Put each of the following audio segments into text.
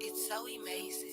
It's so amazing.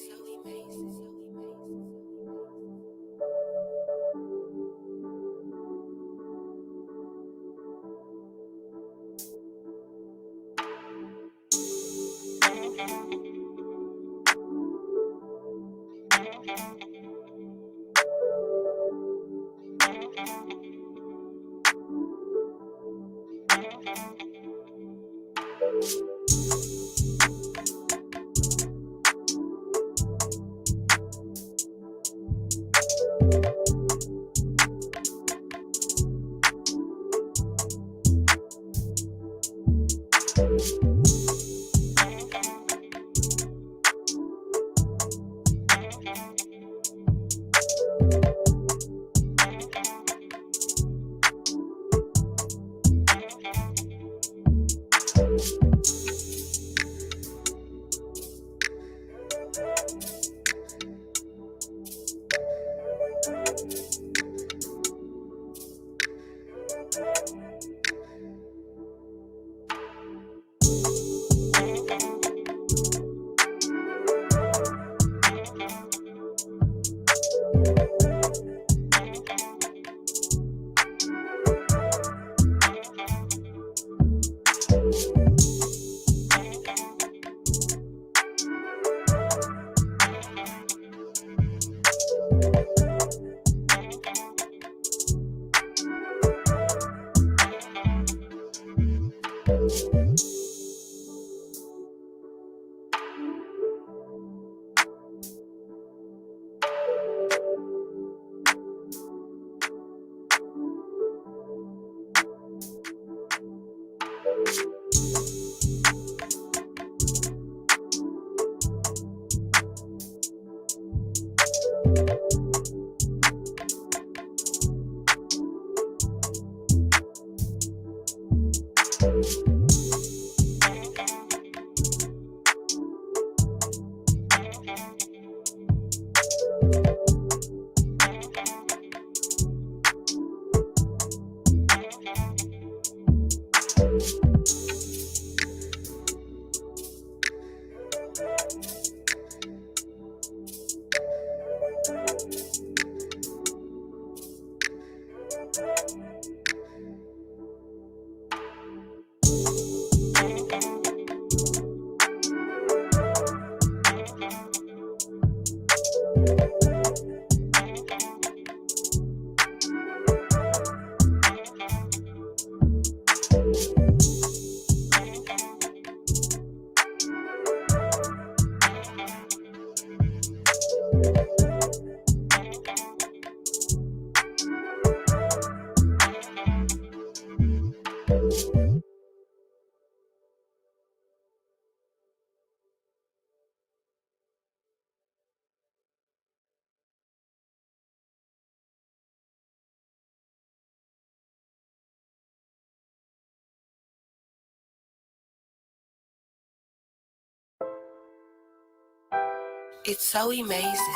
It's so amazing.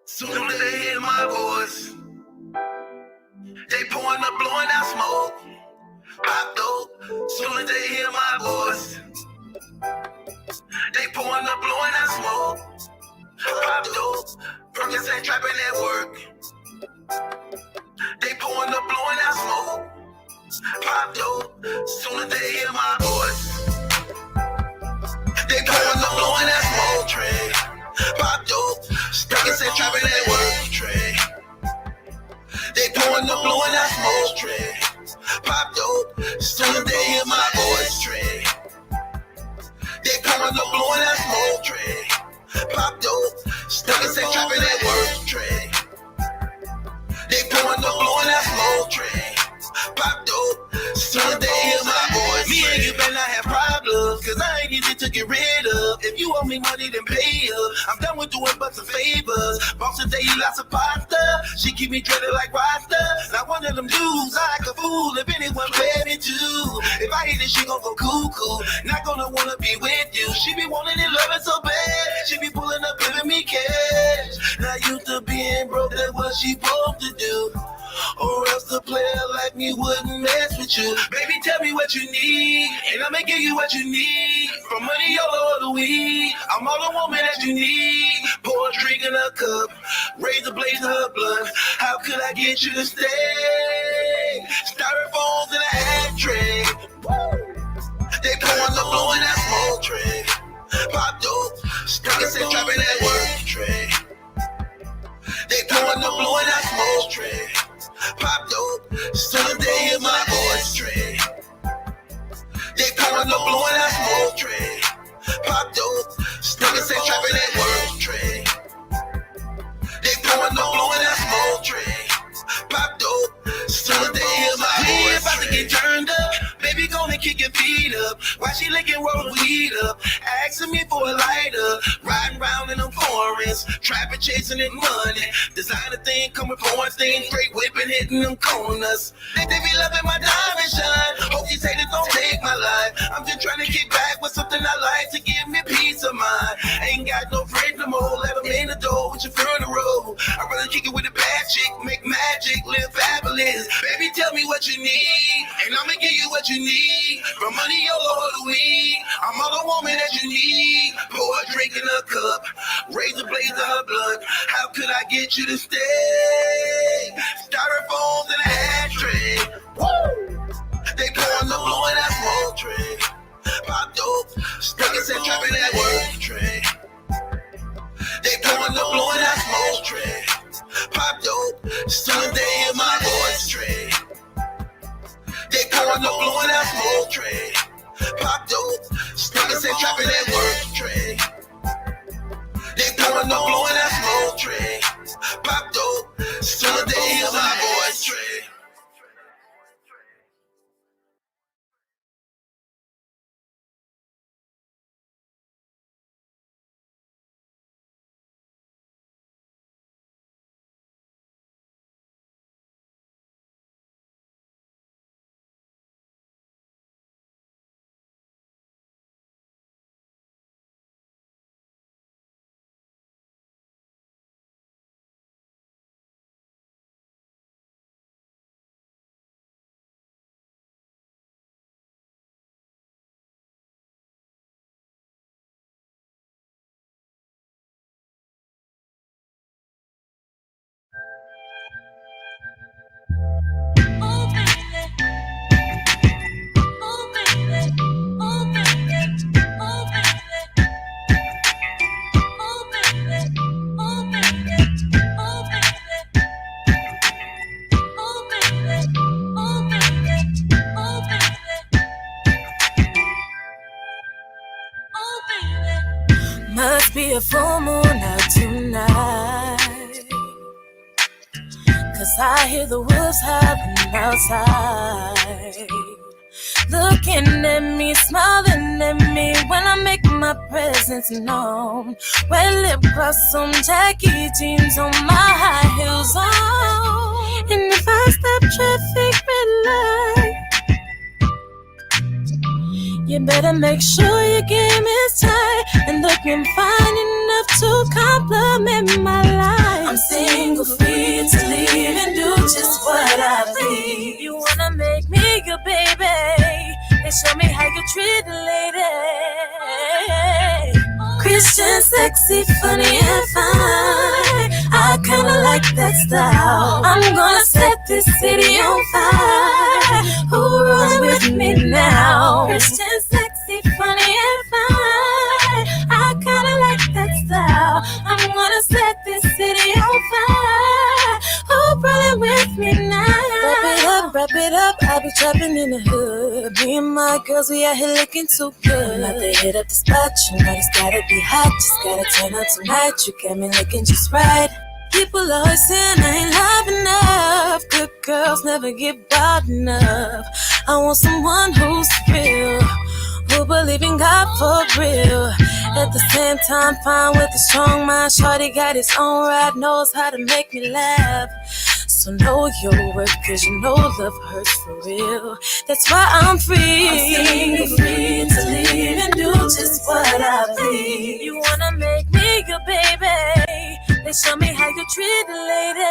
Soon as they hear my voice, they pouring up, blowing out smoke. Pop dope. Soon as they hear my voice, they pouring up, blowing out smoke. Pop dope. Perkins ain't trapping at work. They pouring up, blowing out smoke. Pop dope. Soon as they hear my voice, they pouring up, blowing out smoke. Tray. Pop dope. Perkins ain't trapping at work. Tray. They pouring up, blowing out smoke. Tray. Pop dope. Soon as they hear my voice. Tray. They pouring up, blowing out smoke. Tray. Pop dope. Perkins ain't trapping at work. Tray. They pouring up, blowing out smoke. Tray. Pop dope. Soon as they hear my voice. Me and you better not have problems, cause I ain't easy to get rid of. If you owe me money, then pay up. I'm done with doing bucks and favors. Bosses, they eat lots of pasta. She keep me dreaded like Rasta. Not one of them dudes, I act a fool if anyone pay me to. If I hit it, she gon' go cuckoo. Not gonna wanna be with you. She be wanting it, loving so bad. She be pulling up, giving me cash. Not used to being broke, that's what she supposed to do. or else a player like me wouldn't mess with you. Baby, tell me what you need, and I'ma give you what you need. From money, YOLO, or the weed, I'm all the woman that you need. Pour a drink in a cup, raise the blaze of her blood. How could I get you to stay? Styrofoams in an ashtray. They pouring the blue in that smoke tray. Pop dope, niggas say trapping that work tray. They pouring the blue in that smoke tray. Pop dope, soon as they hear my voice tray. They pouring the blue in that smoke tray. Pop dope, niggas say trapping that work tray. They pouring the blue in that smoke tray. Pop dope, soon as they hear my voice about to get turned up. Baby, gonna kick your feet up. Why she licking roll weed up? Asking me for a lighter. Riding round in them foreigns. Trapping, chasing it money. Designer thing, coming foreign thing. Straight whipping, hitting them corners. They be loving my diamond shine. Hope these haters don't take my life. I'm just trying to get back with something I like to give me peace of mind. Ain't got no friend no more. Let them in the door with your funeral. I'd rather kick it with a bad chick. Make magic, live fabulous. Baby, tell me what you need, and I'ma give you what you need. From money, YOLO, or the weed, I'm all the woman that you need. Pour a drink in a cup, raise the blaze of her blood. How could I get you to stay? Styrofoams in an ashtray. Woo! They pouring the blue in that smoke tray. Pop dope, niggas say trapping that work tray. They pouring the blue in that smoke tray. Pop dope, soon as they hear my voice tray. They pouring the blue in that smoke tray. Pop dope, niggas say trapping that work tray. They pouring the blue in that smoke tray. Pop dope, soon as they hear my voice tray. Must be a full moon out tonight, 'cause I hear the wolves howling outside, looking at me, smiling at me when I make my presence known. Red lip gloss on, Jackie jeans on, my high heels on. And if I stop traffic red light, you better make sure your game is tight and looking fine enough to compliment my life. I'm single, free to leave and do just what I please. You wanna make me your baby, and show me how you treat a lady. Christian, sexy, funny and fine, I kinda like that style. I'm gonna set this city on fire. Who runs with me now? Christian, sexy, funny and fine, I kinda like that style. I'm gonna set this city on fire. Who rolling with me now? Wrap it up, I be trapping in the hood. Me and my girls, we out here looking too good. I'm about to hit up the spot, you know it's gotta be hot. Just gotta turn up tonight, you got me looking just right. People always saying I ain't live enough. Good girls never get wild enough. I want someone who's real, who believe in God for real. At the same time, fine with a strong mind. Shorty got his own ride, knows how to make me laugh. So know your worth, 'cause you know love hurts for real. That's why I'm free. I'm single, free to leave and do just what I please. You wanna make me your baby, They show me how you treat a lady.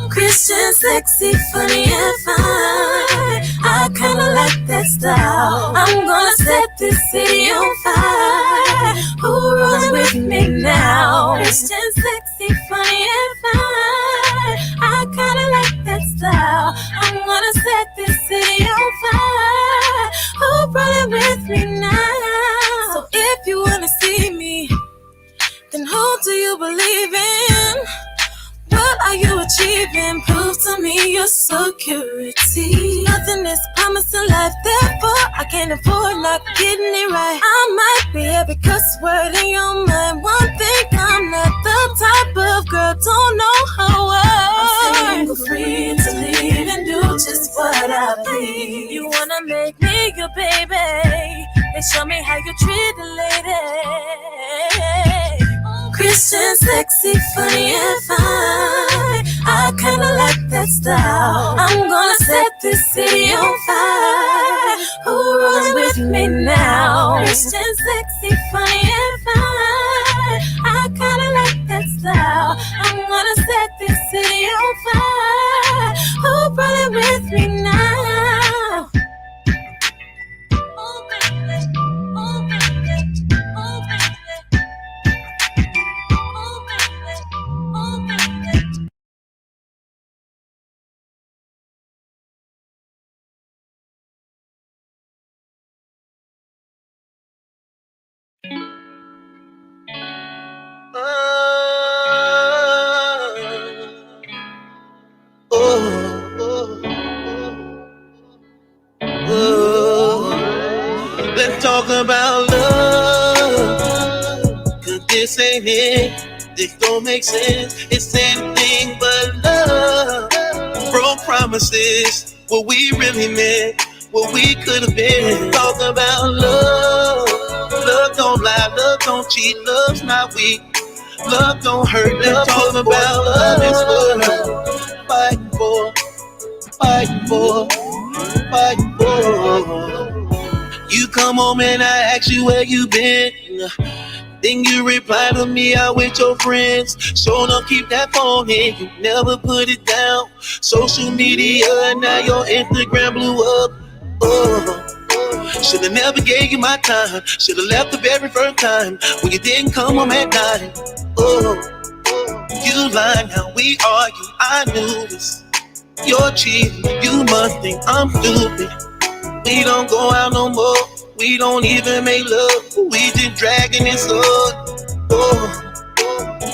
Christian, sexy, funny, and fine. I kinda like that style. I'm gonna set this city on fire. Who rolls with me now? Christian, sexy, funny, and fine. I kinda like that style. I'm gonna set this city on fire. Who rolling with me now? So if you wanna see me, then who do you believe in? What are you achieving? Prove to me your security. Nothing is promised in life, therefore I can't afford not getting it right. I might be every cuss word in your mind. One thing, I'm not the type of girl, don't know how I'm single, free to leave and do just what I please. You wanna make me your baby? Then show me how you treat a lady. Christian, sexy, funny, and fine. I kinda like that style. I'm gonna set this city on fire. Who rolls with me now? Christian, sexy, funny, and fine. I kinda like that style. I'm gonna set this city on fire. Who rolling with me now? Oh baby, oh baby, oh baby. Let's talk about love, 'cause this ain't it. This don't make sense. It's anything but love. Broke promises, what we really meant, what we could have been. Talk about love. Love don't lie, love don't cheat, love's not weak. Love don't hurt. Let's talk about love. That's what I'm fighting for, fighting for, fighting for. You come home and I ask you where you been. Then you reply to me out with your friends. So don't keep that phone in, you never put it down. Social media, now your Instagram blew up. Should've never gave you my time. Should've left the very first time when you didn't come home at night. You lied, now we argue, I knew this. You're cheating, you must think I'm stupid. We don't go out no more, we don't even make love. We just dragging this on.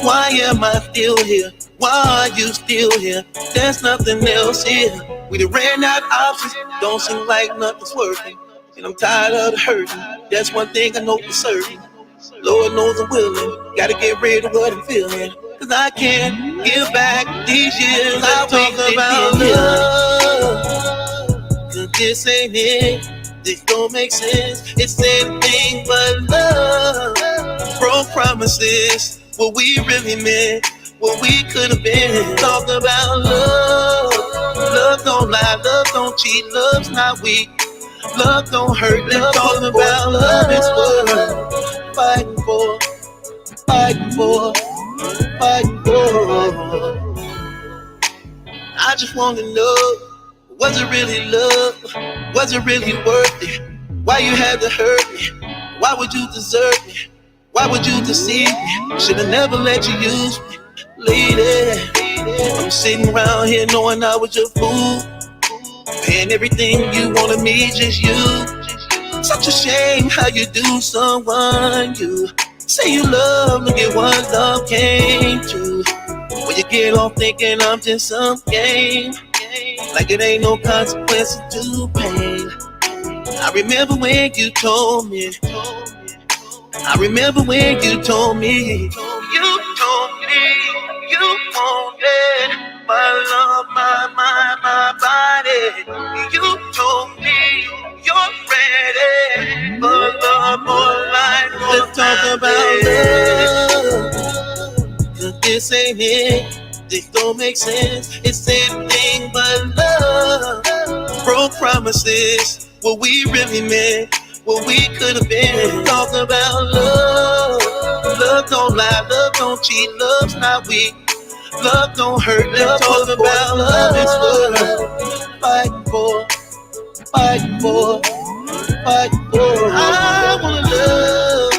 Why am I still here? Why are you still here? There's nothing else here. We done ran out of options, don't seem like nothing's working. And I'm tired of the hurting, that's one thing I know for certain. Lord knows I'm willing, gotta get rid of what I'm feeling. 'Cause I can't give back these years I talk about love. 'Cause this ain't it, this don't make sense. It's anything but love. Broke promises, what we really meant, what we could have been. Talk about love. Love don't lie, love don't cheat, love's not weak. Love don't hurt. Let's talk about love. It's what I'm fighting for, fighting for, fighting for. I just wanna know, was it really love? Was it really worth it? Why you had to hurt me? Why would you desert me? Why would you deceive me? Should've never let you use me, lady. I'm sitting around here knowing I was your fool, paying everything you wanted me, just you. Such a shame how you do someone you say you love. Look at what love came to. When you get off thinking I'm just some game, like it ain't no consequences to pain. I remember when you told me, I remember when you told me, you told me you wanted my love, my body. You told me you're ready for love, more life. Let's talk about love. 'Cause this ain't it, this don't make sense. It's anything but love. Broke promises, what we really meant, what we could have been. Talk about love. Love don't lie, love don't cheat, love's not weak. Love don't hurt, love talk about love is what I'm fighting for, fighting for, fighting for. I wanna love,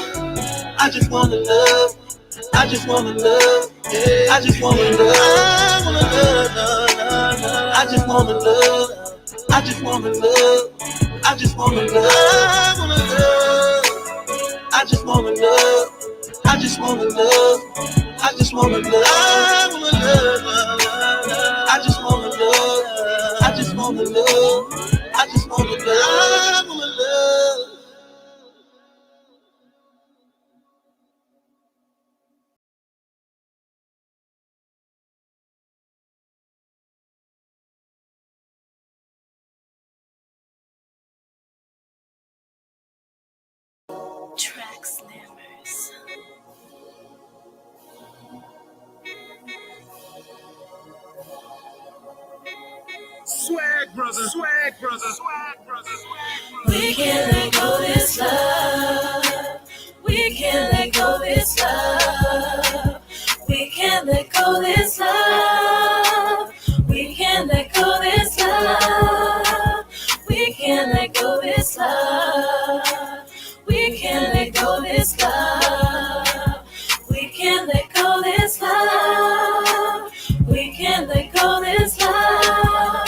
I just wanna love, I just wanna love, yeah. I just wanna love, I wanna love, I just wanna love, I just wanna love, I just wanna love, I wanna love, I just wanna love, I just wanna love, I just wanna love, I wanna love, I just wanna love, I just wanna love, I just wanna love, I wanna love. Track slammers. Swag brothers, swag brothers, swag brothers. We can't let go this love. We can't let go this love. We can't let go this love. We can't let go this love. We can't let go this love. We can't let go this love. We can't let go this love. We can't let go this love.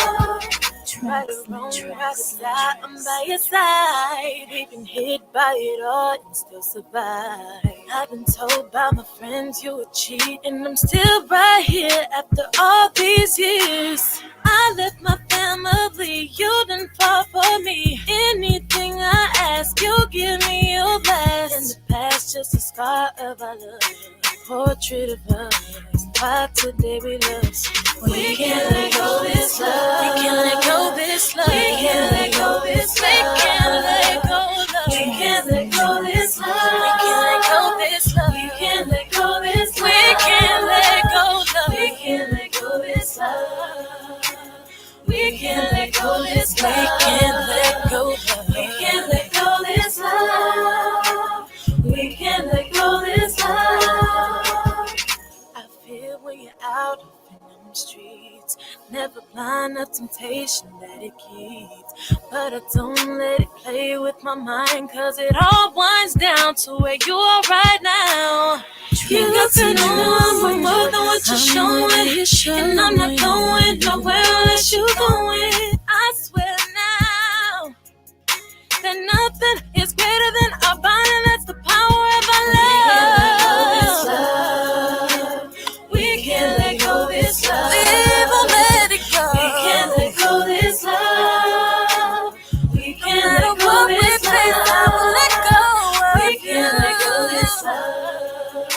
Right or wrong, right side, I'm by your side. We've been hit by it all and still survive. I've been told by my friends you would cheat, and I'm still right here after all these years. I left my family, you didn't fall for me. Anything I ask, you give me your best. In the past, just a scar of our love, portrait of us. Why today we lose? We can't let go this love. We can't let go this love. We can't let go this love. We can't let go love. We can't let go this love. We can't let go this love. We can't let go this love. We can't let go love. We can't let go this love. We can't let go this love. We can't let go love. We can't let go this love. We can't let go this love. I feel when you're out in them streets, never blind of temptation that it keeps. But I don't let it play with my mind, cause it all winds down to where you are right now. You got to know I'm more than what you're showing, and I'm not going nowhere unless you're going. I swear now that nothing is greater than our bond, and that's the power of our love. We can't let go this love. We won't let it go. We can't let go this love. We can't let go this love. We can't let go this love.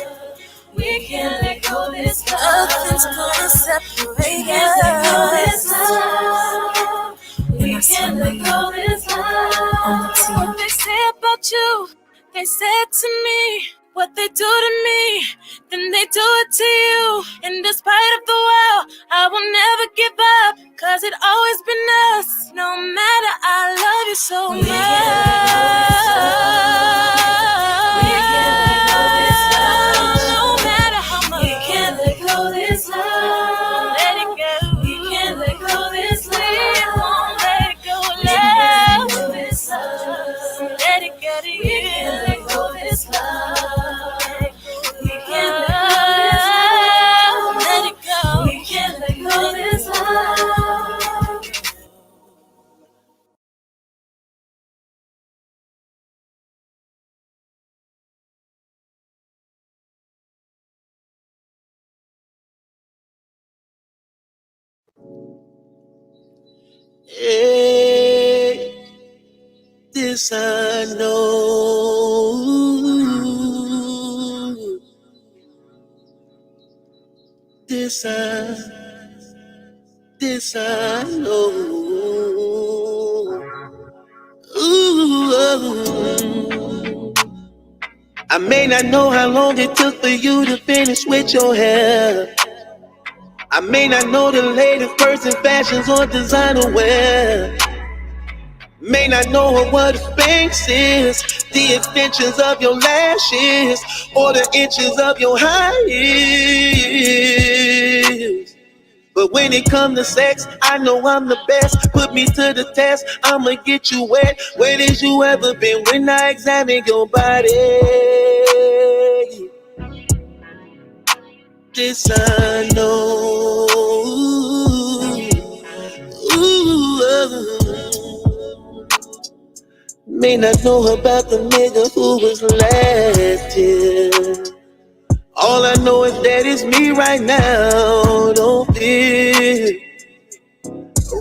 We can't let go this love. Nothing's gonna separate us. We can't let go this love. We can't let go this love. What they say about you, they said to me. What they do to me, then they do it to you. And despite of the world, I will never give up, cause it always been us. No matter, I love you so much. We can't let go this love. No matter how much. We can't let go this love. Let it go. We can't let go this love. We won't let it go. Let it go. We can't let go this love. We can't let it go. We can't let go this love. Hey, this I know. This I know. Ooh. I may not know how long it took for you to finish with your hair. I may not know the latest person fashions or designer wear. May not know what a Spanx is, the extensions of your lashes, or the inches of your high heels. But when it comes to sex, I know I'm the best. Put me to the test, I'ma get you wet. Where did you ever been when I examine your body? This I know. May not know about the nigga who was last year. All I know is that it's me right now. Don't feel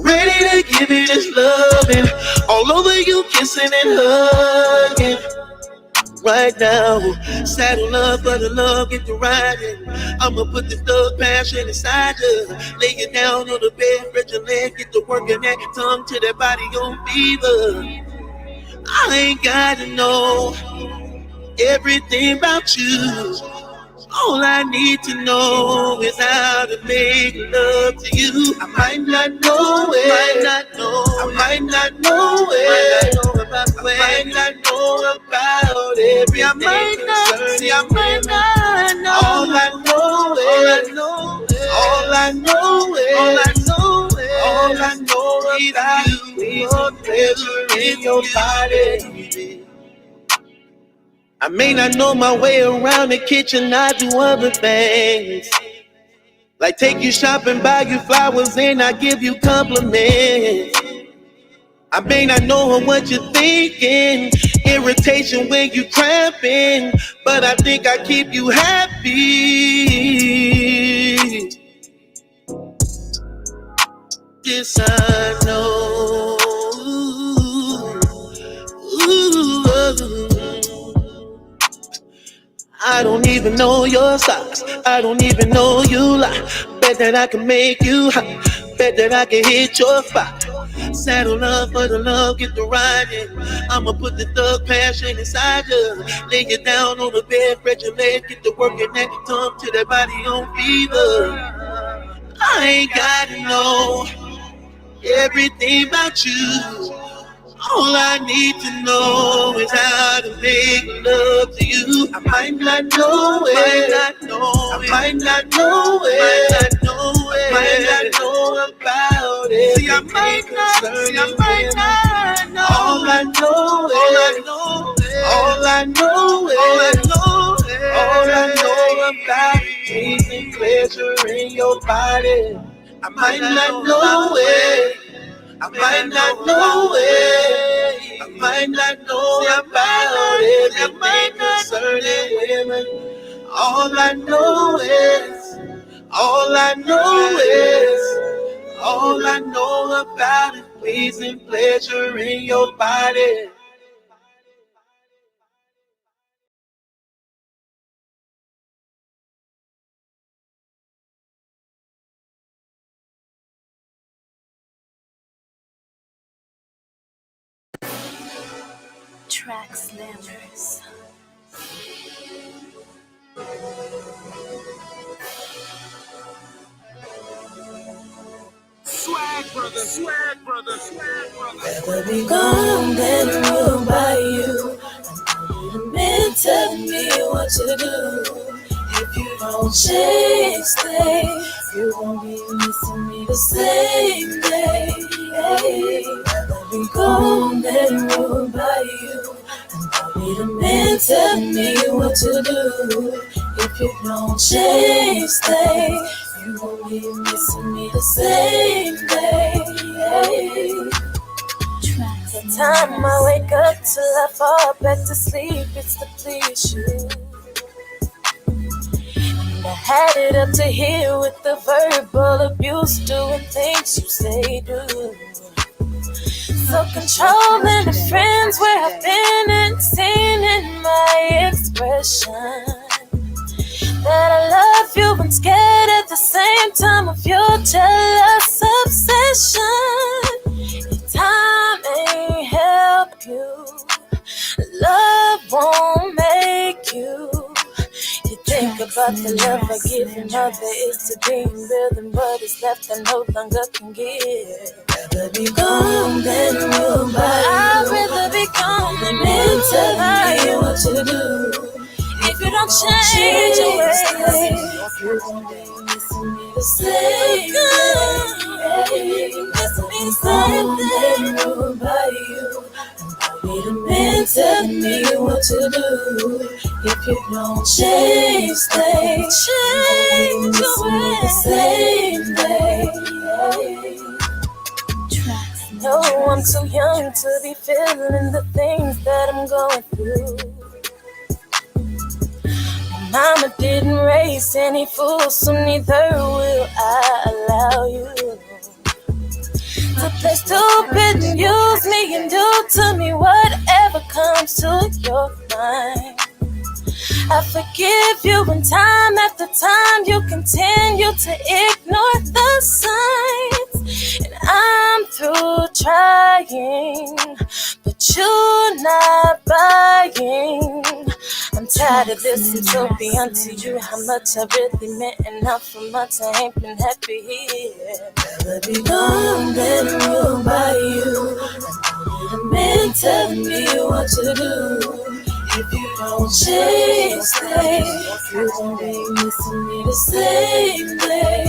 ready to give you this loving, all over you kissing and hugging. Right now, saddle up for the love, get to riding. I'ma put this thug passion inside you. Lay you down on the bed, spread your leg, get to working that tongue to that body on fever. I ain't gotta know everything about you. All I need to know is how to make love to you. I might not know it, I might not know it, I might not know about everything concerning you. I might not know. All I know is about you, your pleasure in your body. I may not know my way around the kitchen, I do other things. Like take you shopping, buy you flowers, and I give you compliments. I may not know what you're thinking, irritation when you cramping, but I think I keep you happy. This I know. I don't even know your size, I don't even know you lie. Bet that I can make you hot, bet that I can hit your spot. Saddle up for the love, get to riding. I'ma put the thug passion inside you. Lay you down on the bed, spread your legs, get to working that tongue to that body on fever. I ain't gotta know everything about you. All I need to know is how to make love to you. I might not know it, I might not know it, might not know about it. See, I might not know. All I know about peace and pleasure in your body. I might not know it. I might not know it. I might not know about it. I might not concerning women. All I know about is peace and pleasure in your body. Track slammers. Swag brother. Rather be gone than ruled by you. I'm meant telling me what to do. If you don't change, stay. You won't be missing me the same day. Rather be gone than ruled by you. Be the man tell me what to do. If you don't change, stay. You won't be missing me the same day. The time I wake up till I fall back to sleep, it's to please you. And I had it up to here with the verbal abuse, doing things you say do. So controlling the friends where I've been and seen in my expression that I love you and scared at the same time of your jealous obsession. If time ain't help you, love won't make you. You think about the love I give your mother is to being real, than what is left I no longer can give. Rather be gone than ruled by telling me what to do. If you don't change your ways, you're gonna be missing me the same thing. Missing me the same thing. Ruined by you. I need a man telling me what to do. If you don't change, stay. Change your ways. The same day. No, I'm too young to be feeling the things that I'm going through. Mama didn't raise any fools, so neither will I allow you to play stupid and use me and do to me whatever comes to your mind. I forgive you when time after time you continue to ignore the signs. And I'm through trying, but you're not buying. I'm tired of listening to be unto you how much I really meant, and not for much I ain't been happy here. Rather be gone than ruined by you. I need a man telling me what to do. If you don't change, stay. You're gonna be missing me the same day.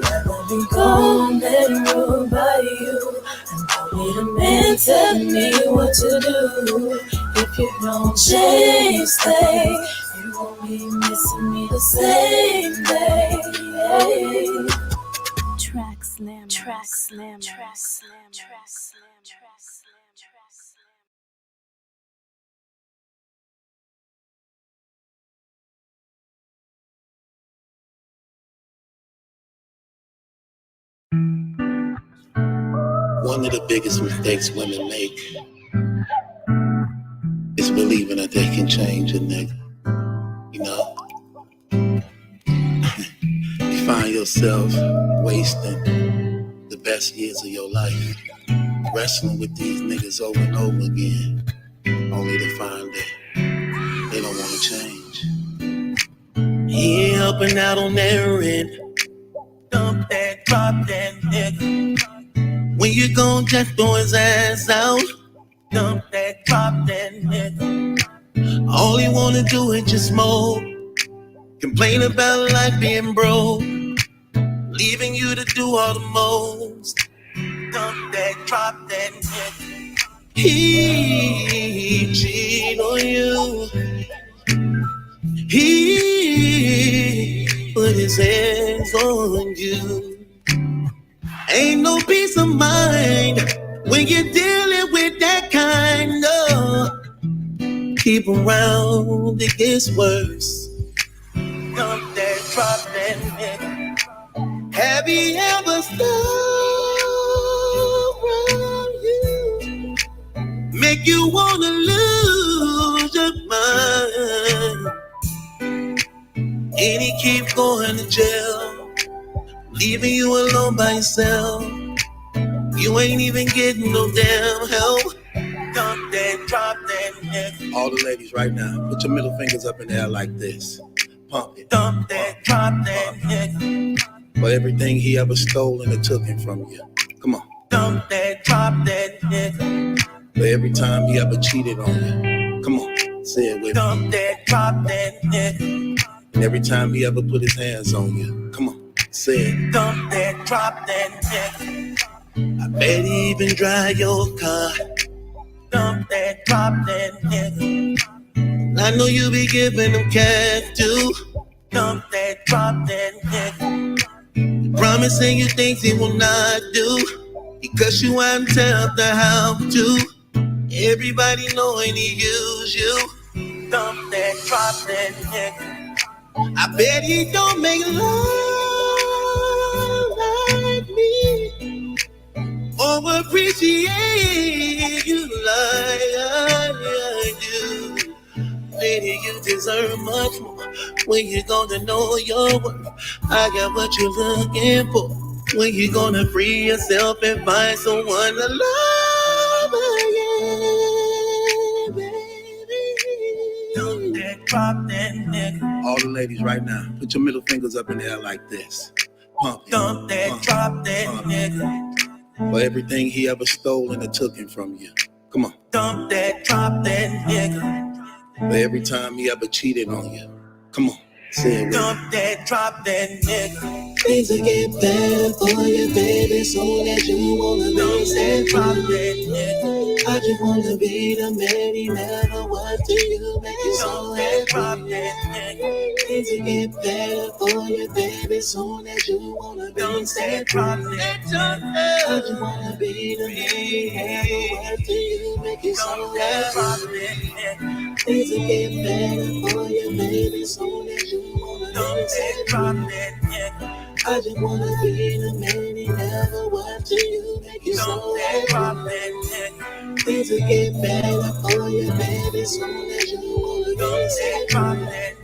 Rather be gone than ruined by you. I need a man telling me what to do. If you don't change, stay. You won't be missing me the same day. Track slam, track slam, track slam, track slam, track slam. One of the biggest mistakes women make is believing that they can change a nigga. You know, you find yourself wasting the best years of your life wrestling with these niggas over and over again, only to find that they don't want to change. He ain't helping out on their end. Dump that, drop that nigga. When you gon' just throw his ass out, dump that, drop that nigga. All he wanna do is just smoke, complain about life being broke, leaving you to do all the most. Dump that, drop that nigga. He cheat on you. He put his hands on you. Ain't no peace of mind when you're dealing with that kind of. Keep around, it gets worse. Dump that, drop that nigga. Have he ever stood around you? Make you wanna lose your mind. And he keep going to jail, leaving you alone by yourself. You ain't even getting no damn help. Dump that, drop that nigga. All the ladies right now, put your middle fingers up in the air like this. Pump it. Dump that, drop that nigga. For everything he ever stole and took him from you. Come on. Dump that, drop that nigga. For every time he ever cheated on you. Come on, say it with me. Dump that, drop that nigga. And every time he ever put his hands on you. Come on, say it. Dump that, drop that nigga. I bet he even drive your car. Dump that, drop that nigga. I know you be giving them cash too. Dump that, drop that nigga. Promising you things he will not do. He cuss you out and tell the how to. Everybody knowing he use you. Dump that, drop that nigga. I bet he don't make love like me, or appreciate you like I do. Lady, you deserve much more. When you gonna know your worth? I got what you're looking for. When you gonna free yourself and find someone to love again, baby? Dump that, drop that nigga. All the ladies right now, put your middle fingers up in the air like this. Pump it. Dump that, drop that nigga. For everything he ever stole and took him from you. Come on. Dump that, drop that nigga. But every time he ever cheated on you. Come on. Say it. Dump that, drop that nigga. Things will get better for you, baby, soon as you wanna dump that, drop that nigga. I just wanna be the man he never was to you, make you so happy. Drop that nigga. Things will get better for you, baby, soon as you wanna be that, drop that nigga. I just wanna be the man he never was to you, make you so happy. Things will get better for you, baby, soon as you wanna be that, drop that nigga. I just wanna be the man he never was to you, make you so happy. Things will get better for you, baby, soon as you wanna be that.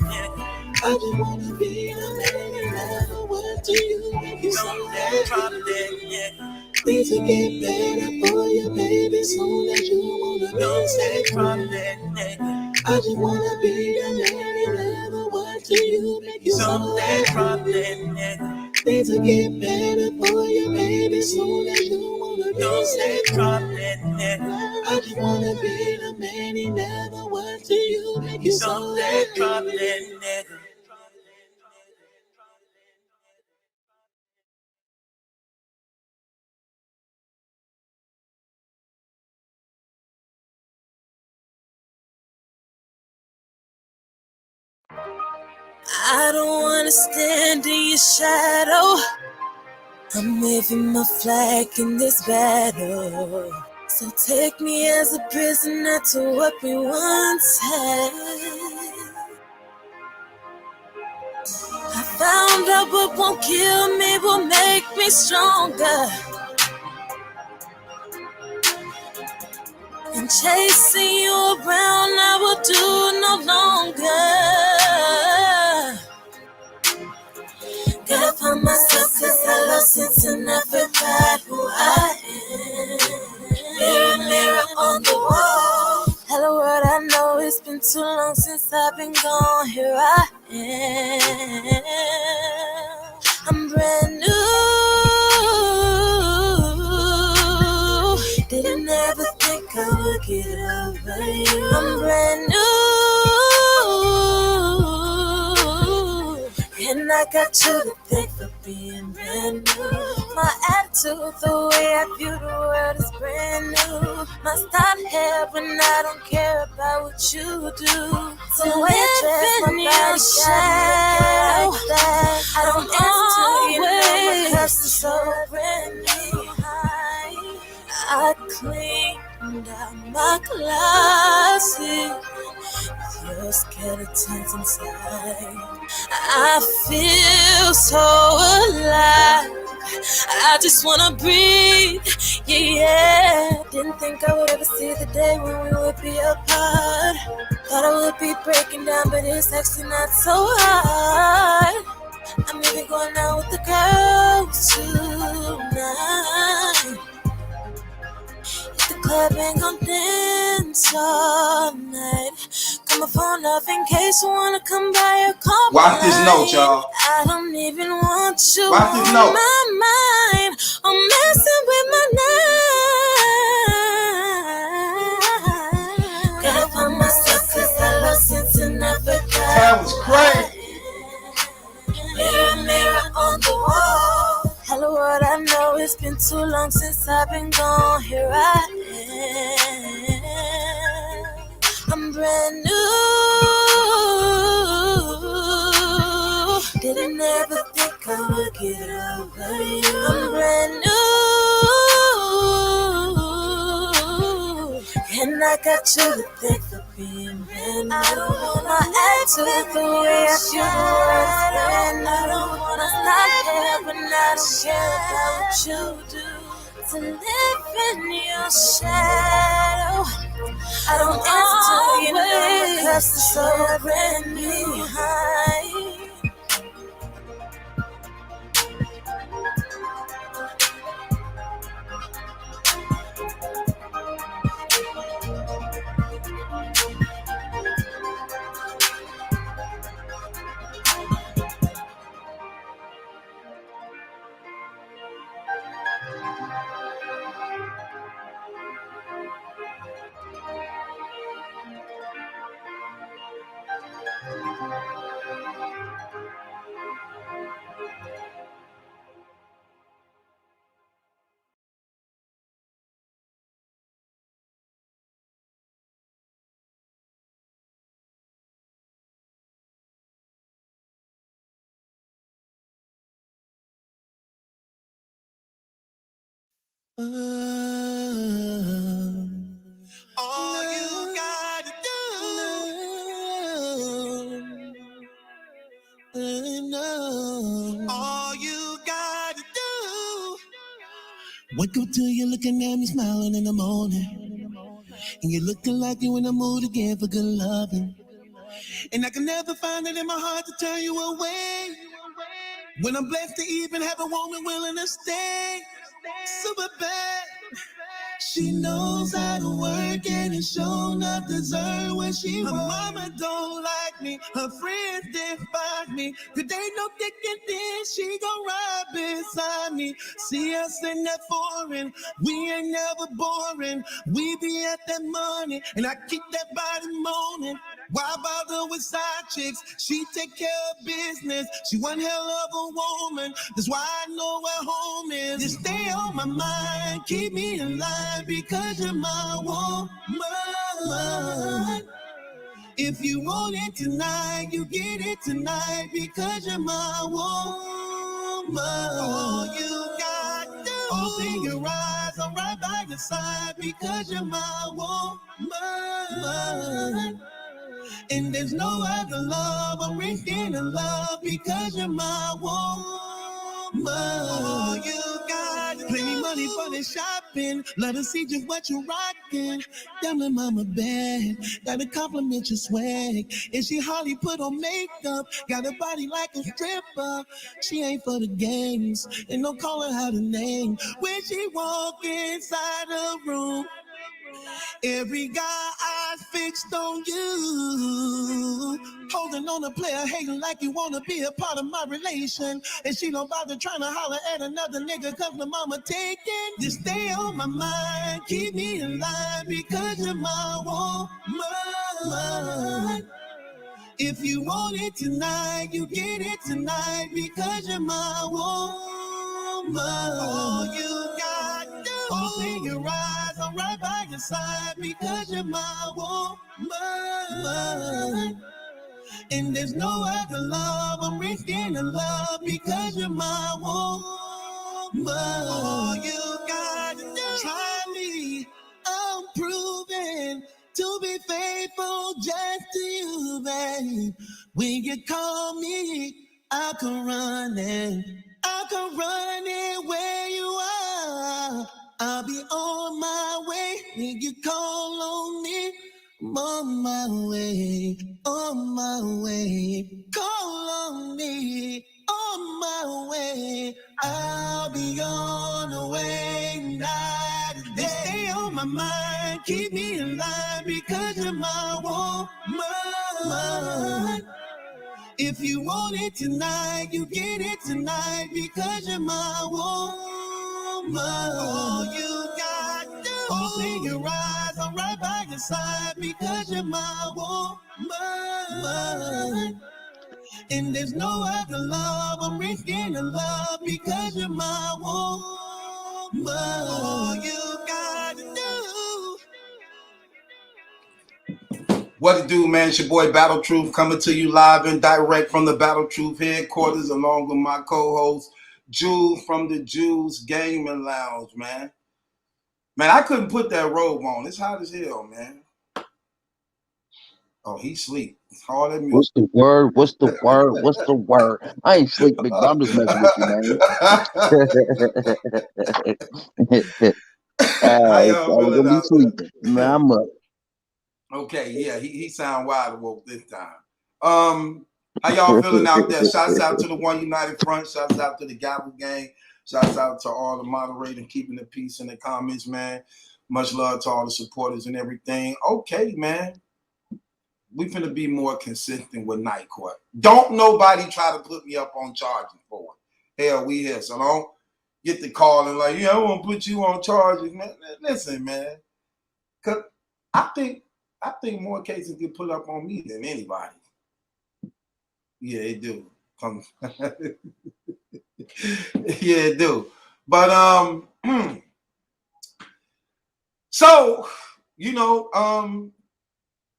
I just wanna be the man he never was to you, make you so happy. Things will get better for you, baby, soon as you wanna be that. I just wanna be the man he never was to you, make you so happy. Things will get better for you, baby, soon as you wanna be that. I just wanna be the man he never was to you, make you so happy. I don't wanna stand in your shadow. I'm waving my flag in this battle. So take me as a prisoner to what we once had. I found out what won't kill me will make me stronger. And chasing you around I will do no longer. Gotta find myself cause I lost sense and I forgot who I am. Mirror, mirror on the wall. Hello world, I know it's been too long since I've been gone. Here I am. I'm brand new. Didn't ever think I would get over you. I'm brand new. And I got you to thank for being brand new. My attitude, the way I view the world is brand new. My style hair when I don't care about what you do. So when I dress my body shadow like that, I don't answer you know because it's so brand new. I cleaned out my closet. Your skeletons inside. I feel so alive. I just wanna breathe, yeah. Didn't think I would ever see the day when we would be apart. Thought I would be breaking down, but it's actually not so hard. I'm even going out with the girls tonight. The club ain't gon' dance all night. Got my phone off in case you wanna come by or call. Watch this note, y'all. I don't even want you Watch this on note. my mind. I'm messing with my night. Gotta find myself cause I lost sense and I forgot. That was crazy. Mirror, mirror on the wall. Hello world, I know it's been too long since I've been gone. Here I am. I'm brand new. Didn't ever think I would get over you. I'm brand new. And I got you to thank for being brand new. I don't wanna act with the way I feel the words brand new. I don't wanna stop here but not care about what you do. To live in your shadow. I don't answer you know because it's so brand new. All you gotta do, all you gotta do. Wake up till you're looking at me smiling in the morning, and you're looking like you in the mood again for good loving. And I can never find it in my heart to turn you away. When I'm blessed to even have a woman willing to stay. Super bad. She knows how to work and it's shown up deserve when she Her mama don't like me, her friends despise me. Cause they know thick and thin, she gon' ride beside me. See us in that foreign, we ain't never boring. We be at that money and I keep that body moaning. Why bother with side chicks? She take care of business. She one hell of a woman. That's why I know where home is. You stay on my mind, keep me alive because you're my woman. If you want it tonight, you get it tonight because you're my woman. All you got to do, open your eyes, I'm right by your side because you're my woman. And there's no other love, I'm risking a love because you're my woman. All you got plenty money for the shopping, let her see just what you're rocking. Damn the mama bad, gotta compliment your swag. And she hardly put on makeup, got a body like a stripper. She ain't for the games, and don't call her out her name. When she walk inside the room, every guy eyes fixed on you. Holding on a player, hating like you wanna be a part of my relation. And she don't bother trying to holler at another nigga cause the mama taken. Just stay on my mind, keep me alive because you're my woman. If you want it tonight, you get it tonight because you're my woman. All you got to do, open your eyes, I'm right by your side because you're my woman. And there's no other love, I'm risking a love because you're my woman. All you got to do, try me, I'm proven to be faithful just to you, babe. When you call me, I can run it. I can run it where you are. I'll be on my way when you call on me. I'm on my way, on my way. Call on me, on my way. I'll be on the way night and day. Stay on my mind, keep me alive because you're my woman. If you want it tonight, you get it tonight because you're my woman. All you got to do, open your eyes, I'm right by your side because you're my woman. And there's no other love, I'm risking a love because you're my woman. All you got to do. What it do, man? It's your boy Battle Truth coming to you live and direct from the Battle Truth headquarters along with my co-host Jules from the Jules Gaming Lounge, man. Man, I couldn't put that robe on. It's hot as hell, man. Oh, he sleep. All that music. What's the word? What's the word? What's the word? I ain't sleep, big bro. I'm just messing with you, man. How y'all I was feeling gonna be out sleeping. there? Man, I'm up. Okay, yeah, he sound wide awoke this time. How y'all feeling out there? Shouts out to the One United Front. Shouts out to the Gavel Gang. Shouts out to all the moderators keeping the peace in the comments, man. Much love to all the supporters and everything. Okay, man. We finna be more consistent with Night Court. Don't nobody try to put me up on charges for it. Hell, we here. So don't get the call and like, yeah, I want to put you on charges, man. Listen, man. Cause I think more cases get put up on me than anybody. Yeah, it do. Yeah, it do. But so you know,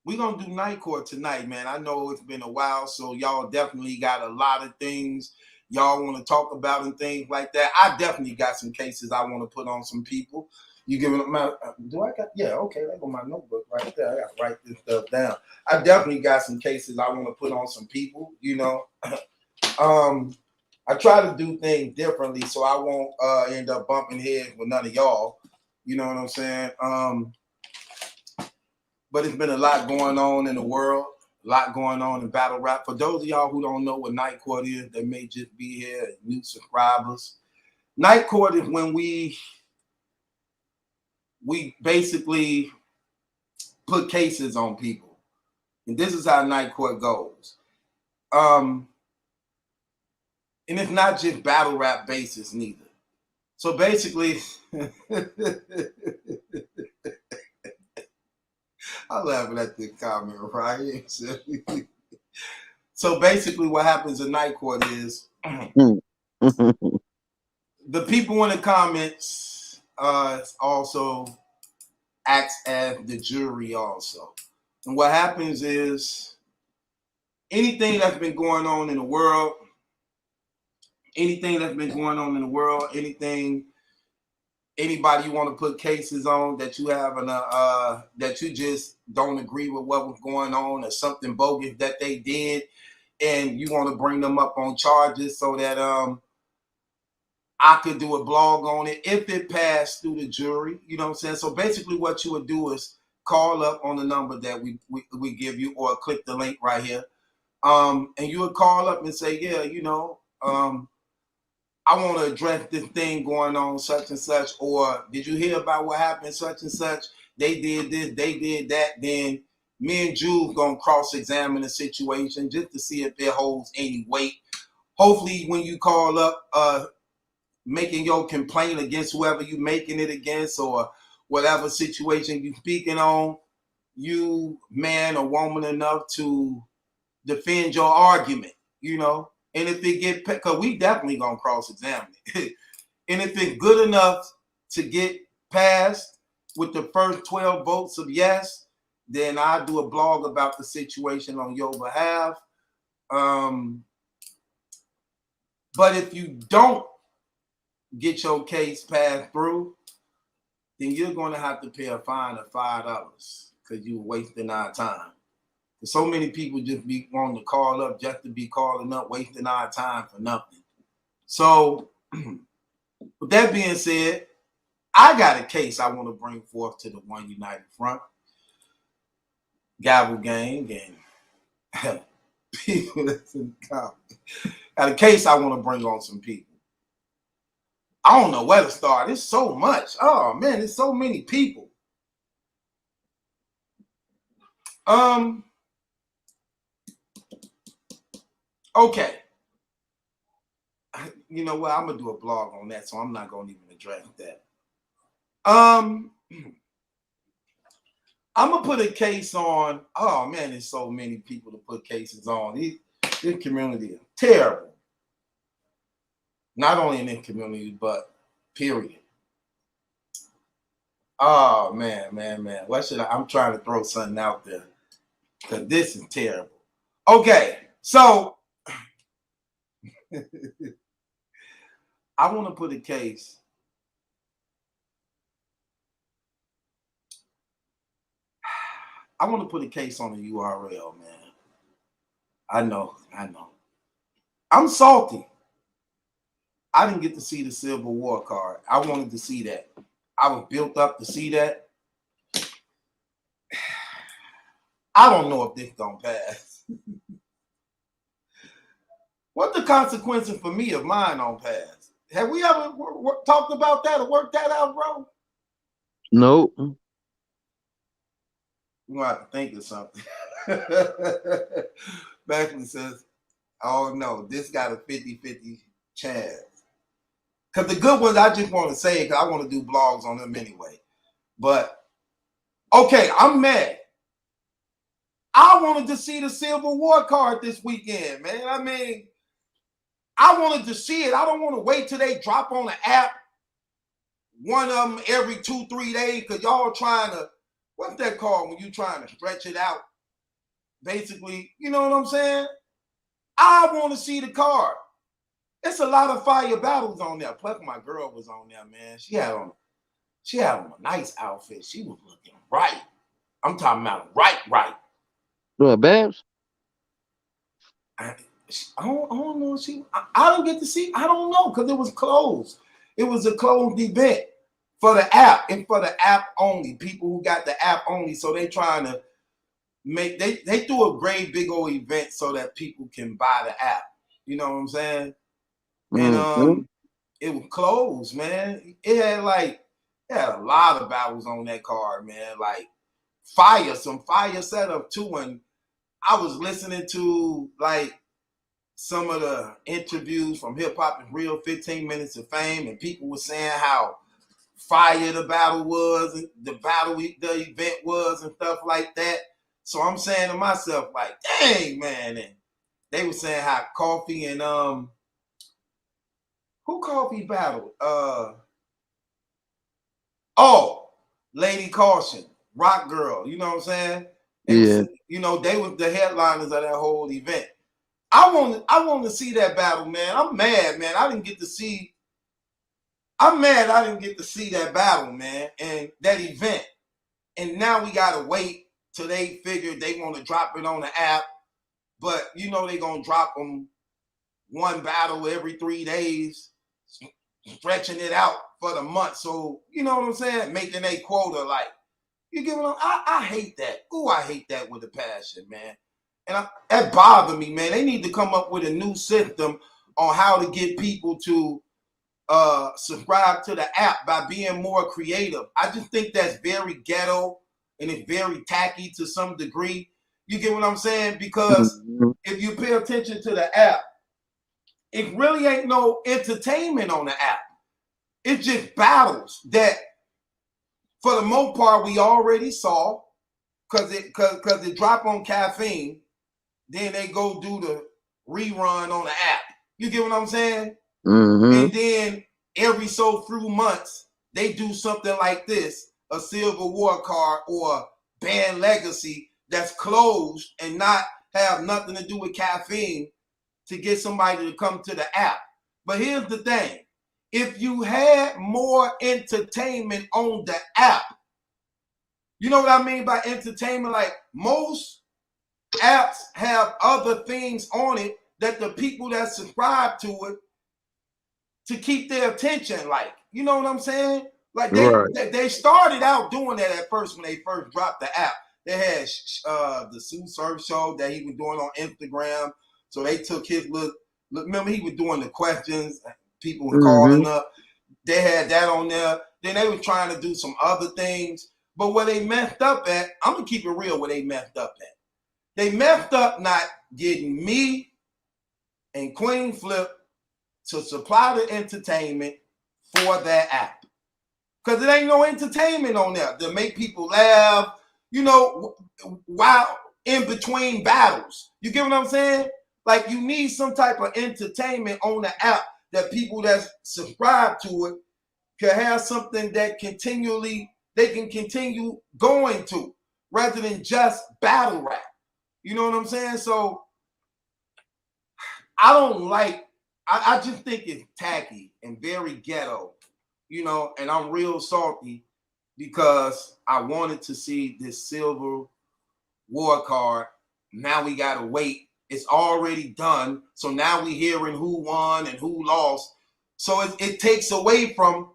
we're gonna do Night Court tonight, man. I know it's been a while, so y'all definitely got a lot of things y'all want to talk about and things like that. I definitely got some cases I want to put on some people. You giving them my, do I got, yeah, okay, there go my notebook right there. I got to write this stuff down. I definitely got some cases I want to put on some people, you know. I try to do things differently so I won't end up bumping heads with none of y'all. You know what I'm saying? But it's been a lot going on in the world, a lot going on in battle rap. For those of y'all who don't know what Night Court is, they may just be here, new subscribers. Night Court is when we basically put cases on people. And this is how Night Court goes. And it's not just battle rap basis neither. So basically, I'm laughing at the comment right. So basically what happens in Night Court is the people in the comments also acts as the jury also. And what happens is anything that's been going on in the world, anything anybody you want to put cases on that you have that you just don't agree with what was going on or something bogus that they did, and you want to bring them up on charges so that I could do a blog on it if it passed through the jury. You know what I'm saying? So basically what you would do is call up on the number that we give you, or click the link right here. And you would call up and say, yeah, you know, I want to address this thing going on, such and such, or did you hear about what happened, such and such? They did this, they did that. Then me and Jules gonna cross-examine the situation just to see if it holds any weight. Hopefully, when you call up, making your complaint against whoever you making it against, or whatever situation you speaking on, you man or woman enough to defend your argument, you know. And if it get, because we definitely gonna cross-examine it. And if it's good enough to get passed with the first 12 votes of yes, then I'll do a blog about the situation on your behalf. But if you don't get your case passed through, then you're going to have to pay a fine of $5 because you're wasting our time. So many people just be wanting to call up just to be calling up, wasting our time for nothing. So, with that being said, I got a case I want to bring forth to the One United Front, Gavel Gang, and people that's in the comments. Got a case I want to bring on some people. I don't know where to start. It's so much. Oh man, there's so many people. Okay. You know what? I'm gonna do a blog on that, so I'm not gonna even address that. I'm gonna put a case on. Oh man, there's so many people to put cases on. This community is terrible. Not only in this community, but period. Oh man. What should I'm trying to throw something out there because this is terrible. Okay, so I want to put a case. I want to put a case on the URL, man. I know. I'm salty. I didn't get to see the Civil War card. I wanted to see that. I was built up to see that. I don't know if this gonna pass. What the consequences for me if mine don't pass? Have we ever talked about that or worked that out, bro? Nope. We're gonna have to think of something. Beckley says, oh no, this got a 50-50 chance. Because the good ones I just want to say, because I want to do blogs on them anyway. But, okay, I'm mad. I wanted to see the Civil War card this weekend, man. I mean, I wanted to see it. I don't want to wait till they drop on the app. One of them every 2-3 days, because y'all trying to, what's that called when you trying to stretch it out? Basically, you know what I'm saying? I want to see the card. It's a lot of fire battles on there. Plus, my girl was on there, man. She had on a nice outfit. She was looking right. I'm talking about right. Babs? I don't know. I don't get to see. I don't know because it was closed. It was a closed event for the app and for the app only. People who got the app only. So they trying to make they do a great big old event so that people can buy the app. You know what I'm saying? And it was closed, man. It had a lot of battles on that card, man. Like some fire setup too. And I was listening to like some of the interviews from Hip Hop and Real 15 Minutes of Fame, and people were saying how fire the battle was, and the event was, and stuff like that. So I'm saying to myself, like, dang, man. And they were saying how Coffee and who Coffee battled? Lady Caution, Rock Girl. You know what I'm saying? Yeah. You know, they were the headliners of that whole event. I want to see that battle, man. I'm mad, man. I'm mad I didn't get to see that battle, man, and that event. And now we gotta wait till they figure they want to drop it on the app. But you know they're gonna drop them one battle every 3 days, stretching it out for the month. So you know what I'm saying? Making a quota, like, you get what I hate that. Ooh, I hate that with a passion, man. And that bothered me, man. They need to come up with a new system on how to get people to subscribe to the app by being more creative. I just think that's very ghetto and it's very tacky to some degree. You get what I'm saying? Because if you pay attention to the app, it really ain't no entertainment on the app. It's just battles that, for the most part, we already saw because it dropped on Caffeine. Then they go do the rerun on the app. You get what I'm saying? And then every so few months, they do something like this, a Civil War card or Band Legacy that's closed and not have nothing to do with Caffeine to get somebody to come to the app. But here's the thing. If you had more entertainment on the app, you know what I mean by entertainment? Like most apps have other things on it that the people that subscribe to it to keep their attention, like, you know what I'm saying? Like they started out doing that at first when they first dropped the app. They had the Sue Surf show that he was doing on Instagram. So they took his look. Remember, he was doing the questions. People were calling up. They had that on there. Then they were trying to do some other things. But where they messed up at, I'm going to keep it real where they messed up at. They messed up not getting me and Queen Flip to supply the entertainment for that app. Because it ain't no entertainment on there to make people laugh, you know, while in between battles. You get what I'm saying? Like, you need some type of entertainment on the app that people that subscribe to it can have something that they can continue going to, rather than just battle rap. You know what I'm saying? So I just think it's tacky and very ghetto, you know, and I'm real salty because I wanted to see this Civil War card. Now we got to wait. It's already done. So now we hearing who won and who lost. So it takes away from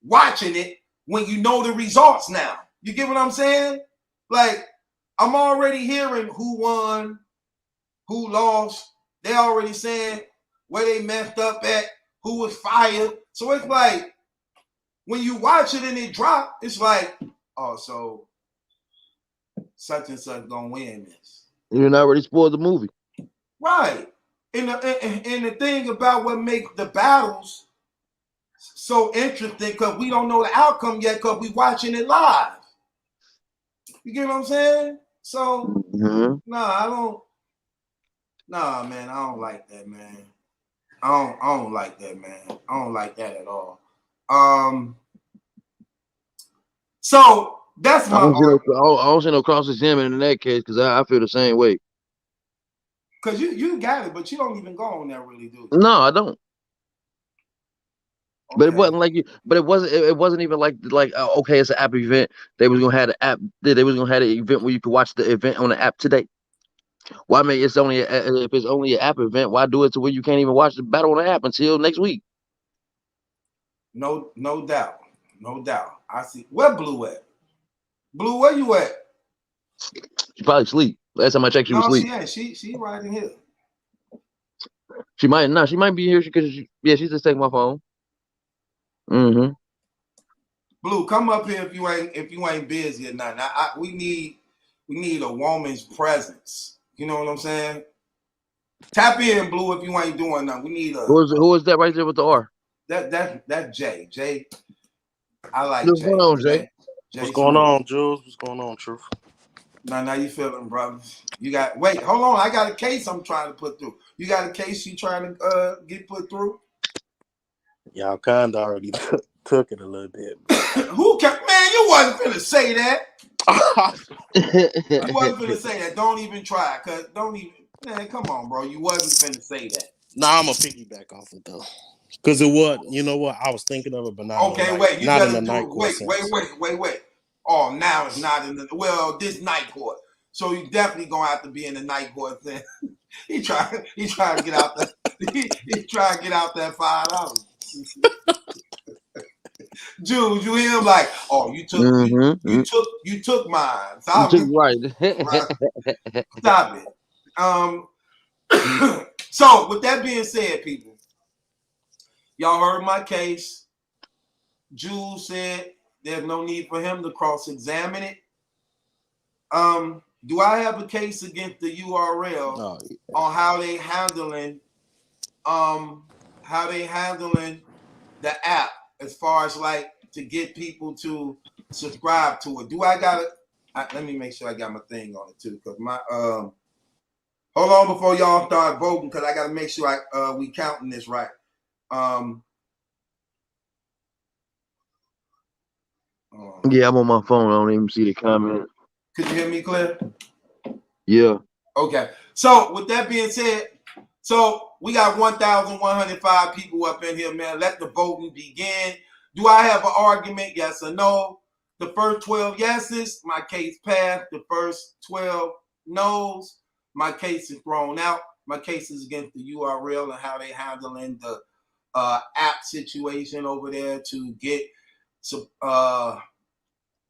watching it when you know the results now. You get what I'm saying? Like, I'm already hearing who won, who lost. They already saying where they messed up at, who was fired. So it's like, when you watch it and it drop, it's like, oh, so such and such gonna win this. You already spoiled the movie. Right. And the thing about what makes the battles so interesting, because we don't know the outcome yet because we watching it live. You get what I'm saying? So, man, I don't like that, man. I don't like that, man. I don't like that at all. So that's my. I don't see no cross examining in that case because I feel the same way. Cause you got it, but you don't even go on there really, do you? No, I don't. Okay. But it wasn't like you. But it wasn't even like okay, it's an app event. They was gonna have the app. They was gonna have an event where you could watch the event on the app today. Why make it's only if it's only an app event? Why do it to where you can't even watch the battle on the app until next week? No doubt, no doubt. I see. Where Blue at? Blue, where you at? She probably sleep. Last time I checked, she was No, asleep. she ain't. She right in here. She might not. She might be here because she's just taking my phone. Mm-hmm. Blue, come up here if you ain't busy or nothing. We need a woman's presence. You know what I'm saying? Tap in, Blue, if you ain't doing nothing. We need a Who is that right there with the R? that Jay. Jay, I like What's Jay. going on, Jay? What's going on, Jules? What's going on, Truth? Now you feeling, brother? You got hold on. I got a case I'm trying to put through. You got a case you trying to get put through? Y'all kind of already took it a little bit. Who can? Man, you wasn't finna say that. You wasn't finna say that. Don't even try, cause don't even. Man, come on, bro. You wasn't finna say that. Nah, I'm gonna piggyback off it though, cause it was. You know what? I was thinking of it, but not. Okay, wait. You better do. Wait. Oh, now it's not in the this night court. So you definitely gonna have to be in the night court then. he trying to get out that. He trying to get out that $5. Jules, you hear him like, oh, you took you took mine. So you took right. Stop it. So with that being said, people, y'all heard my case. Jules said there's no need for him to cross-examine it. Do I have a case against the URL on how they handling the app as far as like to get people to subscribe to it? Do I got it? Let me make sure I got my thing on it too, because my hold on before y'all start voting, because I got to make sure we counting this right. Yeah, I'm on my phone. I don't even see the comment. Could you hear me clear? Yeah. Okay. So with that being said, so we got 1,105 people up in here, man. Let the voting begin. Do I have an argument? Yes or no? The first 12 yeses, my case passed. The first 12 no's, my case is thrown out. My case is against the URL and how they handling the app situation over there to get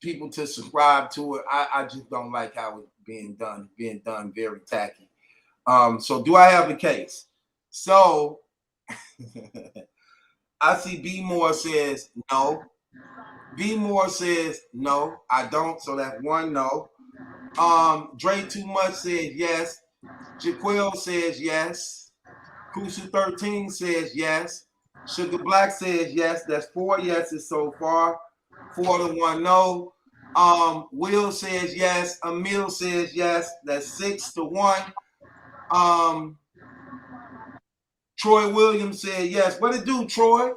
people to subscribe to it. I just don't like how it's being done very tacky. So do I have a case? So I see B Moore says no. B Moore says no, I don't. So that's one no. Dre Too Much says yes. Jaquil says yes. Kusu 13 says yes. Sugar Black says yes. That's 4 yeses so far. 4 to 1 no. Will says yes. Emil says yes. That's 6 to 1. Troy Williams said yes. What it do, Troy?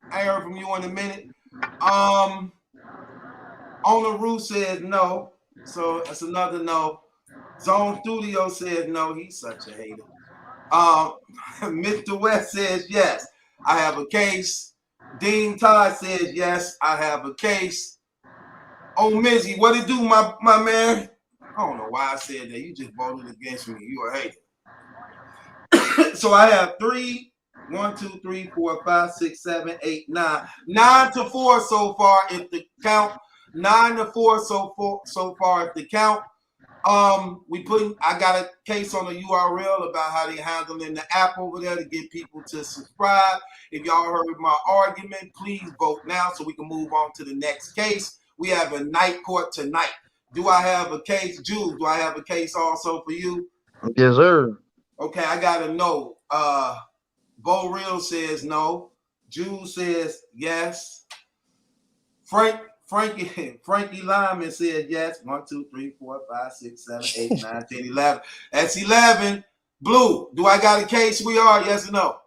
I heard from you in a minute. On the Roof says no. So that's another no. Zone Studio says no. He's such a hater. Mr. West says yes. I have a case. Dean Todd says yes. I have a case. Oh, Mizzy, what it do, my man? I don't know why I said that. You just voted against me. You a hater. So I have 3, 1, 2, 3, 4, 5, 6, 7, 8, 9. 9 to 4 so far if the count. 9 to 4 so far if the count. I got a case on the URL about how they handling the app over there to get people to subscribe. If y'all heard my argument, please vote now so we can move on to the next case. We have a night court tonight. Do I have a case? Jude, do I have a case also for you? Yes, sir. Okay, I got a no. Bo Real says no. Jude says yes. Frankie Lyman said yes. 1, 2, 3, 4, 5, 6, 7, 8, 9, 10, 11. That's 11. Blue, do I got a case? We are, yes or no?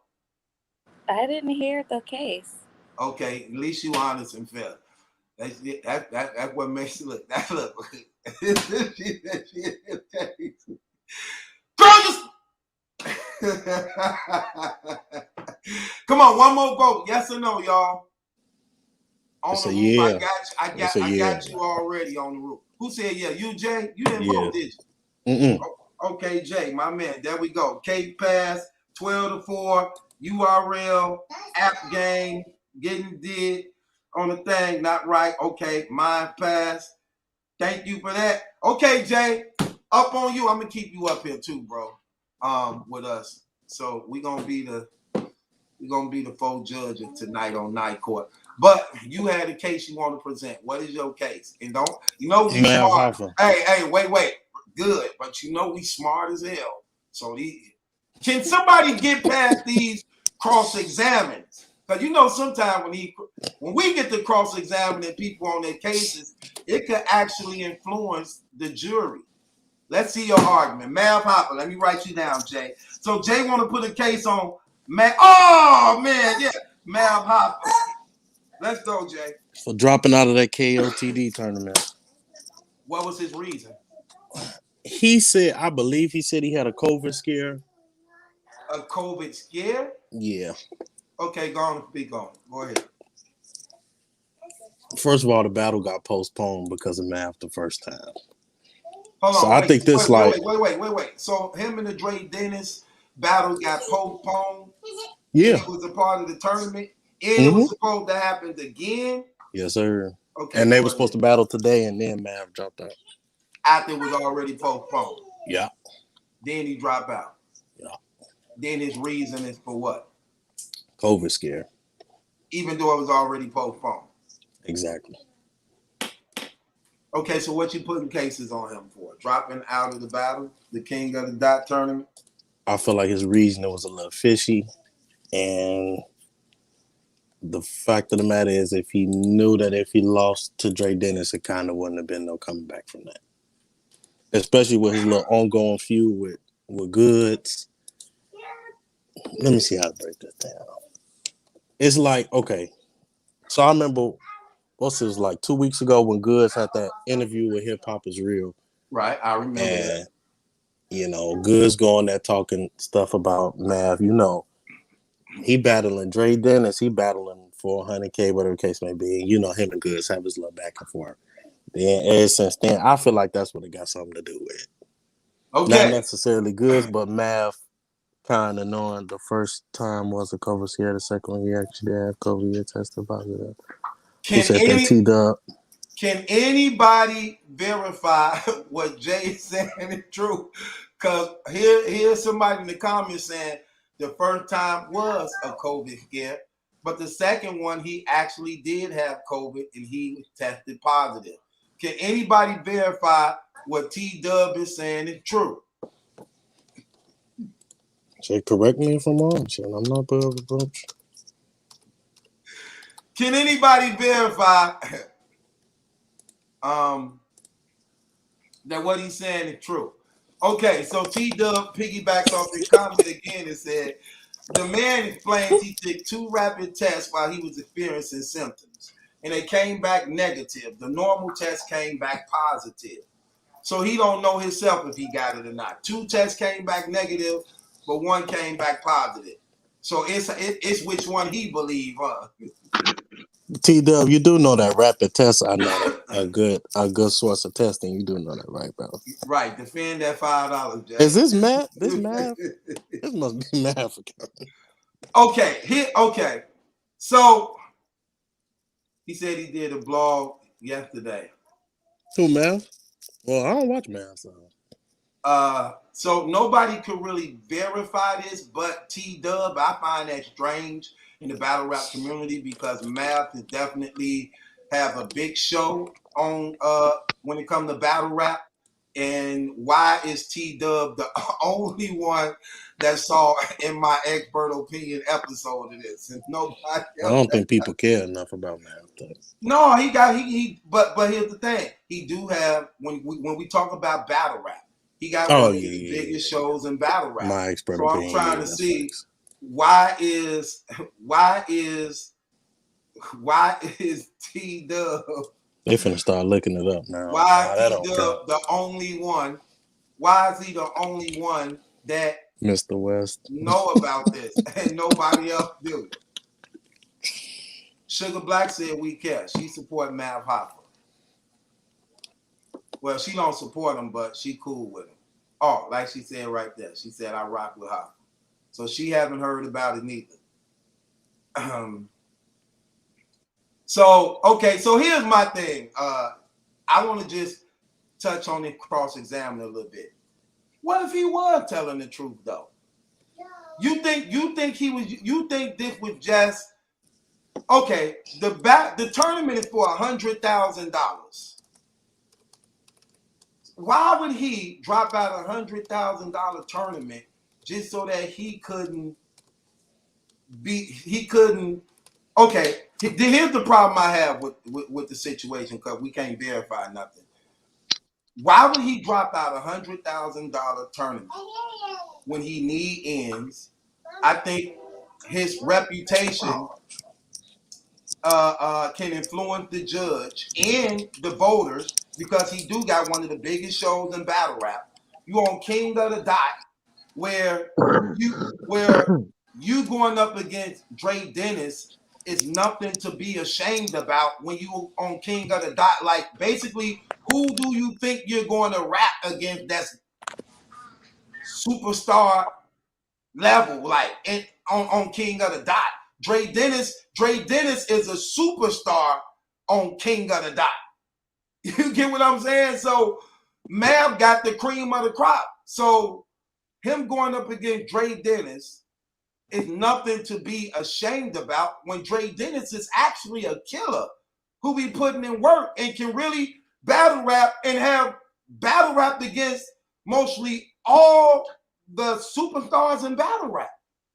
I didn't hear the case. Okay, at least you honest and fair. That's what makes it look. That look. Girl, Come on, one more vote. Yes or no, y'all? On It's the a roof. yeah. I got you already on the roof. Who said yeah? You, Jay? You didn't vote, did you? Okay, Jay, my man. There we go. K Pass, 12-4, URL, app game, getting did on the thing, not right. Okay, Mind Pass. Thank you for that. Okay, Jay, up on you. I'm gonna keep you up here too, bro. With us. So we're gonna be the full judge of tonight on Night Court. But you had a case you want to present. What is your case? And don't you smart? Hey, wait. Good, but we smart as hell. So can somebody get past these cross-examines? Because sometimes when we get to cross-examining people on their cases, it could actually influence the jury. Let's see your argument. Mav Hopper, let me write you down, Jay. So Jay want to put a case on Mav. Oh, man, yeah. Mav Hopper. Let's go, Jay. For dropping out of that KOTD tournament. What was his reason? I believe he said he had a COVID scare. A COVID scare? Yeah. Okay, go on. Speak on. Go ahead. First of all, the battle got postponed because of Mav the first time. Hold on. So I think this wait. So him and the Dre Dennis battle got postponed. Yeah. It was a part of the tournament. And it was supposed to happen again. Yes, sir. Okay. And they were supposed to battle today, and then Mav dropped out. After it was already postponed. Yeah. Then he dropped out. Yeah. Then his reason is for what? COVID scare. Even though it was already postponed. Exactly. Okay, so what you putting cases on him for? Dropping out of the battle? The king of the dot tournament? I feel like his reasoning was a little fishy. And the fact of the matter is, if he knew that if he lost to Dre Dennis, it kind of wouldn't have been no coming back from that. Especially with his little ongoing feud with Goods. Let me see how to break this down. It's like, okay. So I remember, it was like 2 weeks ago when Goods had that interview with Hip Hop Is Real. Right, I remember that. Goods going there talking stuff about Mav, he battling Dre Dennis, he battling for 100K, whatever the case may be. Him and Goods have his little back and forth. Then ever since then, I feel like that's what it got something to do with. Okay. Not necessarily Goods, but Mav kind of knowing the first time was a COVID scare, the second one he actually had COVID, he tested positive. Can anybody verify what Jay is saying is true? Because here's somebody in the comments saying the first time was a COVID scare, but the second one he actually did have COVID and he tested positive. Can anybody verify what T-Dub is saying is true? Jay, correct me if I'm wrong. I'm not above reproach. Can anybody verify that what he's saying is true? Okay, so T-Dub piggybacks off the comment again and said, the man explains he took 2 rapid tests while he was experiencing symptoms, and they came back negative. The normal test came back positive. So he don't know himself if he got it or not. 2 tests came back negative, but 1 came back positive. So it's which one he believe, huh? T-Dub, you do know that rapid tests are not a good source of testing. You do know that, right, bro? Right. Defend that $5, Jack. Is this math? This math? This must be math. Okay. So he said he did a blog yesterday. Who, math? Well, I don't watch math, so nobody could really verify this, but T-Dub, I find that strange in the battle rap community because Math is definitely have a big show on when it comes to battle rap. And why is T-Dub the only one that saw in my expert opinion episode of this? And nobody else. I don't think people care enough about Math. No, but here's the thing. He do have when we talk about battle rap, he got one of the biggest shows in battle rap. My expert so opinion. I'm trying to see why is T-Dub? They finna start looking it up now. Why is T-Dub the only one? Why is he the only one that Mr. West. know about this, and nobody else do. Sugar Black said we care. She support Mav Hoffa. Well, she don't support him, but she cool with him. Oh, like she said right there. She said I rock with Hoffa. So she haven't heard about it neither. So here's my thing. I want to just touch on it, cross-examine a little bit. What if he was telling the truth though? You think this was just okay? The tournament is for $100,000. Why would he drop out $100,000 tournament just so that he couldn't? Okay, here's the problem I have with the situation, because we can't verify nothing. Why would he drop out $100,000 tournament when he need ends? I think his reputation can influence the judge and the voters, because he do got one of the biggest shows in battle rap. You on King of the Dot, where you going up against Dre Dennis is nothing to be ashamed about when you on King of the Dot. Like, basically, who do you think you're going to rap against that's superstar level, like on King of the Dot? Dre Dennis is a superstar on King of the Dot. You get what I'm saying? So Mav got the cream of the crop. So him going up against Dre Dennis is nothing to be ashamed about when Dre Dennis is actually a killer who be putting in work and can really battle rap and have battle rapped against mostly all the superstars in battle rap.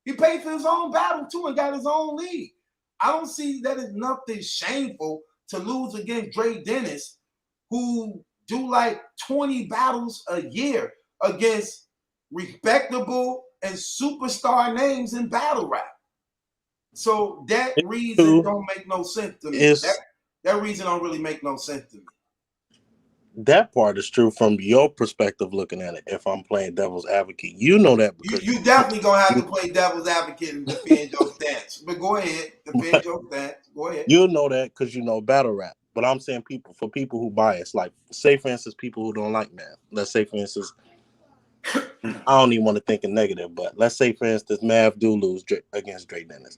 He paid for his own battle too and got his own league. I don't see that as nothing shameful to lose against Dre Dennis, who do like 20 battles a year against respectable and superstar names in battle rap. So that reason don't make no sense to me. That reason don't really make no sense to me. That part is true from your perspective looking at it. If I'm playing devil's advocate, you know that because you definitely gonna have to play devil's advocate and defend your stance. But go ahead, defend your stance. Go ahead. You know that because you know battle rap. But I'm saying for people who bias, like say for instance, people who don't like Mav. Let's say for instance, I don't even want to think of negative, but let's say for instance, Mav do lose against Dre Dennis.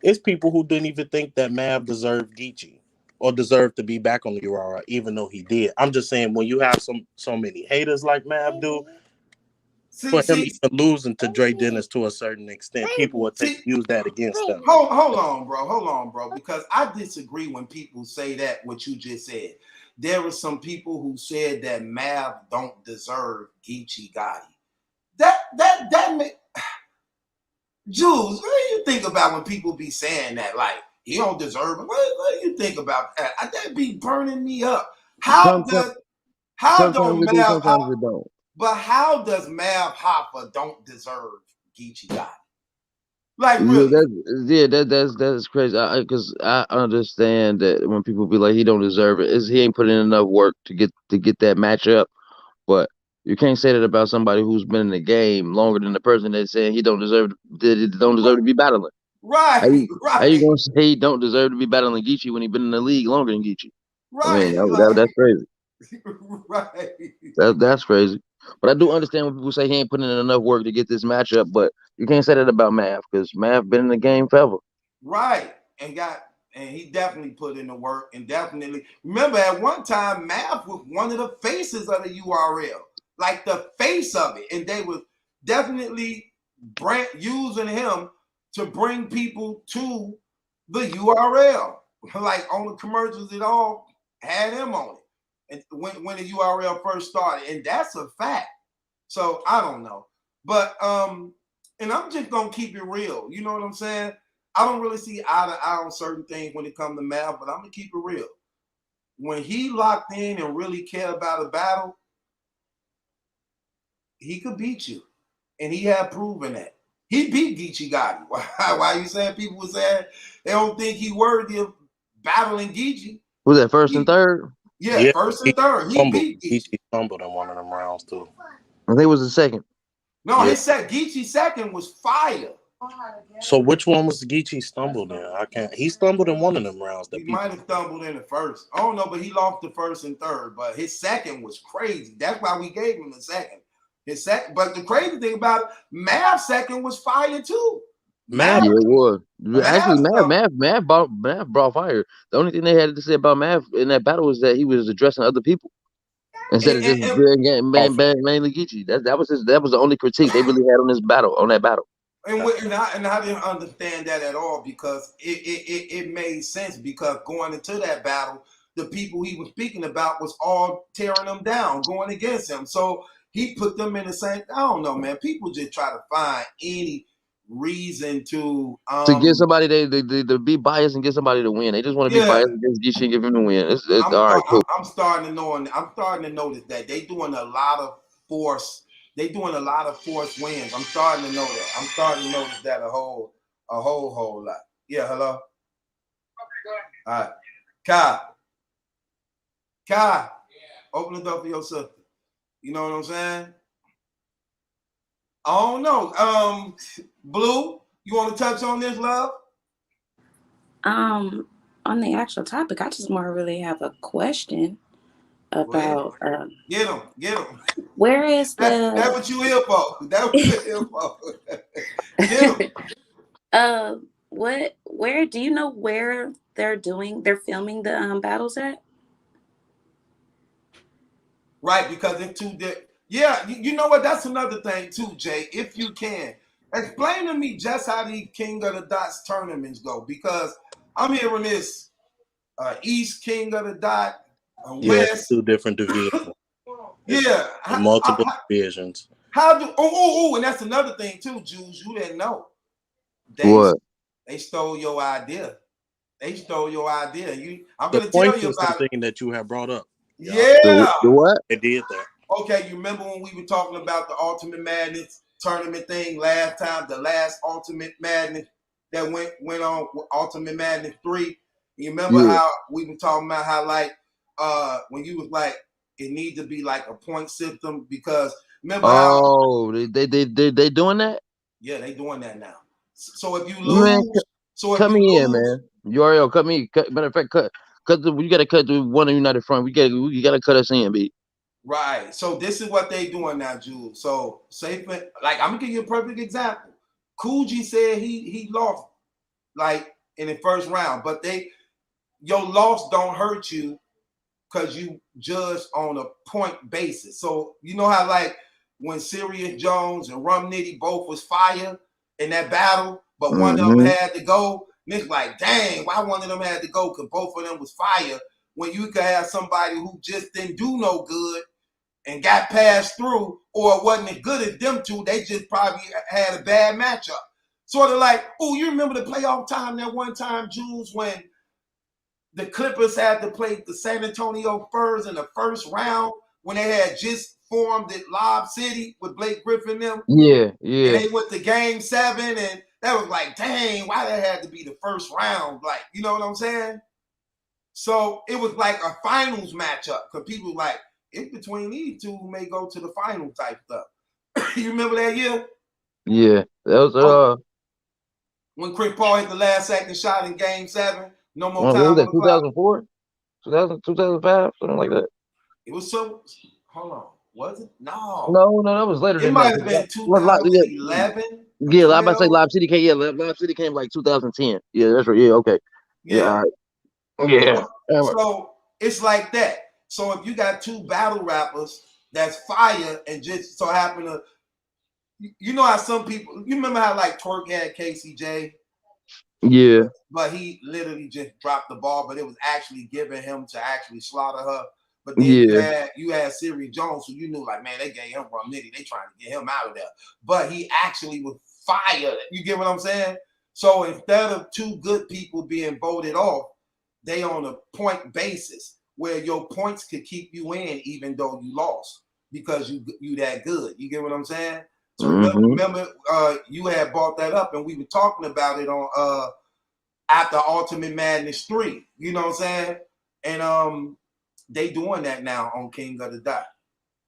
It's people who didn't even think that Mav deserved Geechee or deserved to be back on the URL, even though he did. I'm just saying, when you have so many haters like Mav do, for him even losing to Dre Dennis to a certain extent, people will use that against them. Hold on, bro, because I disagree when people say that, what you just said. There were some people who said that Mav don't deserve Geechee Gotti. That make Jules, what do you think about when people be saying that? Like, he don't deserve it. What do you think about that? That be burning me up. How does Mav Hoffa don't deserve Geechee Gotti? Like, really? That's crazy. Because I understand that when people be like he don't deserve it, he ain't putting in enough work to get that matchup. But you can't say that about somebody who's been in the game longer than the person that's saying he don't deserve to be battling. Right. How you gonna say he don't deserve to be battling Geechee when he been in the league longer than Geechee? Right. I mean, that's crazy. Right. That's crazy. But I do understand when people say he ain't putting in enough work to get this matchup. But you can't say that about Mav, because Mav been in the game forever. Right. And he definitely put in the work, and definitely remember at one time Mav was one of the faces of the URL, like the face of it, and they was definitely using him to bring people to the URL. Like on the commercials, it all had him on it, and when the URL first started, and that's a fact. So I don't know, but and I'm just gonna keep it real. You know what I'm saying? I don't really see eye to eye on certain things when it comes to Mav, but I'm gonna keep it real. When he locked in and really cared about a battle, he could beat you, and he had proven that. He beat Geechee Gotti. Why you saying people were saying they don't think he worthy of battling Geechee? Was that first and third? Yeah, first and third. He beat Geechee fumbled in one of them rounds too. I think it was the second. No, his Geechee's second was fire. So which one was Geechee stumbled in? I can't. He stumbled in one of them rounds. He might have stumbled in the first. I don't know, but he lost the first and third. But his second was crazy. That's why we gave him the second. His second. But the crazy thing about it, Mav's second was fire too. Mav, yeah, it was. Actually, Mav brought fire. The only thing they had to say about Mav in that battle was that he was addressing other people instead of just mainly Geechee. That was the only critique they really had on that battle. And I didn't understand that at all, because it made sense, because going into that battle, the people he was speaking about was all tearing them down, going against him. So he put them in the same. I don't know, man. People just try to find any reason to get somebody to be biased and get somebody to win. They just want to be biased against Geechee and give him the win. It's all right, cool. I'm starting to notice that they doing a lot of force. They doing a lot of forced wins. I'm starting to know that. I'm starting to notice that a whole lot. Yeah, hello. All right, Kai. Yeah. Open the door for your sister. You know what I'm saying? I don't know. Blue, you want to touch on this, love? On the actual topic, I just more really have a question about get him. Where is that what you here for? That what you here for? Get him. Where do you know where they're filming the battles at? Right, because it's too different. Yeah, you know what? That's another thing too, Jay. If you can explain to me just how the King of the Dots tournaments go, because I'm hearing this East King of the Dot, West, 2 different divisions. Multiple divisions. How do? And that's another thing too, Jules. You didn't know. They stole your idea. I'm going to tell you about the thing that you have brought up. Yeah. The what? They did that. Okay, you remember when we were talking about the Ultimate Madness tournament thing last time, the last Ultimate Madness that went on with Ultimate Madness 3? You remember how we were talking about how, like, when you was like, it needs to be like a point system, because remember how they doing that? Yeah, they doing that now. So if you lose, man, cut me in, man. URL, cut me. Matter of fact, cut. You gotta cut the one United Front. You gotta cut us in, B. Right. So this is what they doing now, Jules. So say for, like, I'm gonna give you a perfect example. Coogee said he lost like in the first round, but your loss don't hurt you because you judge on a point basis. So you know how, like, when Sirius Jones and Rum Nitty both was fire in that battle, but one of them had to go. And it's like, dang, why one of them had to go? Because both of them was fire. When you could have somebody who just didn't do no good and got passed through, or wasn't as good as them two, they just probably had a bad matchup. Sort of like, you remember the playoff time that one time, Jules, when the Clippers had to play the San Antonio Spurs in the first round, when they had just formed at Lob City with Blake Griffin and them? Yeah. And they went to Game 7, and that was like, dang, why that had to be the first round? Like, you know what I'm saying? So it was like a finals matchup, because people like, it's between these two who may go to the final type stuff. You remember that year? Yeah. That was when Chris Paul hit the last second shot in Game 7. No more What time. was that, 2004? 2005? Something like that. It was so. Hold on. Was it? No, that was later than that. It might have been 2011. Yeah, I'm about to say Live City came. Yeah, Live City came like 2010. Yeah, that's right. Yeah, okay. Yeah. Yeah. So it's like that. So if you got two battle rappers that's fire and just so happen to, you know how some people, you remember how like Twerk had KCJ? Yeah. But he literally just dropped the ball, but it was actually giving him to actually slaughter her. But then you had Siri Jones, who you knew, like, man, they gave him Rum Nitty. They trying to get him out of there. But he actually was fired. You get what I'm saying? So instead of two good people being voted off, they on a point basis where your points could keep you in even though you lost, because you that good. You get what I'm saying? So remember you had brought that up, and we were talking about it on after Ultimate Madness 3. You know what I'm saying? And they doing that now on King of the Dot.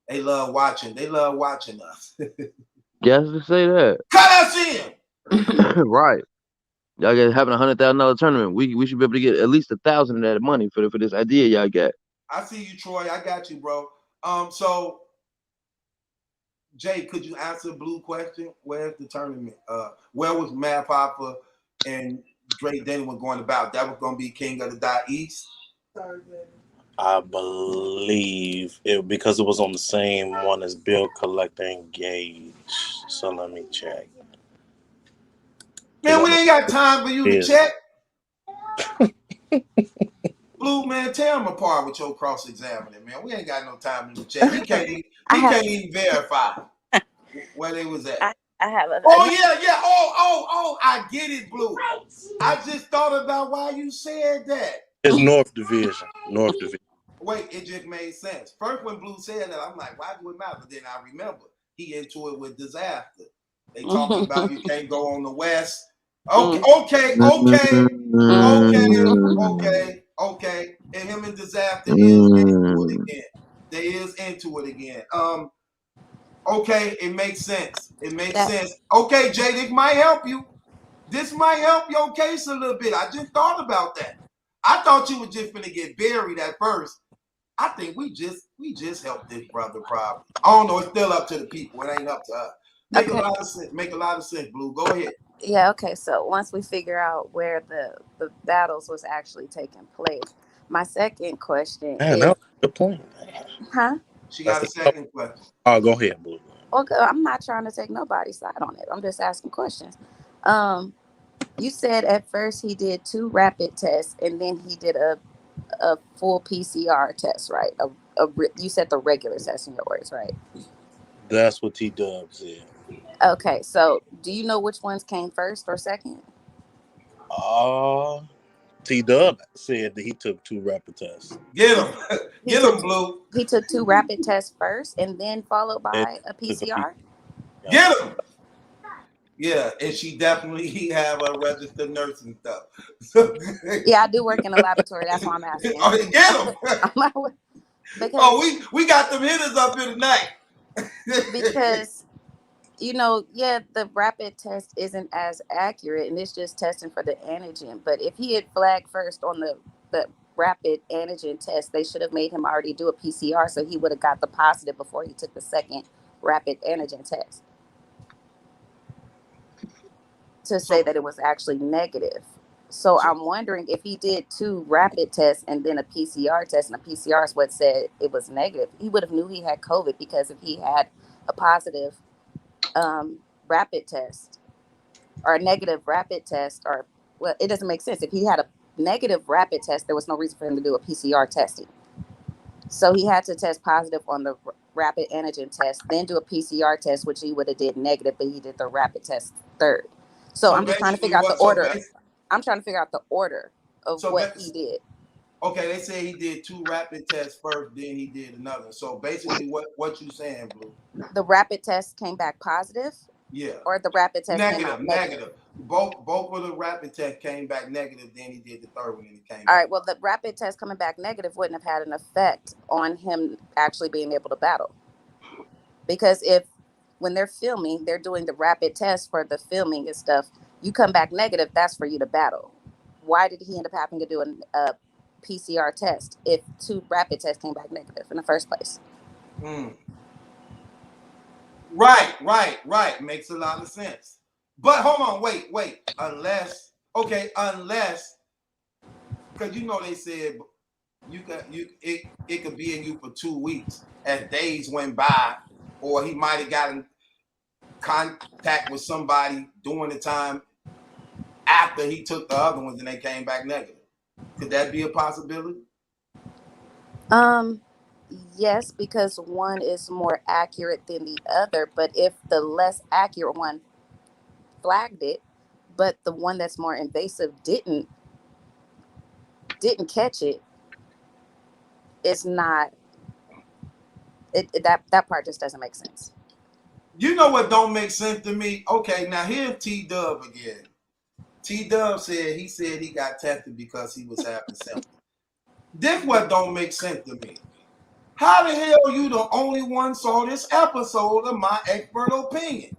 They love watching us. Guess to say that. Cut us in. Right. Y'all get having $100,000 tournament. We should be able to get at least 1,000 of that money for this idea y'all got. I see you, Troy. I got you, bro. So Jay, could you answer Blue question? Where's the tournament? Where was Mad Papa and Drake Denny was going about? That was going to be King of the Dot East. I believe it because it was on the same one as Bill Collector and Gage. So let me check. Man, we ain't got time for you to Yeah. check. Blue, man, tear him apart with your cross-examining, man. We ain't got no time to check. He can't even verify where they was at. I have a. Oh, yeah. Oh, I get it, Blue. I just thought about why you said that. It's North Division. North Division. Wait, it just made sense. First, when Blue said that, I'm like, why do it matter? But then I remember he into it with Disaster. They talking about you can't go on the West. Okay. And him and Disaster is into it again. They is into it again. Okay, it makes sense. It makes sense. Okay, Jay, this might help you. This might help your case a little bit. I just thought about that. I thought you were just gonna get buried at first. I think we just helped this brother probably. I don't know. It's still up to the people. It ain't up to us. Make a lot of sense. Blue. Go ahead. Yeah. Okay. So once we figure out where the battles was actually taking place, my second question Man, is, that was a good point. huh? She got a second question. Oh, go ahead, Blue. Okay, I'm not trying to take nobody's side on it. I'm just asking questions. You said at first he did 2 rapid tests and then he did a full PCR test, right? You said the regular test in your words, right? That's what T-Dub said. Okay, so do you know which ones came first or second? T-Dub said that he took 2 rapid tests. Get him. Get him, Blue. He took 2 rapid tests first and then followed by a PCR? Get him. Yeah, and she definitely have a registered nurse and stuff. Yeah, I do work in a laboratory. That's why I'm asking. Get him. Because, we got them hitters up here tonight. Because, the rapid test isn't as accurate, and it's just testing for the antigen. But if he had flagged first on the rapid antigen test, they should have made him already do a PCR, so he would have got the positive before he took the second rapid antigen test to say that it was actually negative. So I'm wondering if he did 2 rapid tests and then a PCR test, and the PCR is what said it was negative, he would have knew he had COVID, because if he had a positive rapid test or a negative rapid test, it doesn't make sense. If he had a negative rapid test, there was no reason for him to do a PCR testing. So he had to test positive on the rapid antigen test, then do a PCR test, which he would have did negative, but he did the rapid test third. So I'm just trying to figure out the order. I'm trying to figure out the order of what he did. Okay, they say he did 2 rapid tests first, then he did another. So basically, what you saying, Blue? The rapid test came back positive. Yeah. Or the rapid test negative, came out negative. Both of the rapid tests came back negative. Then he did the third one, and he came. All right. Well, the rapid test coming back negative wouldn't have had an effect on him actually being able to battle, because when they're filming, they're doing the rapid test for the filming and stuff. You come back negative, that's for you to battle. Why did he end up having to do a PCR test if 2 rapid tests came back negative in the first place? Right. Makes a lot of sense. But hold on, wait. Unless, because they said it could be in you for 2 weeks as days went by, or he might have gotten contact with somebody during the time after he took the other ones and they came back negative. Could that be a possibility? Yes, because one is more accurate than the other. But if the less accurate one flagged it, but the one that's more invasive didn't catch it, it's not. That part just doesn't make sense. You know what don't make sense to me? Okay, now here's T-Dub again. T-Dub said he got tested because he was having symptoms. This what don't make sense to me. How the hell you the only one saw this episode of My Expert Opinion?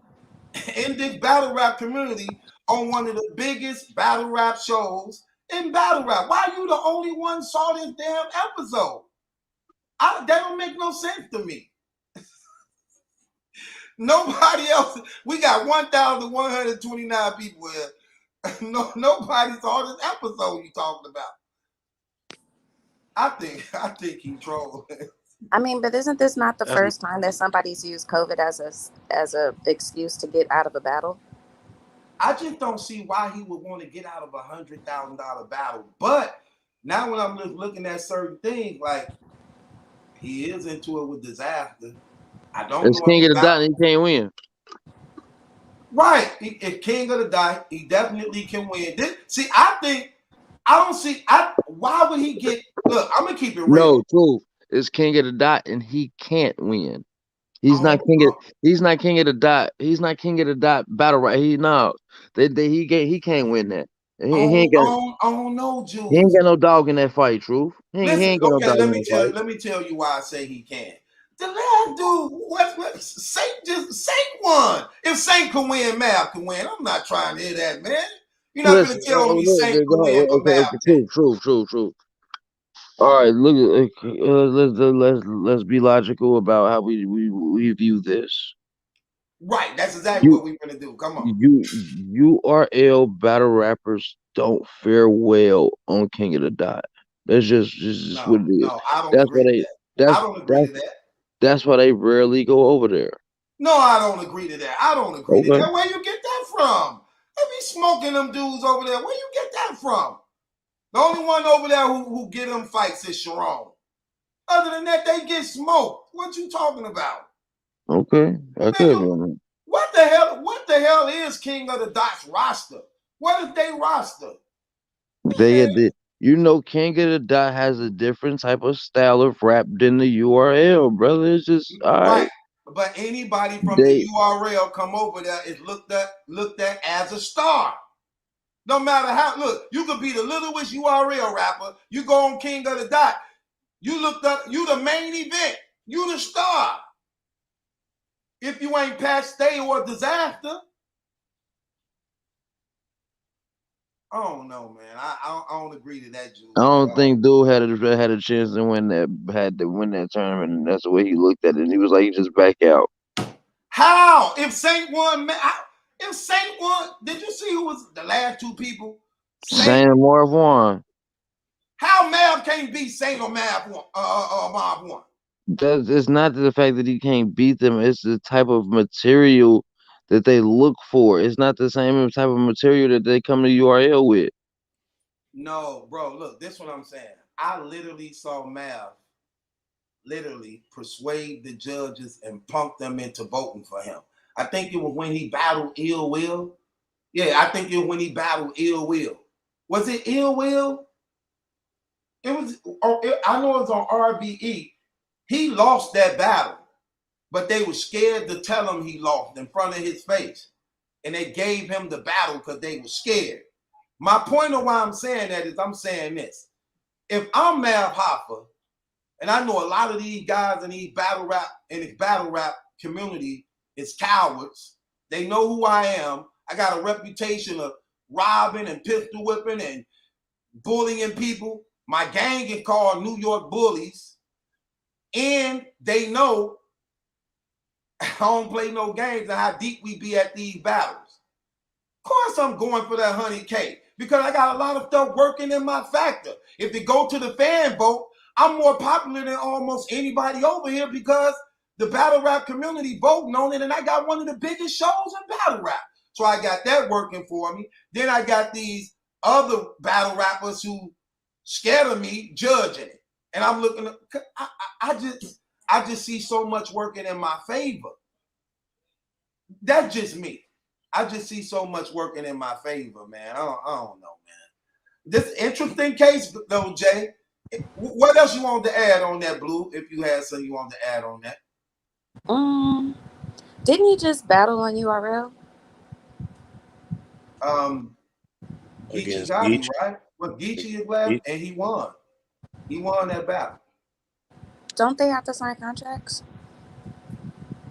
in this battle rap community on one of the biggest battle rap shows in battle rap. Why you the only one saw this damn episode? That don't make no sense to me. Nobody else. We got 1,129 people here. Nobody saw this episode you talking about. I think he trolled. I mean, but isn't this not the first time that somebody's used COVID as a excuse to get out of a battle? I just don't see why he would want to get out of $100,000 battle. But now when I'm looking at certain things, like he is into it with disaster. I don't it's know. King of the Dot and he can't win. Right. If King of the Dot, he definitely can win. Why would he get, look, I'm going to keep it real. No, true. It's King of the Dot and he can't win. He's not king of the dot. He's not King of the Dot battle right. He can't win that. He ain't got, I don't know, Jules. He ain't got no dog in that fight, Truth. He ain't got no dog in that fight. Let me tell you why I say he can. The last dude, Saint won. If Saint can win, Mav can win. I'm not trying to hear that, man. You're not going to tell me Saint can win, but Mav can. True. All right, look. Let's be logical about how we view this. Right, that's exactly what we're gonna do. Come on. URL battle rappers don't fare well on King of the Dot. That's just what it is. No, I don't agree to that. That's why they rarely go over there. No, I don't agree to that. Where you get that from? They be smoking them dudes over there. Where you get that from? The only one over there who get them fights is Sharon. Other than that, they get smoked. What you talking about? Okay, I could. What the hell is King of the Dot's roster? What is they roster? King of the Dot has a different type of style of rap than the URL, brother. It's just all right. But anybody from the URL come over there is looked at as a star. No matter how, look, you could be the littlest URL rapper. You go on King of the Dot. You looked up, you the main event. You the star. If you ain't Pat Stay or Disaster. I don't know, man. I don't agree to that, Jules. I don't think dude had a chance to win that tournament, and that's the way he looked at it. And he was like, he just back out. How? If Saint won, did you see who was the last two people? Saint and Marv won. How Mav can't beat Saint or Marv won? It's not the fact that he can't beat them. It's the type of material that they look for. It's not the same type of material that they come to URL with. No, bro. Look, this is what I'm saying. I literally saw Mav persuade the judges and punk them into voting for him. I think it was when he battled Ill Will. Yeah, I think it was when he battled Ill Will. Was it Ill Will? It was. I know it was on RBE. He lost that battle, but they were scared to tell him he lost in front of his face. And they gave him the battle because they were scared. My point of why I'm saying that is I'm saying this. If I'm Mav Hoffa, and I know a lot of these guys in this battle rap community is cowards. They know who I am. I got a reputation of robbing and pistol whipping and bullying people. My gang is called New York Bullies. And they know I don't play no games and how deep we be at these battles. Of course I'm going for that 100K because I got a lot of stuff working in my factor. If it go to the fan vote, I'm more popular than almost anybody over here because the battle rap community voting on it, and I got one of the biggest shows in battle rap. So I got that working for me. Then I got these other battle rappers who scared of me judging it. And I'm looking, I just see so much working in my favor. That's just me. I just see so much working in my favor, man. I don't know, man. This interesting case, though, Jay. What else you wanted to add on that, Blue? If you had something you wanted to add on that. Didn't he just battle on URL? Geechee got him, right? Well, Geechee is left, and he won. He won that battle. Don't they have to sign contracts?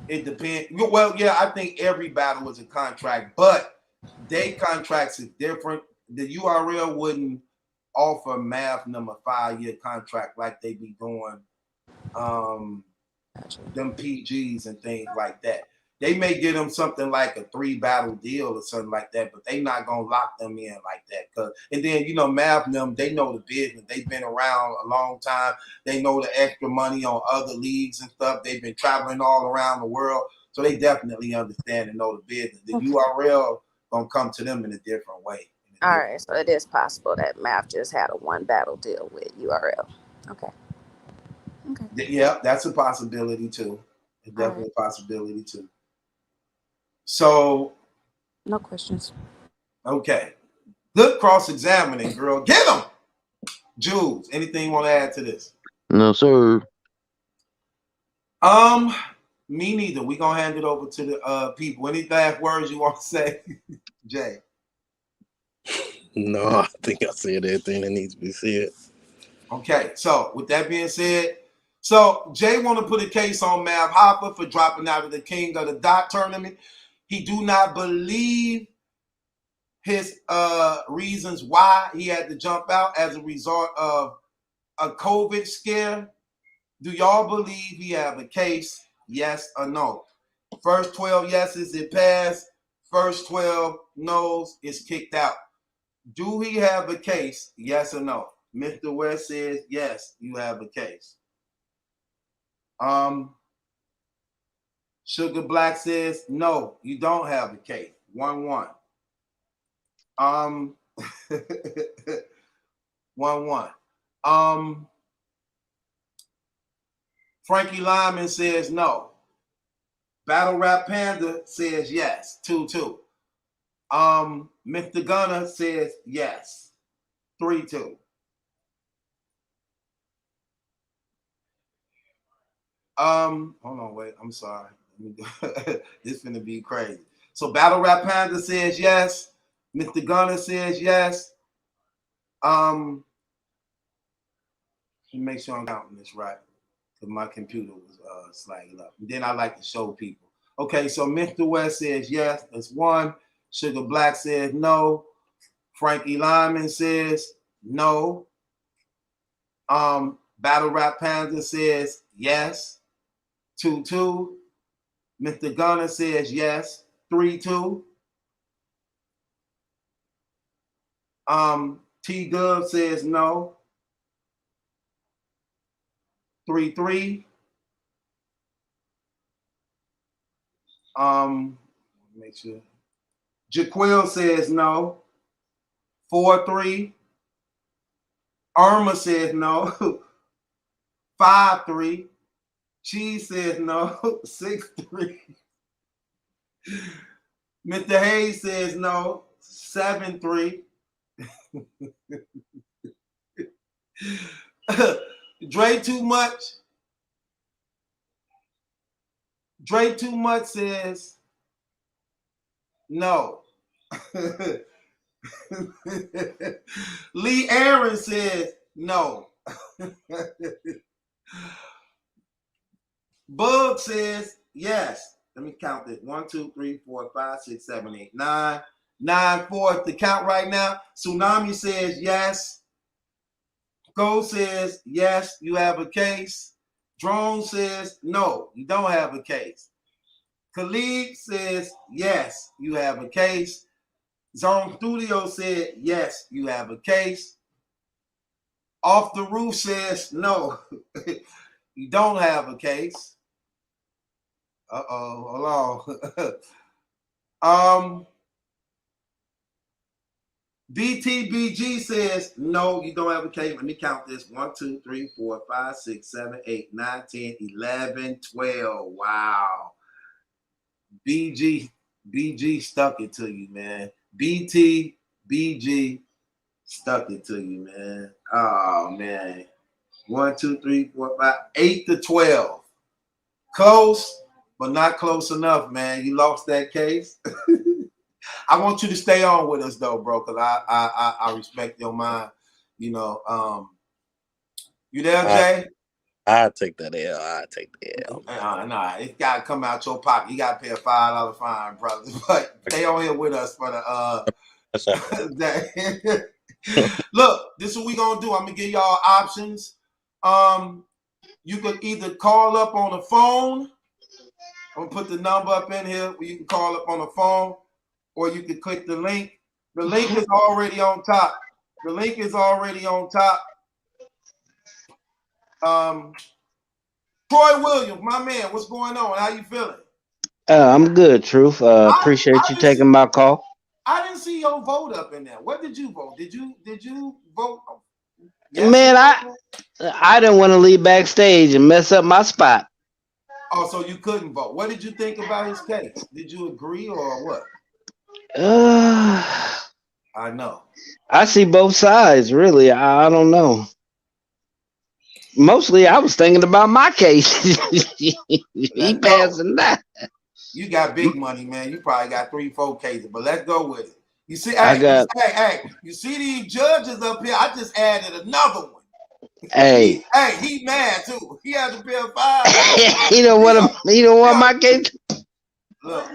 It depends. Well, yeah, I think every battle is a contract, but they contracts is different. The URL wouldn't offer Math a 5-year contract like they be doing them PGs and things like that. They may give them something like a 3-battle deal or something like that, but they not gonna lock them in like that. And then Math them, they know the business. They've been around a long time. They know the extra money on other leagues and stuff. They've been traveling all around the world, so they definitely understand and know the business. The URL gonna come to them in a different way. All right, so it is possible that Math just had a 1-battle deal with URL. Okay. Yeah, that's a possibility too. It's definitely a possibility too. So, no questions. Okay. Good cross-examining, girl. Get them. Jules, anything you want to add to this? No, sir. Me neither. We're gonna hand it over to the people. Any last words you want to say, Jay? No, I think I said everything that needs to be said. Okay, so with that being said, so Jay want to put a case on Mav Hopper for dropping out of the King of the Dot tournament. He do not believe his reasons why he had to jump out as a result of a COVID scare. Do y'all believe he have a case? Yes or no? First 12 yeses, it passed. First 12 no's, it's kicked out. Do he have a case? Yes or no? Mr. West says yes, you have a case. Sugar Black says no, you don't have a case. 1-1. 1-1. Frankie Lyman says no. Battle Rap Panda says yes. 2-2. Mr. Gunner says yes. 3-2. Hold on, wait. I'm sorry. This is gonna be crazy. So Battle Rap Panda says yes. Mr. Gunner says yes. Let me make sure I'm counting this right, because my computer was slagging up. And then I like to show people. Okay, so Mr. West says yes. That's 1. Sugar Black says no. Frankie Lyman says no. Battle Rap Panda says yes. 2-2. Mr. Gunner says yes. 3-2. T Dub says no. 3-3. Make sure. Jaquil says no. 4-3. Irma says no. 5-3. Cheese says no. 6-3. Mr. Hayes says no. 7-3. Dre Too Much. Dre Too Much says no. Lee Aaron says no. Bug says yes. Let me count this. 1, 2, 3, 4, 5, 6, 7, 8, 9. 9-4 to count right now. Tsunami says yes. Go says yes, you have a case. Drone says no, you don't have a case. Khalid says yes, you have a case. Zone Studio said yes, you have a case. Off the Roof says no, you don't have a case. Hold on. BTBG says no, you don't have a case. Let me count this. 1, 2, 3, 4, 5, 6, 7, 8, 9, 10, 11, 12. Wow. BG stuck it to you, man. BG stuck it to you, man. Oh man. 1, 2, 3, 4, 5, 8-12. Close, but not close enough, man. You lost that case. I want you to stay on with us though, bro, because I respect your mind. You know, you there, Jay? I take that L. I take the L. Nah, it gotta come out your pocket. You gotta pay a $5 fine, brother. But stay on here with us for the Look, this is what we gonna do. I'm gonna give y'all options. You could either call up on the phone. I'm gonna put the number up in here where you can call up on the phone, or you can click the link. The link is already on top. The link is already on top. Troy Williams, my man, what's going on? How you feeling? I'm good, Truth. Appreciate you taking my call. I didn't see your vote up in there. What did you vote? Did you vote? Yes, Man, I didn't want to leave backstage and mess up my spot. Oh, so you couldn't vote. What did you think about his case? Did you agree or what? I know. I see both sides, really. I don't know. Mostly, I was thinking about my case. He passing that. You got big money, man. You probably got 3-4 cases, but let's go with it. You see, you see these judges up here. I just added another one. Hey, he mad too. He had to pay a fine. He don't want my case. Look,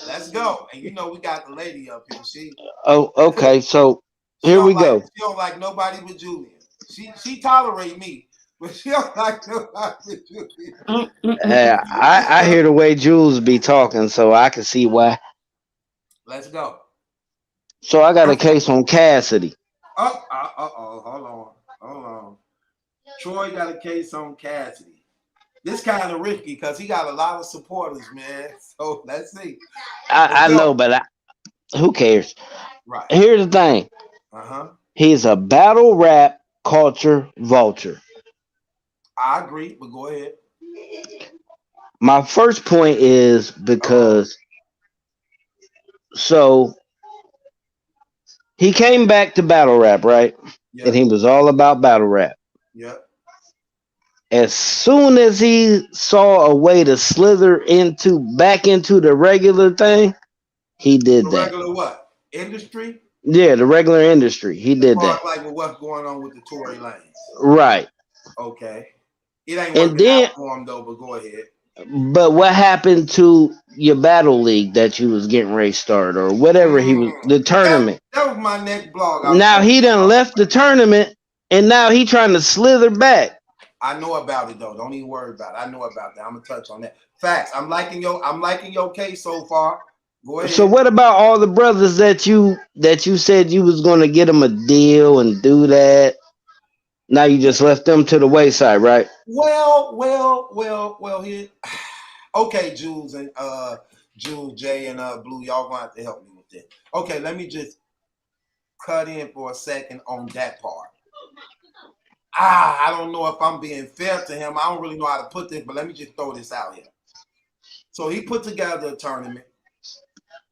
let's go. And you know we got the lady up here. Okay. So here we go. She don't like nobody but Julian. She tolerate me, but she don't like nobody but Julian. I hear the way Jules be talking, so I can see why. Let's go. So I got a case on Cassidy. Hold on. Troy got a case on Cassidy. This kind of risky because he got a lot of supporters, man. So let's see. I know, but who cares? Right. Here's the thing. He's a battle rap culture vulture. I agree, but go ahead. My first point is because so he came back to battle rap, right? Yep. And he was all about battle rap. Yep. As soon as he saw a way to slither back into the regular thing, he did that. Regular what? Industry? Yeah, the regular industry. He did that. Like with what's going on with the Tory Lanez. Right. Okay. It ain't working out for him though, but go ahead. But what happened to your battle league that you was getting ready to start or whatever the tournament? That was my next blog. Now he done left the tournament and now he trying to slither back. I know about it though. Don't even worry about it. I know about that. I'm gonna touch on that. Facts. I'm liking your case so far. Go ahead. So what about all the brothers that you said you was gonna get them a deal and do that? Now you just left them to the wayside, right? Well. Here, okay, Jules and Jules, J, and Blue, y'all gonna have to help me with this. Okay, let me just cut in for a second on that part. I don't know if I'm being fair to him. I don't really know how to put this, but let me just throw this out here. So he put together a tournament.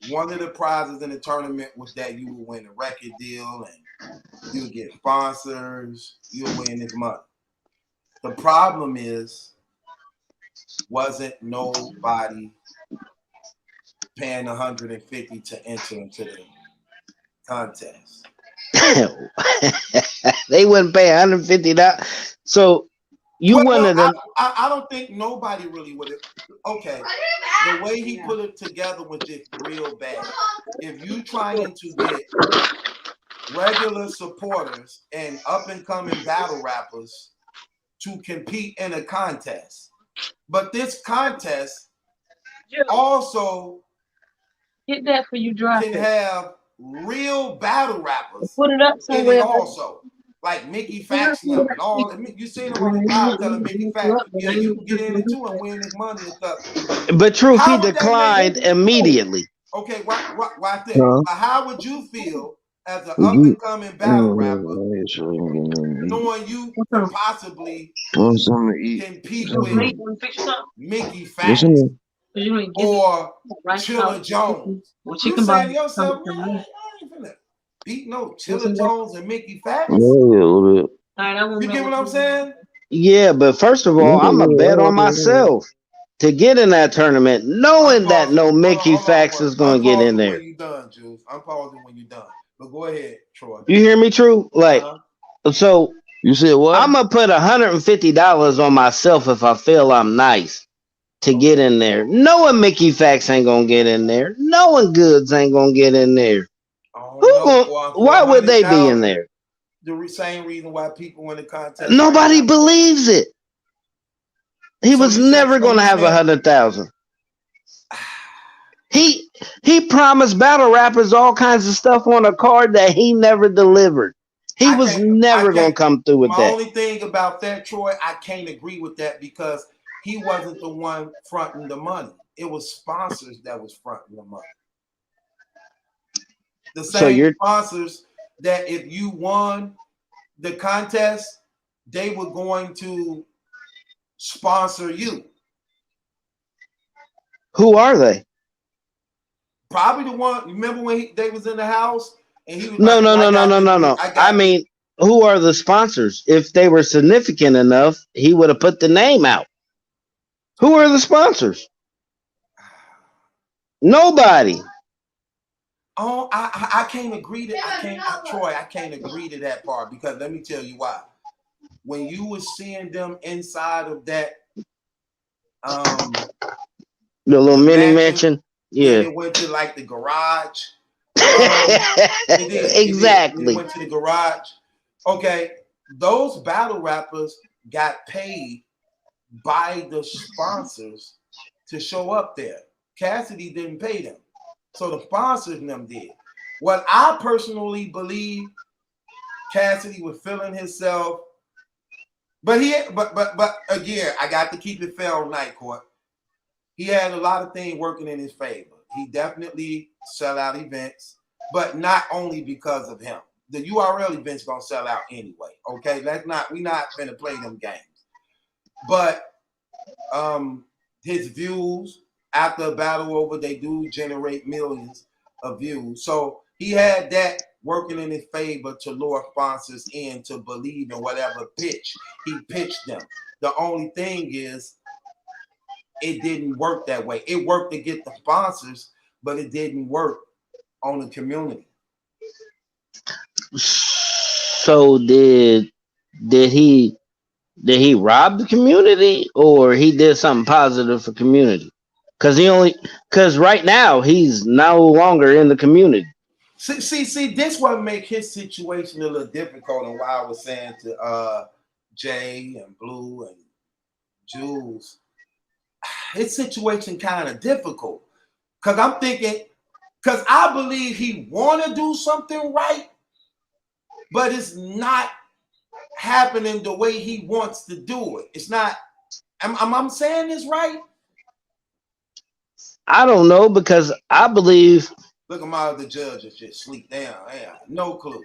One of the prizes in the tournament was that you would win a record deal and you would get sponsors. You would win this money. The problem is, wasn't nobody paying $150 to enter into the contest. They wouldn't pay $150. So you wanted them. I don't think nobody really would have. Okay, the way he put it together was just real bad. If you trying to get regular supporters and up and coming battle rappers to compete in a contest, but this contest also get that for you drop can have real battle rappers. Put it up somewhere. Also, like Mickey Fax and all. You seen him on the live telling Mickey Fax, yeah, you can get in it too and win this money and stuff. But Truth, he declined immediately. Okay, why this? How would you feel as an up and coming battle rapper, knowing you can possibly compete with Mickey Fax or Chilla Jones? You saying to yourself, man, I ain't finna beat no Chilla Jones and Mickey Fax? Yeah, a little bit. You get what I'm saying? Yeah, but first of all, I'm a bet on myself to get in that tournament, knowing that no Mickey Fax is going to get in there. When you done, Jules. I'm pausing when you're done. But go ahead, Troy. You hear me, True? Like, so You said what? I'm gonna put $150 on myself if I feel I'm nice to get in there. Knowing Mickey Fax ain't gonna get in there. Knowing Goods ain't gonna get in there. Why would they be in there? The same reason why people win the contest. Nobody believes it. He was never gonna have 100,000. He promised battle rappers all kinds of stuff on a card that he never delivered. He was never gonna come through with that. My only thing about that, Troy, I can't agree with that because he wasn't the one fronting the money. It was sponsors that was fronting the money. The same sponsors that if you won the contest, they were going to sponsor you. Who are they? Probably the one. Remember when they was in the house and he was no. I mean, who are the sponsors? If they were significant enough, he would have put the name out. Who are the sponsors? Nobody. Oh, I can't agree to Troy. I can't agree to that part because let me tell you why. When you were seeing them inside of that, the little mini mansion. Yeah, they went to like the garage. Exactly. They went to the garage. Okay, those battle rappers got paid by the sponsors to show up there. Cassidy didn't pay them, so the sponsors and them did. What I personally believe, Cassidy was feeling himself, but again, I got to keep it fair on Night Court. He had a lot of things working in his favor. He definitely sell out events, but not only because of him. The URL event's gonna sell out anyway. Okay, we're not gonna play them games. But his views after a battle over, they do generate millions of views. So he had that working in his favor to lure sponsors in to believe in whatever pitch he pitched them. The only thing is, it didn't work that way. It worked to get the sponsors, but it didn't work on the community. So did he rob the community or he did something positive for community? Because right now he's no longer in the community. See, this would make his situation a little difficult, and why I was saying to Jay and Blue and Jules, his situation kind of difficult. Because I'm thinking, because I believe he want to do something right, but it's not happening the way he wants to do it. It's not. Am saying this right? I don't know, because I believe. Look at my other judges just sleep down. Yeah, no clue.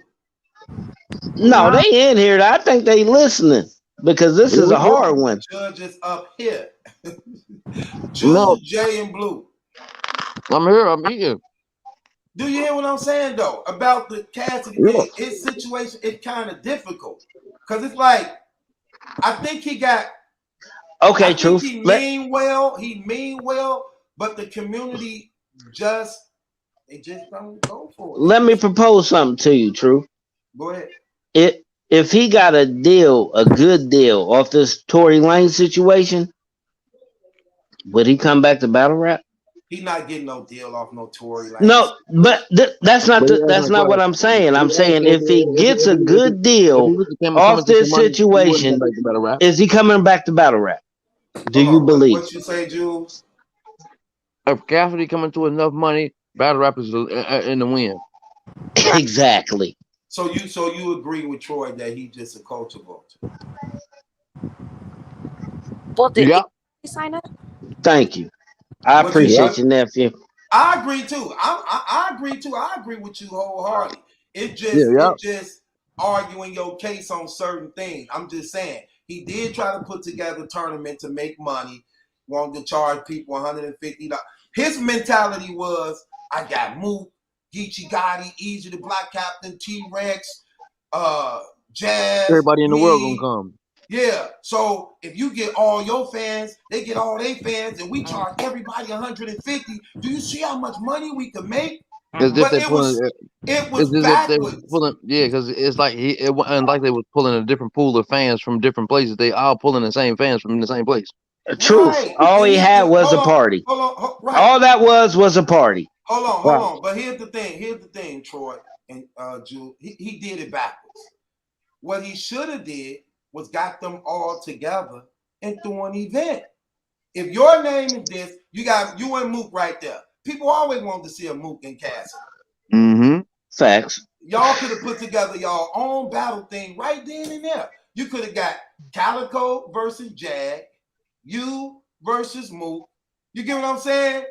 No, they in here. I think they listening because this is a hard one. Judges up here. Jules, Jay, and Blue. I'm here. I'm eating. Do you hear what I'm saying though about the Cassidy thing? His situation is kind of difficult because it's like I think he got okay. Truth. He mean well, but the community just don't go for it. Let me propose something to you, Truth. Go ahead. If he got a good deal off this Tory Lane situation, would he come back to battle rap? He's not getting no deal off no Tory Lane. No, but that's not what I'm saying. I'm saying if he gets a good deal off this situation, is he coming back to battle rap? Do you believe? What you say, Jules? If Cassidy coming to enough money, battle rap is in the win. Exactly. So you agree with Troy that he's just a culture vulture? Well, did he sign up? Thank you. I appreciate your nephew. I agree too. I agree too. I agree with you wholeheartedly. It just arguing your case on certain things. I'm just saying he did try to put together a tournament to make money. Wanted to charge people $150. His mentality was, I got Mook, Geechee Gotti, Easy the Black Captain, T-Rex, Jazz. Everybody in the world gonna come. Yeah. So if you get all your fans, they get all their fans, and we charge everybody $150. Do you see how much money we could make? As if But they're pulling. it was It's as if they were backwards. pulling. Yeah, because it's like and like they was pulling a different pool of fans from different places. They all pulling the same fans from the same place. Truth. Right. All And he had was a hold party. on, right. All that was a party. Hold Right. on. But here's the thing, Troy and Jules. He did it backwards. What he should have did was got them all together and threw an event. If your name is this, you got you and Mook right there. People always wanted to see a Mook and Cassie. Mm-hmm. Facts. Y'all could have put together y'all own battle thing right then and there. You could have got Calico versus Jag, you versus Mook. You get what I'm saying?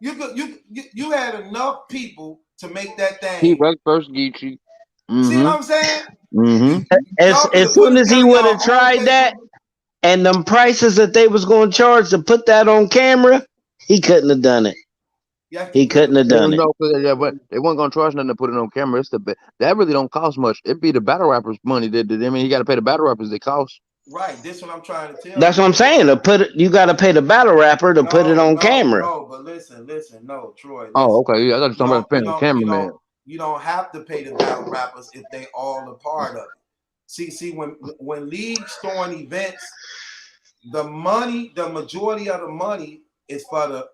You had enough people to make that thing. T-Rex versus Geechee. See what I'm saying? Mm-hmm. As soon as he would have tried that, and them prices that they was going to charge to put that on camera, he couldn't have done it. He couldn't have done it. No, but they weren't gonna charge nothing to put it on camera. It's that really don't cost much. It'd be the battle rappers' money that I mean, you got to pay the battle rappers. They cost. Right. This what I'm trying to tell. That's what I'm saying. To put it, you got to pay the battle rapper to put it on camera. No, but listen, no, Troy. Listen. Oh, okay. Yeah, I thought you were talking about paying the cameraman. You don't have to pay the battle rappers if they all a part of it. See, when leagues throwing events, the majority of the money is for the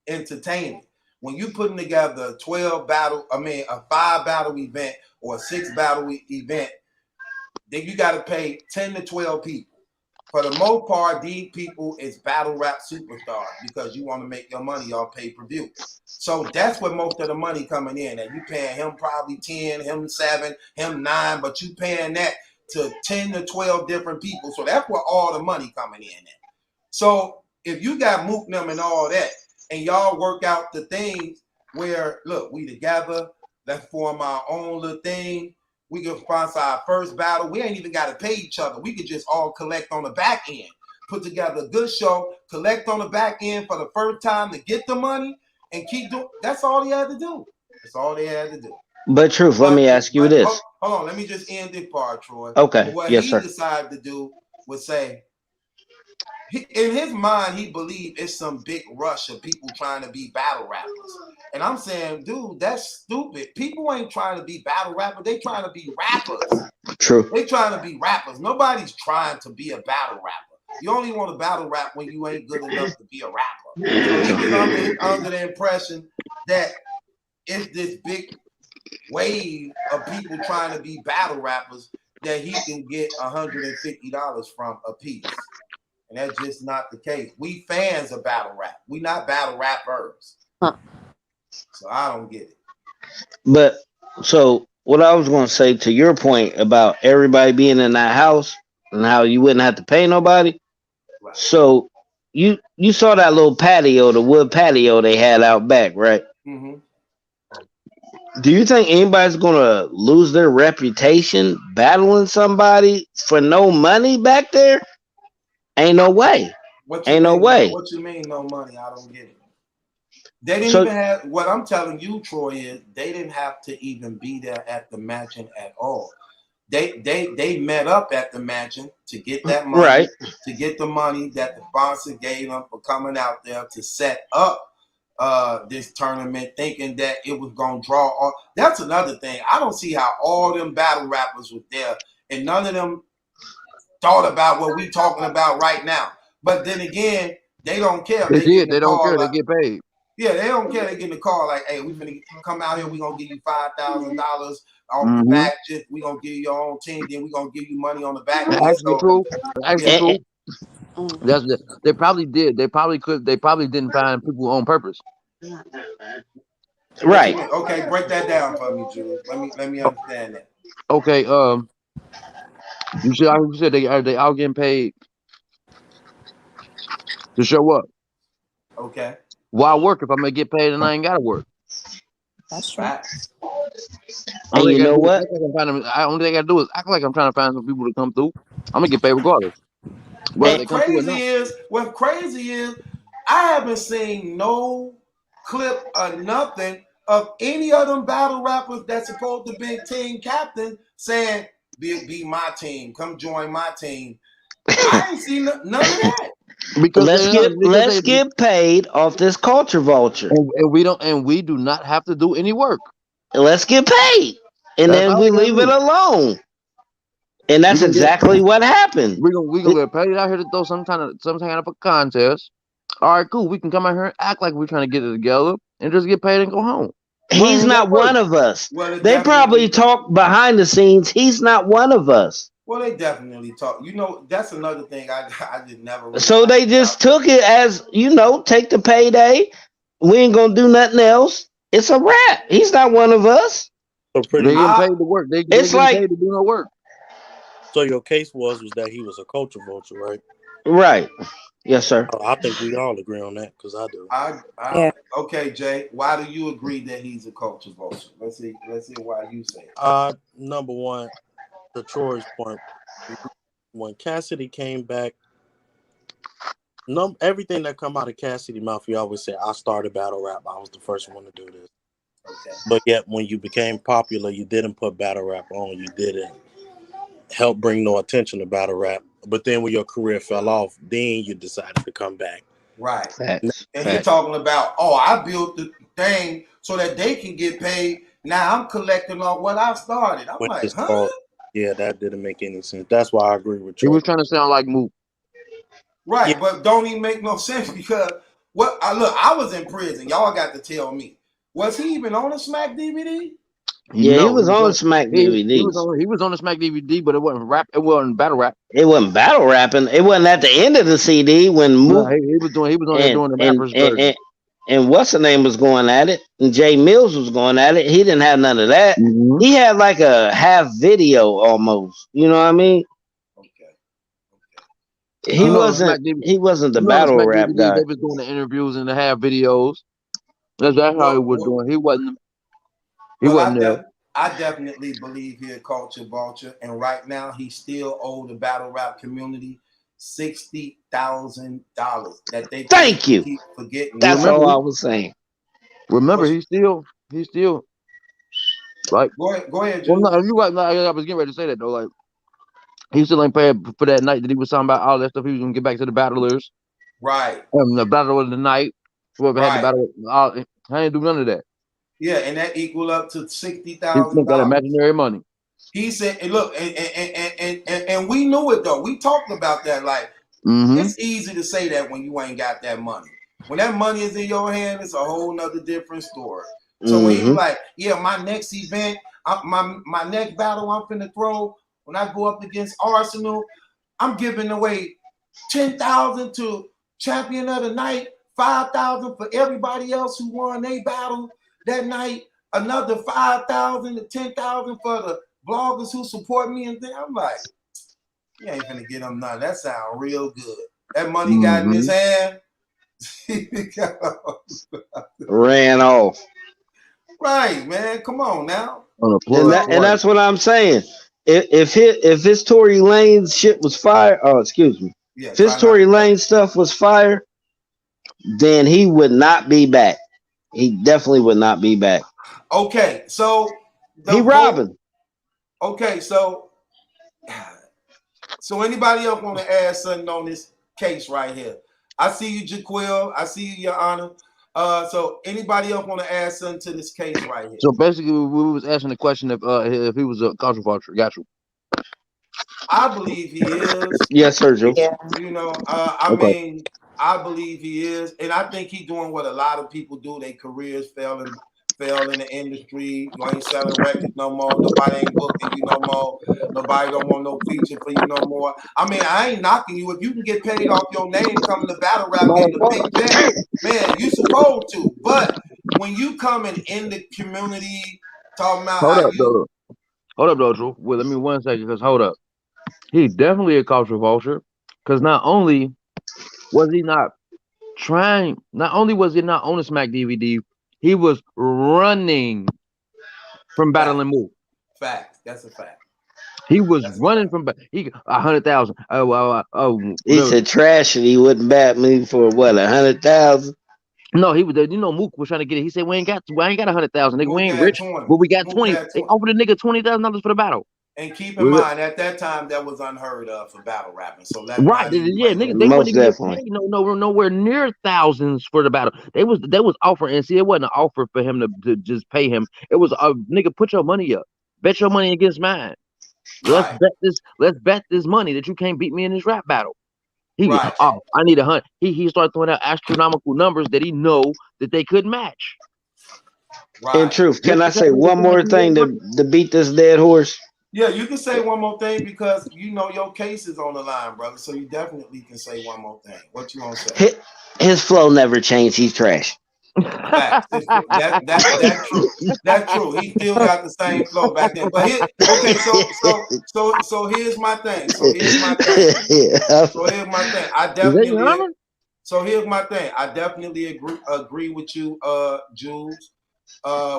entertainment. When you putting together a 5 battle event or a 6 battle event, then you got to pay 10 to 12 people. For the most part, these people is battle rap superstars because you want to make your money on pay-per-view. So that's where most of the money coming in. And you paying him probably 10, him 7, him 9, but you paying that to 10 to 12 different people. So that's where all the money coming in at. So if you got Mook them and all that, and y'all work out the things where, look, we together, let's form our own little thing. We can sponsor our first battle. We ain't even got to pay each other. We could just all collect on the back end. Put together a good show, collect on the back end for the first time to get the money, and keep doing. That's all he had to do. That's all they had to do. But Truth, let me ask you this. Hold on, let me just end this part, Troy. Okay. But what yes, he sir. decided to do was say, in his mind, he believed it's some big rush of people trying to be battle rappers. And I'm saying, dude, that's stupid. People ain't trying to be battle rappers. They trying to be rappers. True. They trying to be rappers. Nobody's trying to be a battle rapper. You only want to battle rap when you ain't good enough to be a rapper. So he was under the impression that it's this big wave of people trying to be battle rappers that he can get $150 from a piece. And that's just not the case. We fans of battle rap. We not battle rappers. So I don't get it. But so what I was going to say to your point about everybody being in that house and how you wouldn't have to pay nobody. Right. So you saw that little patio, the wood patio they had out back, right? Mm-hmm. Do you think anybody's going to lose their reputation battling somebody for no money back there? Ain't no way. No way. What you mean no money? I don't get it. They didn't even have, what I'm telling you, Troy, is they didn't have to even be there at the matching at all. They met up at the matching to get that money, right? To get the money that the sponsor gave them for coming out there to set up this tournament, thinking that it was gonna draw all. That's another thing. I don't see how all them battle rappers was there and none of them thought about what we talking about right now. But then again, they don't care. They don't care. They get paid. Yeah, they don't care. They get in the call like, hey, we finna come out here. We gonna give you $5,000 off the back. We gonna give you your own team. Then we gonna give you money on the back. Actually, true. They probably did. They probably could. They probably didn't find people on purpose. Right. Okay, break that down for me, Jules. Let me understand that. Okay. You said they all getting paid to show up. Okay. Why work if I'm gonna get paid and I ain't gotta work? That's true. And you know what? Only thing I gotta do is act like I'm trying to find some people to come through. I'm gonna get paid regardless. What's crazy is I haven't seen no clip or nothing of any of them battle rappers that's supposed to be team captain saying, be my team, come join my team. I ain't seen none of that. because Let's get paid off this culture vulture. and we do not have to do any work. Let's get paid, and That's then all we we gotta leave it do. alone. And that's exactly what happened. We gonna get paid out here to throw some kind of a contest. All right, cool. We can come out here and act like we're trying to get it together and just get paid and go home. He's not one of us. Well, they probably talk behind the scenes. He's not one of us. Well, they definitely talk. You know, that's another thing I just never. Really so they just took it as, take the payday. We ain't gonna do nothing else. It's a wrap. He's not one of us. So they getting paid to work. They getting paid to do no work. So your case was that he was a culture vulture, right? Right. Yes, sir. I think we all agree on that because I do. Yeah. Okay, Jay. Why do you agree that he's a culture vulture? Let's see why you say it. Number one, to Troy's point, when Cassidy came back, everything that come out of Cassidy's mouth, he always said, "I started battle rap. I was the first one to do this." Okay. But yet, when you became popular, you didn't put battle rap on. You didn't help bring no attention to battle rap. But then when your career fell off, then you decided to come back. Right. And you're talking about, I built the thing so that they can get paid. Now I'm collecting on what I started. I'm like, huh? Yeah, that didn't make any sense. That's why I agree with you. He was trying to sound like Mook. Right, Yeah. but don't even make no sense because I was in prison. Y'all got to tell me. Was he even on a Smack DVD? Yeah, he was on Smack DVD. He was on the Smack DVD, but it wasn't rap. It wasn't battle rap. It wasn't battle rapping. It wasn't at the end of the CD when Mook. No, he was on there doing the rappers version. And what's the name was going at it, and Jay Mills was going at it. He didn't have none of that. Mm-hmm. He had like a half video almost. You know what I mean? Okay. He wasn't the battle rap guy. They was doing the interviews and the half videos. That's how he was doing. He wasn't. He wasn't there. I definitely believe he a culture vulture, and right now he still owe the battle rap community $60,000 that they keep forgetting. That's all I was saying. Remember, he's still like. Go ahead. Well, no, you right. No, I was getting ready to say that though. Like, he still ain't paid for that night that he was talking about all that stuff. He was gonna get back to the battlers. Right. The battle of the night. Whoever had the battle, I ain't do none of that. Yeah, and that equal up to $60,000. That imaginary money. He said, and look, and we knew it though. We talked about that. Like, it's easy to say that when you ain't got that money. When that money is in your hand, it's a whole nother different story. So when you like, my next event, my next battle I'm finna throw, when I go up against Arsenal, I'm giving away $10,000 to champion of the night, $5,000 for everybody else who won their battle that night, another $5,000 to $10,000 for the bloggers who support me, and then I'm like, you ain't gonna get them none. That sound real good. That money got in his hand. Ran off. Right, man. Come on now. And that's what I'm saying. If his Tory Lane shit was fire, if his Tory Lane stuff was fire, then he would not be back. He definitely would not be back. Okay, so he robbing. Okay, so anybody else want to add something on this case right here? I see you, Jaquil. I see you, Your Honor. So anybody else want to add something to this case right here? So basically, we was asking the question if he was a culture vulture. Got you. I believe he is. Yes, sir, Joe. Yeah. You know, I mean, I believe he is, and I think he's doing what a lot of people do. Their careers fail in the industry. You ain't selling records no more. Nobody ain't booking you no more. Nobody don't want no feature for you no more. I mean, I ain't knocking you. If you can get paid off your name coming to battle rap in the big check, man, you supposed to. But when you coming in the community talking about Hold up, though, Drew. Well, let me 1 second, because hold up. He's definitely a culture vulture, because not only was he not on the Smack DVD, he was running from battling Mook. Fact. That's a fact. He was running from 100,000. He said trash and he wouldn't bat me for what, 100,000? No, he was there. You know, Mook was trying to get it. He said, I ain't got 100,000. Nigga, we ain't rich, but we got 20. They offered the nigga $20,000 for the battle. And keep in mind, at that time, that was unheard of for battle rapping. So let's Right, not even yeah, play niggas, those. they wouldn't Most even get definitely. paid nowhere near thousands for the battle. They was offering, and see, it wasn't an offer for him to just pay him. It was a nigga, put your money up, bet your money against mine. Let's Right, bet this money that you can't beat me in this rap battle. right, I need 100. He started throwing out astronomical numbers that he know that they couldn't match. In right. truth, can Just I because say niggas one feel like more he thing ain't to beat this dead horse? Yeah, you can say one more thing because you know your case is on the line, brother. So you definitely can say one more thing. What you want to say? His flow never changed. He's trash. Facts. That's true. That's true. He still got the same flow back then. But here, okay, so here's my thing. So here's my thing. I Is that your definitely. honor? So here's my thing. I definitely agree with you, Jules.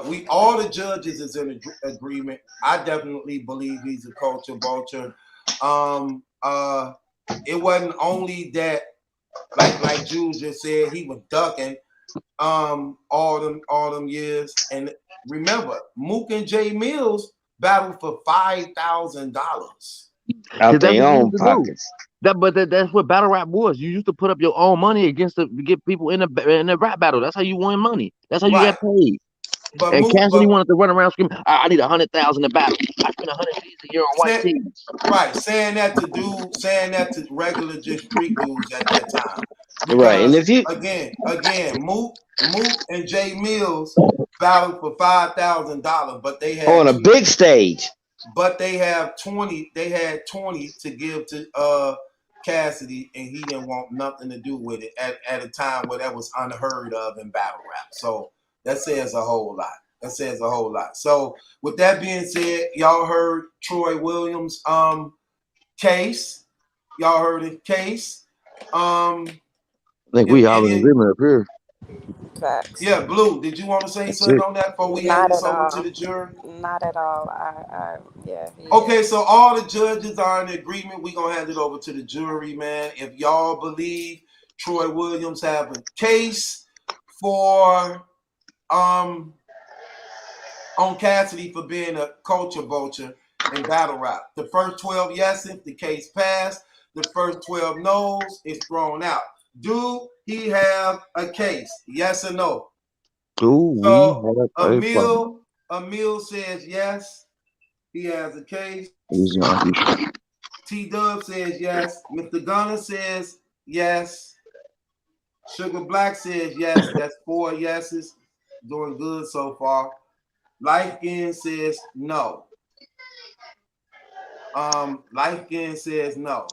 We all the judges is in agreement. I definitely believe he's a culture vulture. It wasn't only that, like Jules just said, he was ducking all them years. And remember, Mook and Jay Mills battled for $5,000. Out That's what their you own used to do. pockets. That's what battle rap was. You used to put up your own money to get people in the rap battle. That's how you won money. That's how you Right. get paid. But And Mook, Cassidy wanted to run around screaming, I need 100,000 to battle. I spent 100 G's a year on white tees. right, saying that to regular just street dudes at that time. Right. And Because if you again, Mook and Jay Mills battled for $5,000, but they had on a big stage, but they had 20 to give to Cassidy, and he didn't want nothing to do with it at a time where that was unheard of in battle rap. So that says a whole lot. So with that being said, y'all heard Troy Williams case. Y'all heard the case. I think we all in agreement up here. Facts. Yeah, Blue, did you want to say That's something it. on that before we hand Not this at over all. to the jury? Not at all. Yeah. Okay, so all the judges are in agreement. We're going to hand it over to the jury, man. If y'all believe Troy Williams have a case for on Cassidy for being a culture vulture in battle rap. The first 12 yeses, the case passed. The first 12 no's is thrown out. Do he have a case? Yes or no? Ooh, So Emil says yes. He has a case. T-Dub says yes. Mr. Gunner says yes. Sugar Black says yes. That's 4 yeses. Doing good so far. Lifekin says no. Lifekin says no.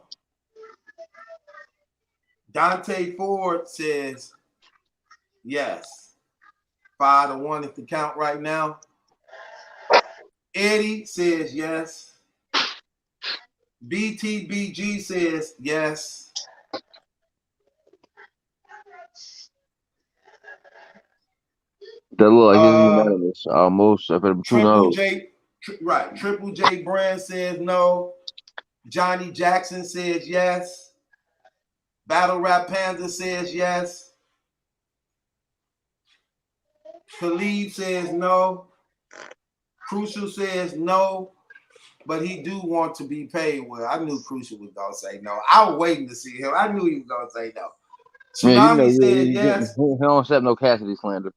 Dante Ford says yes. 5-1 is the count right now. Eddie says yes. BTBG says yes. That look like he's unanimous. Almost. I bet Triple J, right. Triple J Brand says no. Johnny Jackson says yes. Battle Rap Panda says yes. Khalid says no. Crucial says no. But he do want to be paid well. I knew Crucial was gonna say no. I was waiting to see him. I knew he was gonna say no. Tsunami said yes. He don't accept no Cassidy slander.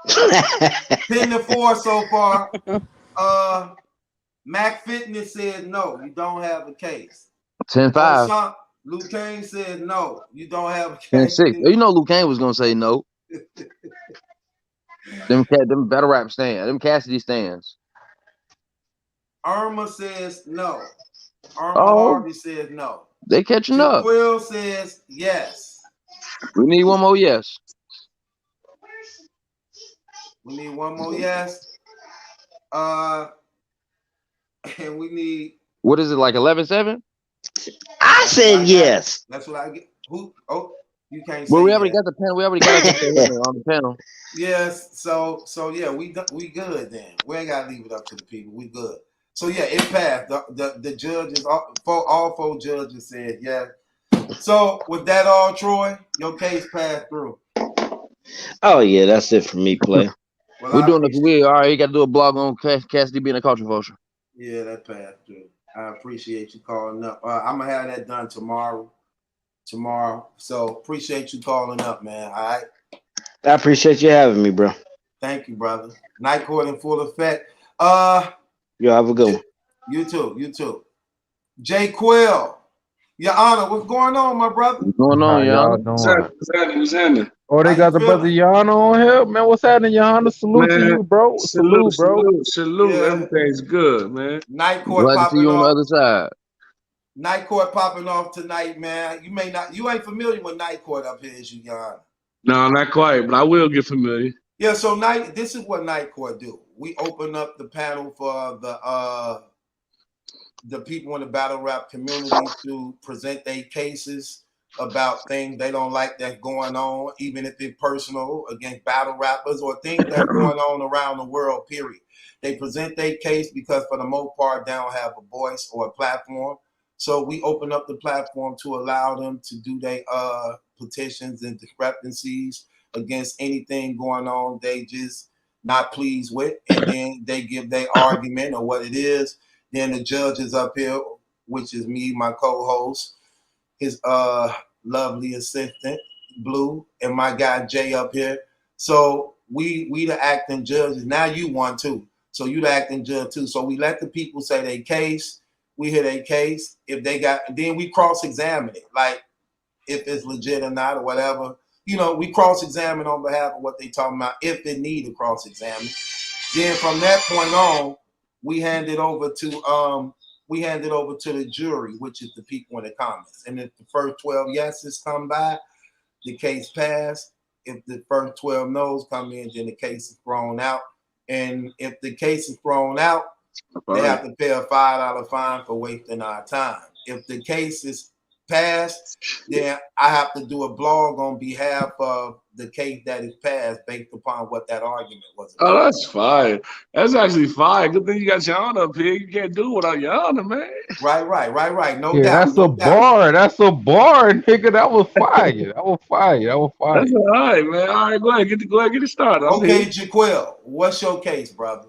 10-4 so far. Mac Fitness says no, you don't have a case. 10-5. Luke Kane says no, you don't have a case. 10-6. You know Luke Kane was gonna say no. them battle rap stands. Them Cassidy stands. Irma says no. Harvey says no. They catching up. Quill says yes. We need one more yes. We need one more yes. And we need. What is it, like 11-7? I said yes. That's what I get. Who? Oh, you can't say. Well, we already got the panel. We already got on the panel. Yes. So yeah, we good then. We ain't gotta leave it up to the people. We good. So yeah, it passed. The judges, all 4 judges said yes. So with that all, Troy, your case passed through. Oh yeah, that's it for me, play. Well, We're doing this. All right, you got to do a blog on Cassidy being a culture vulture. Yeah, that passed through. I appreciate you calling up. I'm gonna have that done tomorrow. So appreciate you calling up, man. All right. I appreciate you having me, bro. Thank you, brother. Night court in full effect. Yo, have a good one. You too. Jay Quill, Your Honor, what's going on, my brother? What's going on, y'all y'all? What's happening? How Oh, they you got the brother feeling? Yana on here, man. What's happening, Yana? Salute to Man, you, bro. Salute, bro. salute. Yeah. Everything's good, man. Night court Glad to see popping you on the off. other side. Night court popping off tonight, man. You ain't familiar with night court up here, is you, Your Honor? No, not quite, but I will get familiar. Yeah, so this is what night court do. We open up the panel for the people in the battle rap community to present their cases about things they don't like that's going on, even if it's personal against battle rappers or things that's going on around the world, period. They present their case because for the most part, they don't have a voice or a platform. So we open up the platform to allow them to do their petitions and discrepancies against anything going on they just not pleased with, and then they give their argument or what it is. Then the judge is up here, which is me, my co-host, his lovely assistant, Blue, and my guy Jay up here. So we the acting judges. Now you one too. So you the acting judge too. So we let the people say their case. We hear their case. If they got, then we cross-examine it, like if it's legit or not or whatever. You know, we cross-examine on behalf of what they talking about if they need to cross-examine. Then from that point on, we hand it over to the jury, which is the people in the comments. And if the first 12 yeses come by, the case passed. If the first 12 no's come in, then the case is thrown out. And if the case is thrown out, they have to pay a $5 fine for wasting our time. If the case is passed, then I have to do a blog on behalf of the case that is passed based upon what that argument was about. Oh, that's fine. That's actually fine. Good thing you got your honor up here. You can't do it without your honor, man. Right. No Yeah, doubt. that's a bar. That's a bar, nigga. That was fire. That was fire. That's all right, man. All right, go ahead, get it started. Okay, Jaquil, what's your case, brother?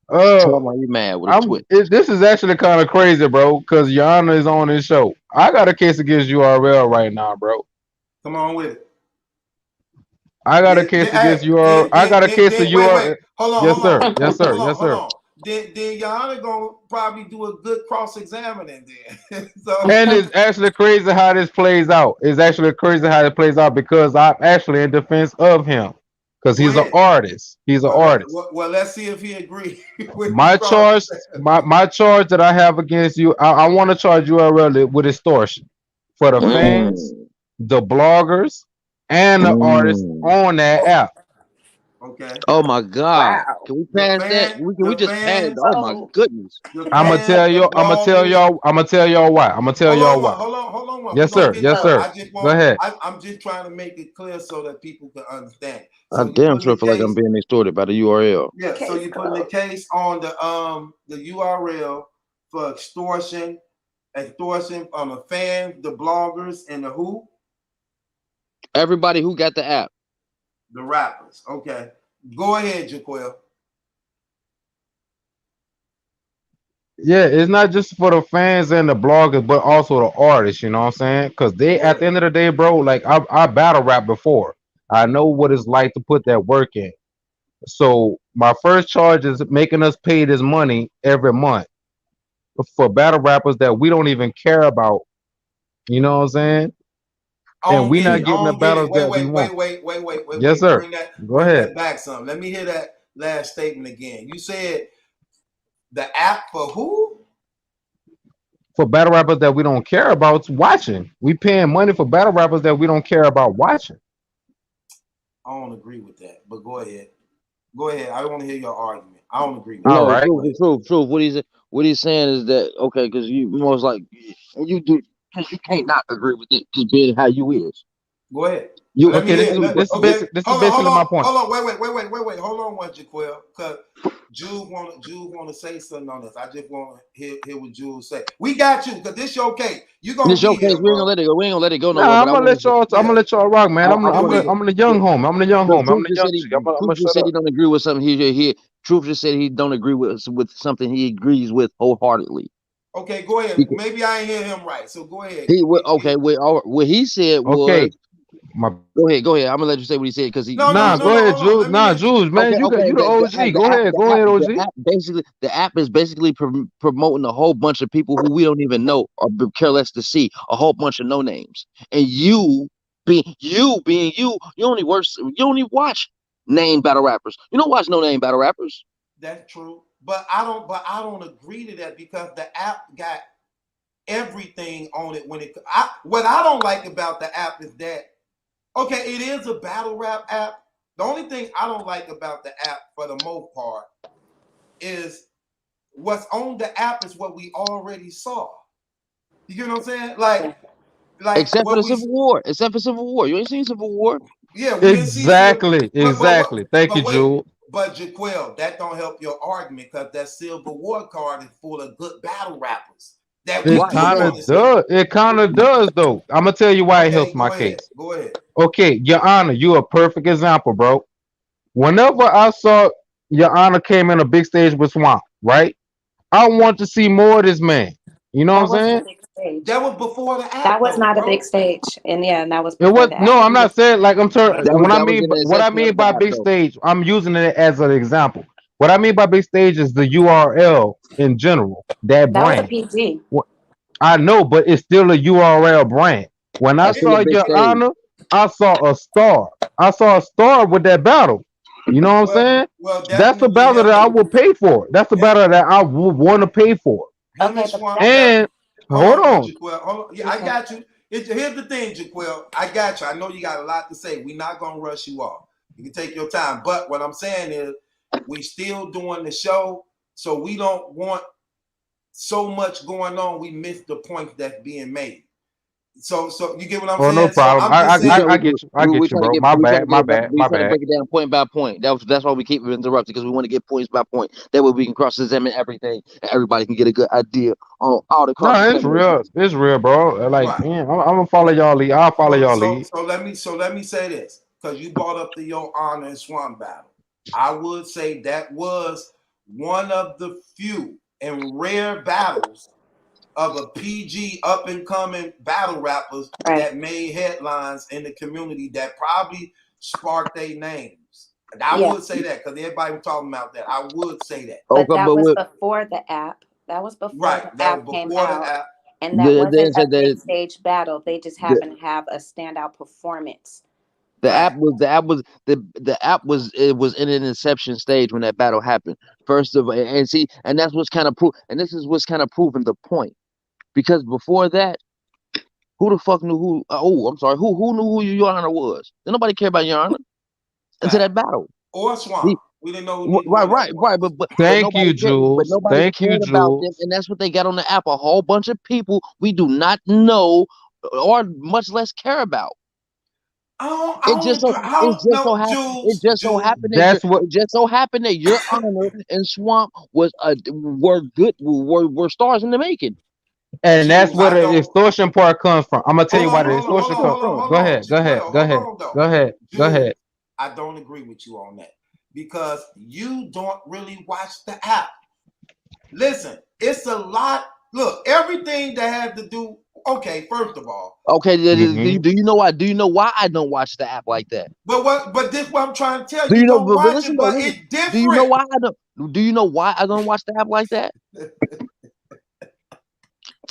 Tell me you mad with a twist. This is actually kind of crazy, bro, because Yana is on this show. I got a case against URL right now, bro. Come on with it. I got a case against URL. I got a case of URL. Hold on. Yes, sir. Then your honor gonna probably do a good cross-examining then. So. And it's actually crazy how this plays out. It's actually crazy how it plays out because I'm actually in defense of him. Because he's an artist. He's an artist. Well, let's see if he agrees. My charge that I have against you, I want to charge URL with extortion for the fans, the bloggers, and the artists on that app. Okay. Oh my God! Wow. Can we pass that? We just pass. Oh my goodness! I'm gonna tell y'all why. Hold on. Yes, sir. Go ahead. I'm just trying to make it clear so that people can understand. I damn sure feel like I'm being extorted by the URL. Yeah. So you putting the case on the URL for extortion on the fans, the bloggers, and the who? Everybody who got the app. The rappers. Okay. Go ahead, Jaquil. Yeah, it's not just for the fans and the bloggers, but also the artists, you know what I'm saying? Because they, at the end of the day, bro, like I battle rap before. I know what it's like to put that work in. So my first charge is making us pay this money every month for battle rappers that we don't even care about. You know what I'm saying? And we not getting the battles that we want. Wait. Yes, sir. Go ahead. That back some. Let me hear that last statement again. You said the app for who? For battle rappers that we don't care about watching. We paying money for battle rappers that we don't care about watching. I don't agree with that, but go ahead. I don't want to hear your argument. I don't agree with No, that. Truth. What he's saying is that okay, because you most like you do. Because you can't not agree with it, just being how you is. Go ahead. This is basically my point. Hold on, wait. Hold on, one, Jaquil, because Jules want to say something on this. I just want to hear what Jules say. We got you, because this your case. This your case. We ain't gonna let it go. We ain't gonna let it go. Nah, I'm gonna let y'all rock, man. I'm the young home. I'm the young home. I'm the young. He said he don't agree with something. Truth just said he don't agree with something he agrees with wholeheartedly. Okay, go ahead. Maybe I ain't hear him right, so go ahead. What he said was. Go ahead. I'm gonna let you say what he said because he. No, go ahead, Jules. Jules, man, you the OG. Go ahead, OG. The app is basically promoting a whole bunch of people who we don't even know or care less to see. A whole bunch of no names, and you being you, you only watch name battle rappers. You don't watch no name battle rappers. That's true, but I don't agree to that because the app got everything on it. What I don't like about the app is that. Okay, it is a battle rap app. The only thing I don't like about the app, for the most part, is what's on the app is what we already saw. You get what I'm saying? Like except for the Civil War. Except for Civil War, you ain't seen Civil War. Yeah, we exactly. Thank you, Jules. But Jaquel, that don't help your argument because that Civil War card is full of good battle rappers. It kind of does. It kind of does, though. I'm gonna tell you why it helps my case. Go ahead. Okay, Your Honor, you a perfect example, bro. Whenever I saw Your Honor came in a big stage with Swamp, right? I want to see more of this man. You know what I'm saying? That was before the app. That was not a big stage, and that was. It was no. I'm not saying like I'm turning. What I mean by big stage, I'm using it as an example. What I mean by big stage is the URL in general. That brand. Was a PG. I know, but it's still a URL brand. When I saw Your Honor, I saw a star. I saw a star with that battle. You know what I'm saying? That's the battle that I will pay for. That's the battle that I would want to pay for. And hold on. Yeah, I got you. Here's the thing, Jaquel. I got you. I know you got a lot to say. We're not gonna rush you off. You can take your time. But what I'm saying is, we still doing the show, so we don't want so much going on. We miss the point that's being made. So you get what I'm saying? No problem. So I get you. I get you, bro. My bad. We try to break it down point by point. That's why we keep interrupting because we want to get points by point. That way we can cross-examine everything and everybody can get a good idea on all the. No, it's real. It's real, bro. Like, man, I'm gonna follow y'all lead. I'll follow y'all lead. So let me say this because you brought up the Your Honor and Swamp battle. I would say that was one of the few and rare battles of a PG up and coming battle rappers that made headlines in the community that probably sparked their names. And I would say that because everybody was talking about that. I would say that. But that was before the app. That was before the app came out. And that wasn't a big stage battle. They just happened to have a standout performance. The app was in an inception stage when that battle happened. First of all, and that's what's kind of this is what's kind of proving the point. Because before that, who the fuck knew who? Oh, I'm sorry. Who knew who Your Honor was? Did nobody care about Your Honor until that battle? Or Swamp. We didn't know. Who right. But thank you, Jules. Thank you, Jules. And that's what they got on the app. A whole bunch of people we do not know or much less care about. It just so happened that Your Honor and Swamp were stars in the making. And that's where the extortion part comes from. I'm gonna tell you why the extortion comes from. Go ahead. I don't agree with you on that because you don't really watch the app. Listen, it's a lot. Look, everything that has to do. Okay, first of all. Okay, do you know why? Do you know why I don't watch the app like that? But this is what I'm trying to tell you. You don't watch it, but it's different. Do you know why I don't? Do you know why I don't watch the app like that?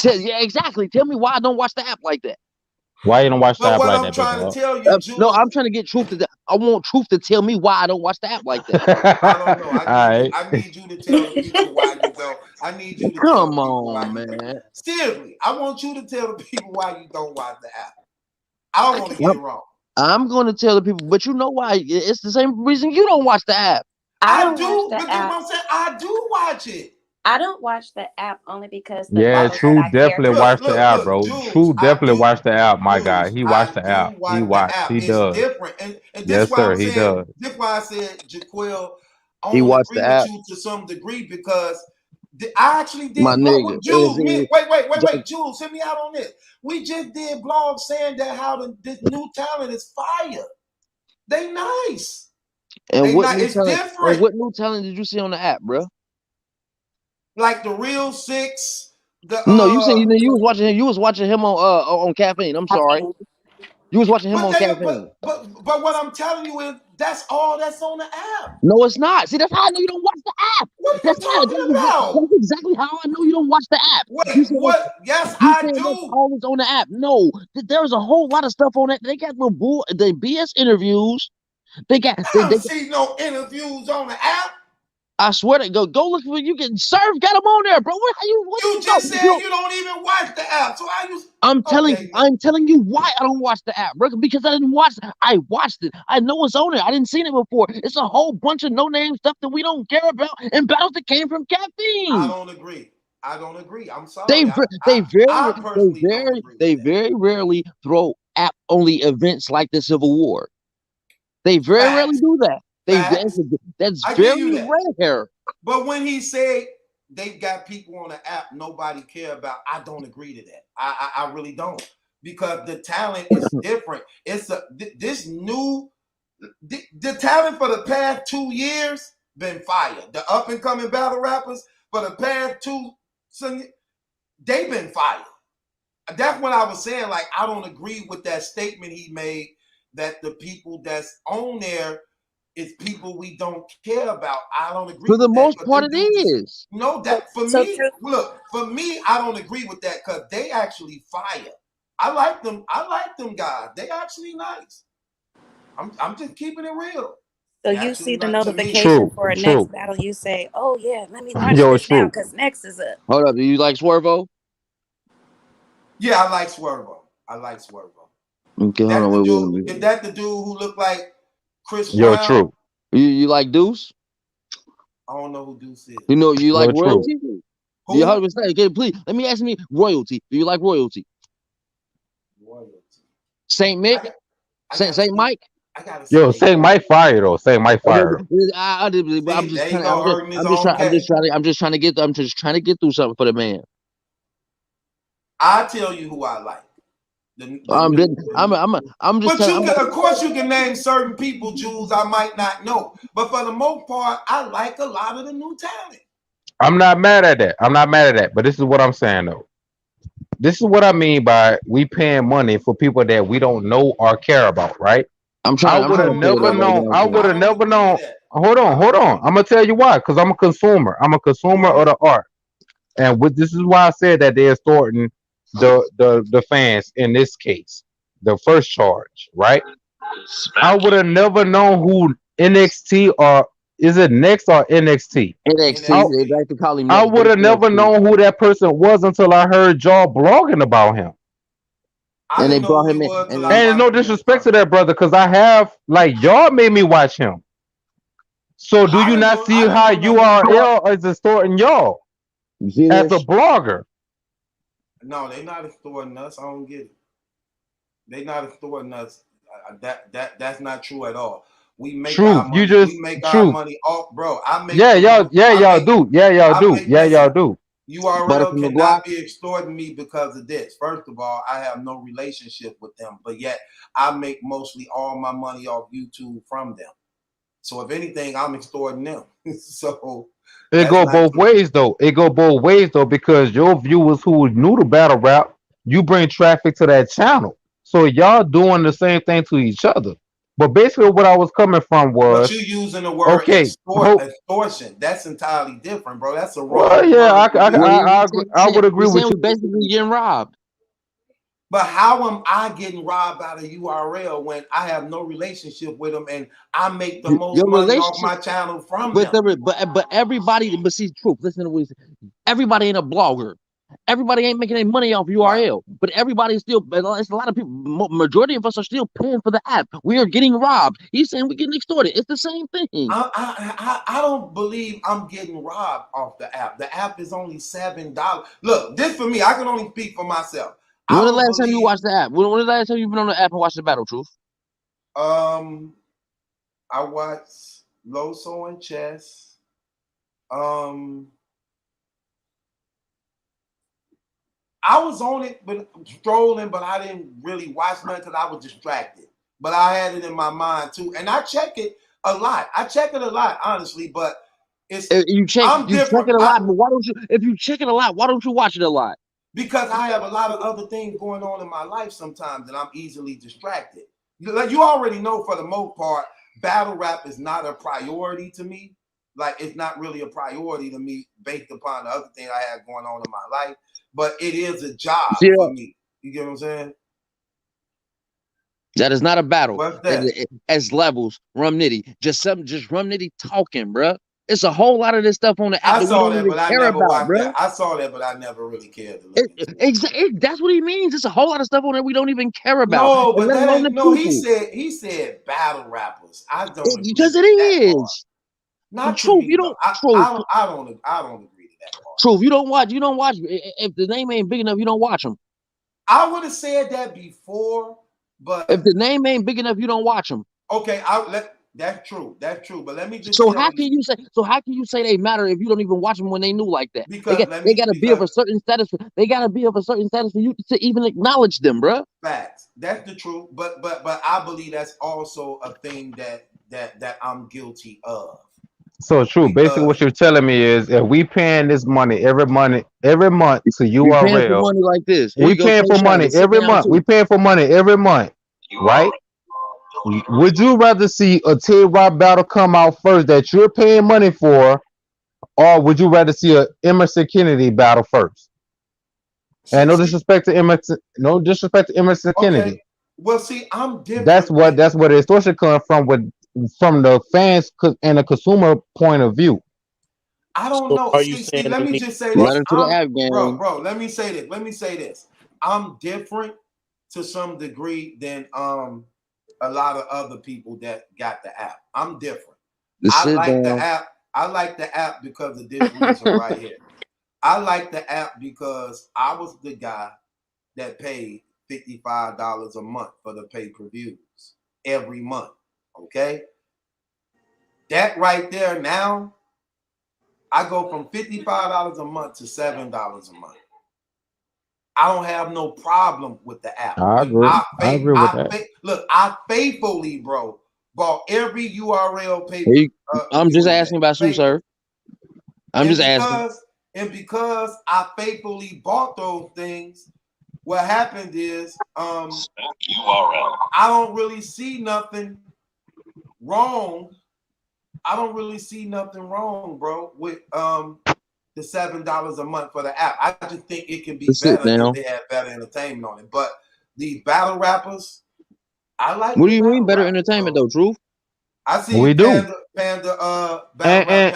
Yeah, exactly. Tell me why I don't watch the app like that. Why you don't watch the app like that? I'm trying to tell you, Jules, no, I'm trying to get truth to. I want truth to tell me why I don't watch the app like that. I don't know. I need you to tell the people why you don't. I need you to come on, man. Seriously, I want you to tell the people why you don't watch the app. I don't want to get it wrong. I'm going to tell the people, but you know why? It's the same reason you don't watch the app. I do, but I do watch it. I don't watch the app only because True definitely watch the app, bro. True definitely watch the app, my guy. He watched the app. He does. Different. And yes, sir. He does. That's why I said, Jaquel, he watched the app to some degree because I actually did. My nigga, Jules, wait, Jules, hit me out on this. We just did blogs saying that this new talent is fire. They nice. And They what not. new It's talent? And different. what new talent did you see on the app, bro? Like the Real Six. The No, you said you was watching him. You was watching him on caffeine. I'm sorry. You was watching him But on they caffeine. but what I'm telling you is that's all that's on the app. No, it's not. See, that's how I know you don't watch the app. What are you That's how. talking about? That's exactly how I know you don't watch the app. You said What? Yes, you I saying that's do. always on the app. No, there's a whole lot of stuff on that. They got the BS interviews. They got I don't see no interviews on the app. I swear to go look for you can serve got them on there, bro. What do You you just know? said you don't even watch the app. So how you I'm telling okay, man. you why I don't watch the app, bro. Because I didn't watch it. I watched it. I know it's on there. I didn't seen it before. It's a whole bunch of no name stuff that we don't care about and battles that came from I caffeine. don't agree. I don't agree. I'm They sorry. very I personally don't agree with that. very rarely throw app only events like the Civil War. They very rarely Facts. do that. Facts. That's I very give you that. rare. But when he said they've got people on the app nobody care about, I don't agree to that. I really don't, because the talent is different. It's this new the talent for the past 2 years been fired. The up and coming battle rappers for the past they've been fired. That's what I was saying. Like, I don't agree with that statement he made that the people that's on there is people we don't care about. I don't agree For the with that. most part, it is. No, that for So me, true. look, for me, I don't agree with that because they actually fire. I like them. I like them guys. They actually nice. I'm just keeping it real. So They you actually see the nice to me. notification for a True. next battle, you say, "Oh yeah, let me watch Yo, this now true. because next is up." Hold up, do you like Swervo? Yeah, I like Swervo. I like Swervo. Okay, hold That's on, the wait. dude. Is that the dude who looked like Chris Yo, Brown? true. You like Deuce? I don't know who Deuce is. You know you like Yo, true. royalty? Who? You 100%. Okay, please let me ask me royalty. Do you like royalty? Royalty. Saint Mick? Saint Mike? I gotta see. Yo, say my fire though. Say my fire though. I'm just there you trying. go, hurting his own I'm case. just trying to get through something for the man. I'll tell you who I like. I'm just But telling. of course, you can name certain people, Jules, I might not know. But for the most part, I like a lot of the new talent. I'm not mad at that. I'm not mad at that. But this is what I'm saying though. This is what I mean by we paying money for people that we don't know or care about, right? I'm I trying would have to figure never that known. I would have I don't never agree known. with that. Hold on. I'm gonna tell you why. Because I'm a consumer. I'm a consumer of the art, and this is why I said that they're extorting the fans in this case. The first charge, right? I would have never known who NXT or is it Next or NXT? NXT. They like to call him. I would have never known who that person was until I heard y'all blogging about him. I didn't know who he was till I And no disrespect to that brother, because I have like y'all made me watch him. So do you not see how URL is extorting y'all as a blogger? No, they not extorting us. I don't get it. They not extorting us. That's not true at all. We make our money. We make our money off, bro. I make y'all do. Y'all do. URL cannot be extorting me because of this. First of all, I have no relationship with them, but yet I make mostly all my money off YouTube from them. So if anything, I'm extorting them. So it go both ways though. It go both ways though, because your viewers who new to battle rap, you bring traffic to that channel. So y'all doing the same thing to each other. But basically what I was coming from was, but you using the word extortion. That's entirely different, bro. That's a wrong well, yeah, I would agree with you. Basically getting robbed. But how am I getting robbed out of URL when I have no relationship with them and I make the most money off my channel from them? But everybody, but see, truth. Listen to what he said. Everybody ain't a blogger. Everybody ain't making any money off URL, but everybody still. It's a lot of people. Majority of us are still paying for the app. We are getting robbed. He's saying we're getting extorted. It's the same thing. I don't believe I'm getting robbed off the app. The app is only $7. Look, this for me. I can only speak for myself. When the last time you watched the app? When the last time you've been on the app and watched the battle, Truth? I watched Loso and Chess. I was on it, but strolling, but I didn't really watch nothing because I was distracted. But I had it in my mind too, and I check it. a lot. I check it a lot, honestly, but it's You check I'm it different. a lot, but why don't you? If you check it a lot, why don't you watch it a lot? Because I have a lot of other things going on in my life sometimes, and I'm easily distracted. Like you already know, for the most part, battle rap is not a priority to me. Like it's not really a priority to me based upon the other thing I have going on in my life. But it is a job for me. You get what I'm saying? That is not a battle. What's that? As levels, Rum Nitty. Just Rum Nitty talking, bruh. It's a whole lot of this stuff on the app that we don't even care about, bro. I saw that, but I never really cared to look into it. That's what he means. It's a whole lot of stuff on there we don't even care about. No, but that ain't no. He said battle rappers. I don't because it is. Not Truth. You don't. Truth. I don't agree to that part. Truth. You don't watch. If the name ain't big enough, you don't watch them. I would have said that before, but if the name ain't big enough, you don't watch them. Okay, that's true. That's true. But let me just. So how can you say they matter if you don't even watch them when they new like that? Because they gotta be of a certain status. They gotta be of a certain status for you to even acknowledge them, bro. Facts. That's the truth. But I believe that's also a thing that I'm guilty of. So true. Basically, what you're telling me is, if we paying this money every month to URL, we paying for money like this. We paying for money every month. We paying for money every month, right? Would you rather see a Tay-Rock battle come out first that you're paying money for, or would you rather see a Emerson Kennedy battle first? And no disrespect to Emerson Kennedy. Well, see, I'm different. That's where the distortion comes from the fans and the consumer point of view. I don't know. Are you saying let me just say this, bro. Let me say this. I'm different to some degree than a lot of other people that got the app. I'm different. I like the app because of this reason right here. I like the app because I was the guy that paid $55 a month for the pay-per-views every month. Okay? That right there now, I go from $55 a month to $7 a month. I don't have no problem with the app. I agree. I agree with that. Look, I faithfully, bro, bought every URL paper. I'm just asking about you, sir. I'm just asking. And because I faithfully bought those things, what happened is I don't really see nothing wrong. I don't really see nothing wrong, bro, with the $7 a month for the app. I just think it can be better if they have better entertainment on it. But these battle rappers, I like. What do you mean better entertainment though, Truth? I see we do. Panda,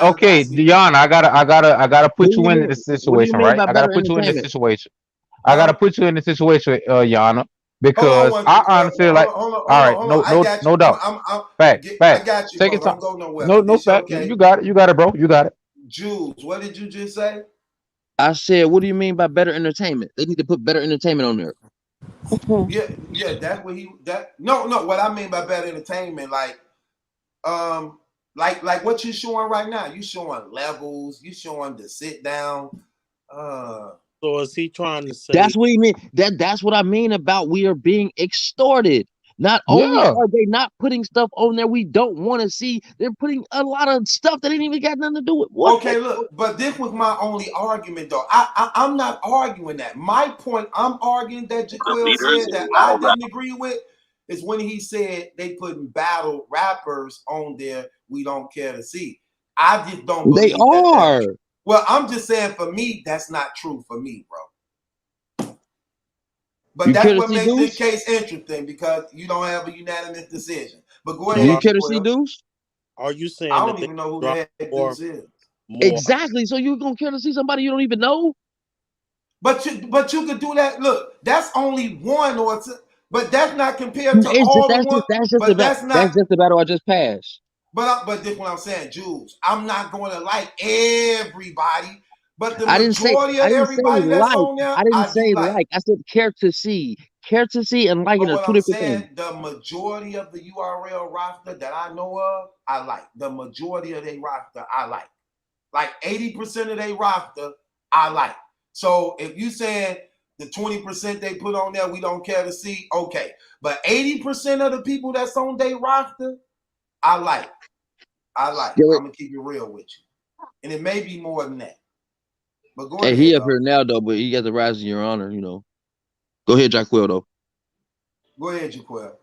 okay, Dion, I gotta put you in this situation, right? I gotta put you in this situation. I gotta put you in the situation, Yana, because I honestly like. All right, no doubt. Fact. I got you. Take your time. Don't go nowhere. No fact. Okay. You got it, bro. You got it. Jules, what did you just say? I said, what do you mean by better entertainment? They need to put better entertainment on there. Yeah, that's what no, what I mean by better entertainment, like what you showing right now. You showing levels, you showing the sit down. So is he trying to say that's what he mean? That's what I mean about we are being extorted. Not only are they not putting stuff on there we don't want to see, they're putting a lot of stuff that ain't even got nothing to do with what. Okay, look, but this was my only argument, though. I'm not arguing that. My point, I'm arguing that Jaquil said that I didn't agree with is when he said they putting battle rappers on there we don't care to see. I just don't believe they are. Well, I'm just saying for me, that's not true for me, bro. But that's what makes this case interesting because you don't have a unanimous decision. But go ahead. Do you care to see Deuce? Are you saying I don't even know who the heck Deuce is? Exactly. So you gonna care to see somebody you don't even know? But you could do that. Look, that's only one or two, but that's not compared to all the ones. That's just the battle I just passed. But this is what I'm saying, Jules. I'm not going to like everybody. But the I didn't say that's on there, I didn't say like. I said care to see. Care to see and liking are two different things. The majority of the URL roster that I know of, I like. The majority of their roster, I like. Like 80% of their roster, I like. So if you saying the 20% they put on there, we don't care to see, okay. But 80% of the people that's on their roster, I like. I like it. I'm gonna keep it real with you, and it may be more than that. But go ahead. He up here now though, but he got the rise in your honor. You know. Go ahead, Jaquel though. Go ahead, Jaquel.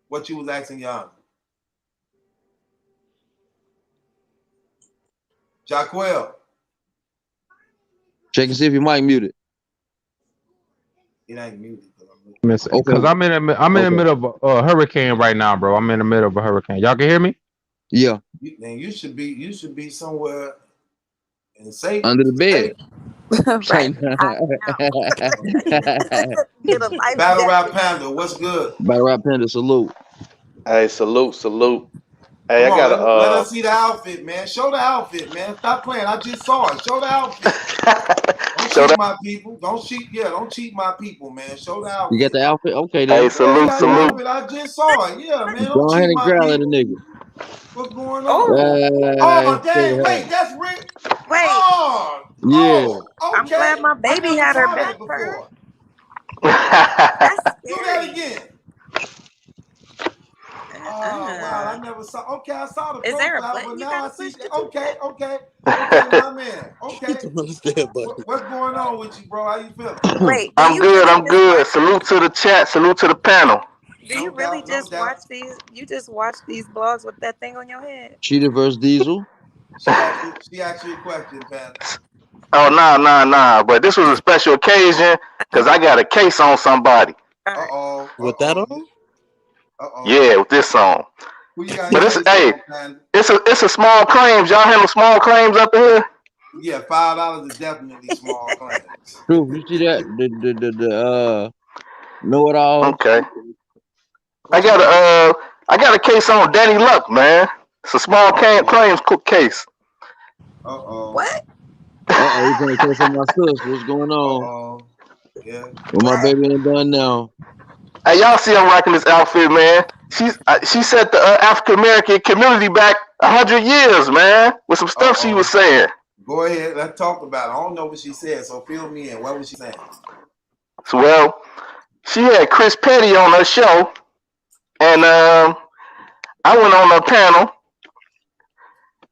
What you was asking, your honor? Jaquel. Check and see if your mic muted. It ain't muted. Because I'm in the middle of a hurricane right now, bro. I'm in the middle of a hurricane. Y'all can hear me? Yeah. Man, you should be somewhere in safe under the bed. Right. Battle Rap Panda, what's good? Battle Rap Panda, salute. Hey, salute. Hey, Come I got on, let us see the outfit, man. Show the outfit, man. Stop playing. I just saw it. Show the outfit. Don't cheat my people. Don't cheat my people, man. Show the outfit. You got the outfit? Okay, then. Hey, salute. I just saw it. Yeah, man. Don't Go ahead cheat and my growl at people. a nigga. What's going on? Oh, dang. Wait, that's real. Wait. Oh, yeah. Okay. I'm glad my baby had her back before. Do that again. Oh, wow. I never saw. Okay, I saw the profile, but now I see. Okay, my man. Okay. What's going on with you, bro? How you feeling? Wait, I'm good. Salute to the chat. Salute to the panel. Do you really just watch these? You just watch these blogs with that thing on your head? Cheetah versus Diesel. She asked you a question, Panda. Oh, nah. But this was a special occasion because I got a case on somebody. With that on? Yeah, with this song. Who you got? But it's a small claims. Y'all handle small claims up here? Yeah, $5 is definitely small claims. Dude, you see that? The know it all. Okay. I got a case on Danny Luck, man. It's a small claims case. What? You gonna tell some of my sister what's going on? Yeah. Well, my baby ain't done now. Hey, y'all see I'm rocking this outfit, man. She set the African American community back 100 years, man, with some stuff she was saying. Go ahead, let's talk about it. I don't know what she said, so fill me in. What was she saying? So, well, she had Chris Petty on her show, and I went on her panel,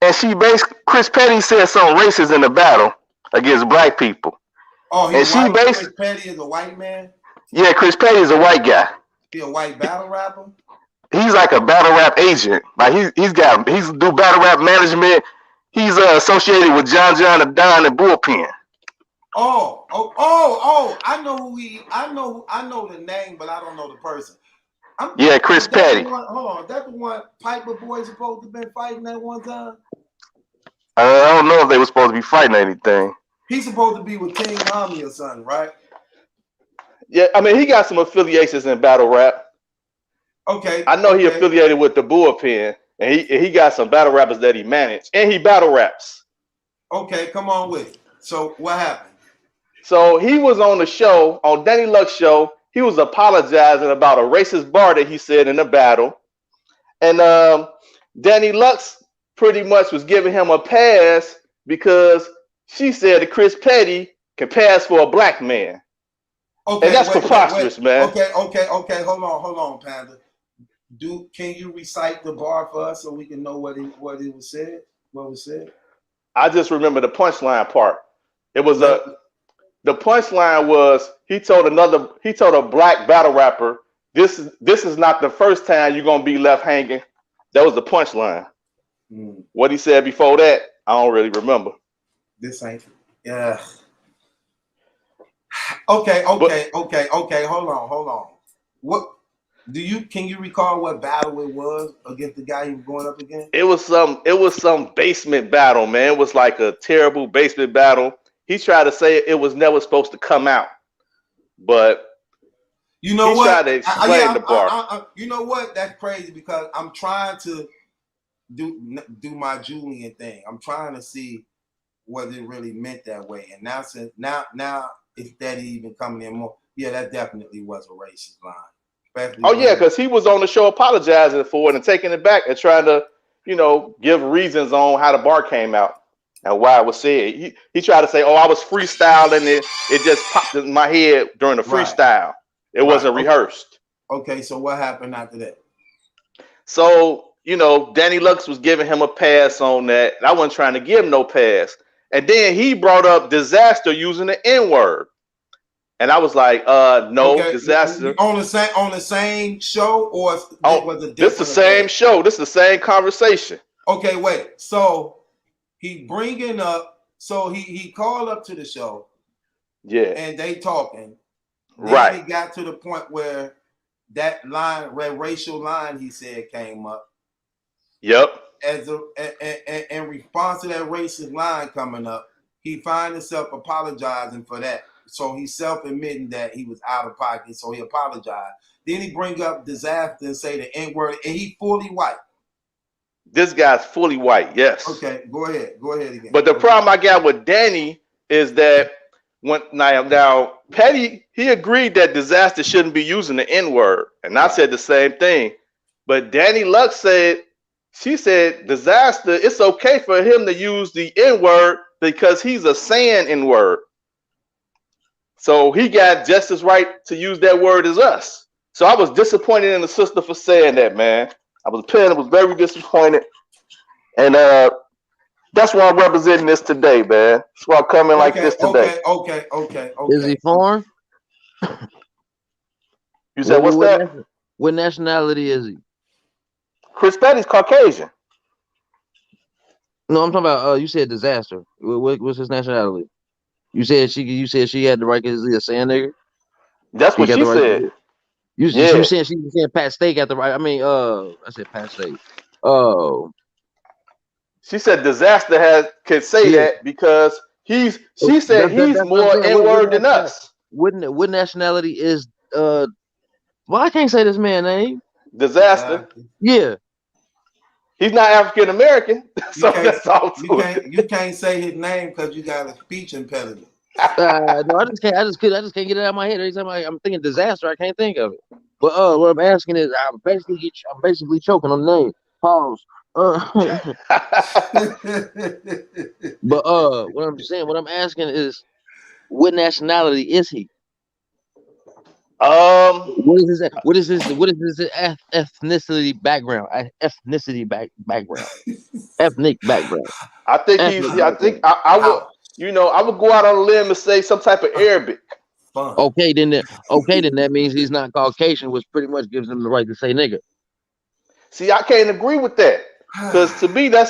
and Chris Petty said something racist in the battle against black people. Oh, he's white? Chris Petty is a white man? Yeah, Chris Petty is a white guy. He a white battle rapper? He's like a battle rap agent. Like he's do battle rap management. He's associated with John the Don and Bullpen. I know who I know the name, but I don't know the person. Chris Petty. Hold on, that's the one Piper Boy supposed to have been fighting that one time? I don't know if they were supposed to be fighting anything. He's supposed to be with King Mommy or something, right? Yeah, I mean he got some affiliations in battle rap. Okay. I know he affiliated with the Bullpen, and he got some battle rappers that he managed, and he battle raps. Okay, come on with it. So what happened? So he was on the show, on Danny Luck's show. He was apologizing about a racist bar that he said in the battle, and Danny Luck's pretty much was giving him a pass because she said that Chris Petty can pass for a black man. Okay, and that's preposterous, man. Okay. Hold on, Panda. Can you recite the bar for us so we can know what was said? What was said? I just remember the punchline part. It was the punchline was he told a black battle rapper, this is not the first time you're gonna be left hanging. That was the punchline. What he said before that, I don't really remember. This ain't Okay. Hold on. What can you recall what battle it was against the guy you were going up against? It was some basement battle, man. It was like a terrible basement battle. He tried to say it was never supposed to come out, but you know he what? tried to explain the bar. You know what? That's crazy because I'm trying to do my Julian thing. I'm trying to see whether it really meant that way. And now if that even coming in more, yeah, that definitely was a racist line. Because he was on the show apologizing for it and taking it back and trying to, give reasons on how the bar came out and why it was said. He tried to say, I was freestyling it. It just popped in my head during the freestyle. Right. It wasn't rehearsed. Okay, so what happened after that? So Danny Lux was giving him a pass on that. And I wasn't trying to give him no pass. And then he brought up Disaster using the N-word. And I was like, no, Okay, Disaster. On the same show, or was it different? This the same show. This the same conversation. Okay, wait. So he bringing up. So he called up to the show. Yeah. And they talking. Then Right. It got to the point where that line, racial line, he said came up. Yep. In response to that racist line coming up, he find himself apologizing for that. So he's self-admitting that he was out of pocket, so he apologized. Then he bring up Disaster and say the N-word, and he fully white. This guy's fully white, yes. Okay, go ahead again. But the problem I got with Danny is that when now Petty, he agreed that Disaster shouldn't be using the N-word, and I said the same thing. But Danny Lux she said Disaster, it's okay for him to use the N-word because he's a saying N-word. So he got just as right to use that word as us. So I was disappointed in the sister for saying that, man. I was very disappointed. And that's why I'm representing this today, man. That's why I'm coming like this today. Okay. Is he foreign? You said, what's that? What nationality is he? Chris Petty's Caucasian. No, I'm talking about you said Disaster. What's his nationality? You said she had the right because he's a sand nigga. That's what she said. You saying she said Pat Stay got the right. I mean, I said Pat Stay. Oh. She said Disaster could say that because she said he's more N-word than us. What nationality is well, I can't say this man's name. Disaster. Yeah. He's not African American. So that's all. You can't say his name because you got a speech impediment. No, I just can't get it out of my head. Every time I'm thinking Disaster, I can't think of it. But what I'm asking is, I'm basically choking on the name. Pause. But what I'm asking is, what nationality is he? What is his ethnicity background? Background. Ethnic background. I think I would go out on a limb and say some type of Arabic. Okay, then that means he's not Caucasian, which pretty much gives him the right to say nigga. See, I can't agree with that. Because to me, I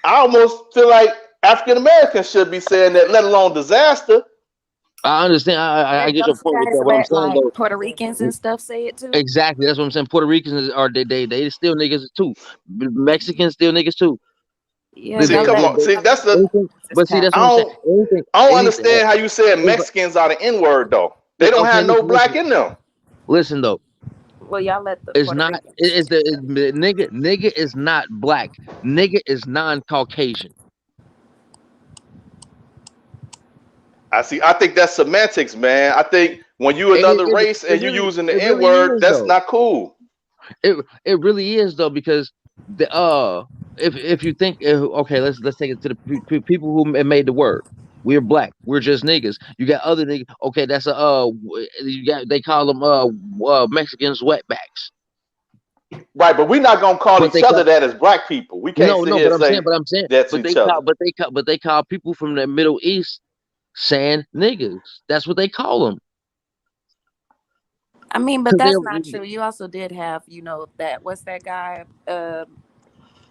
almost feel like African Americans should be saying that, let alone Disaster. I understand. I get your point with that. What I'm saying, though, Puerto Ricans and stuff say it too. Exactly. That's what I'm saying. Puerto Ricans they still niggas too. Mexicans still niggas too. Yeah, see, come on. See, that's the. But see, that's what I'm saying. I don't understand how you said Mexicans are the N-word though. They don't have no black in them. Listen though. Well, y'all let the. It's not. It's the nigga. Nigga is not black. Nigga is non-Caucasian. I see. I think that's semantics, man. I think when you another race and you using the N-word, that's not cool. It really is though, because the if you think okay, let's take it to the people who made the word. We're black. We're just niggas. You got other niggas. Okay, that's they call them Mexicans wetbacks. Right, but we're not gonna call each other that as black people. We can't but I'm saying they call people from the Middle East saying niggas. That's what they call them. I mean, but that's not true. You also did have, that what's that guy,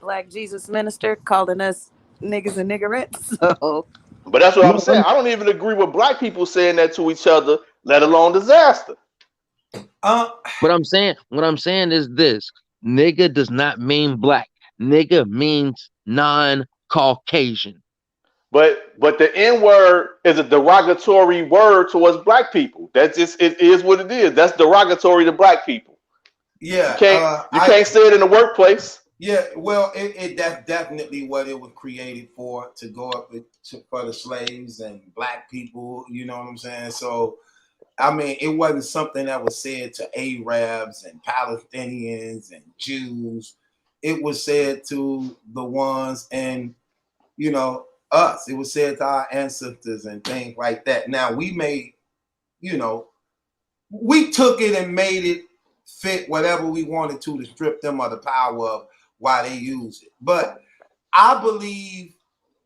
Black Jesus Minister, calling us niggas and niggerettes. So. But that's what I'm saying. I don't even agree with black people saying that to each other, let alone Disaster. What I'm saying is this: nigga does not mean black. Nigga means non-Caucasian. But the N-word is a derogatory word towards black people. That's just it is what it is. That's derogatory to black people. Yeah, you can't say it in the workplace. Yeah, well, that's definitely what it was created for, to go up for the slaves and black people. You know what I'm saying? So, I mean, it wasn't something that was said to Arabs and Palestinians and Jews. It was said to the ones and us. It was said to our ancestors and things like that. Now we made, we took it and made it fit whatever we wanted to strip them of the power of why they use it. But I believe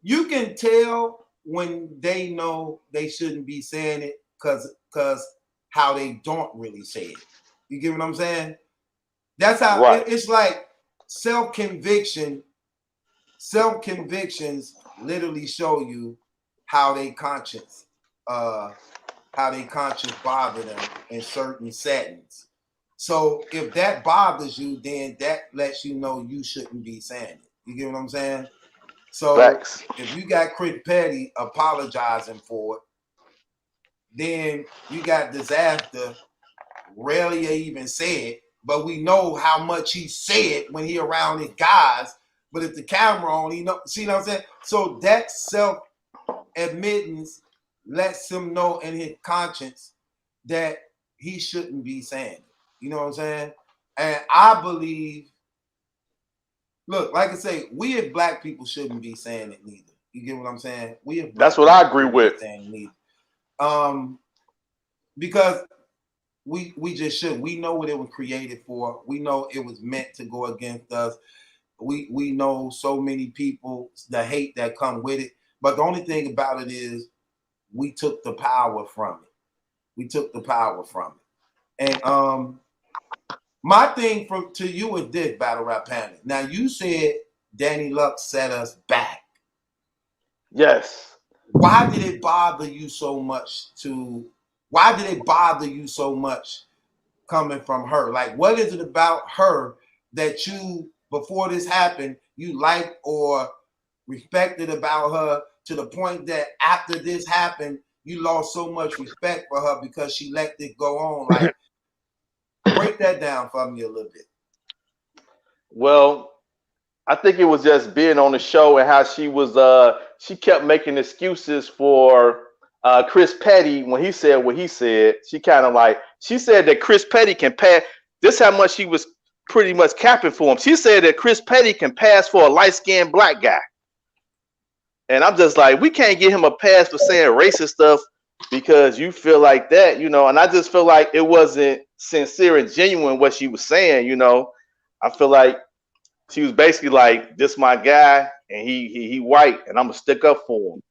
you can tell when they know they shouldn't be saying it because how they don't really say it. You get what I'm saying? That's how it's like self-conviction. Self-convictions literally show you how they conscience bother them in certain settings. So if that bothers you, then that lets you know you shouldn't be saying it. You get what I'm saying? So if you got Chris Petty apologizing for it, then you got Disaster rarely even say it, but we know how much he said when he around his guys. But if the camera on, he know. See what I'm saying? So that self-admittance lets him know in his conscience that he shouldn't be saying it. You know what I'm saying? And I believe, look, like I say, we as black people shouldn't be saying it neither. You get what I'm saying? We as That's what I agree with. Because we just should. We know what it was created for. We know it was meant to go against us. We know so many people, the hate that come with it. But the only thing about it is we took the power from it. We took the power from it. And my thing to you is this, Battle Rap Panic. Now you said Danny Luck set us back. Yes. Why did it bother you so much coming from her? Like, what is it about her that you, before this happened, you liked or respected about her to the point that after this happened, you lost so much respect for her because she let it go on? Like, break that down for me a little bit. Well, I think it was just being on the show and how she was she kept making excuses for Chris Petty when he said what he said. She kind of like, she said that Chris Petty can pass. This how much she was pretty much capping for him. She said that Chris Petty can pass for a light-skinned black guy. And I'm just like, we can't give him a pass for saying racist stuff because you feel like that, you know. And I just feel like it wasn't sincere and genuine what she was saying, you know. I feel like she was basically like, this my guy, and he white, and I'm gonna stick up for him,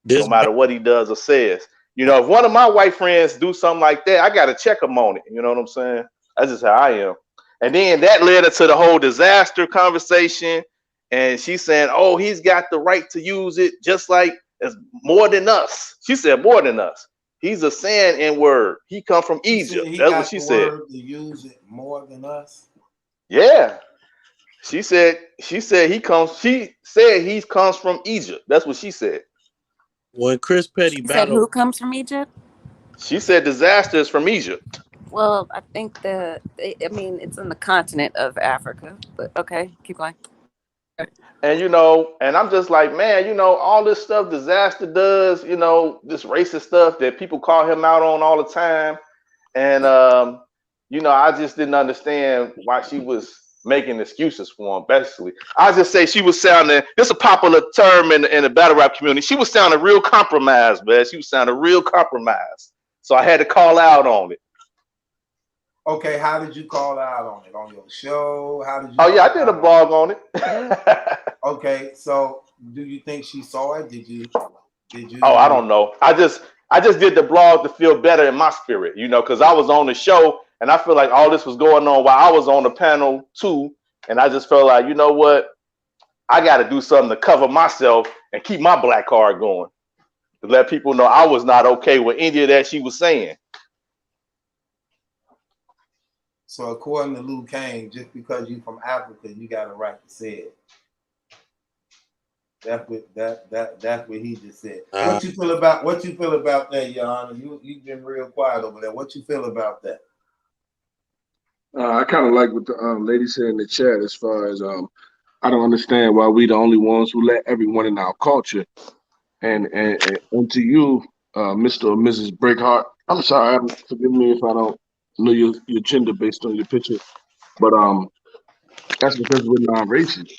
no matter what he does or says. You know, if one of my white friends do something like that, I gotta check him on it. You know what I'm saying? That's just how I am. And then that led her to the whole Disaster conversation, and she's saying, "Oh, he's got the right to use it, just like as more than us." She said, "More than us. He's a saying N-word. He come from Egypt." That's what she said. To use it more than us. Yeah. She said he comes. She said he comes from Egypt. That's what she said. When Chris Petty said who comes from Egypt? She said Disaster is from Egypt. Well, I think it's in the continent of Africa. But okay, keep going. And you know, and I'm just like, man, you know, all this stuff Disaster does, you know, this racist stuff that people call him out on all the time. And you know, I just didn't understand why she was making excuses for him. Basically, I just say she was sounding, this is a popular term in the battle rap community, she was sounding real compromised, man. She was sounding real compromised. So I had to call out on it. Okay, how did you call out on it? On your show? How did you? Oh yeah, I did a blog on it. Okay, so do you think she saw it? Did you? Oh, I don't know. I just did the blog to feel better in my spirit, you know, because I was on the show and I feel like all this was going on while I was on the panel too. And I just felt like, you know what? I got to do something to cover myself and keep my black card going, to let people know I was not okay with any of that she was saying. So according to Luke Kane, just because you from Africa, you got a right to say it. That's what he just said. What you feel about that, Your Honor? You've been real quiet over there. What you feel about that? I kind of like what the lady said in the chat as far as I don't understand why we the only ones who let everyone in our culture. And to you, Mr. or Mrs. Breakheart, I'm sorry, forgive me if I don't know your gender based on your picture, but that's because we're non-racist.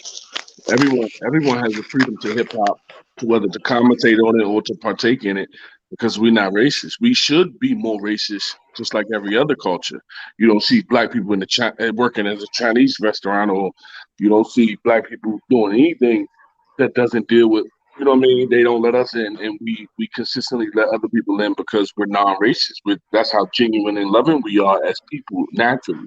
Everyone has the freedom to hip hop, to whether to commentate on it or to partake in it. because we're not racist. We should be more racist, just like every other culture. You don't see black people in the working as a Chinese restaurant, or you don't see black people doing anything that doesn't deal with. You know what I mean? They don't let us in, and we consistently let other people in because we're non-racist. That's how genuine and loving we are as people naturally.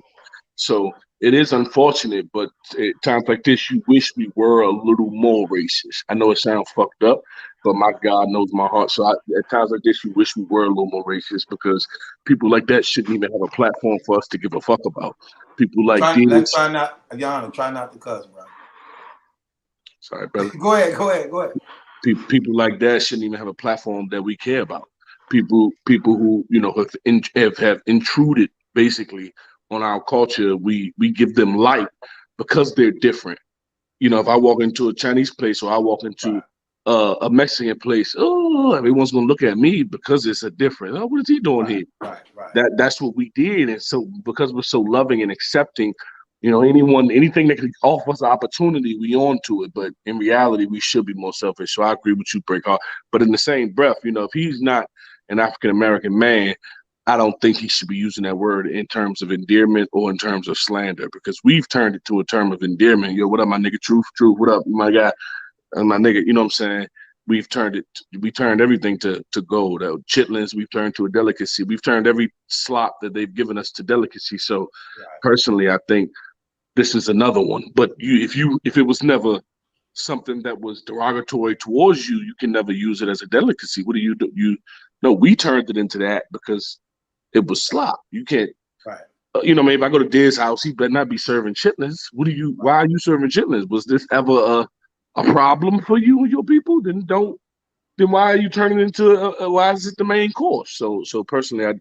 So it is unfortunate, but at times like this, you wish we were a little more racist. I know it sounds fucked up, but my God knows my heart. So at times like this, you wish we were a little more racist because people like that shouldn't even have a platform for us to give a fuck about. People like Let's this. try not, Yana, try not to cuss, bro. Sorry, brother. Go ahead. People like that shouldn't even have a platform that we care about. People who have intruded basically on our culture. We give them light because they're different. If I walk into a Chinese place or I walk into a Mexican place, oh, everyone's gonna look at me because it's a different. Oh, what is he doing here? Right. That's what we did, and so because we're so loving and accepting, anything that can offer us opportunity, we on to it. But in reality, we should be more selfish. So I agree with you, Breakheart. But in the same breath, if he's not an African American man, I don't think he should be using that word in terms of endearment or in terms of slander, because we've turned it to a term of endearment. Yo, what up, my nigga? Truth, what up, my guy? My nigga, you know what I'm saying? We turned everything to gold. Chitlins, we've turned to a delicacy. We've turned every slop that they've given us to delicacy. So personally, I think this is another one. But if it was never something that was derogatory towards you, you can never use it as a delicacy. What do you do? No, we turned it into that because it was slop. You can't, maybe if I go to Diz's house, he better not be serving chitlins. Why are you serving chitlins? Was this ever a problem for you and your people? Then why are you turning into why is it the main course? So personally, I'm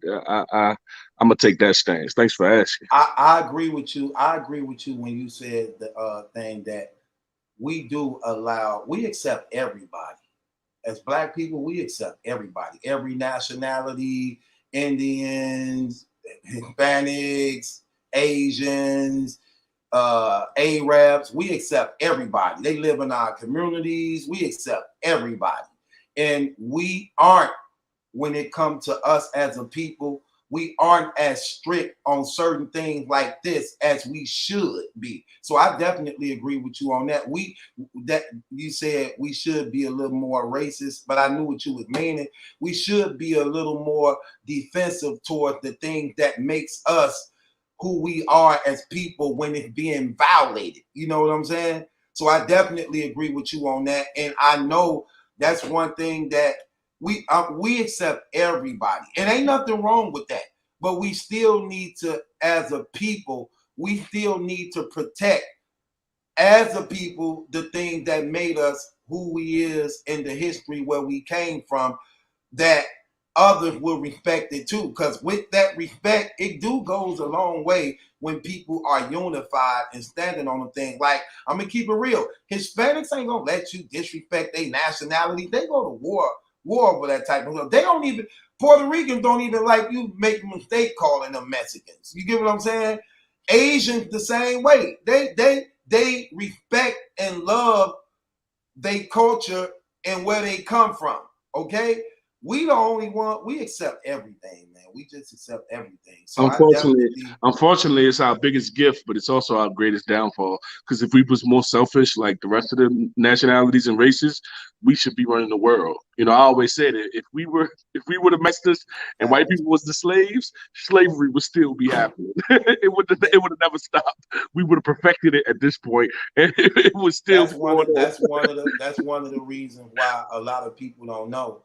gonna take that stance. Thanks for asking. I agree with you. I agree with you when you said the thing that we accept everybody. As Black people, we accept everybody, every nationality, Indians, Hispanics, Asians, Arabs. We accept everybody. They live in our communities. We accept everybody. And we aren't, when it comes to us as a people, we aren't as strict on certain things like this as we should be. So I definitely agree with you on that. That you said we should be a little more racist, but I knew what you was meaning. We should be a little more defensive towards the things that makes us who we are as people when it's being violated. You know what I'm saying? So I definitely agree with you on that. And I know that's one thing that we accept everybody, and ain't nothing wrong with that. But we still need to, as a people, we still need to protect, as a people, the thing that made us who we is in the history where we came from, that others will respect it too. Because with that respect, it goes a long way when people are unified and standing on the thing. Like, I'm gonna keep it real. Hispanics ain't gonna let you disrespect their nationality. They go to war over that type of stuff. They don't even, Puerto Ricans don't even like you make a mistake calling them Mexicans. You get what I'm saying? Asians the same way. They respect and love their culture and where they come from. Okay? We the only one, we accept everything, man. We just accept everything. So Unfortunately, it's our biggest gift, but it's also our greatest downfall. Because if we was more selfish, like the rest of the nationalities and races, we should be running the world. I always said it. If we were the masters and white people was the slaves, slavery would still be happening. It would have never stopped. We would have perfected it at this point, and it would still. That's one of the reasons why a lot of people don't know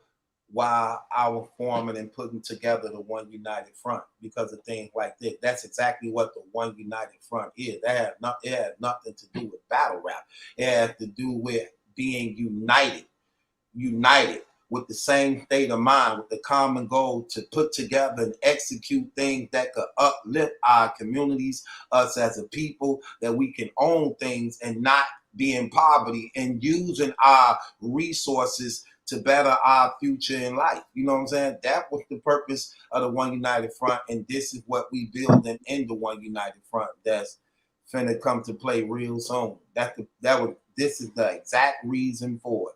why I was forming and putting together the One United Front, because of things like this. That's exactly what the One United Front is. It had nothing to do with battle rap. It has to do with being united with the same state of mind, with the common goal to put together and execute things that could uplift our communities, us as a people, that we can own things and not be in poverty, and using our resources to better our future in life. You know what I'm saying? That was the purpose of the One United Front, and this is what we building in the One United Front that's finna come to play real soon. This is the exact reason for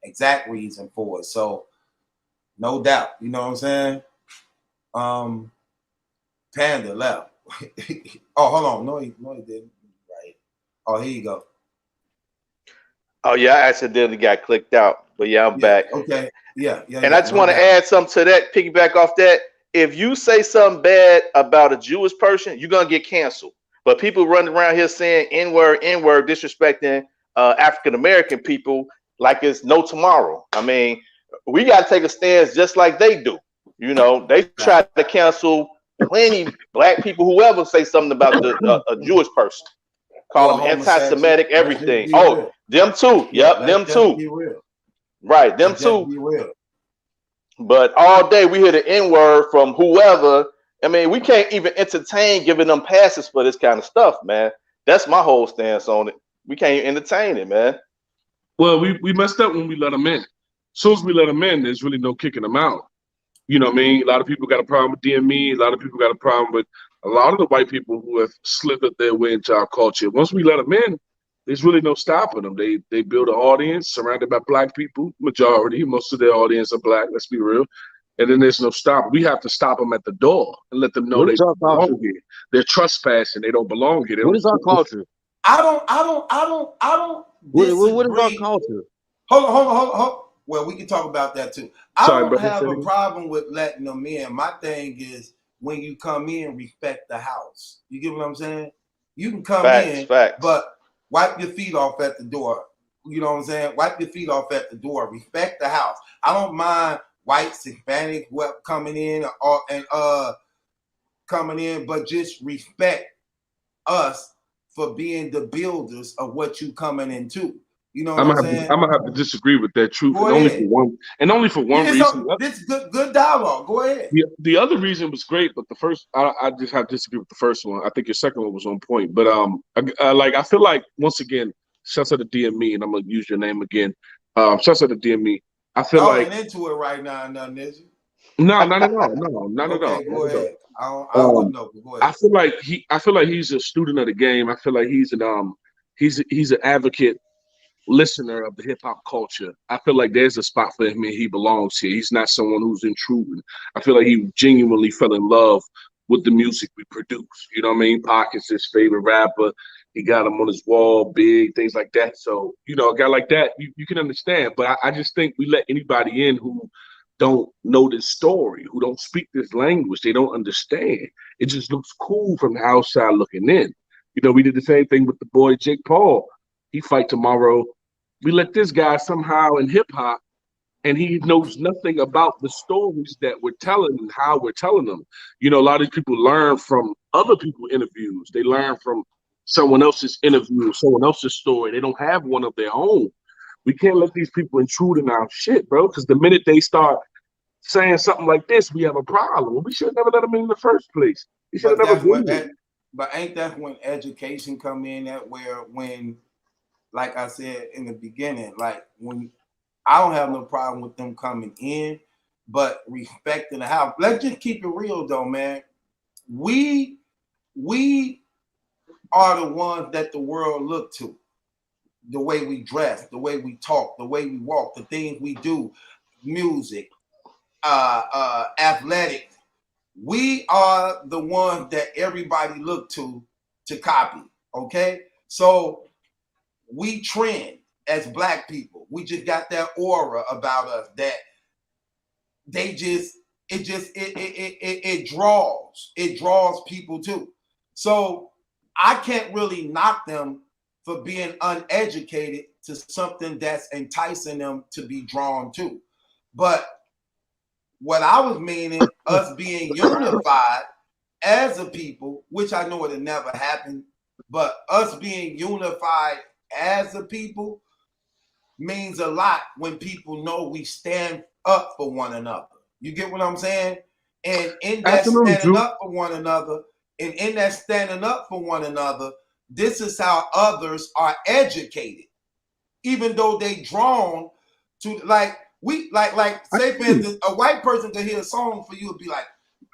it. So No doubt. You know what I'm saying? Panda left. Oh, hold on. No, he didn't. Right. Oh, here you go. Oh yeah, I accidentally got clicked out, but yeah, I'm back. Okay. Yeah. And I just want to add something to that, piggyback off that. If you say something bad about a Jewish person, you're gonna get canceled. But people running around here saying N-word, disrespecting African American people like it's no tomorrow. I mean, we gotta take a stance just like they do. You know, they try to cancel plenty black people, whoever say something about a Jewish person. Call them anti-Semitic, everything. Oh, them too. Yep, them too. Right, them too. But all day we hear the N-word from whoever. I mean, we can't even entertain giving them passes for this kind of stuff, man. That's my whole stance on it. We can't even entertain it, man. Well, we messed up when we let them in. As soon as we let them in, there's really no kicking them out. You know what I mean? A lot of people got a problem with DME. A lot of people got a problem with a lot of the white people who have slithered their way into our culture. Once we let them in, there's really no stopping them. They build an audience surrounded by black people, majority. Most of their audience are black, let's be real. And then there's no stop. We have to stop them at the door and let them know they don't belong here. They're trespassing. They don't belong here. What is our culture? I don't disagree. What is our culture? Hold on. Well, we can talk about that too. I don't have a problem with letting them in. My thing is when you come in, respect the house. You get what I'm saying? You can come in, but wipe your feet off at the door. You know what I'm saying? Wipe your feet off at the door. Respect the house. I don't mind whites, Hispanic, coming in but just respect us for being the builders of what you coming into. You know what I'm saying? I'm gonna have to disagree with that truth, and only for one reason. This is good dialogue. Go ahead. The other reason was great, but the first, I just have to disagree with the first one. I think your second one was on point, but I feel like once again, shouts out to DME, and I'm gonna use your name again. Shouts out to DME. I feel like into it right now, nothing is you? No, not at all. Go ahead. I don't know. Go ahead. I feel like he's a student of the game. I feel like he's an advocate, listener of the hip hop culture. I feel like there's a spot for him and he belongs here. He's not someone who's intruding. I feel like he genuinely fell in love with the music we produce. You know what I mean? Pac is his favorite rapper. He got him on his wall, big, things like that. So, you know, a guy like that, you can understand. But I just think we let anybody in who don't know this story, who don't speak this language. They don't understand. It just looks cool from the outside looking in. You know, we did the same thing with the boy Jake Paul. He fight tomorrow. We let this guy somehow in hip hop, and he knows nothing about the stories that we're telling and how we're telling them. You know, a lot of people learn from other people's interviews. They learn from someone else's interview, someone else's story. They don't have one of their own. We can't let these people intrude in our shit, bro, because the minute they start saying something like this, we have a problem. We should have never let them in the first place. We should have never been there. But ain't that when education come in at when, like I said in the beginning, like when I don't have no problem with them coming in, but respecting the house. Let's just keep it real though, man. We are the ones that the world look to. The way we dress, the way we talk, the way we walk, the things we do, music, athletics. We are the ones that everybody look to copy. Okay, so we trend as black people. We just got that aura about us that it draws people too. So I can't really knock them for being uneducated to something that's enticing them to be drawn to. But what I was meaning, us being unified as a people, which I know it'll never happen, but us being unified as a people means a lot when people know we stand up for one another. You get what I'm saying? And in that standing up for one another, this is how others are educated, even though they drawn to like say for instance, a white person could hear a song for you and be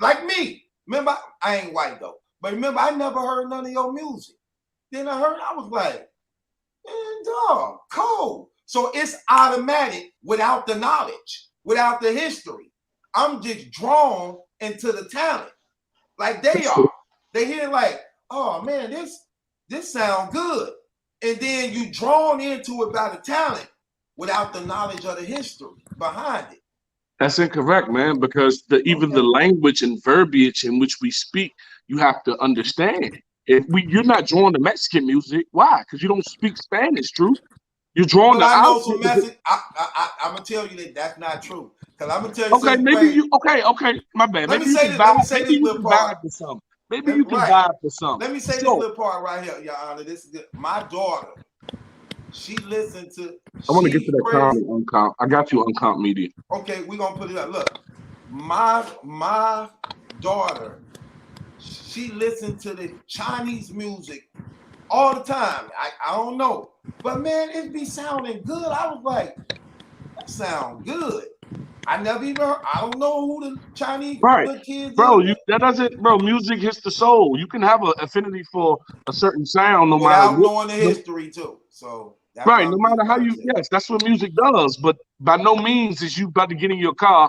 like me. Remember, I ain't white though, but remember, I never heard none of your music. Then I was like, man, dog, cold. So it's automatic without the knowledge. without the history. I'm just drawn into the talent, like they are. They hear like, oh man, this sound good, and then you drawn into it by the talent without the knowledge of the history behind it. That's incorrect, man, because even the language and verbiage in which we speak, you have to understand. If you're not drawn to Mexican music, why? Because you don't speak Spanish, Truth. You're drawn But to I know our some music. message. I'm gonna tell you that that's not true. Because I'm gonna tell you Okay, something. maybe you. Okay, my bad. Let Maybe me you say can this. vibe. Let me say Maybe this you little can part. vibe for something. Maybe you can vibe for something. Let me say this little part right here, Your Honor. This is good. My daughter. She listened to. I want to get to that comment, Uncomp. I got you, Uncomp Media. Okay, we're gonna put it up. Look, my daughter, she listened to the Chinese music all the time. I don't know, but man, it be sounding good. I was like, that sound good. I never even heard, I don't know who the Chinese good kids Bro, is. music hits the soul. You can have an affinity for a certain sound no matter Without what. knowing the history too. So Right, no matter how yes, that's what music does. But by no means is you about to get in your car,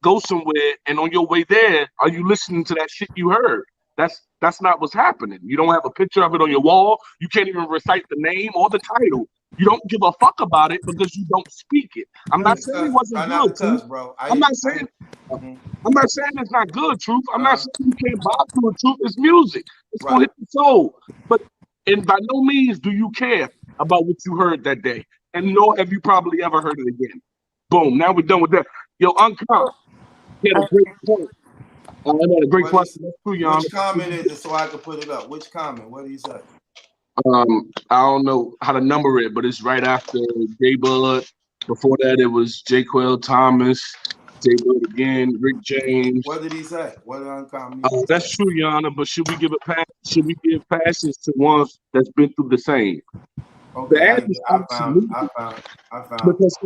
go somewhere, and on your way there, are you listening to that shit you heard? That's not what's happening. You don't have a picture of it on your wall. You can't even recite the name or the title. You don't give a fuck about it because you don't speak it. I'm not saying it wasn't good, Truth. bro. I'm not saying it's not good, Truth. I'm not saying you can't vibe to it, Truth. It's music. It's gonna hit the soul. But and by no means do you care about what you heard that day. And nor have you probably ever heard it again. Boom. Now we're done with that. Yo, Uncomp, he had a great point. I had a great question. That's true, Your Honor. Which comment is it so I can put it up? Which comment? What do you say? I don't know how to number it, but it's right after J Bud. Before that, it was J Quell Thomas, J Bud again, Rick James. What did he say? What did Uncomp That's true, Your Honor. But should we give give passes to ones that's been through the same? Okay, I found. Because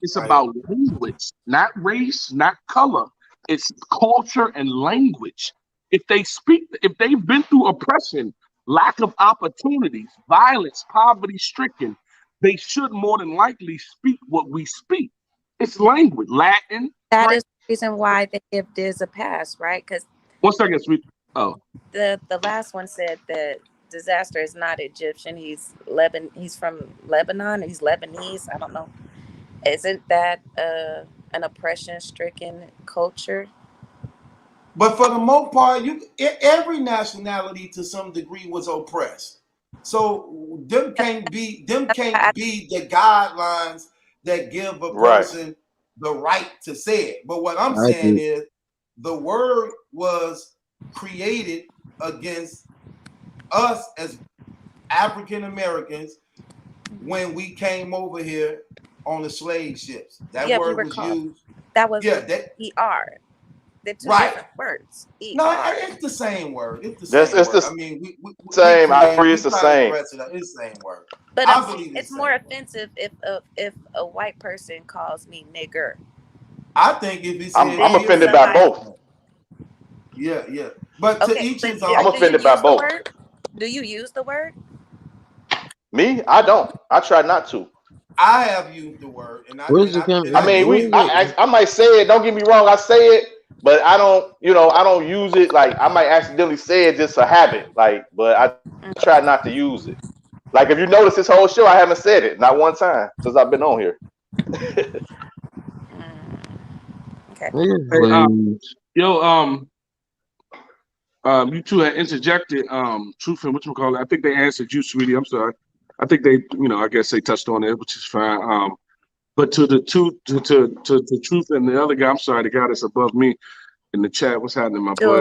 it's about language, not race, not color. It's culture and language. If they've been through oppression, lack of opportunities, violence, poverty stricken, they should more than likely speak what we speak. It's language, Latin. That is the reason why they give Diz a pass, right? Because 1 second, sweet. Oh, the last one said that Disaster is not Egyptian. He's from Lebanon. He's Lebanese. I don't know. Isn't that an oppression-stricken culture? But for the most part, every nationality to some degree was oppressed. So them can't be the guidelines that give a person the right to say it. But what I'm saying is the word was created against us as African Americans when we came over here on the slave ships. That word was used. That was ER. They're two different words. No, it's the same word. It's the same word. I mean, same. I agree. It's the same. It's the same word. But I believe it's more offensive if a white person calls me nigger. I think if it's I'm offended by both. Yeah. But to each his own. I'm offended by both. Do you use the word? Me? I don't. I try not to. I have used the word, and I might say it. Don't get me wrong. I say it, but I don't. I don't use it. Like I might accidentally say it, just a habit. Like, but I try not to use it. Like if you notice this whole show, I haven't said it not one time since I've been on here. Okay. Hey, you two had interjected, Truth and whatchamacallit. I think they answered you, sweetie. I'm sorry. I think they, I guess they touched on it, which is fine. But to Truth and the other guy, I'm sorry, the guy that's above me in the chat, what's happening, my boy?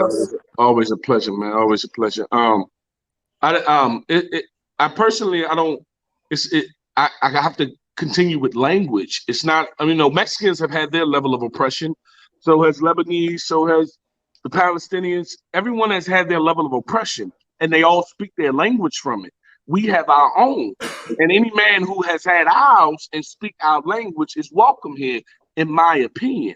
Always a pleasure, man. Always a pleasure. I personally, I don't. I have to continue with language. It's not. Mexicans have had their level of oppression. So has Lebanese. So has the Palestinians. Everyone has had their level of oppression, and they all speak their language from it. We have our own, and any man who has had ours and speak our language is welcome here, in my opinion.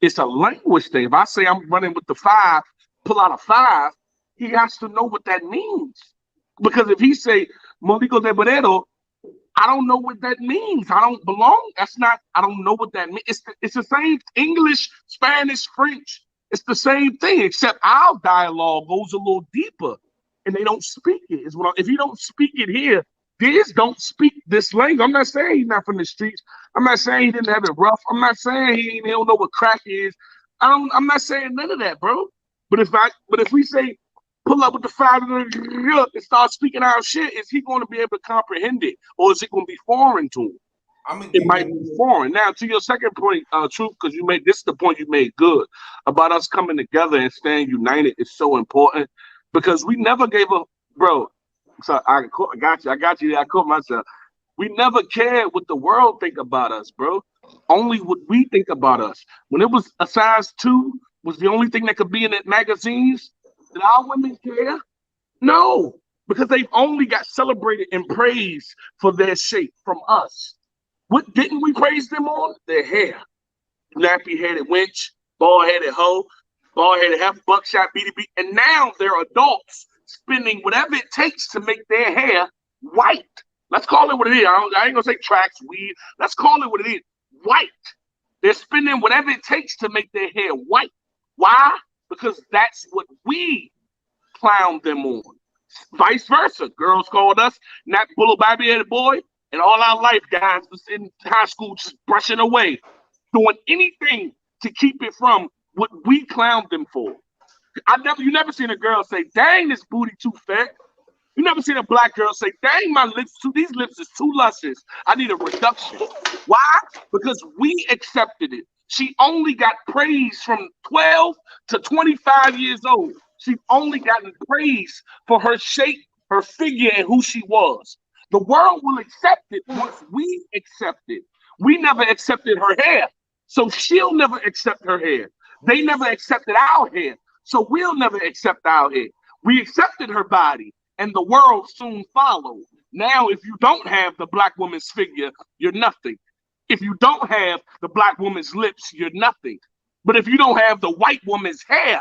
It's a language thing. If I say I'm running with the 5, pull out a 5, he has to know what that means. Because if he say Molico de Borero, I don't know what that means. I don't belong. That's not. I don't know what that means. It's the same English, Spanish, French. It's the same thing, except our dialogue goes a little deeper, and they don't speak it. If you don't speak it here, these don't speak this language. I'm not saying he's not from the streets. I'm not saying he didn't have it rough. I'm not saying he don't know what crack is. I'm not saying none of that, bro. But if we say pull up with the five and start speaking our shit, is he going to be able to comprehend it, or is it going to be foreign to him? It might be foreign. Now, to your second point, Truth, because this is the point you made good about us coming together and staying united is so important, because we never gave up, bro. So I got you. I caught myself. We never cared what the world think about us, bro. Only what we think about us. When it was a size 2 was the only thing that could be in the magazines, did our women care? No, because they've only got celebrated and praised for their shape from us. What didn't we praise them on? Their hair. Nappy-headed wench, bald-headed hoe, bald-headed half, buckshot, BDB. And now they're adults spending whatever it takes to make their hair white. Let's call it what it is. I ain't going to say tracks, weed. Let's call it what it is. White. They're spending whatever it takes to make their hair white. Why? Because that's what we clowned them on. Vice versa. Girls called us not bullet baby boy. And all our life, guys, was in high school just brushing away, doing anything to keep it from what we clowned them for. You never seen a girl say, dang, this booty too fat. You never seen a black girl say, dang, these lips is too luscious. I need a reduction. Why? Because we accepted it. She only got praise from 12 to 25 years old. She only gotten praise for her shape, her figure, and who she was. The world will accept it once we accept it. We never accepted her hair, so she'll never accept her hair. They never accepted our hair, so we'll never accept our hair. We accepted her body, and the world soon followed. Now, if you don't have the black woman's figure, you're nothing. If you don't have the black woman's lips, you're nothing. But if you don't have the white woman's hair,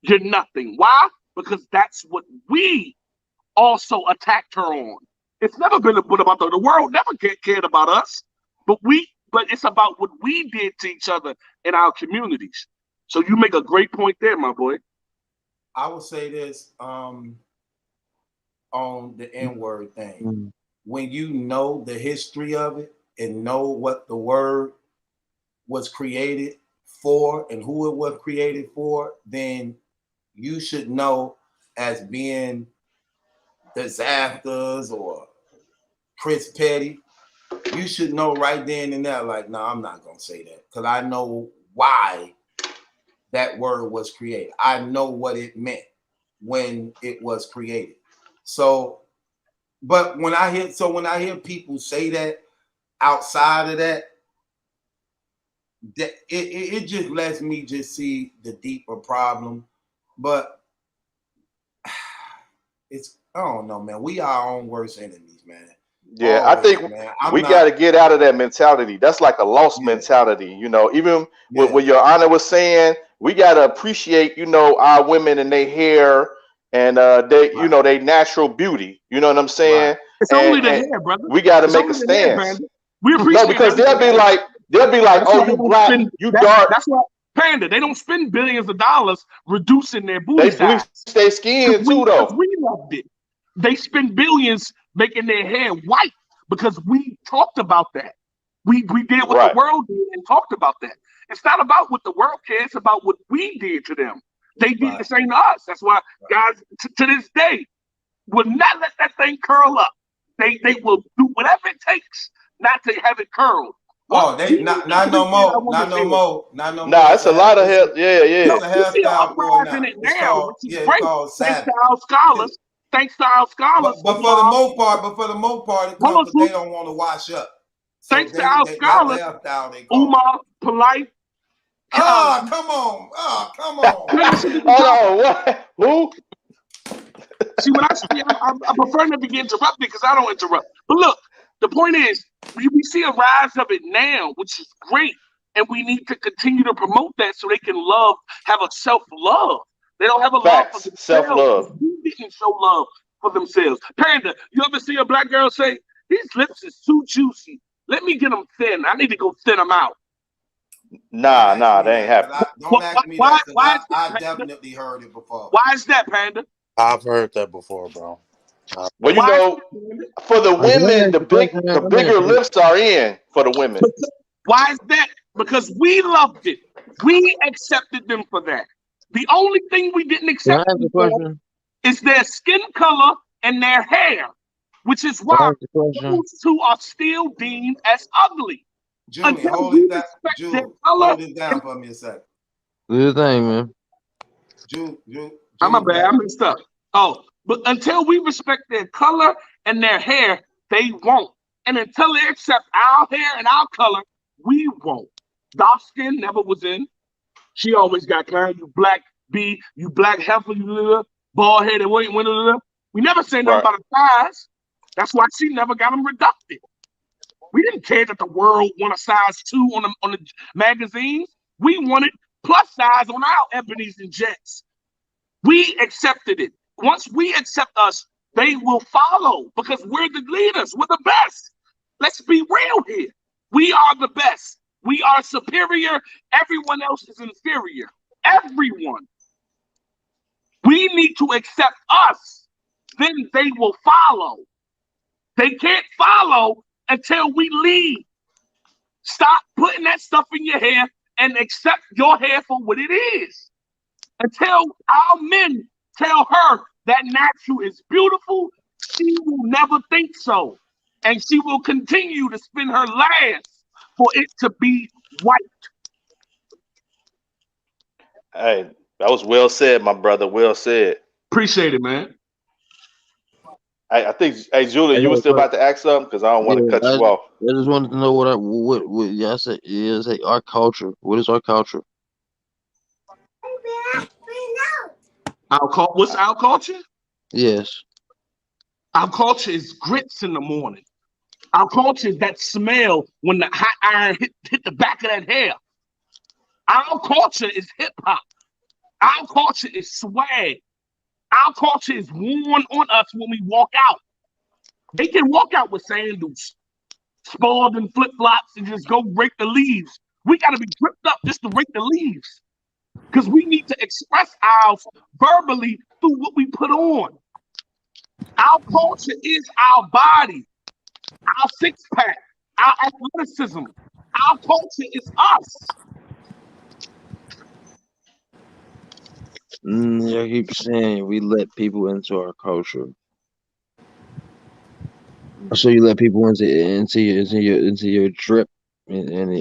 you're nothing. Why? Because that's what we also attacked her on. It's never been about the world never cared about us, but it's about what we did to each other in our communities. So you make a great point there, my boy. I will say this on the N-word thing. When you know the history of it and know what the word was created for and who it was created for, then you should know, as being disasters or Chris Petty, you should know right then and there, like, no, I'm not going to say that, because I know why that word was created. I know what it meant when it was created. So, but when I hear people say that outside of that, it just lets me just see the deeper problem. But I don't know, man. We are our own worst enemies, man. Yeah, always, I think man. we got to get out of that mentality. That's like a lost mentality, you know. Even what Your Honor was saying, we got to appreciate, you know, our women and their hair and you know, their natural beauty. You know what I'm saying? Right. It's only the hair, brother. We got to make a stance. We appreciate no, because they'll be like, oh, you black, you dark. That's why, Panda, they don't spend billions of dollars reducing their booty size. They bleach their skin too, though. We loved it. They spend billions making their hair white because we talked about that. We did what the world did and talked about that. It's not about what the world cares. It's about what we did to them. They did the same to us. That's why guys to this day will not let that thing curl up. They will do whatever it takes not to have it curled. Oh, they not no more. Not no more. Not no more. Nah, it's a lot of hair. Yeah. It's a hairstyle for now. It's called, it's called thanks to our scholars. Thanks to our scholars. But for the most part, it comes, they don't want to wash up. So thanks to our scholars, Umar, Polite. Come on. Hold on, what? Who? See, when I speak, I prefer not to get interrupted because I don't interrupt. But look, the point is, we see a rise of it now, which is great, and we need to continue to promote that so they can have a self-love. They don't have a love for themselves. Self-love. We didn't show love for themselves. Panda, you ever see a black girl say, these his lips is too juicy. Let me get them thin. I need to go thin them out. Nah, they ain't happening. Don't ask me that, because I definitely heard it before. Why is that, Panda? I've heard that before, bro. Well, you know, for the women, the bigger lips are in for the women. Why is that? Because we loved it. We accepted them for that. The only thing we didn't accept them for is their skin color and their hair, which is why those two are still deemed as ugly. Julie, hold it down for me a second. Do your thing, man. I'm a bad. I messed up. Oh, but until we respect their color and their hair, they won't. And until they accept our hair and our color, we won't. Dark skin never was in. She always got kind. You black B, you black heifer, you little bald headed. We never say nothing about a size. That's why she never got them reducted. We didn't care that the world wanted a size 2 on the magazines. We wanted plus size on our Ebonies and Jets. We accepted it. Once we accept us, they will follow because we're the leaders. We're the best. Let's be real here. We are the best. We are superior. Everyone else is inferior. Everyone. We need to accept us. Then they will follow. They can't follow until we leave. Stop putting that stuff in your hair and accept your hair for what it is. Until our men tell her that natural is beautiful, she will never think so. And she will continue to spend her last for it to be white. Hey, that was well said, my brother. Well said. Appreciate it, man. I think, hey, Julie, you were still about to ask something because I don't want to cut you off. I just wanted to know what y'all say. Yeah, say our culture. What is our culture? What's our culture? Yes. Our culture is grits in the morning. Our culture is that smell when the hot iron hit the back of that hair. Our culture is hip hop. Our culture is swag. Our culture is worn on us when we walk out. They can walk out with sandals, Spalding flip-flops, and just go rake the leaves. We got to be gripped up just to rake the leaves because we need to express ours verbally through what we put on. Our culture is our body, our six-pack, our athleticism. Our culture is us. I keep saying we let people into our culture. So you let people into your drip and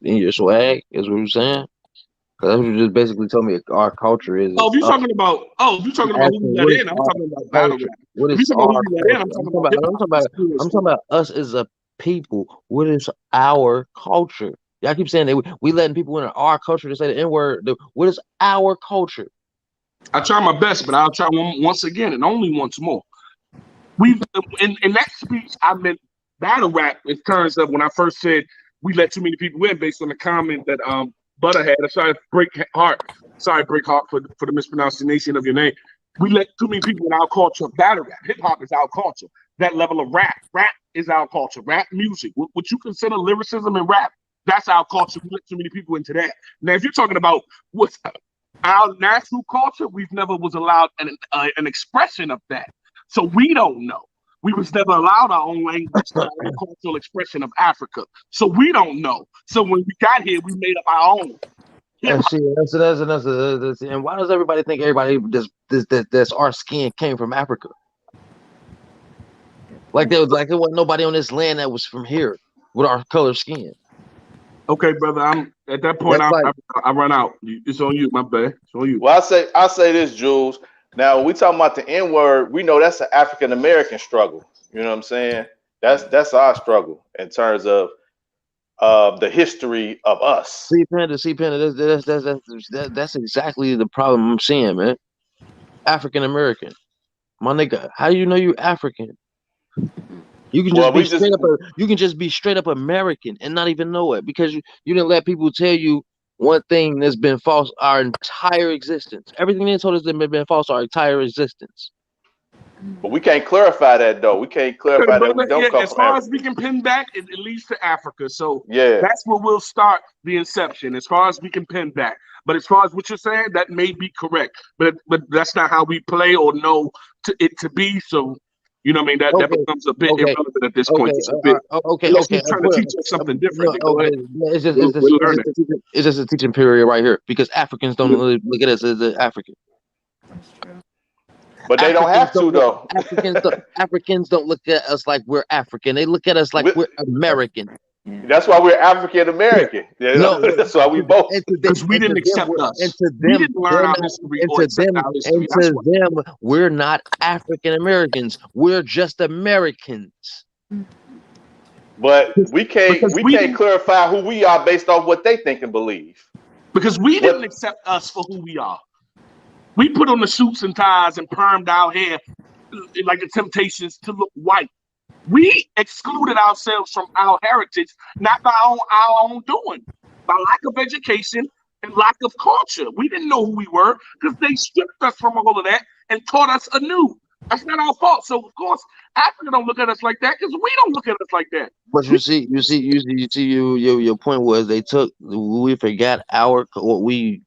your swag is what you're saying? Because that's what you just basically told me our culture is. Oh, if you're talking about who you let in, I'm talking about battle rap. What is our culture? I'm talking about us as a people. What is our culture? Y'all keep saying that we letting people in our culture to say the N-word. What is our culture? I try my best, but I'll try once again and only once more. We in that speech I meant battle rap in terms of when I first said we let too many people in based on the comment that Butter had. Sorry, Break Heart for the mispronunciation of your name. We let too many people in our culture battle rap. Hip hop is our culture. That level of rap is our culture. Rap music, what you consider lyricism and rap, that's our culture. We let too many people into that. Now, if you're talking about what's our national culture, we've never was allowed an expression of that. So we don't know. We was never allowed our own language, our own cultural expression of Africa. So we don't know. So when we got here, we made up our own. Yeah, that's and why does everybody think that's our skin came from Africa? Like there wasn't nobody on this land that was from here with our color skin. Okay, brother. I'm at that point. I run out. It's on you, my bad. It's on you. Well, I say this, Jules. Now, when we talking about the N-word, we know that's an African American struggle. You know what I'm saying? That's our struggle in terms of the history of us. See, Panda, that's exactly the problem I'm seeing, man. African American, my nigga. How do you know you're African? You can just be straight up American and not even know it because you didn't let people tell you one thing that's been false our entire existence. Everything they told us that been false our entire existence. But we can't clarify that though. We can't clarify that we don't come as from far Africa. as we can pin back, it leads to Africa. So Yeah. that's where we'll start the inception, as far as we can pin back. But as far as what you're saying, that may be correct. But that's not how we play or know it to be. So, you know what I mean? That becomes a bit irrelevant at this point. It's a bit, unless you're trying to teach us something different. Go ahead. It's just a teaching period right here because Africans don't really look at us as African. But they don't have to though. Africans don't look at us like we're African. They look at us like we're American. That's why we're African American. You know? No, that's why we both. Because we didn't accept us. And to we them, didn't learn our history or accept our history. And to them, we're not African Americans. We're just Americans. But we can't clarify who we are based off what they think and believe. Because we didn't accept us for who we are. We put on the suits and ties and permed our hair like the Temptations to look white. We excluded ourselves from our heritage, not by our own doing, by lack of education and lack of culture. We didn't know who we were because they stripped us from all of that and taught us anew. That's not our fault. So of course, Africa don't look at us like that because we don't look at us like that. But your point was we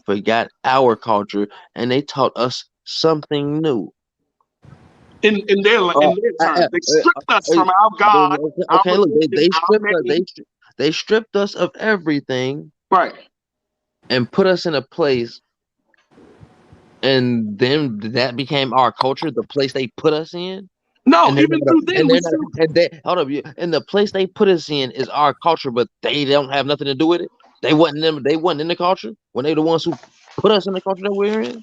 forgot our culture and they taught us something new. In their turn, they stripped us from our God. Okay, look, they stripped us of everything, right, and put us in a place, and then that became our culture. The place they put us in. No, even through them, hold up, and the place they put us in is our culture, but they don't have nothing to do with it. They wasn't in the culture when they the ones who put us in the culture that we're in.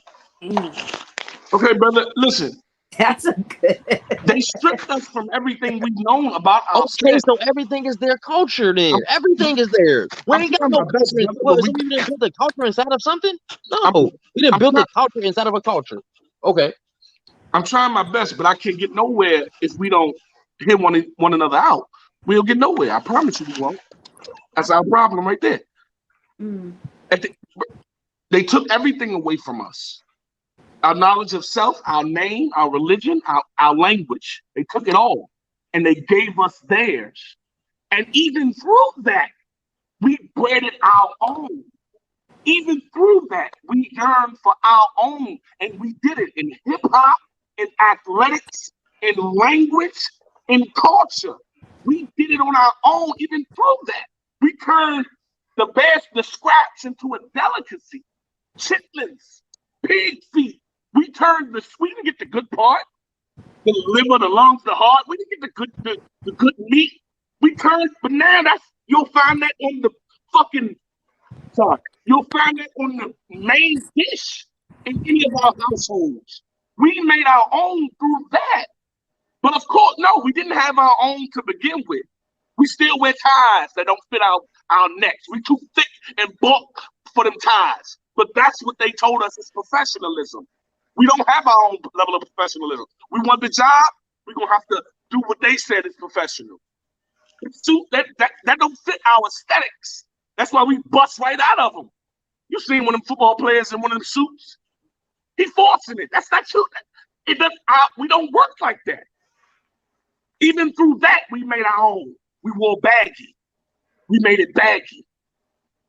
Okay, brother, listen. That's a good. They stripped us from everything we've known about ourselves. Okay, so everything is their culture then. Everything is theirs. We ain't got no culture. We didn't build a culture inside of something? No. We didn't build a culture inside of a culture. Okay. I'm trying my best, but I can't get nowhere if we don't hear one another out. We'll get nowhere. I promise you we won't. That's our problem right there. They took everything away from us. Our knowledge of self, our name, our religion, our language. They took it all and they gave us theirs. And even through that, we bred it our own. Even through that, we yearned for our own. And we did it in hip hop, in athletics, in language, in culture. We did it on our own, even through that. We turned the scraps into a delicacy. Chitlins, pig feet. We didn't get the good part, the liver, the lungs, the heart. We didn't get the good meat. But now you'll find that on the you'll find that on the main dish in any of our households. We made our own through that. But of course, no, we didn't have our own to begin with. We still wear ties that don't fit our necks. We too thick and bulk for them ties. But that's what they told us is professionalism. We don't have our own level of professionalism. We want the job, we're going to have to do what they said is professional. That don't fit our aesthetics. That's why we bust right out of them. You seen one of them football players in one of them suits? He forcing it. That's not true. We don't work like that. Even through that, we made our own. We wore baggy. We made it baggy.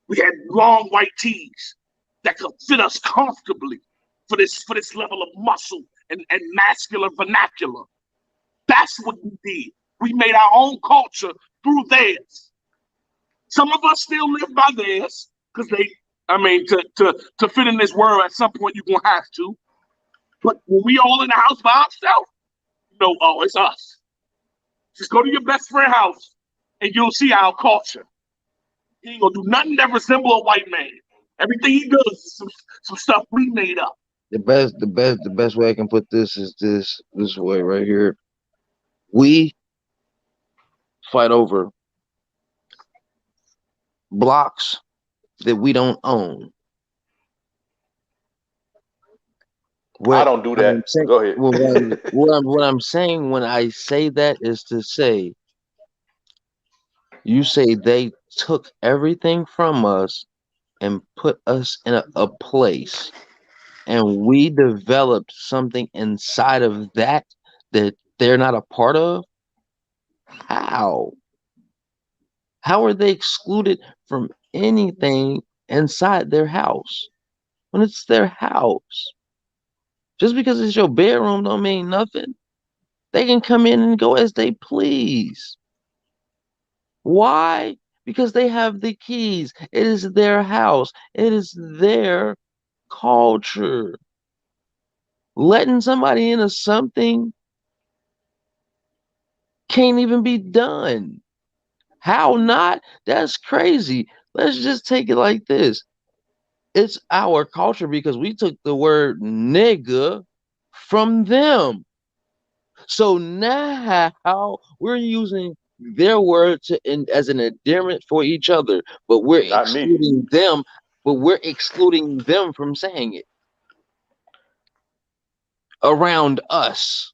We had long white tees that could fit us comfortably for this level of muscle and masculine vernacular. That's what we did. We made our own culture through theirs. Some of us still live by theirs because to fit in this world at some point you're gonna have to. But when we all in the house by ourselves, it's us. Just go to your best friend's house and you'll see our culture. He ain't gonna do nothing that resemble a white man. Everything he does is some stuff we made up. The best way I can put this is this way right here. We fight over blocks that we don't own. I don't do that. Go ahead. What I'm saying when I say that is to say, you say they took everything from us and put us in a place, and we developed something inside of that that they're not a part of? How? How are they excluded from anything inside their house when it's their house? Just because it's your bedroom don't mean nothing. They can come in and go as they please. Why? Because they have the keys. It is their house. It is their culture. Letting somebody into something can't even be done. How not? That's crazy. Let's just take it like this. It's our culture because we took the word nigga from them. So now we're using their word as an endearment for each other, but we're Not me. excluding them. But we're excluding them from saying it around us.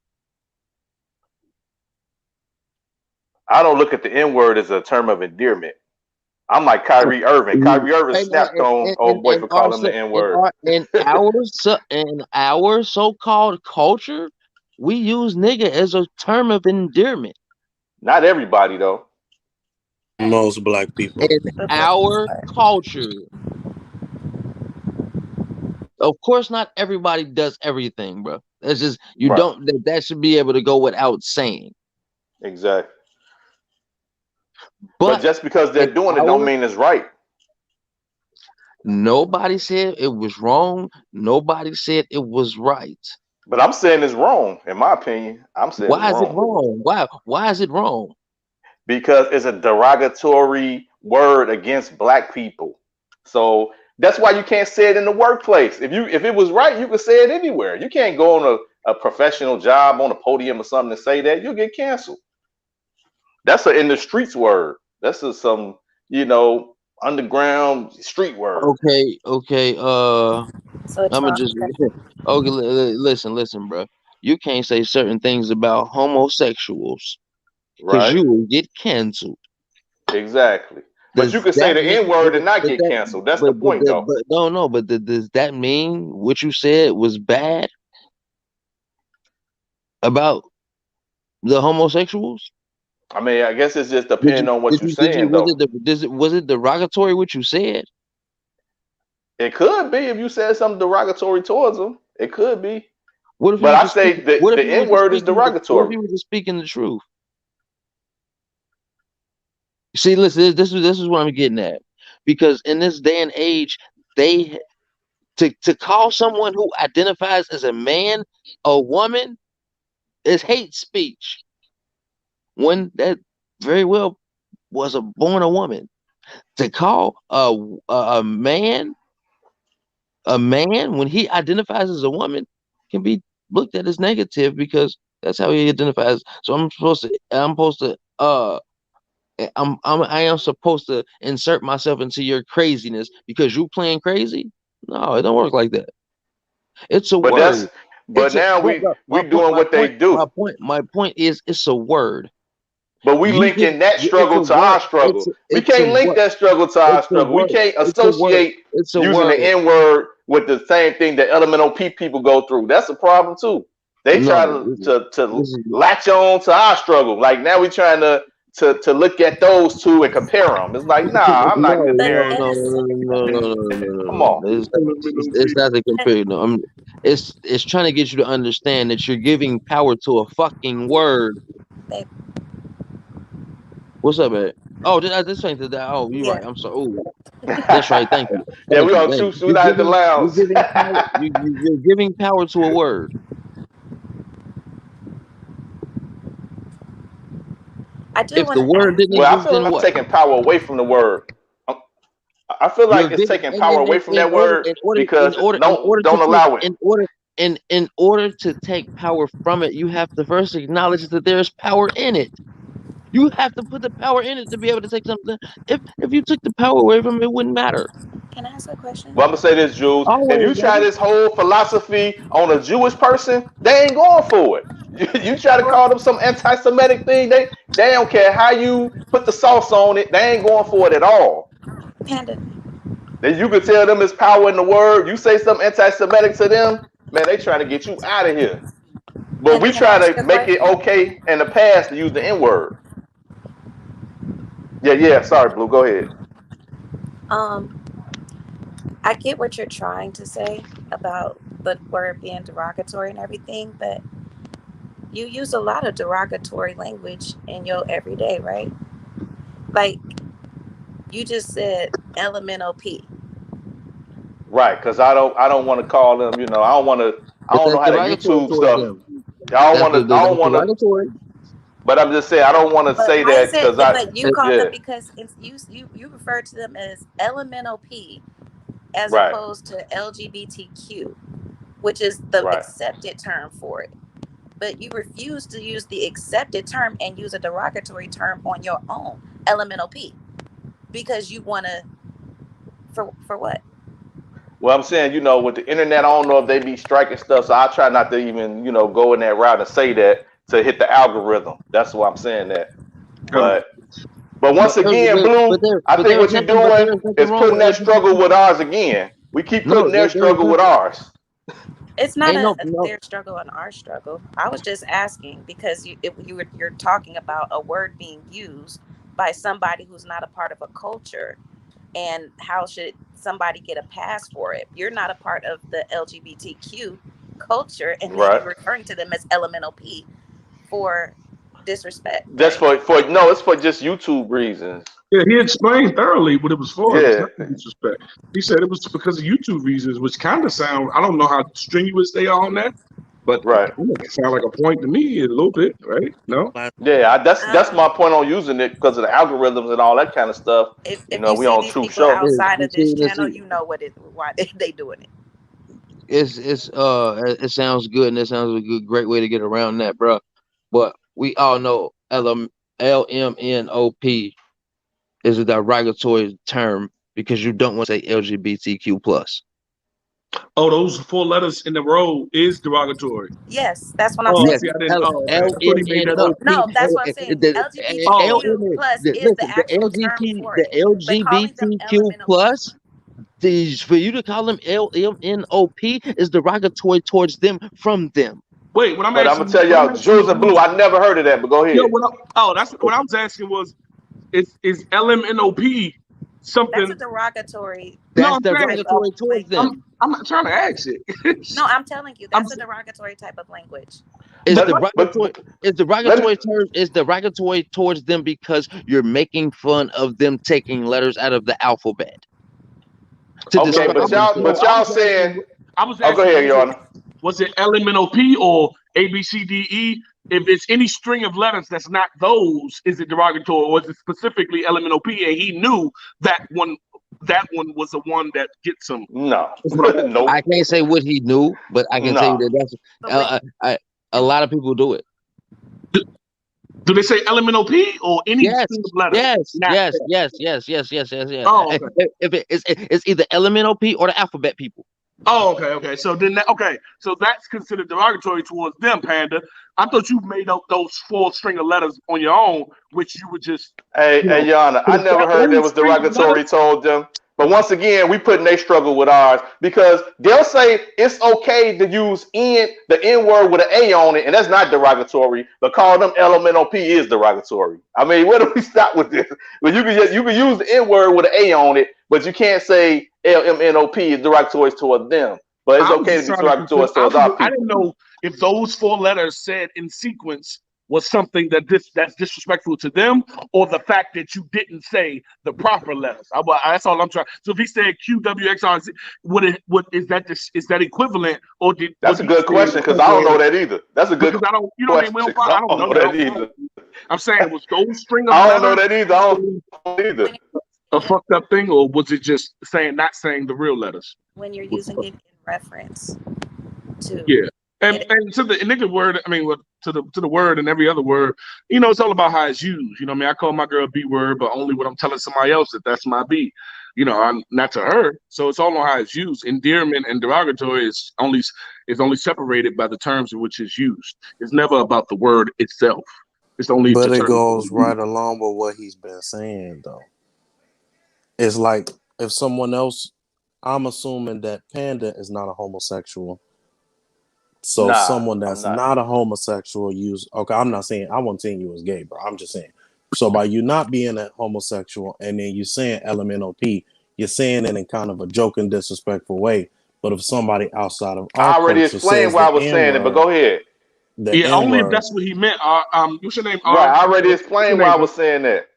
I don't look at the N word as a term of endearment. I'm like Kyrie Irving. Kyrie Irving snapped on old boy for calling him the N word. In our so-called culture, we use nigga as a term of endearment. Not everybody though. Most black people. In our culture. Of course, not everybody does everything, bro. That's just Right. don't. That should be able to go without saying. Exactly. But just because they're doing it don't mean it's right. Nobody said it was wrong. Nobody said it was right. But I'm saying it's wrong, in my opinion. I'm saying Why it's is it wrong? Why is it wrong? Because it's a derogatory word against black people. So that's why you can't say it in the workplace. If it was right, you could say it anywhere. You can't go on a professional job on a podium or something and say that. You'll get canceled. That's in the streets word. That's some, underground street word. Okay. So it's I'm wrong. just okay. Listen, bro. You can't say certain things about homosexuals because Right. you will get canceled. Exactly. But you can say the N word and not get canceled. That's the point, though. But no. But does that mean what you said was bad about the homosexuals? I mean, I guess it's just depending on what you're saying, though. Was it derogatory what you said? It could be if you said something derogatory towards them. It could be. What if but I say the N word is derogatory. What if you were just speaking the truth? See, listen, this is what I'm getting at. Because in this day and age, to call someone who identifies as a man a woman is hate speech. When that very well was born a woman. To call a man when he identifies as a woman can be looked at as negative because that's how he identifies. So I am supposed to insert myself into your craziness because you playing crazy. No, it don't work like that. It's a word. But now we doing what they do. My point is it's a word. But we linking that struggle to our struggle. We can't link that struggle to our struggle. We can't associate using the N word with the same thing that elemental people go through. That's a problem too. They try to latch on to our struggle. Like now we trying to look at those two and compare them. It's like, nah, I'm not comparing. No. Come on. It's not to compare. No, it's trying to get you to understand that you're giving power to a fucking word. What's up, man? Oh, this ain't to that. Oh, you're right. I'm sorry. Oh, that's right. Thank you. Yeah, we on two. We out the lounge. You're giving power to a word. If the word didn't exist, I feel like I'm taking power away from the word. I feel like it's taking power away from that word because don't allow it. In order to take power from it, you have to first acknowledge that there's power in it. You have to put the power in it to be able to take something. If you took the power away from it, it wouldn't matter. Can I ask a question? Well, I'm gonna say this, Jules. If you try this whole philosophy on a Jewish person, they ain't going for it. You try to call them some anti-Semitic thing, they don't care how you put the sauce on it. They ain't going for it at all. Panda. Then you could tell them there's power in the word. You say something anti-Semitic to them, man, they trying to get you out of here. But And we can I try ask to you a make it question? okay in the past to use the N word. Yeah. Sorry, Blue. Go ahead. Um, I get what you're trying to say about the word being derogatory and everything, but you use a lot of derogatory language in your everyday, right? Like you just said elemental P. Right, because I don't want to call them. I But don't know that's how to derogatory YouTube towards stuff. them. I don't That's want to. derogatory. But I'm just saying I don't want to But say why is that it? because I But you It- call them yeah. because it's you refer to them as elemental P as Right. opposed to LGBTQ, which is the Right. accepted term for it. But you refuse to use the accepted term and use a derogatory term on your own, elemental P, because you want to for what? Well, I'm saying, with the internet, I don't know if they be striking stuff, so I try not to even, go in that route and say that to hit the algorithm. That's why I'm saying that. Come. But once again, Blue, I but think there's what you're nothing but doing there's nothing is wrong putting with that struggle with LGBTQ. ours again. We keep No, putting their there is struggle with nothing. ours. It's not Ain't no no. their struggle and our struggle. I was just asking because you're talking about a word being used by somebody who's not a part of a culture, and how should somebody get a pass for it? You're not a part of the LGBTQ culture, and then Right. you're referring to them as elemental P for disrespect, That's right? for no, it's for just YouTube reasons. Yeah, he explained thoroughly what it was for. It was Yeah. not disrespect. He said it was because of YouTube reasons, which kind of sound. I don't know how strenuous they are on that, but Right. it sound like a point to me a little bit, right? No. Yeah, that's Um, my point on using it because of the algorithms and all that kind of stuff. if you We see on these Truth people Show. outside You of see, this channel, you know why they doing it. it sounds good and it sounds like a great way to get around that, bro. But we all know LMNOP is a derogatory term because you don't want to say LGBTQ plus. Oh, those 4 letters in a row is derogatory. Yes, that's what I'm Oh, saying. Yes, see, I didn't. L Oh, okay. L I thought M he made N that O up. P. No, that's what I'm saying. Oh, LGBTQ plus is the Listen, actual term for the it. But calling them LGBTQ elemental P, plus. For you to call them LMNOP is derogatory towards them from them. wait. What I'm But I'm gonna asking, tell y'all, Jules and Blue, I never heard of that, but go yo, ahead. that's what I was asking was, is LMNOP that's a something? derogatory No, That's I'm saying type of derogatory towards language. them. I'm not trying to ask it. No, I'm telling you, I'm, that's a derogatory type of language. It's but derogatory. It's Let me. derogatory terms. It's derogatory towards them because you're making fun of them taking letters out of the alphabet to Okay, describe but themselves. y'all saying, I was oh, go asking, ahead, Your Honor. was it LMNOP or ABCDE? If it's any string of letters that's not those, is it derogatory, or is it specifically LMNOP? And he knew that one was the one that gets him. No, That's what I'm nope, I can't say what he knew, but I can tell you no. that that's But when a lot of people do it. Do they say LMNOP or any Yes, string of letters? yes, Not yes, that. yes, yes, yes, yes, yes, yes. Oh, okay. If it's either LMNOP or the alphabet people. Oh, okay. So then, so that's considered derogatory towards them, Panda. I thought you made up those 4 string of letters on your own, which you would just, Hey, Your Honor, I but if never that heard one that was string of letters, derogatory told them. But once again, we putting their struggle with ours because they'll say it's okay to use the N word with an A on it, and that's not derogatory. But calling them LMNOP is derogatory. I mean, where do we stop with this? Well, you can use the N word with an A on it, but you can't say LMNOP is derogatory towards them. But it's I was okay to just be trying to derogatory compare. towards our I didn't people. know if those 4 letters said in sequence was something that's disrespectful to them, or the fact that you didn't say the proper letters. That's all I'm trying. So if he said QWXRZ, is that equivalent, or That's was a he good saying question because I don't know that either. That's a good because I don't, what I mean? question because I I don't don't know know that. that either. I'm saying, was those string of I don't know letters that either. I don't know either. when a fucked up thing, or was it just not saying the real letters? when you're using it in reference to Yeah. And it, to the nigga word, I mean, to the word and every other word, it's all about how it's used. You know what I mean? I call my girl B word, but only when I'm telling somebody else that that's my B. I'm not to her. So it's all on how it's used. Endearment and derogatory is only separated by the terms in which it's used. It's never about the word itself. It's only But the it term. goes right along with what he's been saying, though. It's like if someone else, I'm assuming that Panda is not a homosexual. So Nah, someone I'm that's not. not a homosexual use. Okay, I'm not saying I wasn't saying you was gay, bro. I'm just saying. So by you not being a homosexual, and then you saying LMNOP, you're saying it in kind of a joking, disrespectful way. But if somebody outside of our I already culture explained says why I the was N saying it, but word, go ahead. the Yeah, N only if word. that's what he meant. What's your name? Right, I already What's your explained why name, I brother? was saying that.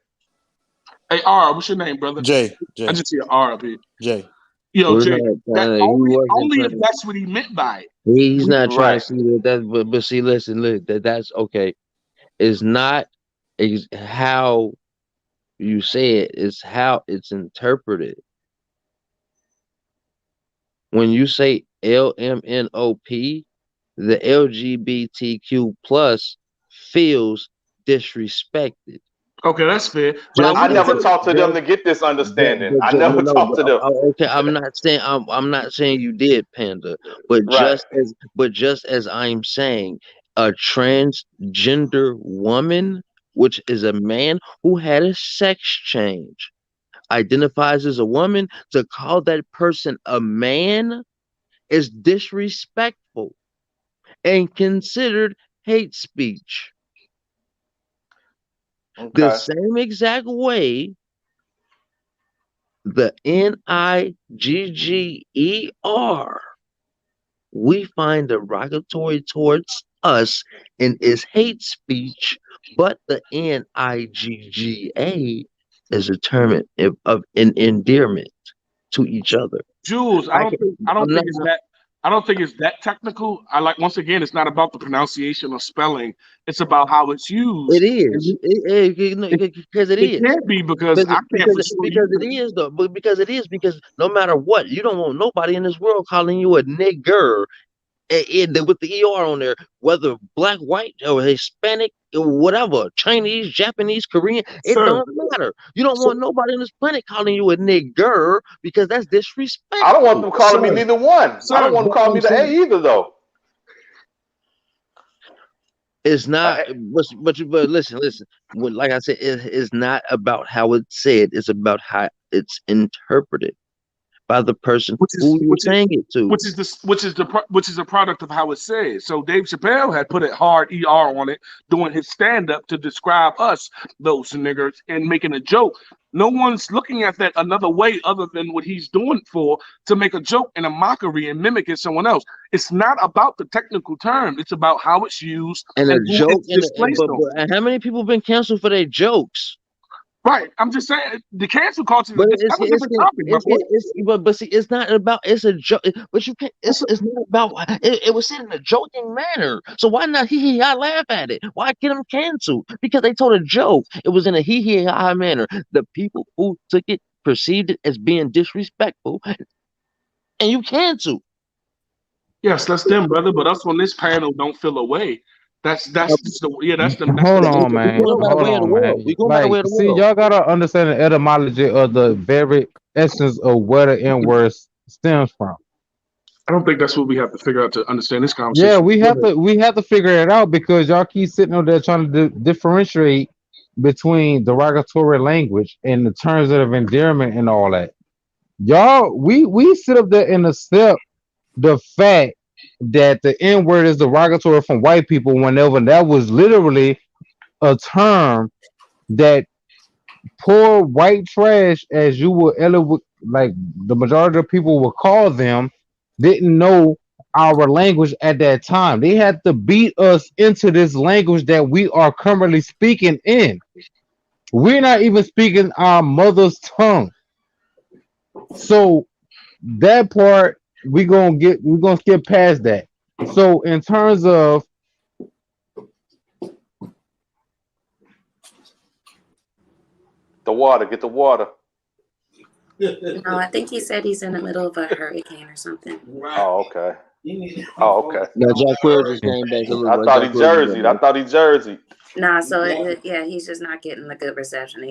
Hey, R. What's your name, brother? Jay, I Jay, just see an R up here. Jay. Yo, We're Jay. not That trying to. He wasn't only if trying. that's what he meant by it. He's not trying to Right. see that. But see, listen, look. That's okay. It's not how you say it. It's how it's interpreted. When you say LMNOP, the LGBTQ plus feels disrespected. Okay, that's fair. But I Just I want to as never tell you, talked to them to get this understanding. I never no, talked but to them. okay. I'm not saying you did, Panda. But Right. just as I'm saying, a transgender woman, which is a man who had a sex change, identifies as a woman, to call that person a man is disrespectful and considered hate speech. The Okay. same exact way the NIGGER we find derogatory towards us and is hate speech, but the NIGGA is a term of an endearment to each other. Jules. I can, I don't I'm not. think it's that. I don't think it's that technical. I like once again, it's not about the pronunciation or spelling. It's about how it's It used. is And it, because it it is. can't be because Because I can't for sure because use it it. is though, but because it is because no matter what, you don't want nobody in this world calling you a nigger with the ER on there, whether black, white, or Hispanic, or whatever, Chinese, Japanese, Korean, it Sir. don't matter. You don't So, want nobody on this planet calling you a nigger because that's I don't want disrespectful. them calling me sir, neither one. I don't sir. want them But calling I'm me the saying, A either though. It's Uh, not, eh, but listen, like I said, it's not about how it's said. It's about how it's interpreted by the person which is who you're which is saying it to. which is a product of how it says. So Dave Chappelle had put a hard ER on it doing his stand up to describe us, those niggers, and making a joke. No one's looking at that another way other than what he's doing for to make a joke and a mockery and mimicking someone else. It's not about the technical term. It's about how it's used And a and who joke, it's displaced on. but how many people been canceled for their jokes? Right. I'm just saying the cancel culture is But that's a different topic, my boy. but see, it's not about, it's a joke. But you can't. It's not about. It was said in a joking manner. So why not hee hee ha laugh at it? Why get them canceled? Because they told a joke. It was in a hee hee ha manner. The people who took it perceived it as being disrespectful, and you canceled. Yes, that's them, brother. But us on this panel don't feel away. That's just the that's Hold the on, We man. going nature. by the Hold way of the on, world. man. We going by the way Like, of the see, world. y'all gotta understand the etymology of the very essence of where the N word stems from. I don't think that's what we have to figure out to understand this Yeah, conversation. Go ahead. we have to figure it out because y'all keep sitting over there trying to differentiate between derogatory language and the terms of endearment and all that. Y'all, we sit up there and accept the fact that the N word is derogatory from white people whenever that was literally a term that poor white trash, as you would like the majority of people would call them, didn't know our language at that time. They had to beat us into this language that we are currently speaking in. We're not even speaking our mother's tongue. So that part we're gonna skip past that. So in terms of the water, get the water. No, I think he said he's in the middle of a hurricane or something. Oh, okay. Oh, okay. Now Jack Quill just came back. It looks I like thought Jack he Quill just got jerseyed. I back. thought he jerseyed. Nah, so yeah, he's just not getting the good reception.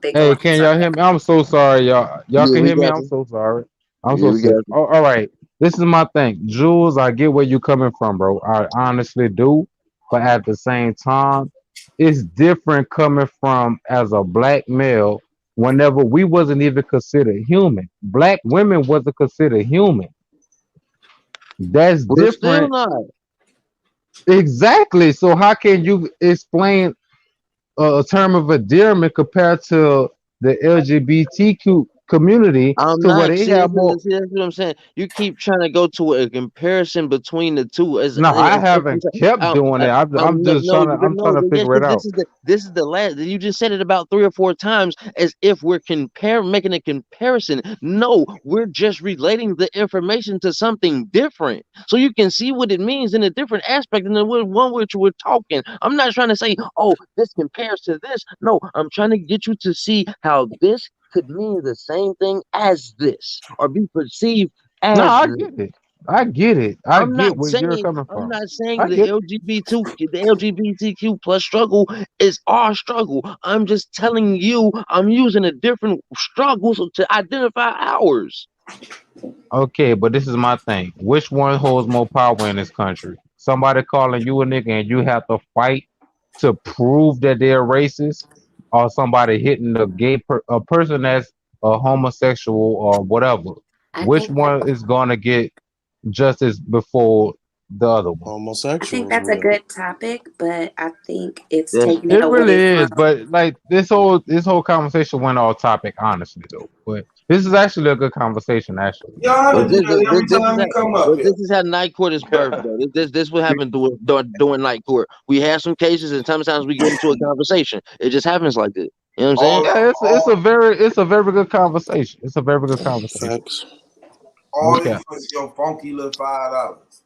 They hey, going through can y'all hear something. me? I'm so sorry, y'all. Y'all Yeah, can we hear me. got I'm you. so sorry. I'm Yeah, so we got sick. you. Oh, all right. This is my thing. Jules, I get where you coming from, bro. I honestly do. But at the same time, it's different coming from as a black male whenever we wasn't even considered human. Black women wasn't considered human. That's We're still different. not. Exactly. So how can you explain a term of endearment compared to the LGBTQ community I'm to where not they saying have more? see, that's what I'm saying. You keep trying to go to a comparison between the two as No, I haven't kept doing it. I'm no, just no, trying to but I'm trying no, to but yes, figure it out. this is the last. You just said it about 3 or 4 times as if we're making a comparison. No, we're just relating the information to something different, so you can see what it means in a different aspect than the one which we're talking. I'm not trying to say, oh, this compares to this. No, I'm trying to get you to see how this could mean the same thing as this or be perceived No, as I this. get it. I get it. I I'm not get where you're saying coming I'm from. not saying I get it. the LGBTQ plus struggle is our struggle. I'm just telling you I'm using a different struggle to identify ours. Okay, but this is my thing. Which one holds more power in this country? Somebody calling you a nigga and you have to fight to prove that they're racist, or somebody hitting a person that's a homosexual or whatever? I Which think that one is gonna get justice before the other one? I think Homosexuals that's a will. good topic, but I think it's That's taking it It really away from. is, but like this whole conversation went off topic, honestly though. But this is actually a good conversation, actually. Y'all honor But do that every time you come up here. this is how night court is birthed, though. This what happened during night court. We have some cases, and sometimes we get into a conversation. It just happens like this. You know what I'm saying? All, Yeah, all, it's a very good conversation. It's a very good conversation. Facts. all Okay. this for your funky little $5.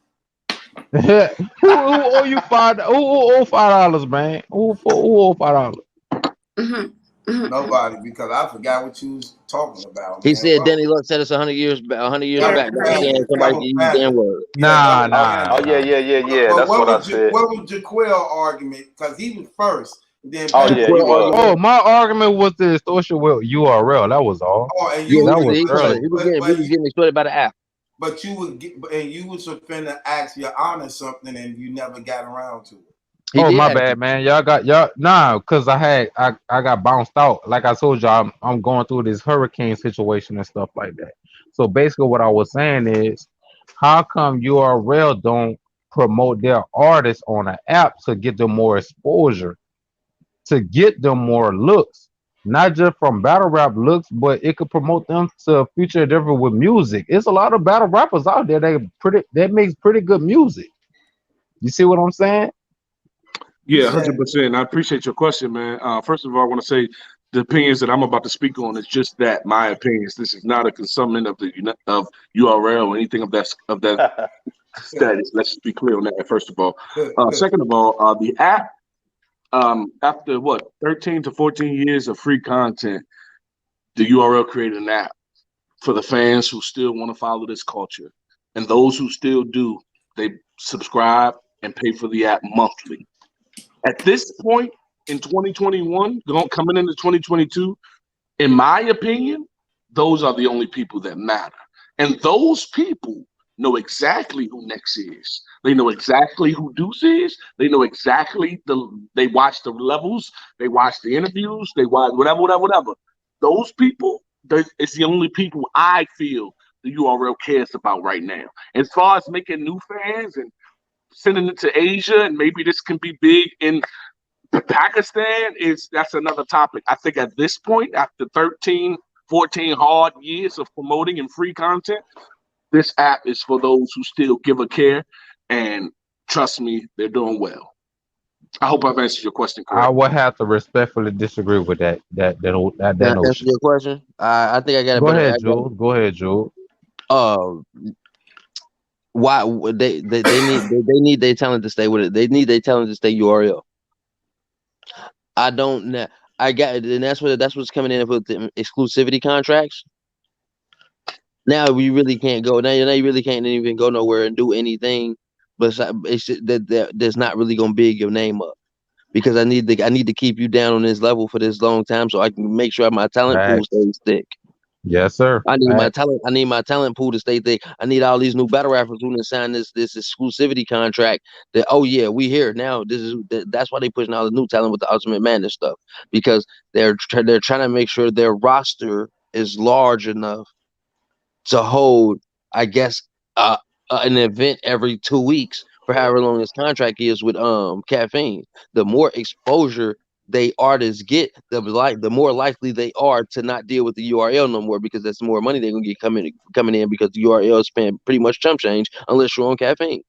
who owe you who owe $5, man? Who owe $5? Mhm, mhm. Nobody, because I forgot what you was talking about, He man. said Well, Danny Luck said us 100 years, 100 years that Yeah, back. was That was saying random. somebody can use the N word. Yeah, that Nah, was nah, Oh random. yeah, nah. yeah, yeah, yeah. But That's what I said. what was Jaquel argument? Because he was first, then Oh Pastor yeah, he Jaquel was. Corey. Oh, argument. my argument was the distortion with URL. That was all. Oh, and Yeah, you That was was early. but he was getting exploited by the app. but you would get, and you was finna ask your honor something, and you never got around to it. He Oh, did my have bad, man. Y'all got y'all nah, cause I got bounced out. Like I told y'all, I'm going through this hurricane situation and stuff like that. So basically, what I was saying is, how come URL don't promote their artists on an app to get them more exposure, to get them more looks, not just from battle rap looks, but it could promote them to a future endeavor with music. It's a lot of battle rappers out there that makes pretty good music. You see what I'm saying? You Yeah, said 100%. I appreciate your question, man. First of all, I want to say the opinions that I'm about to speak on is just that, my opinions. This is not a consumption of URL or anything of that status. Let's just be clear on that. First of all, second of all, the app, after what 13 to 14 years of free content, the URL created an app for the fans who still want to follow this culture, and those who still do, they subscribe and pay for the app monthly. At this point in 2021, coming into 2022, in my opinion, those are the only people that matter. And those people know exactly who Next is. They know exactly who Deuce is. They know exactly they watch the levels, they watch the interviews, they watch whatever. Those people, it's the only people I feel the URL cares about right now. As far as making new fans and sending it to Asia, and maybe this can be big in Pakistan, that's another topic. I think at this point, after 13, 14 hard years of promoting and free content, this app is for those who still give a care, and trust me, they're doing well. I hope I've answered your question I correctly. would have to respectfully disagree with that Can I answer notion. your question? I think I got a Go better. ahead, Jules. Go ahead, Jules. Uh, why they need their talent to stay with it. They need their talent to stay URL. I don't. I got it, and that's what's coming in with the exclusivity contracts. Now we really can't go. Now you really can't even go nowhere and do anything. But it's that's not really gonna big your name up because I need to keep you down on this level for this long time so I can make sure my talent pool Facts. stays thick. Yes, sir. I need my Facts. talent. I need my talent pool to stay thick. I need all these new battle rappers who done sign this exclusivity contract. That oh yeah, we here now. That's why they pushing all the new talent with the Ultimate Madness stuff because they're trying to make sure their roster is large enough to hold, I guess, an event every 2 weeks for however long his contract is with caffeine. The more exposure they artists get, the more likely they are to not deal with the URL no more, because that's more money they're gonna get coming in, because the URL is paying pretty much chump change unless you're on caffeine.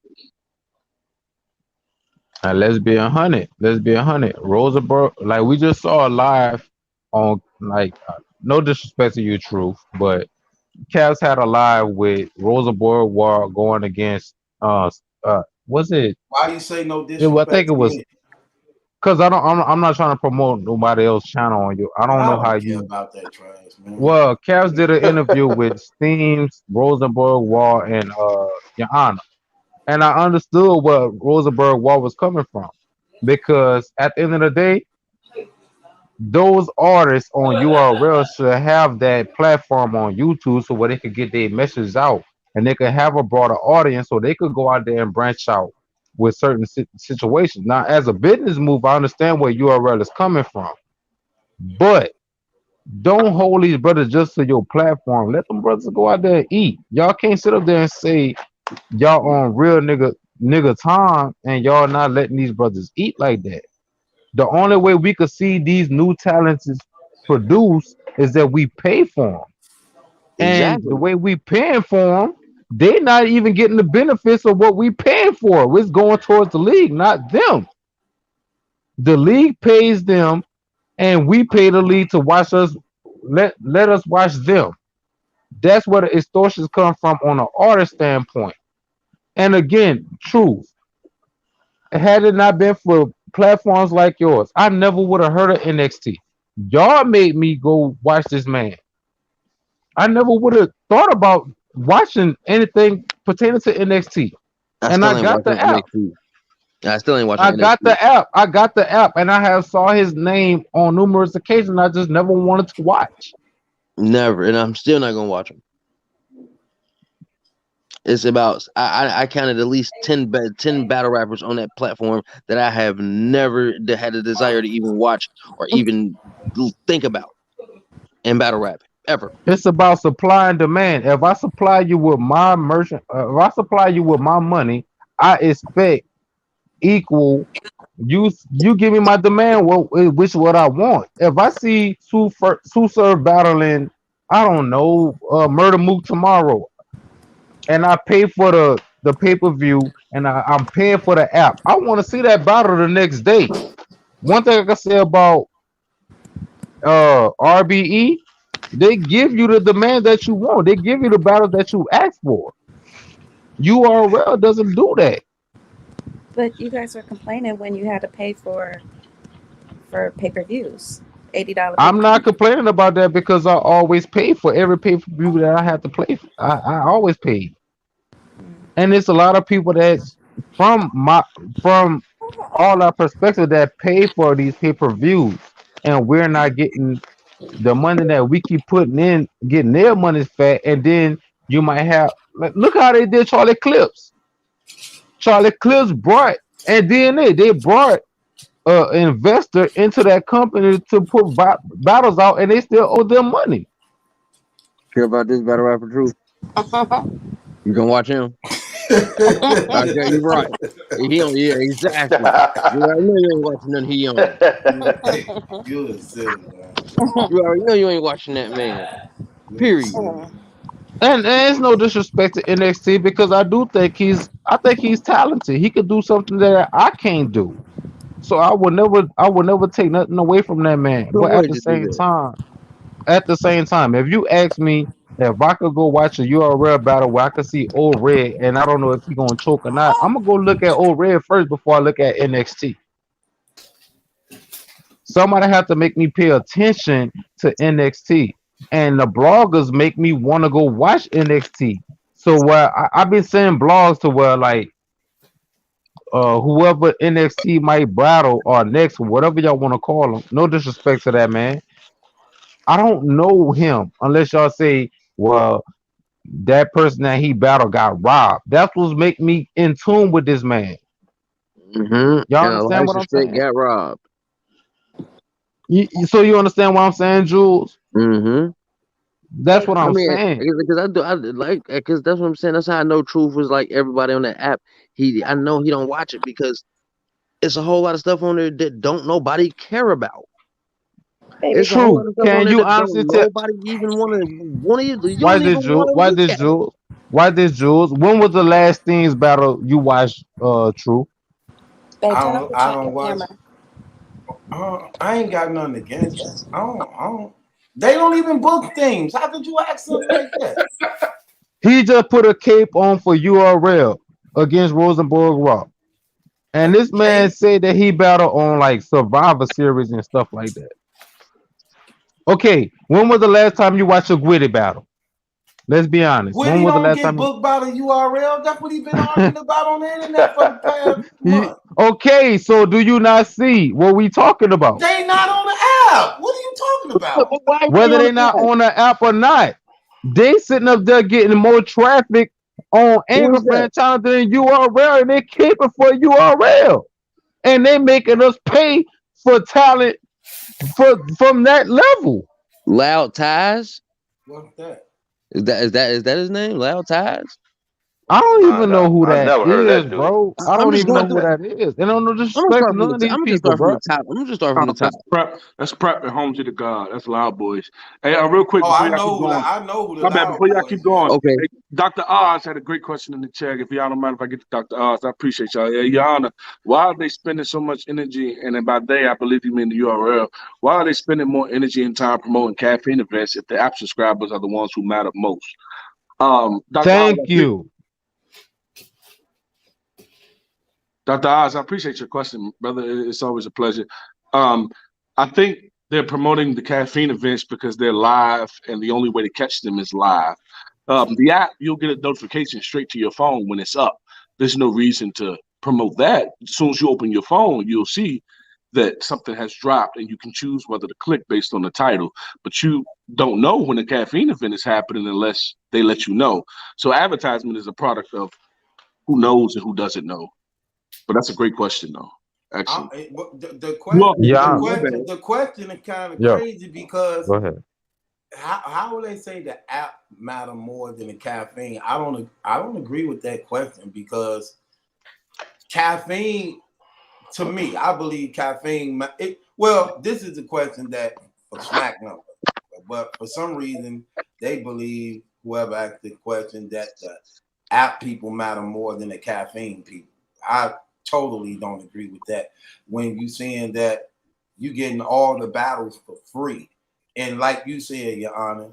And let's be 100. Let's be 100. Rosenberg, like we just saw live on, like, no disrespect to you, Truth, but Cavs had a live with Rosenberg War going against was it? Why do you say no I think disrespect it to was me? because I'm not trying to promote nobody else's channel on you. I Man, don't I know how don't care you. about that trash, man. Well, Cavs did an interview with Steams, Rosenberg Wall, and Your Honor, and I understood where Rosenberg Wall was coming from, because at the end of the day, those artists on URL should have that platform on YouTube so where they could get their message out, and they could have a broader audience so they could go out there and branch out with certain situations. Now, as a business move, I understand where URL is coming from, but don't hold these brothers just to your platform. Let them brothers go out there and eat. Y'all can't sit up there and say y'all on real nigga time and y'all not letting these brothers eat like that. The only way we could see these new talents is produce is that we pay for them, and the Exactly. way we paying for them, they're not even getting the benefits of what we paying for. It's going towards the league, not them. The league pays them, and we pay the league to watch us. Let us watch them. That's where the extortions come from on an artist standpoint. And again, truth. Had it not been for platforms like yours, I never would have heard of NXT. Y'all made me go watch this man. I never would have thought about watching anything pertaining to NXT. I And still I ain't got watching the app. NXT. I still ain't watching I got NXT. the app. I got the app, and I have saw his name on numerous occasions. I just never wanted to watch. Never, and I'm still not gonna watch them. It's about I counted at least 10 battle rappers on that platform that I have never had a desire to even watch or even think about in battle rap ever. It's about supply and demand. If I supply you with my merchant, if I supply you with my money, I expect equal. You give me my demand, which what I want. If I see Sue Surf battling, I don't know, Murder Mook tomorrow, and I pay for the pay-per-view, and I'm paying for the app, I want to see that battle the next day. One thing I can say about RBE, they give you the demand that you want. They give you the battles that you ask for. URL doesn't do that. But you guys were complaining when you had to pay for pay-per-views, $80 I'm not pay-per-view. complaining about that because I always pay for every pay-per-view that I have to play. I always pay, and it's a lot of people that from all our perspective that pay for these pay-per-views, and we're not getting the money that we keep putting in, getting their money fat, and then you might have, like, look how they did Charlie Clips. Charlie Clips brought, and then they brought investor into that company to put battles out, and they still owe them money. Care about this battle rapper truth? You gonna watch him? Okay, you're right. He on, yeah, exactly. You already know you ain't watching none he on. You is silly, man. You already know you ain't watching that man. Period. And it's no disrespect to NXT because I think he's talented. He could do something that I can't do. So I would never take nothing away from that man. So But what to do that? at the same time, if you ask me if I could go watch a URL battle where I could see Old Red and I don't know if he's gonna choke or not, I'm gonna go look at Old Red first before I look at NXT. Somebody have to make me pay attention to NXT, and the bloggers make me want to go watch NXT. So where I've been seeing blogs to where, like, whoever NXT might battle or next, whatever y'all want to call him. No disrespect to that man. I don't know him unless y'all say, well, that person that he battled got robbed. That's what make me in tune with this man. Mm-hmm. Y'all And a understand what I'm license check saying? got robbed. So you understand what I'm saying, Jules? Mm-hmm. That's what I I'm mean, saying. because I like, because that's what I'm saying. That's how I know Truth was like everybody on that app. I know he don't watch it because it's a whole lot of stuff on there that don't nobody care about. It's a whole lot True. of stuff on Can there you that honestly don't tell? nobody even want to. You Why don't this even Jules? want to Why look this at it. Jules? Why this Jules? When was the last Things battle you watched? True. Babe, turn off the I don't watch. camera. I ain't got nothing against them. I don't. They don't even book things. How could you ask something like that? He just put a cape on for URL against Rosenborg Raw. And this man said that he battled on like Survivor Series and stuff like that. Okay, when was the last time you watched a Gwitty battle? Let's be honest. When Gwitty was the don't last get time? booked by the URL. That's what he been arguing about on the internet for the past month. Okay, so do you not see what we talking about? They not on the app. What are you talking about? Whether they not on the app or not, they sitting up there getting more traffic on Anchor franchise than URL, and they keeping for URL, and they making us pay for talent from that level. Loud Ties. What's that? Is that his name? Loud Ties. I don't even know who that is, bro. I don't even know who that is. And I don't know disrespect none of these people, bro. I'm just starting from the top. That's prep and home to the God. That's Loud Boys. Hey, real quick. I know who the Loud before y'all keep going. Okay. Hey, Dr. Oz had a great question in the chat. If y'all don't mind if I get to Dr. Oz, I appreciate y'all. Yeah, Your Honor, why are they spending so much energy? And then by they, I believe you mean the URL. Why are they spending more energy and time promoting caffeine events if the app subscribers are the ones who matter most? Thank you. Dr. Oz, I appreciate your question, brother. It's always a pleasure. I think they're promoting the caffeine events because they're live, and the only way to catch them is live. The app, you'll get a notification straight to your phone when it's up. There's no reason to promote that. As soon as you open your phone, you'll see that something has dropped, and you can choose whether to click based on the title. But you don't know when a caffeine event is happening unless they let you know. So advertisement is a product of who knows and who doesn't know. But that's a great question, though. Actually, the question is kind of crazy because go ahead. How would they say the app matter more than the caffeine? I don't agree with that question because caffeine, to me, I believe caffeine. This is the question that for Smack Number, but for some reason they believe whoever asked the question that the app people matter more than the caffeine people. I totally don't agree with that. When you saying that you getting all the battles for free, and like you said, Your Honor,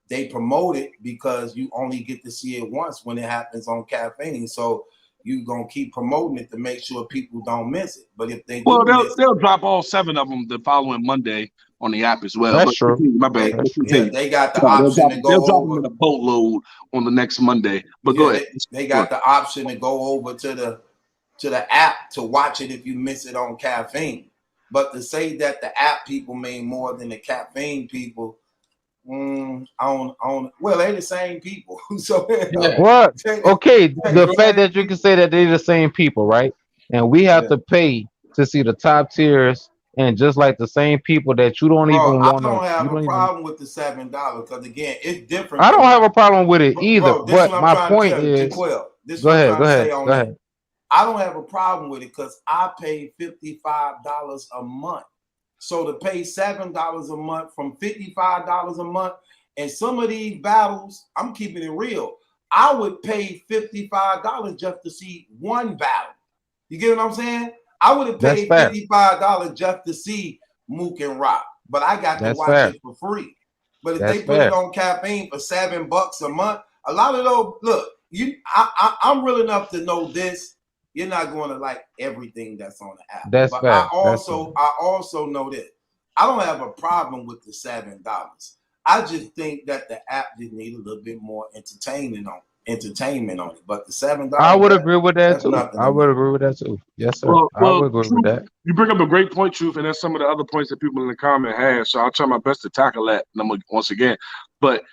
they promote it because you only get to see it once when it happens on caffeine. So you gonna keep promoting it to make sure people don't miss it. But if they they'll drop all 7 of them the following Monday on the app as well. That's true. My bad. Yeah, they got the option to go they'll drop over them in a boatload on the next Monday. But go ahead. They got the option to go over to the app to watch it if you miss it on caffeine. But to say that the app people made more than the caffeine people, well, they're the same people. So what? Okay, the fact that you can say that they're the same people, right? And we have to pay to see the top tiers, and just like the same people that you don't even want to. I don't have a problem with the $7 because again, it's different. I don't have a problem with it either. But my point is, go ahead. I don't have a problem with it because I paid $55 a month. So to pay $7 a month from $55 a month, and some of these battles, I'm keeping it real. I would pay $55 just to see one battle. You get what I'm saying? I would have paid $55 just to see Mook and Rock, but I got to watch it for free. But if they put it on caffeine for $7 a month, a lot of those, look, I'm real enough to know this. You're not going to like everything that's on the app. That's but fair. I also know this. I don't have a problem with the $7. I just think that the app just need a little bit more entertainment on it. But the $7, I would agree with that too. I would agree with that too. Yes, sir. I would agree with that. You bring up a great point, Truth, and that's some of the other points that people in the comment have. So I'll try my best to tackle that once again. But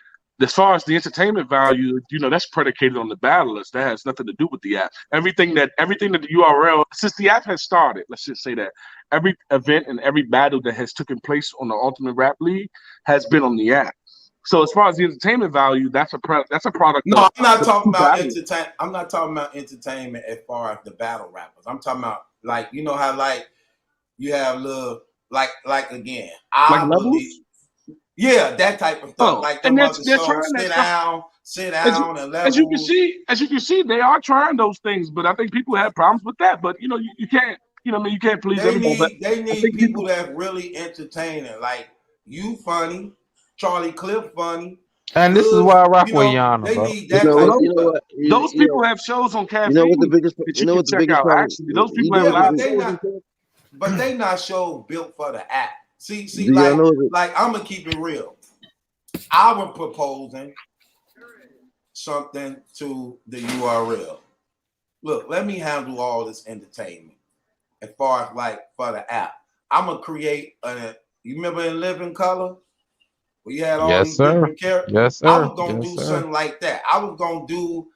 as far as the entertainment value, that's predicated on the battlers. That has nothing to do with the app. Everything that the URL, since the app has started, let's just say that every event and every battle that has taken place on the Ultimate Rap League has been on the app. So as far as the entertainment value, that's a product. No, I'm not of talking two about battles. entertainment. I'm not talking about entertainment as far as the battle rappers. I'm talking about like you know how like you have little like again. Like I levels. believe, yeah, that type of stuff. Oh, Like and them other they're shows, trying that stuff. sit As down, and as you can levels. see, they are trying those things, but I think people have problems with that. But you can't, you can't please everybody. But They I need think people that really entertaining. Like you funny, Charlie Cliff funny. And this is why I rock with Yana, They bro. need that type of stuff. those people have shows on caffeine You know what the biggest that you you know can what the check biggest out. problem. Actually, those people You have know Yeah, live shows. but they not shows built for the app. See, Do y'all know that? like I'm gonna keep it real. I was proposing something to the URL. Look, let me handle all this entertainment as far as like for the app. I'm gonna create you remember in Living Color? We had all Yes, these sir. different characters. Yes, I sir. was gonna Yes, do sir. something like that. I was gonna do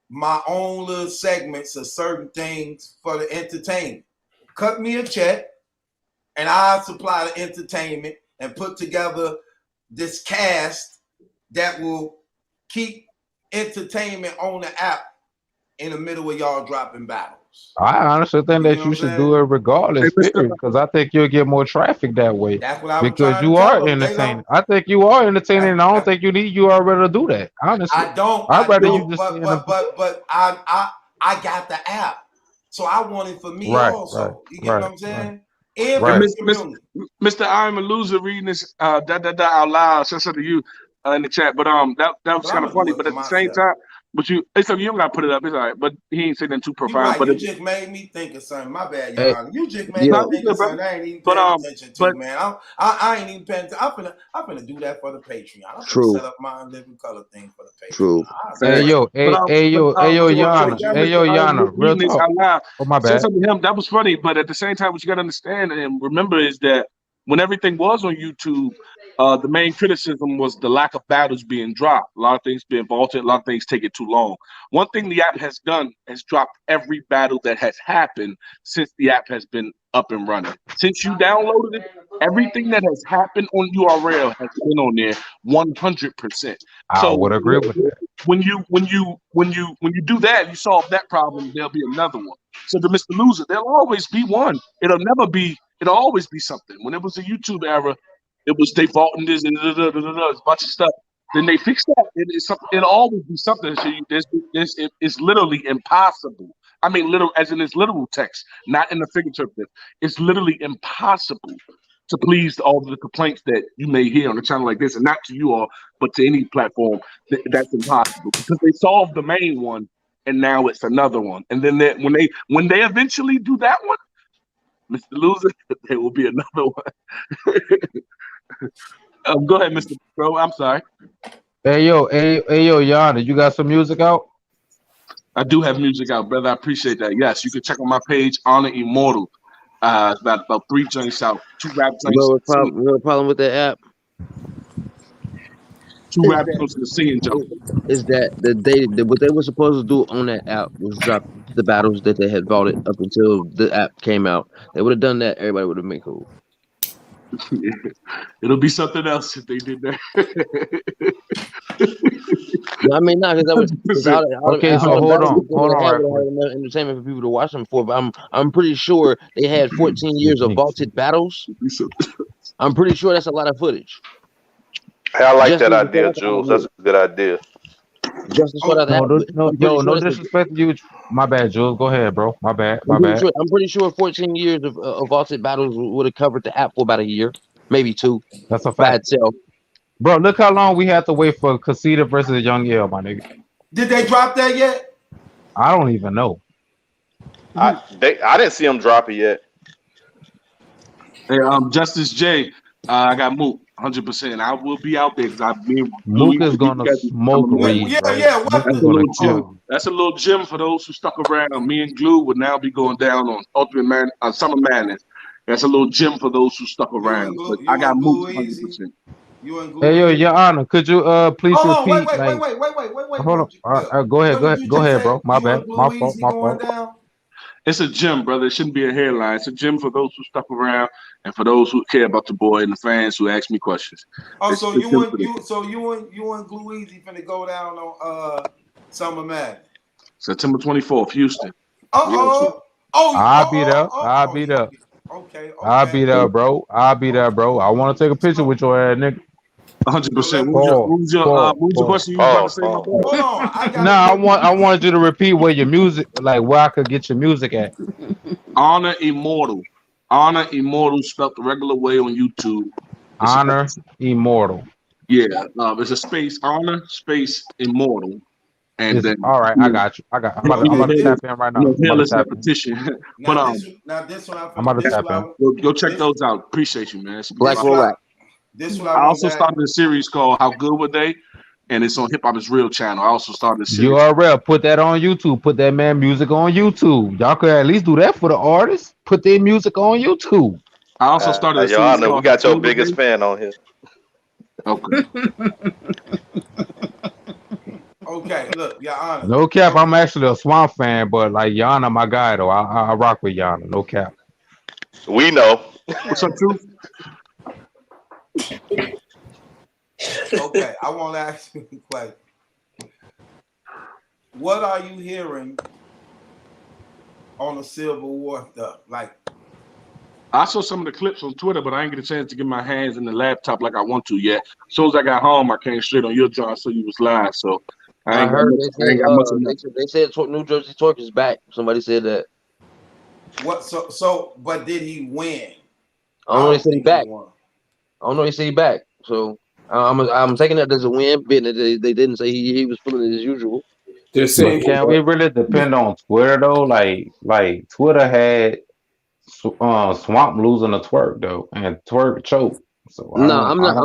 my own little segments of certain things for the entertainment. Cut me a check, and I supply the entertainment and put together this cast that will keep entertainment on the app in the middle of y'all dropping battles. I honestly think that you should do it regardless, period, because I think you'll get more traffic that way. That's what I was Because trying you to tell are them. entertaining. I think you are entertaining, and I don't think you need URL to do that. Honestly, I don't, I'd rather you but just stay in the I got the app, so I want it for me right, also. You get right, what I'm saying? right. And Right. for the community. Mr. I'm a loser reading this out loud. Says to you in the chat, but that was kind of funny. But at the same time, it's okay, you don't gotta put it up. It's all right. But he ain't saying nothing too You profound. right. But You just made me think of something. My bad, Hey, Your Honor. You just made me think of something I ain't even paying attention to, man. I ain't even paying attention. I'm gonna do that for the Patreon. I'm gonna set up my Living Color thing for the Patreon. True. Hey yo, Yana, Yana, real this talk. out loud. Oh my Say bad. something to him. That was funny, but at the same time, what you got to understand and remember is that when everything was on YouTube, the main criticism was the lack of battles being dropped. A lot of things being vaulted. A lot of things taking too long. One thing the app has done has dropped every battle that has happened since the app has been up and running. Since you downloaded it, everything that has happened on URL has been on there 100%. I would agree with that. When you do that, you solve that problem, there'll be another one. So to Mr. Loser, there'll always be one. It'll always be something. When it was the YouTube era, it was they vaulting this and a bunch of stuff. Then they fixed that. It'll always be something. So it's literally impossible. I mean, as in its literal text, not in the figurative. It's literally impossible to please all the complaints that you may hear on a channel like this, and not to you all, but to any platform. That's impossible because they solved the main one, and now it's another one. And then when they eventually do that one, Mr. Loser, there will be another one. Go ahead, Mr. Bro. I'm sorry. Hey yo, Yana, you got some music out? I do have music out, brother. I appreciate that. Yes, you can check on my page, Honor Immortal. It's about 3 joints out, 2 rap joints. You know the problem with that app? 2 rap joints and a singing joint. Is that what they were supposed to do on that app was drop the battles that they had vaulted up until the app came out. They would have done that, everybody would have been cool. It'll be something else if they did that. No, I mean, not because that was okay. So hold on. Entertainment for people to watch them for, but I'm pretty sure they had 14 years of vaulted battles. I'm pretty sure that's a lot of footage. Hey, I like that idea, Jules. That's a good idea. No disrespect to you. My bad, Jules. Go ahead, bro. My bad. I'm pretty sure 14 years of vaulted battles would have covered the app for about a year, maybe 2. That's a fact. Bro, look how long we had to wait for Casita versus Young L, my nigga. Did they drop that yet? I don't even know. I didn't see them drop it yet. Hey, Justice J, I got Mook 100%. I will be out there because Mook is gonna smoke weed. Yeah. That's a little gem for those who stuck around. Me and Glue would now be going down on Ultimate Man, Summer Madness. That's a little gem for those who stuck around. But I got Mook 100%. Hey yo, Your Honor, could you please repeat? Wait. Hold on. Go ahead, bro. My bad. My fault. It's a gym, brother. It shouldn't be a headline. It's a gym for those who stuck around and for those who care about the boy and the fans who ask me questions. Oh, so you and Glue Easy finna go down on Summer Madness. September 24th, Houston. I'll be there. I'll be there. Okay. I'll be there, bro. I'll be there, bro. I want to take a picture with your ass, nigga. 100%. What was your question you was about to say, my boy? Hold on. I wanted you to repeat where your music, like where I could get your music at. Honor Immortal. Honor Immortal spelled the regular way on YouTube. Honor Immortal. Yeah. It's a space, Honor space Immortal. And then, all right, I got you. I'm about to tap in right now. Repetition. But this one I'm about to tap in. Go check those out. Appreciate you, man. Black Roll. I also started a series called How Good Were They? And it's on Hip Hop Is Real channel. I also started a series. URL, put that on YouTube. Put that man music on YouTube. Y'all could at least do that for the artists. Put their music on YouTube. I also started a series. Your Honor, we got your biggest fan on here. Okay. Okay, look, Your Honor. No cap, I'm actually a Swamp fan, but like Yana, my guy though. I rock with Yana. No cap. We know. What's up, Truth? Okay, I want to ask you a question. What are you hearing on the Civil War stuff? Like, I saw some of the clips on Twitter, but I ain't get a chance to get my hands in the laptop like I want to yet. As soon as I got home, I came straight on your job, so you was live. So I heard they said New Jersey Twerk is back. Somebody said that. What? So, but did he win? I don't know. They said he back. I don't know. They said he back. So I'm taking that as a win. They didn't say he was feeling it as usual. They're saying, can we really depend on Twitter though? Like Twitter had Swamp losing to Twerk though, and Twerk choked. So no, I'm not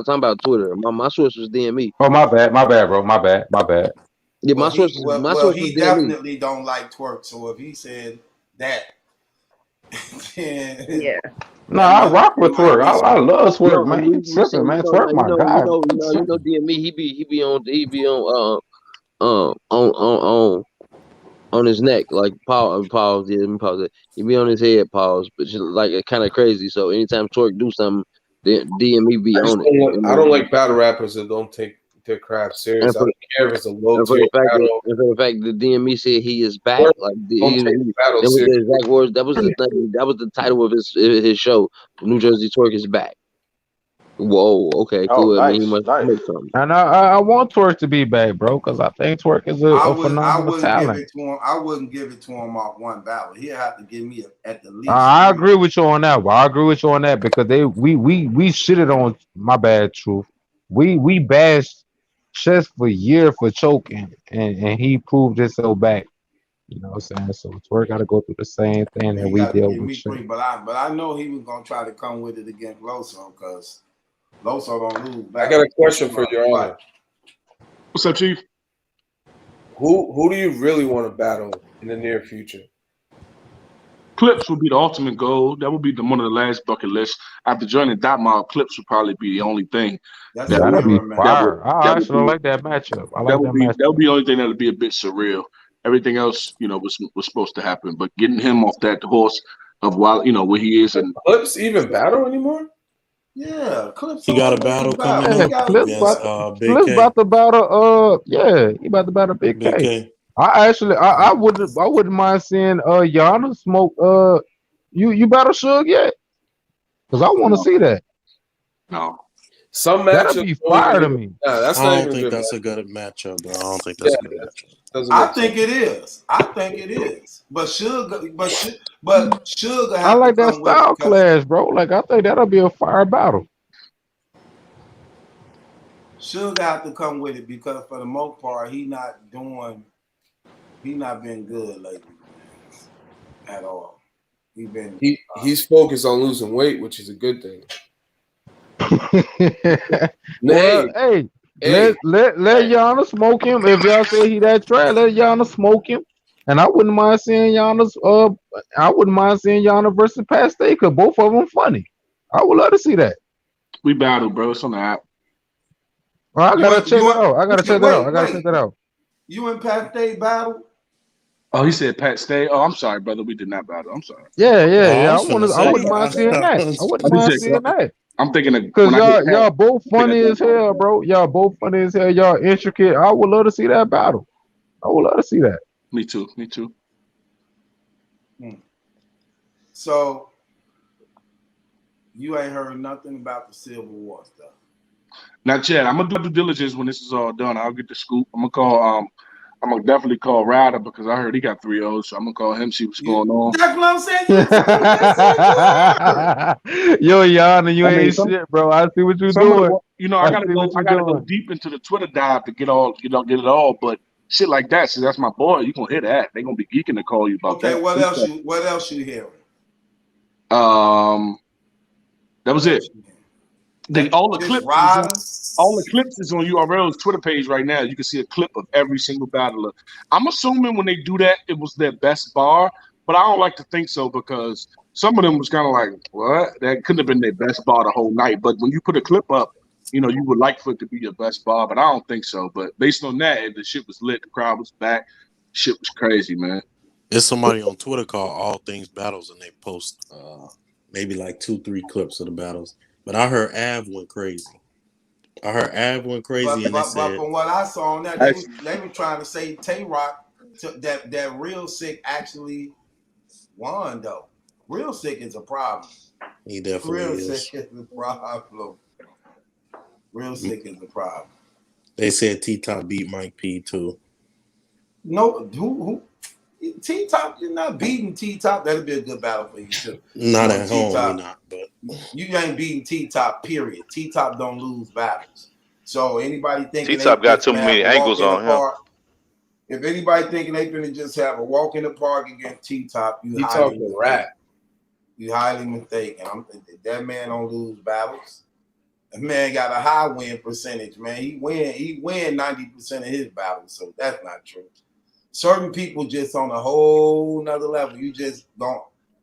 talking about Twitter. My source was DME. Oh, my bad, bro. My bad. Yeah, my source was he DME. definitely don't like Twerk. So if he said that, then yeah. No, I rock with Twerk. I love Twerk, man. He's tripping, man. Twerk, my guy. You know, DME. He be on his neck, like pause. Yeah, let me pause it. He be on his head, pause, but just like it's kind of crazy. So anytime Twerk do something, DME be on it. I don't like battle rappers that don't take their craft serious. I don't care if it's a low tier battle. And for the fact that DME said he is back, like that was the exact words. That was the thing. That was the title of his show. New Jersey Twerk is back. Whoa, okay, cool. Nice, I mean, he must make something. And I want Twerk to be back, bro, because I think Twerk is a phenomenal talent. Give it to him. I wouldn't give it to him off one battle. He'll have to give me at the least. I agree with you on that. I agree with you on that because we shitted on my bad truth. We bashed Chess for years for choking, and he proved himself back. You know what I'm saying? So Twerk got to go through the same thing that we dealt with. But I know he was gonna try to come with it against Bozo because Bozo don't lose back. I got a question for Your Honor. What's up, Chief? Who do you really want to battle in the near future? Clips would be the ultimate goal. That would be one of the last bucket lists. After joining Dot Mob, Clips would probably be the only thing. That'd be fire. I actually like that matchup. That would be the only thing that would be a bit surreal. Everything else, was supposed to happen, but getting him off that horse of where he is, and Clips even battle anymore? Yeah, Clips. He got a battle coming up. Clips about to battle. He about to battle Big K. I wouldn't mind seeing Yana smoke. You battle Suge yet? Because I want to see that. No. Some that'd be fire to me. I don't think that's a good matchup, bro. I don't think that's a good matchup. I think it is. But Suge. I like that style clash, bro. Like I think that'll be a fire battle. Suge have to come with it because for the most part, he not been good lately at all. He's focused on losing weight, which is a good thing. Let Yana smoke him. If y'all say he that trash, let Yana smoke him. And I wouldn't mind seeing Yana versus Pat Stay because both of them funny. I would love to see that. We battle, bro. It's on the app. Well, I gotta check that out. I gotta check that out. You and Pat Stay battle? Oh, he said Pat Stay. Oh, I'm sorry, brother. We did not battle. I'm sorry. Yeah, yeah, Oh, I yeah. was finna I say. wouldn't mind seeing that. I wouldn't I just mind said, seeing that. I'm thinking of Cause when I get Pat. y'all both I think I funny don't as want hell, that. bro. Y'all both funny as hell. Y'all intricate. I would love to see that battle. I would love to see that. Me too. Me too. So you ain't heard nothing about the Civil War stuff. Not yet. I'm gonna do due diligence when this is all done. I'll get the scoop. I'm gonna call. I'm gonna definitely call Ryder because I heard he got 3 O's. So I'm gonna call him, see what's going on. That's what I'm saying. You just Yo, Yana, you I mean, ain't shit, bro. I see what you some of doing. the, I I gotta see go. what I you gotta go doing. deep into the Twitter dive to get it all. But shit like that, so that's my boy. You gonna hear that? They gonna be geeking to call you about okay, that. what else you hearing? That was it. All the clips. All the clips is on URL's Twitter page right now. You can see a clip of every single battler. I'm assuming when they do that, it was their best bar, but I don't like to think so because some of them was kind of like, what? That couldn't have been their best bar the whole night. But when you put a clip up, you would like for it to be your best bar, but I don't think so. But based on that, the shit was lit. The crowd was back. Shit was crazy, man. There's somebody on Twitter called All Things Battles, and they post maybe like 2-3 clips of the battles. But I heard Av went crazy. And they said, from what I saw on that, they were trying to say Tay Rock that Real Sick actually won though. Real Sick is a problem. He definitely Real is. Sick is a problem. Real Sick is a problem. They said T-Top beat Mike P too. No, who? T-Top, you're not beating T-Top. That'd be a good battle for you too. Not at home, we not. But you ain't beating T-Top. Period. T-Top don't lose battles. So anybody thinking T-Top got too many angles on him. If anybody thinking they finna just have a walk in the park against T-Top, you highly mistaken. That man don't lose battles. That man got a high win percentage, man. He win 90% of his battles, so that's not true. Certain people just on a whole nother level. You're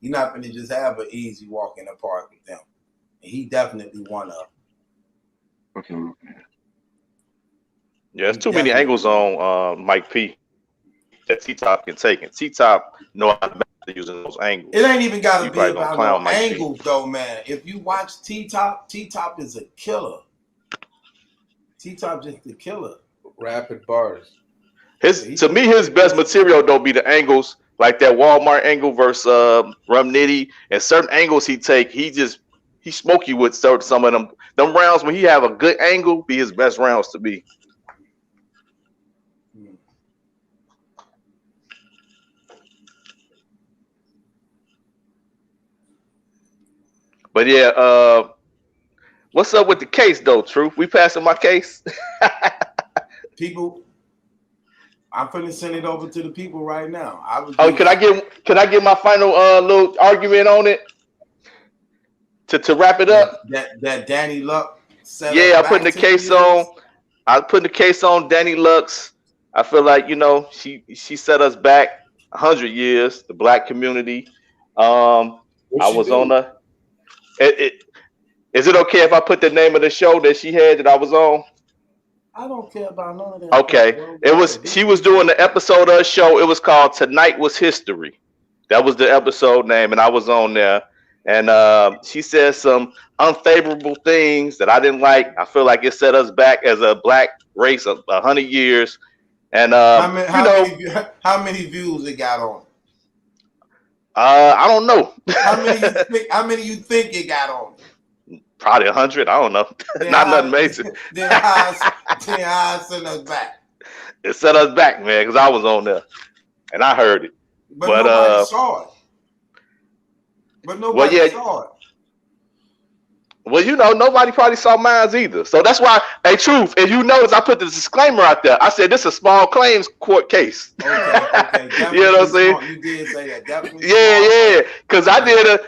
not gonna just have an easy walk in the park with them. And he definitely one of them. Yeah, there's too many angles on Mike P that T-Top can take. And T-Top know how to using those angles. It ain't even got to be about no Mike angles, P. though, man. If you watch T-Top, T-Top is a killer. T-Top just a killer. Rapid bars. To me, his best material don't be the angles like that Walmart angle versus Rum Nitty, and certain angles he take, he smoke you with some of them. Them rounds when he have a good angle be his best rounds to be. But yeah, what's up with the case though, Truth? We passing my case? People, I'm finna send it over to the people right now. Can I get my final little argument on it to wrap it up? That Danny Luck set I'm putting the case on. I'm putting the case on Danny Lux. I feel like she set us back 100 years. The black community. I was on the. Is it okay if I put the name of the show that she had that I was on? I don't care about none of that. Okay. She was doing the episode of the show. It was called Tonight Was History. That was the episode name, and I was on there. And she said some unfavorable things that I didn't like. I feel like it set us back as a black race of 100 years. And how many views it got on? I don't know. How many you think it got on? Probably 100. I don't know. Not nothing major. Then I send us back. It set us back, man, because I was on there and I heard it. But nobody saw it. But nobody saw it. Well, nobody probably saw mine either. So that's why, hey, Truth, if you notice, I put the disclaimer out there. I said this is a small claims court case. Okay. You know what I'm saying? You did say that. Definitely. Yeah. Because I did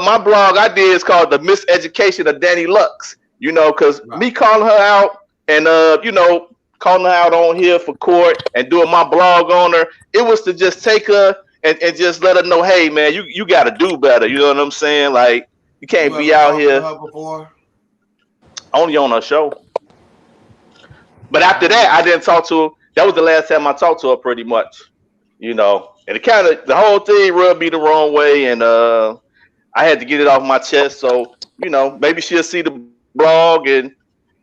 my blog I did is called The Miseducation of Danny Lux. Because me calling her out and calling her out on here for court and doing my blog on her, it was to just take her and just let her know, hey man, you got to do better. You know what I'm saying? Like you can't be out here. Only on her show. But after that, I didn't talk to her. That was the last time I talked to her, pretty much. you know, and it kind of the whole thing rubbed me the wrong way, and I had to get it off my chest. So you know, maybe she'll see the blog, and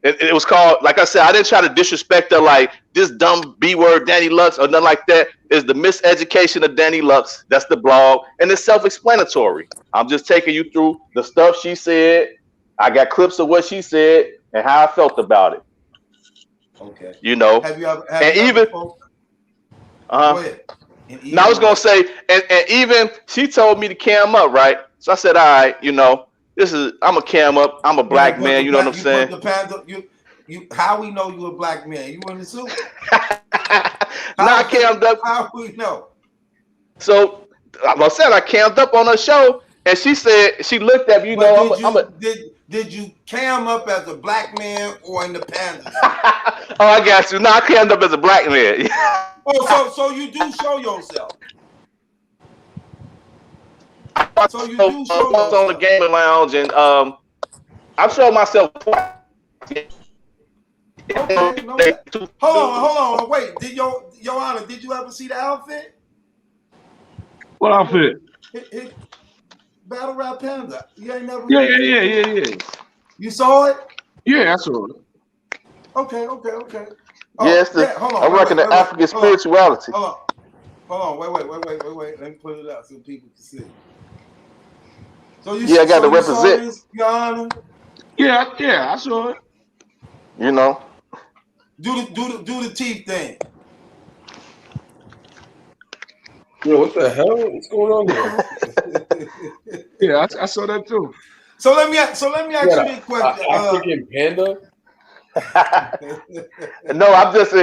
it was called. Like I said, I didn't try to disrespect her like this dumb B word, Danny Lux, or nothing like that. It's the miseducation of Danny Lux. That's the blog, and it's self-explanatory. I'm just taking you through the stuff she said. I got clips of what she said and how I felt about it. Okay. You know, Have you ever? Go ahead. Now I was gonna say, and even she told me to cam up, right? So I said, all right, you know, I'm a cam up. I'm a black man. You know what I'm saying? How we know you a black man? You in the suit? I cammed up. How we know? So I said I cammed up on her show, and she said she looked at me. You know, did you cam up as a black man or in the panda? Oh, I got you. No, I cammed up as a black man. So you do show yourself. So you do show yourself on the gaming lounge, and I'm showing myself. Okay, no, hold on, wait. Did Your Honor, did you ever see the outfit? What outfit? Battle Rap Panda. You ain't never. Yeah. You saw it? Yeah, I saw it. Okay. Oh, yes, I reckon the African spirituality. Hold on. Wait. Let me put it out so people can see. So I got to represent. This, Your Honor? Yeah, I saw it. You know. Do the teeth thing. Yo, what the hell? What's going on here? Yeah, I saw that too. So let me ask you this question. African panda? No, I'm just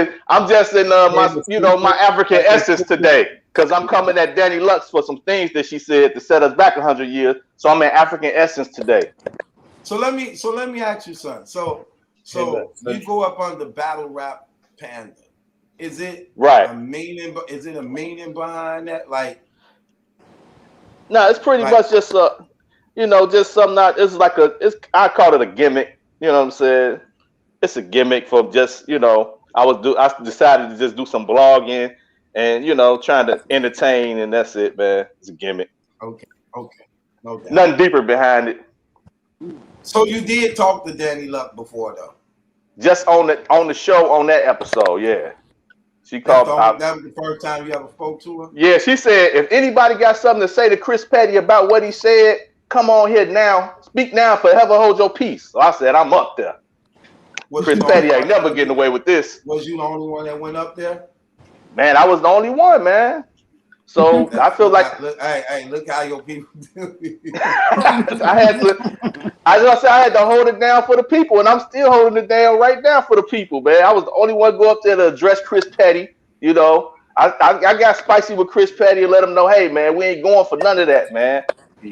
in my African essence today, because I'm coming at Danny Lux for some things that she said to set us back 100 years. So I'm in African essence today. So let me ask you something. So you go up on the Battle Rap Panda. Is it right? A meaning? Is it a meaning behind that? Like, no, it's pretty much just just something. I call it a gimmick. You know what I'm saying? It's a gimmick for just I decided to just do some blogging and trying to entertain, and that's it, man. It's a gimmick. Okay, no doubt. Nothing deeper behind it. So you did talk to Danny Luck before, though? Just on the show on that episode, yeah. She called. That was the first time you ever spoke to her? Yeah, she said, if anybody got something to say to Chris Petty about what he said, come on here now. Speak now, forever hold your peace. So I said, I'm up there. Chris Petty ain't never getting away with this. Was you the only one that went up there? Man, I was the only one, man. So I feel like look how your people do. I had to hold it down for the people, and I'm still holding it down right now for the people, man. I was the only one to go up there to address Chris Petty. I got spicy with Chris Petty and let him know, hey, man, we ain't going for none of that, man.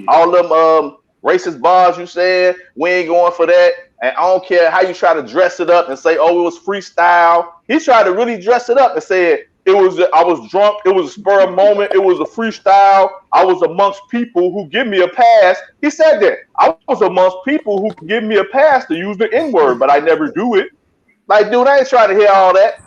All them racist bars you said, we ain't going for that. And I don't care how you try to dress it up and say, oh, it was freestyle. He tried to really dress it up and said, I was drunk. It was a spur of moment. It was a freestyle. I was amongst people who give me a pass. He said that. I was amongst people who give me a pass to use the N-word, but I never do it. Like, dude, I ain't trying to hear all that.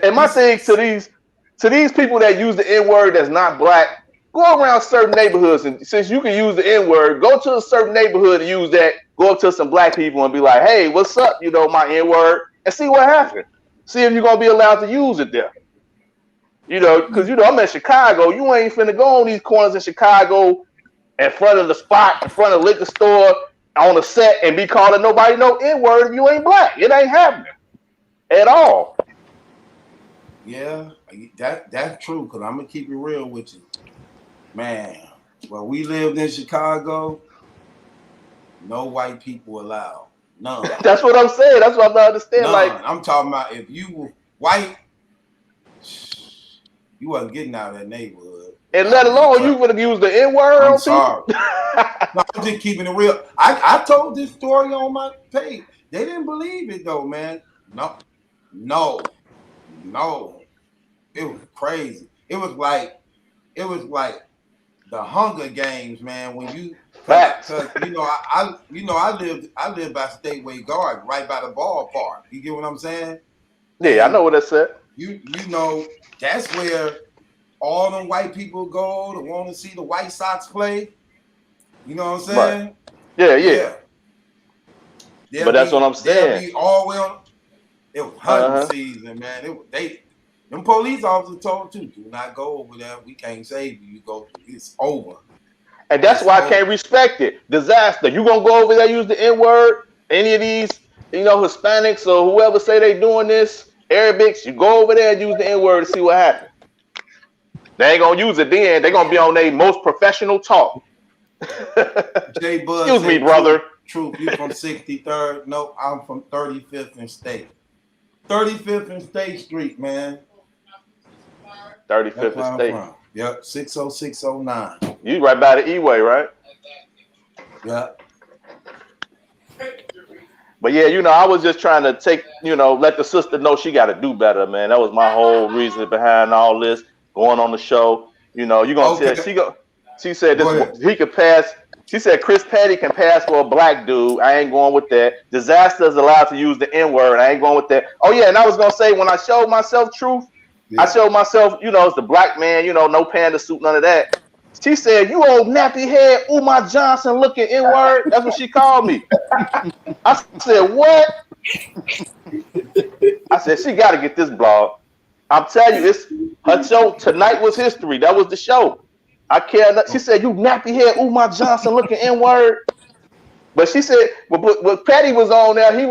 And my thing to these people that use the N-word that's not black, go around certain neighborhoods, and since you can use the N-word, go to a certain neighborhood and use that. Go up to some black people and be like, hey, what's up? My N-word, and see what happens. See if you're going to be allowed to use it there. Because, I'm in Chicago. You ain't finna go on these corners in Chicago in front of the spot, in front of the liquor store, on a set, and be calling nobody no N-word if you ain't black. It ain't happening at all. Yeah, that's true, because I'm going to keep it real with you. Man, well, we lived in Chicago, no white people allowed. None. That's what I'm saying. That's what I'm not understanding. None. Like, I'm talking about if you were white, you wasn't getting out of that neighborhood. And let alone you would have used the N-word. I'm sorry. No, I'm just keeping it real. I told this story on my page. They didn't believe it though, man. No. It was crazy. It was like the Hunger Games, man. When you Cause I live by Stateway Garden, right by the ballpark. You get what I'm saying? Yeah, I know what that said. you know, that's where all them white people go to want to see the White Sox play. You know what I'm saying? Right. Yeah. But that's what I'm They'll saying. be all well. It was hunting season, man. Them police officers told too, do not go over there. We can't save you. You go, it's over. And that's why I can't respect it. Disaster. You gonna go over there, use the N-word? Any of these, Hispanics or whoever say they doing this, Arabics, you go over there and use the N-word to see what happens. They ain't gonna use it then. They gonna be on their most professional talk. Jay Bud Excuse me, brother. Truth, you from 63rd? No, I'm from 35th and State. 35th and State Street, man. 35th and State. Yep, 60609. You right by the E-way, right? Yep. But yeah, I was just trying to take, let the sister know she got to do better, man. That was my whole reason behind all this going on the show. You gonna tell she said this he could pass. She said Chris Petty can pass for a black dude. I ain't going with that. Disaster is allowed to use the N-word. I ain't going with that. Oh yeah, and I was gonna say when I showed myself truth, I showed myself, as the black man, no panda suit, none of that. She said, "You old nappy head, Umar Johnson looking N-word." That's what she called me. I said, "What?" I said, "She got to get this blog." I'm telling you, her show tonight was history. That was the show. I care not. She said, "You nappy head, Umar Johnson looking N-word." But she said, but Petty was on there. She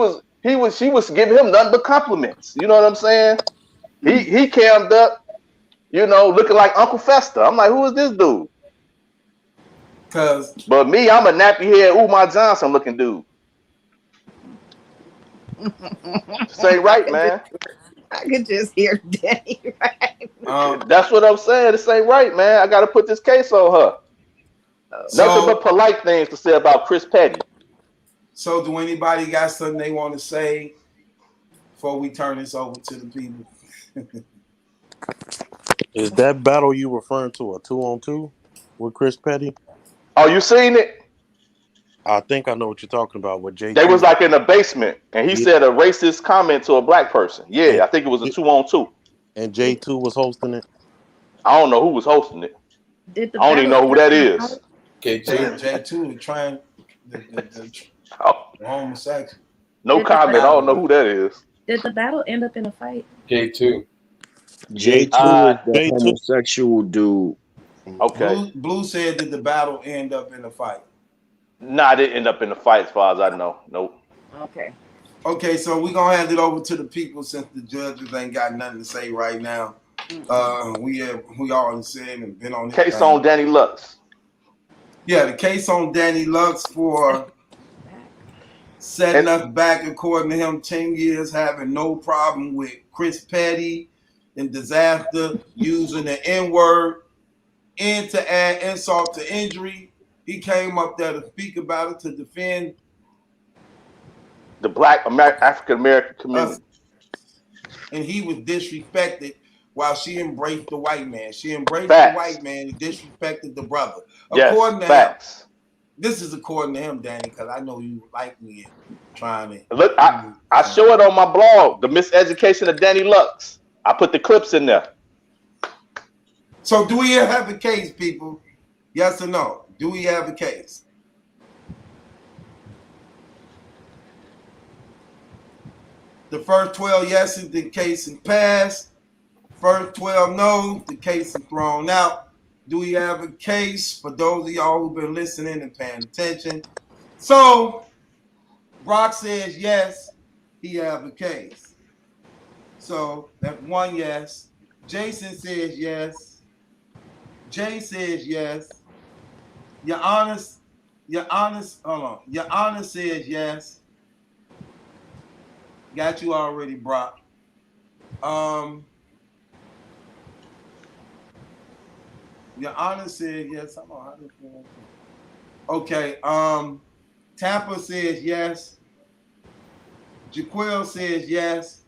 was giving him nothing but compliments. You know what I'm saying? He cammed up, looking like Uncle Fester. I'm like, who is this dude? But me, I'm a nappy head Umar Johnson looking dude. Say right, man. I could just hear Danny right. That's what I'm saying. This ain't right, man. I got to put this case on her. Nothing but polite things to say about Chris Petty. So, do anybody got something they want to say before we turn this over to the people? Is that battle you referring to a 2-on-2 with Chris Petty? Oh, you seen it? I think I know what you're talking about with J2. They was like in the basement, and he said a racist comment to a black person. Yeah, I think it was a 2-on-2. And J2 was hosting it? I don't know who was hosting it. I don't even know who that is. J2 was trying the homosexual. No comment. I don't know who that is. Did the battle end up in a fight? J2. J2 is the homosexual dude. Okay. Blue said that the battle end up in a fight. Nah, it didn't end up in a fight as far as I know. Nope. Okay, so we're going to hand it over to the people since the judges ain't got nothing to say right now. We all said and been on this case on Danny Lux. Yeah, the case on Danny Lux for setting us back, according to him, 10 years, having no problem with Chris Petty and Disaster using the N-word, and to add insult to injury, he came up there to speak about it, to defend the black African-American community. And he was disrespected while she embraced the white man. She embraced the white man and disrespected the brother. According to him, this is according to him, Danny, because I know you like me and trying to look. I show it on my blog, The Miseducation of Danny Lux. I put the clips in there. So do we have a case, people? Yes or no? Do we have a case? The first 12 yeses, the case is passed. First 12 no's, the case is thrown out. Do we have a case for those of y'all who've been listening and paying attention? So Brock says yes, he have a case. So that's one yes. Jason says yes. Jay says yes. Your Honor, hold on. Your Honor says yes. Got you already, Brock. Your Honor said yes. I'm on. Okay. Tampa says yes. Jaquil says yes.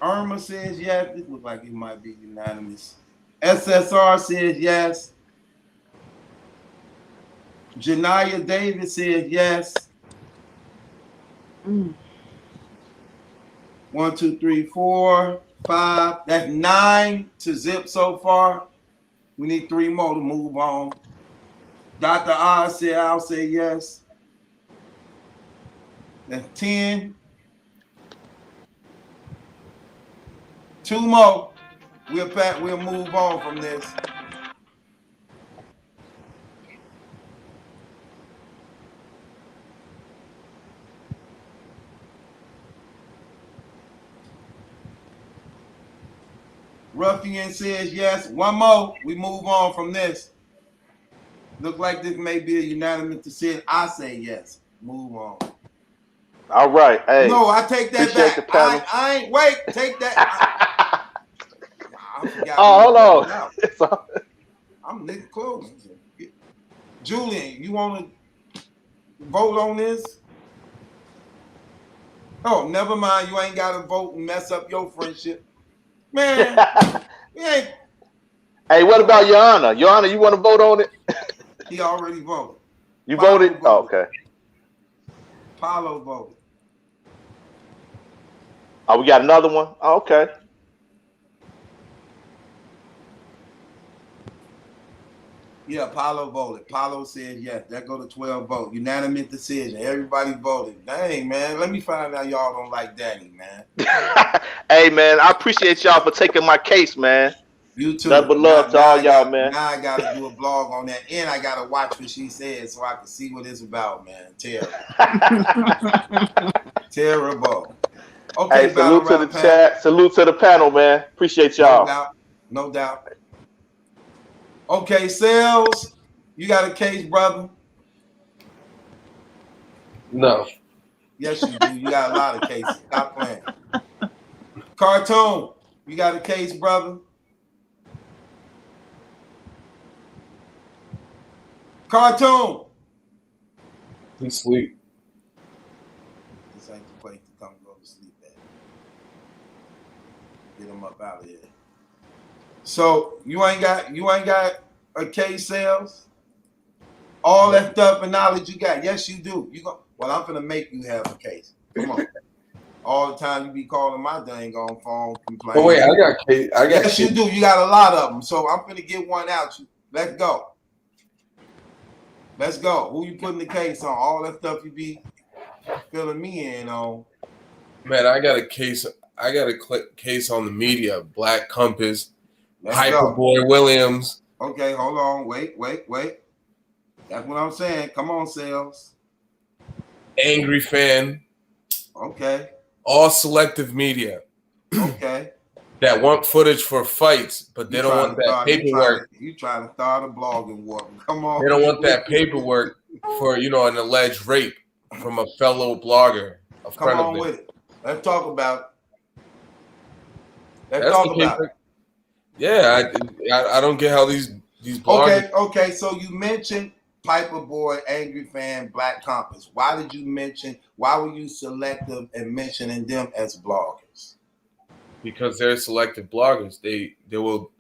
Irma says yes. This looks like it might be unanimous. SSR says yes. Janiyah Davis says yes. 1, 2, 3, 4, 5. That's 9 to zip so far. We need 3 more to move on. Dr. Oz said, I'll say yes. That's 10. 2 more. We'll move on from this. Ruffian says yes. 1 more. We move on from this. Look like this may be a unanimous decision. I say yes. Move on. All right. Hey. No, I take that appreciate back. the panel. I ain't wait. Take that. I forgot. Oh, hold on. I'm this close. Julian, you want to vote on this? Oh, never mind. You ain't got to vote and mess up your friendship. Man, you ain't. Hey, what about Your Honor? Your Honor, you want to vote on it? He already voted. You voted? Oh, okay. Paulo voted. Oh, we got another one? Oh, okay. Yeah, Paulo voted. Paulo said yes. That go to 12 vote. Unanimous decision. Everybody voted. Dang, man. Let me find out y'all don't like Danny, man. Hey, man, I appreciate y'all for taking my case, man. You too. Nothing but love to all y'all, man. Now I got to do a blog on that. And I got to watch what she said so I can see what it's about, man. Terrible. Terrible. Okay, hey, salute to the chat. Salute to the panel, man. Appreciate y'all. No doubt. No doubt. Okay, Sales, you got a case, brother? No. Yes, you do. You got a lot of cases. Stop playing. Cartoon, you got a case, brother? Cartoon. He's asleep. This ain't the place to come go to sleep at. Get him up out of here. So you ain't got a case, Sales? All that stuff and knowledge you got. Yes, you do. Well, I'm gonna make you have a case. Come on. All the time you be calling my dang on phone complaining. Oh wait, I got case. Yes, you do. You got a lot of them. So I'm gonna get one out you. Let's go. Let's go. Who you putting the case on? All that stuff you be filling me in on. Man, I got a case. I got a case on the media. Black Compass, Hyperboy Williams. Okay, hold on. Wait. That's what I'm saying. Come on, Sales. Angry Fan. Okay. All selective media. Okay. That want footage for fights, but they don't want that paperwork. You trying to start a blogging war. Come on. They don't want that paperwork for, an alleged rape from a fellow blogger. Come on with it. Let's talk about it. Let's talk about it. Yeah, I don't get how these bloggers. Okay. So you mentioned Piper Boy, Angry Fan, Black Compass. Why were you selective in mentioning them as bloggers? Because they're selective bloggers. They will,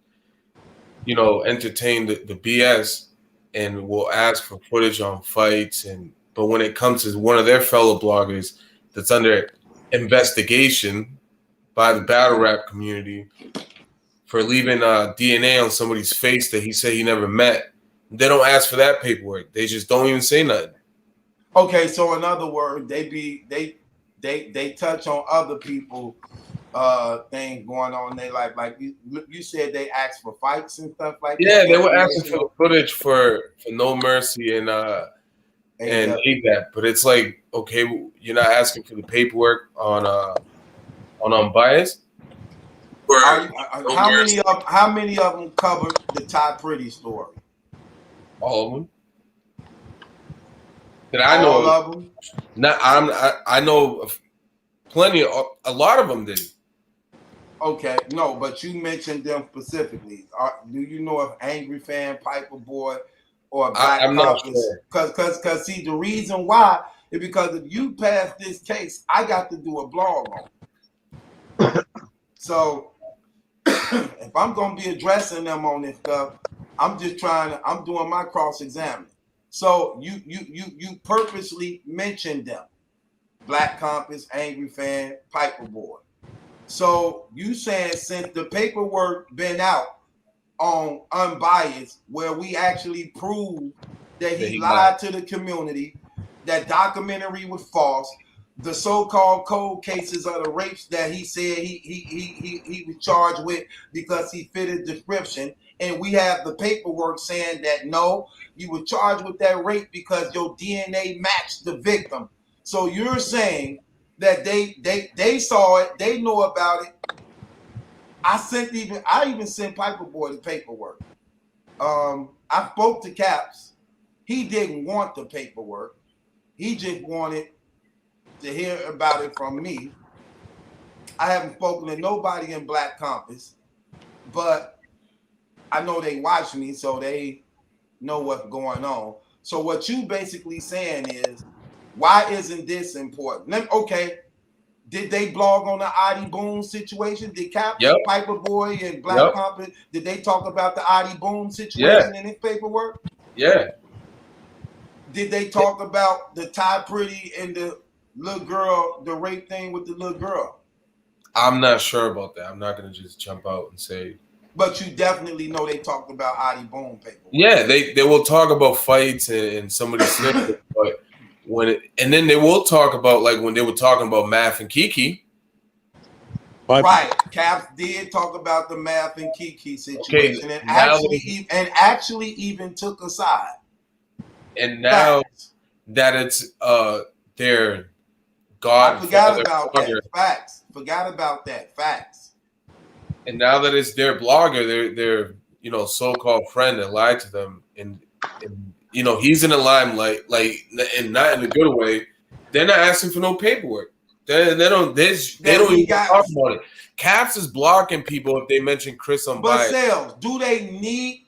entertain the BS and will ask for footage on fights. But when it comes to one of their fellow bloggers that's under investigation by the battle rap community for leaving DNA on somebody's face that he said he never met, they don't ask for that paperwork. They just don't even say nothing. Okay, so in other words, they touch on other people things going on in their life. Like you said, they asked for fights and stuff like that. Yeah, they were asking for the footage for No Mercy and ASAP. But it's like, okay, you're not asking for the paperwork on Unbiased. How many of them covered the Todd Pretty story? All of them. That I know. All of them. I know plenty. A lot of them did. Okay, no, but you mentioned them specifically. Do you know if Angry Fan, Piper Boy, or Black I'm not sure. Because see, the reason why is because if you pass this case, I got to do a blog on it. So if I'm gonna be addressing them on this stuff, I'm doing my cross-examining. So you purposely mentioned them. Black Compass, Angry Fan, Piper Boy. So you saying since the paperwork been out on Unbiased, where we actually proved that he lied to the community, that documentary was false, the so-called cold cases are the rapes that he said he was charged with because he fitted description, and we have the paperwork saying that no, you were charged with that rape because your DNA matched the victim. So you're saying that they saw it, they know about it. I even sent Piperboy the paperwork. I spoke to Caps. He didn't want the paperwork. He just wanted to hear about it from me. I haven't spoken to nobody in Black Compass, but I know they watch me, so they know what's going on. So what you basically saying is, why isn't this important? Okay, did they blog on the Adi Boom situation? Did Cap, Piperboy, and Black Compass, did they talk about the Adi Boom situation in his paperwork? Yeah. Did they talk about the Ty Pretty and the little girl, the rape thing with the little girl? I'm not sure about that. I'm not going to just jump out and say. But you definitely know they talked about Adi Boom paperwork. Yeah, they will talk about fights and somebody slipped, but and then they will talk about, like, when they were talking about Math and Kiki. Right. Caps did talk about the Math and Kiki situation, and actually even took a side. And now that it's their God, I forgot about that. Facts. Forgot about that. Facts. And now that it's their blogger, their so-called friend that lied to them, and he's in the limelight, like, and not in a good way. They're not asking for no paperwork. They don't even talk about it. Caps is blocking people if they mention Chris Unbiased. But Sales, do they need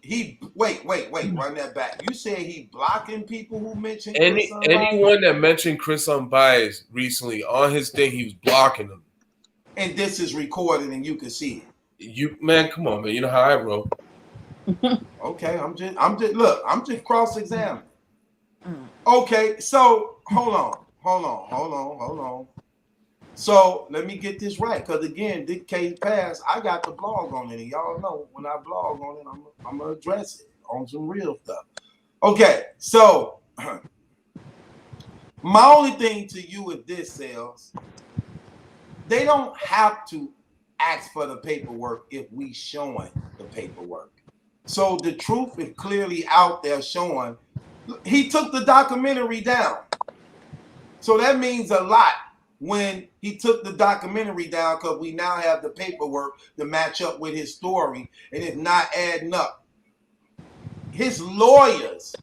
wait, run that back. You said he blocking people who mention Chris Unbiased? Anyone that mentioned Chris Unbiased recently on his thing, he was blocking them. And this is recorded and you can see it. Man, come on, man. You know how I roll. Okay, I'm just cross-examining. Okay, so hold on. So let me get this right, because again, this case passed. I got the blog on it, and y'all know when I blog on it, I'm gonna address it on some real stuff. Okay, so my only thing to you with this, Sales, they don't have to ask for the paperwork if we showing the paperwork. So the truth is clearly out there showing. He took the documentary down. So that means a lot when he took the documentary down, because we now have the paperwork to match up with his story, and it's not adding up. His lawyers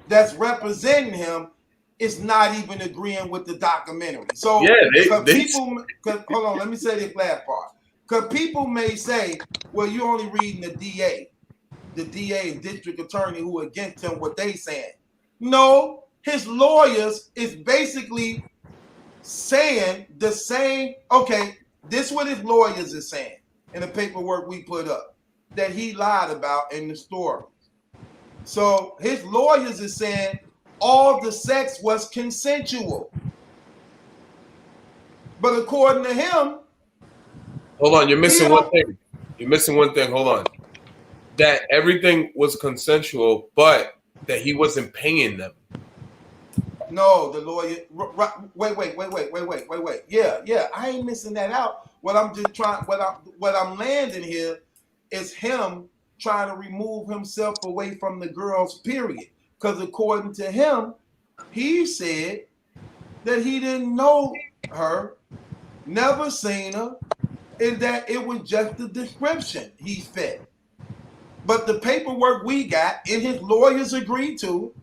that's representing him is not even agreeing with the documentary. So hold on, let me say this last part. Because people may say, well, you're only reading the DA and district attorney who are against him, what they saying. No, his lawyers is basically saying the same. Okay, this is what his lawyers is saying in the paperwork we put up that he lied about in the story. So his lawyers is saying all the sex was consensual. But according to him, hold on, you're missing one thing. Hold on. That everything was consensual, but that he wasn't paying them. No, the lawyer. Wait. Yeah. I ain't missing that out. What I'm landing here is him trying to remove himself away from the girls, period. Because according to him, he said that he didn't know her, never seen her, and that it was just the description he fit. But the paperwork we got, and his lawyers agreed to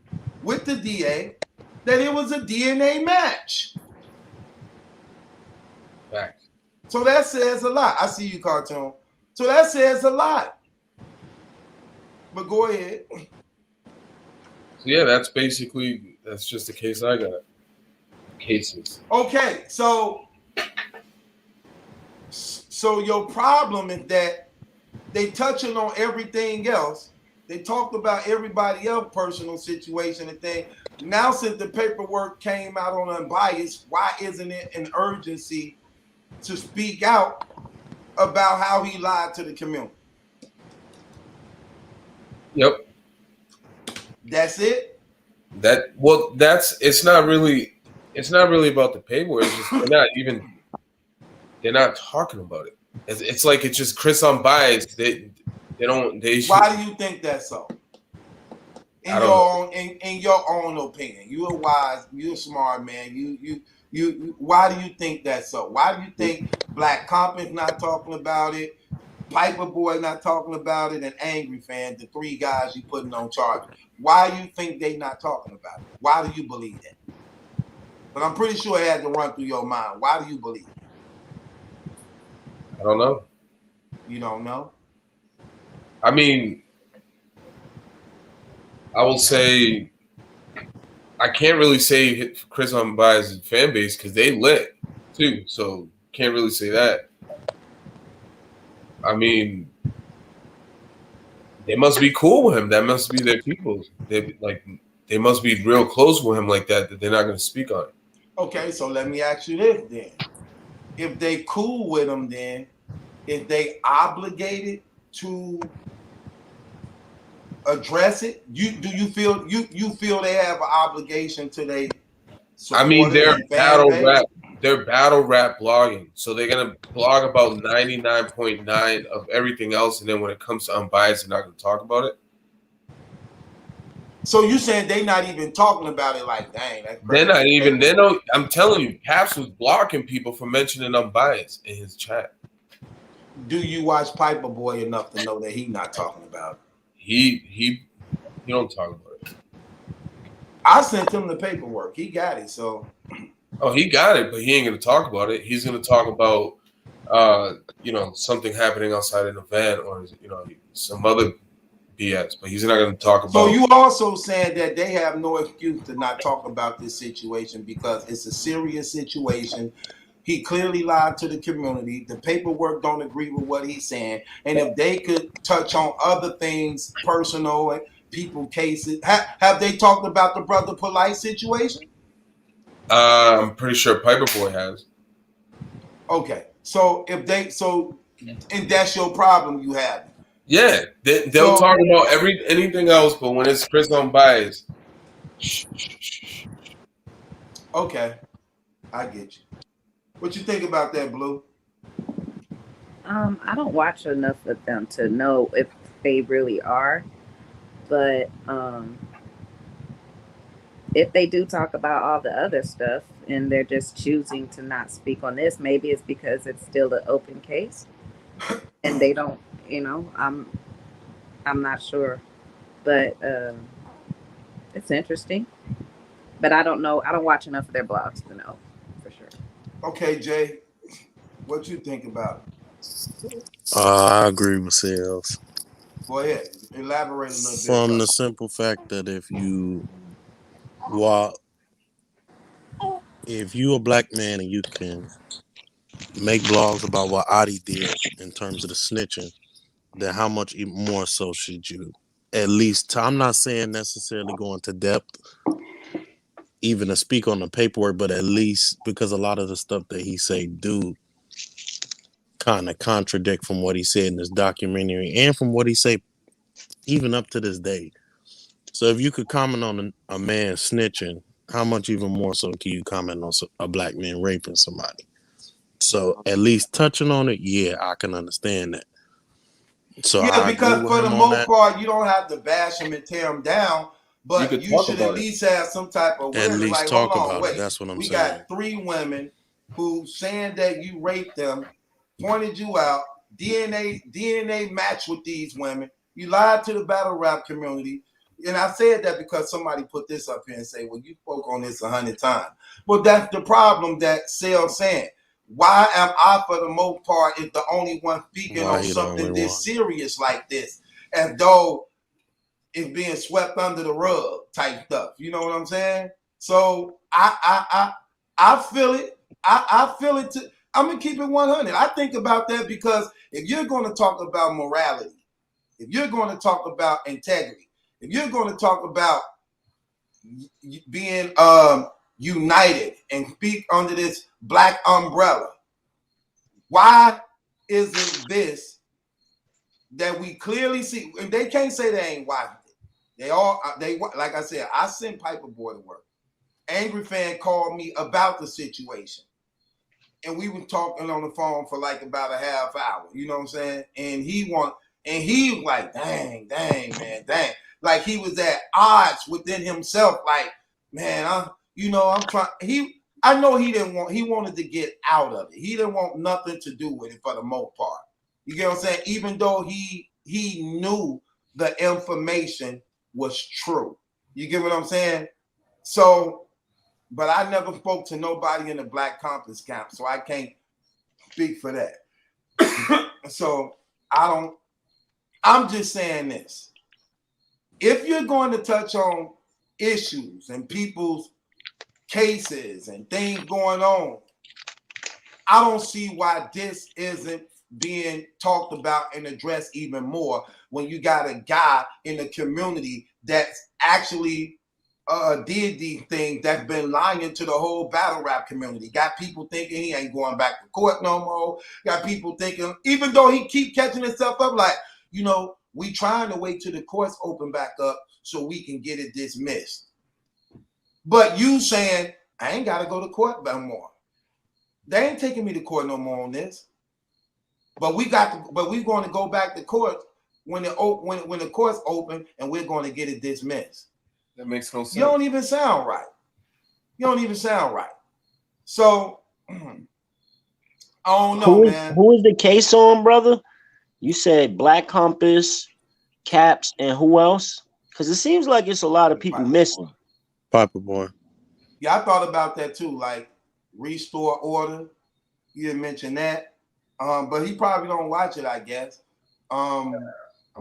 with the DA, that it was a DNA match. Right. So that says a lot. I see you, Cartoon. So that says a lot. But go ahead. So yeah, that's just the case I got. Cases. Okay, so your problem is that they touching on everything else. They talked about everybody else's personal situation and thing. Now, since the paperwork came out on Unbiased, why isn't it an urgency to speak out about how he lied to the community. Yep. That's it. It's not really about the paperwork. It's just they're not talking about it. It's like it's just Chris unbiased. They don't. Why do you think that's so? In your own opinion, you're wise, you're a smart man. You. Why do you think that's so? Why do you think Black Compton's not talking about it? Piper Boy not talking about it, and Angry Fan, the three guys you putting on charge. Why do you think they not talking about it? Why do you believe that? But I'm pretty sure it had to run through your mind. Why do you believe it? I don't know. You don't know? I mean, I will say I can't really say Chris unbiased fan base because they lit too, so can't really say that. I mean, they must be cool with him. That must be their people. They must be real close with him like that they're not going to speak on it. Okay, so let me ask you this then. If they cool with him, then if they obligated to address it, do you feel they have an obligation to they? I mean, they're battle rap blogging, so they're gonna blog about 99.9 of everything else, and then when it comes to unbiased, they're not gonna talk about it. So you saying they not even talking about it? Like, dang, that's they're not even. They don't. I'm telling you, Caps was blocking people for mentioning unbiased in his chat. Do you watch Piper Boy enough to know that he not talking about it? He don't talk about it. I sent him the paperwork. He got it. So. Oh, he got it, but he ain't gonna talk about it. He's gonna talk about, something happening outside in the van, or some other BS. But he's not gonna talk about. So you also saying that they have no excuse to not talk about this situation because it's a serious situation. He clearly lied to the community. The paperwork don't agree with what he's saying. And if they could touch on other things, personal people cases, have they talked about the Brother Polite situation? I'm pretty sure Piper Boy has. Okay, so and that's your problem you have. Yeah, they'll talk about anything else, but when it's Chris unbiased. Okay, I get you. What you think about that, Blue? I don't watch enough of them to know if they really are, but if they do talk about all the other stuff and they're just choosing to not speak on this, maybe it's because it's still an open case and they don't, I'm not sure, but it's interesting. But I don't know. I don't watch enough of their blogs to know for sure. Okay, Jay, what you think about it? I agree with Sales. Go ahead. Elaborate a little bit. From the simple fact that if you a black man and you can make blogs about what Adi did in terms of the snitching, then how much more so should you at least, I'm not saying necessarily go into depth, even to speak on the paperwork, but at least because a lot of the stuff that he say do kind of contradict from what he said in this documentary and from what he say even up to this day. So if you could comment on a man snitching, how much even more so can you comment on a black man raping somebody? So at least touching on it, yeah, I can understand that. So yeah, because for the most part, you don't have to bash him and tear him down, but you should at least have some type of awareness. At least like, talk hold on, about wait. it. That's what I'm saying. We got 3 women who saying that you raped them, pointed you out, DNA match with these women. You lied to the battle rap community. And I said that because somebody put this up here and say, well, you spoke on this 100 times. But that's the problem that Sale's saying. Why am I, for the most part, is the only one speaking on something this serious like this? As though it's being swept under the rug type stuff. You know what I'm saying? So I feel it. I feel it too. I'm going to keep it 100. I think about that because if you're going to talk about morality, if you're going to talk about integrity, if you're going to talk about being united and speak under this black umbrella, Why isn't this that we clearly see? And they can't say they ain't watching it. They like I said, I sent Piperboy to work. Angry Fan called me about the situation. And we were talking on the phone for like about a half hour. You know what I'm saying? And he was like, dang, man, dang. Like he was at odds within himself. Like, man, I'm trying. I know he wanted to get out of it. He didn't want nothing to do with it for the most part. You get what I'm saying? Even though he knew the information was true. You get what I'm saying? So, but I never spoke to nobody in the Black Compass camp, so I can't speak for that. So I'm just saying this. If you're going to touch on issues and people's cases and things going on, I don't see why this isn't being talked about and addressed even more when you got a guy in the community that's actually did these things, that's been lying to the whole battle rap community. Got people thinking he ain't going back to court no more. Got people thinking, even though he keep catching himself up, like, we trying to wait till the courts open back up so we can get it dismissed. But you saying, I ain't got to go to court no more. They ain't taking me to court no more on this. But we're going to go back to court when the courts open, and we're going to get it dismissed. That makes no sense. You don't even sound right. So I don't know, man. Who is the case on, brother? You said Black Compass, Caps, and who else? Because it seems like it's a lot of people missing. Piperboy. Yeah, I thought about that too. Like Restore Order. You didn't mention that. But he probably don't watch it, I guess. I'm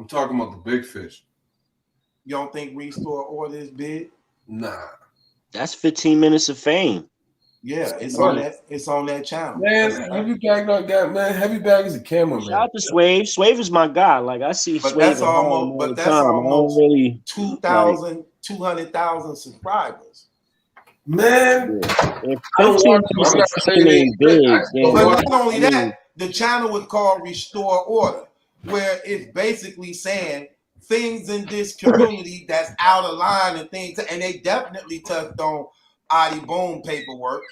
talking about the big fish. You don't think Restore Order is big? Nah. That's 15 minutes of fame. Yeah, it's on that channel. Man, Heavy Bag like that, man. Heavy Bag is a cameraman. Shout out to Swave. Swave is my guy. Like I see Swave. That's almost 200,000 subscribers. Man, yeah. 15 minutes of fame ain't big. But not only that, the channel was called Restore Order, where it's basically saying things in this community that's out of line and things, and they definitely touched on Adi Boom paperwork,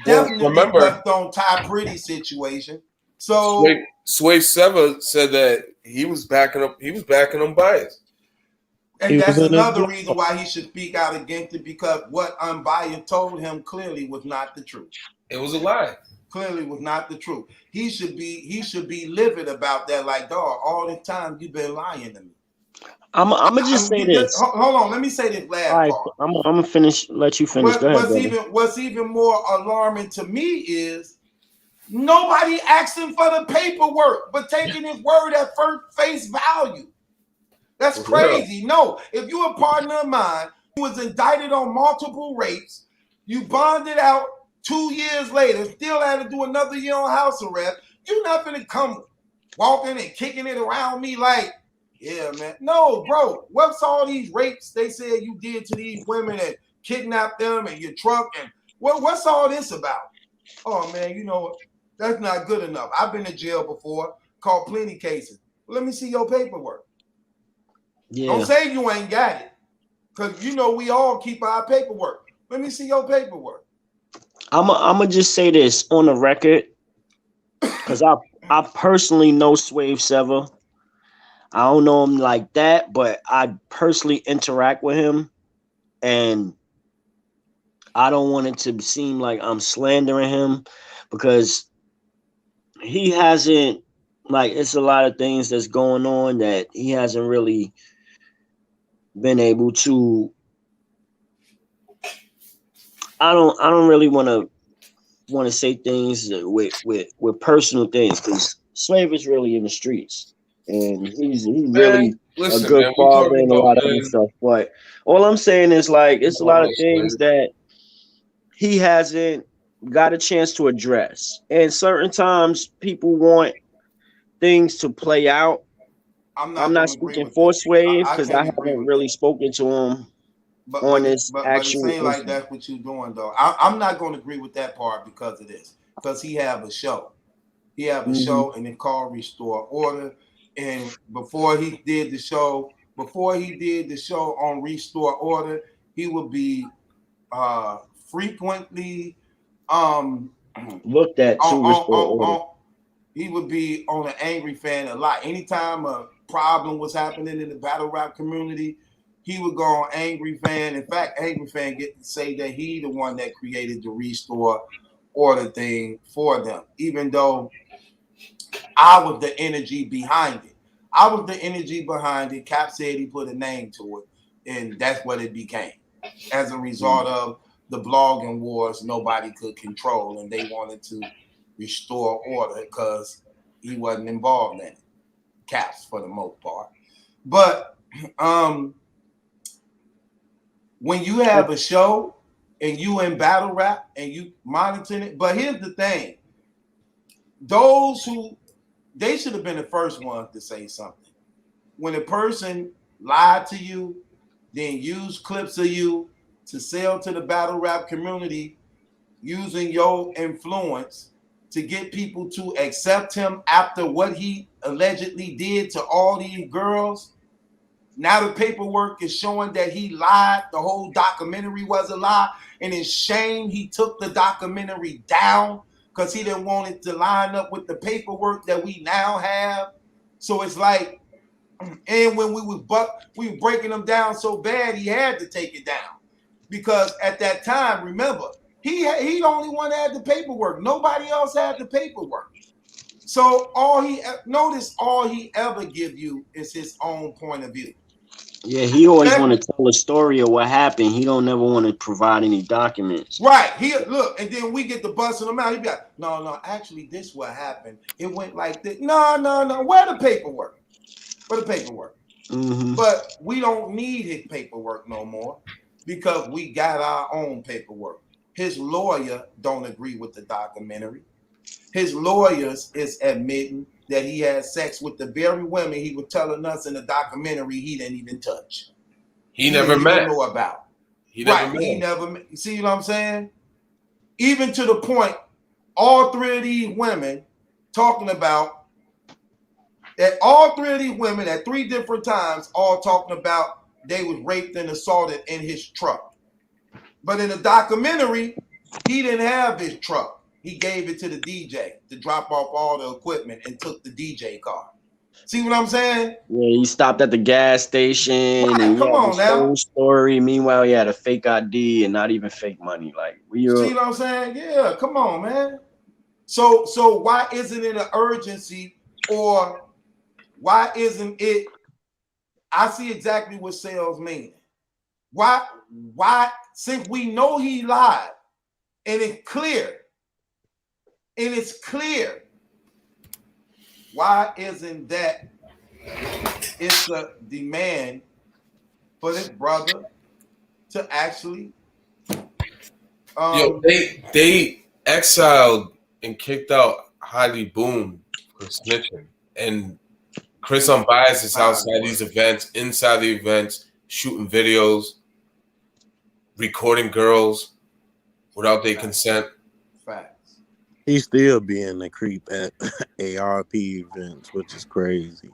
definitely touched on Ty Pretty situation. So Sway Seva said that he was backing them biased. And that's another reason why he should speak out against it, because what Unbiased told him clearly was not the truth. It was a lie. Clearly was not the truth. He should be livid about that. Like, dog, all this time you've been lying to me. I'm gonna just say this. Hold on, let me say this last part. I'm gonna finish. Let you finish. Go ahead, what's even more alarming to me is nobody asked him for the paperwork, but taking his word at face value. That's crazy. No, if you're a partner of mine who was indicted on multiple rapes, you bonded out 2 years later, still had to do another year on house arrest, you're not gonna come walking and kicking it around me like, yeah, man. No, bro. What's all these rapes they said you did to these women and kidnapped them and your truck, and what's all this about? Oh man, that's not good enough. I've been to jail before, caught plenty cases. Let me see your paperwork. Yeah. Don't say you ain't got it, because we all keep our paperwork. Let me see your paperwork. I'm gonna just say this on the record, because I personally know Swave Seva. I don't know him like that, but I personally interact with him, and I don't want it to seem like I'm slandering him, because he hasn't, like, it's a lot of things that's going on that he hasn't really been able to. I don't really want to say things with personal things, because Slave is really in the streets, and he's really a good father and a lot of other stuff. But all I'm saying is, like, it's a lot of things that he hasn't got a chance to address, and certain times people want things to play out. I'm not speaking for Swave, because I haven't really spoken to him on this actual. But it seems like that's what you're doing, though. I'm not going to agree with that part because of this, because he have a show. He have a show and it's called Restore Order. And before he did the show on Restore Order, he would be frequently Looked at to restore order. He would be on an Angry Fan a lot. Anytime a problem was happening in the battle rap community, he would go on Angry Fan. In fact, Angry Fan get to say that he the one that created the Restore Order thing for them, even though I was the energy behind it. Cap said he put a name to it, and that's what it became. As a result of the blogging wars, nobody could control, and they wanted to restore order because he wasn't involved in it. Caps for the most part. But when you have a show and you in battle rap and you monitoring it, but here's the thing. They should have been the first ones to say something. When a person lied to you, then used clips of you to sell to the battle rap community using your influence to get people to accept him after what he allegedly did to all these girls. Now the paperwork is showing that he lied. The whole documentary was a lie. And it's shame he took the documentary down because he didn't want it to line up with the paperwork that we now have. So it's like, and when we were breaking them down so bad, he had to take it down. Because at that time, remember, he the only one that had the paperwork. Nobody else had the paperwork. So all he ever give you is his own point of view. Yeah, he always want to tell a story of what happened. He don't never want to provide any documents. Right. Look, and then we get to busting him out. He be like, no, actually, this what happened. It went like this. No. Where the paperwork? But we don't need his paperwork no more because we got our own paperwork. His lawyer don't agree with the documentary. His lawyers is admitting that he had sex with the very women he was telling us in the documentary he didn't even touch. He never met. Know about. He never met. He never met. You see what I'm saying? Even to the point, all three of these women talking about that. All three of these women at three different times, all talking about they was raped and assaulted in his truck. But in the documentary, he didn't have his truck. He gave it to the DJ to drop off all the equipment and took the DJ car. See what I'm saying? Yeah, he stopped at the gas station. Right, and come on now. Whole story. Meanwhile, he had a fake ID and not even fake money. Like see what I'm saying? Yeah, come on, man. So why isn't it an urgency, or why isn't it? I see exactly what sales mean. Why? Since we know he lied, and it's clear. Why isn't that? It's a demand for this brother to actually. They exiled and kicked out Highly Boom for snitching, and Chris Unbiased is outside these events, inside the events, shooting videos, recording girls without their consent. Facts. He still being a creep at ARP events, which is crazy.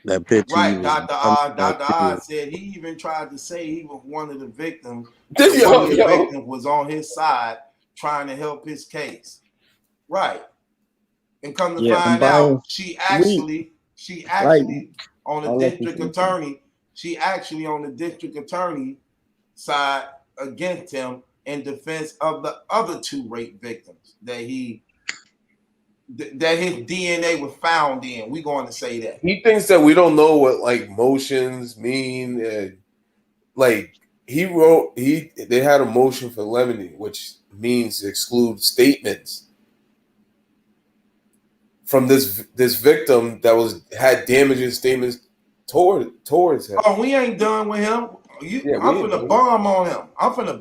That picture. Right, Dr. Odd said he even tried to say he was one of the victims. One of the victims was on his side trying to help his case. Right. And come to find out, she actually on the district attorney, side against him in defense of the other two rape victims that his DNA was found in. We're going to say that. He thinks that we don't know what like motions mean. Like they had a motion for lenity, which means to exclude statements from this victim that had damaging statements towards him. Oh, we ain't done with him. I'm finna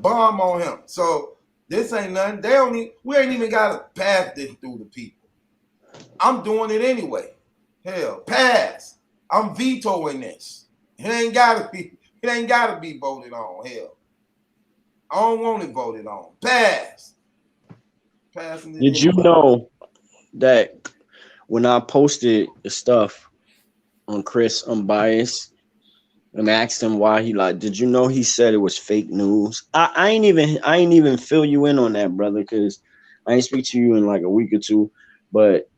bomb on him. So this ain't nothing. We ain't even gotta pass this through the people. I'm doing it anyway. Hell, pass. I'm vetoing this. It ain't gotta be voted on. Hell, I don't want it voted on. Pass. Did you know that when I posted the stuff on Chris Unbiased and asked him why, he like, did you know he said it was fake news? I ain't even fill you in on that, brother, because I ain't speak to you in like a week or two. But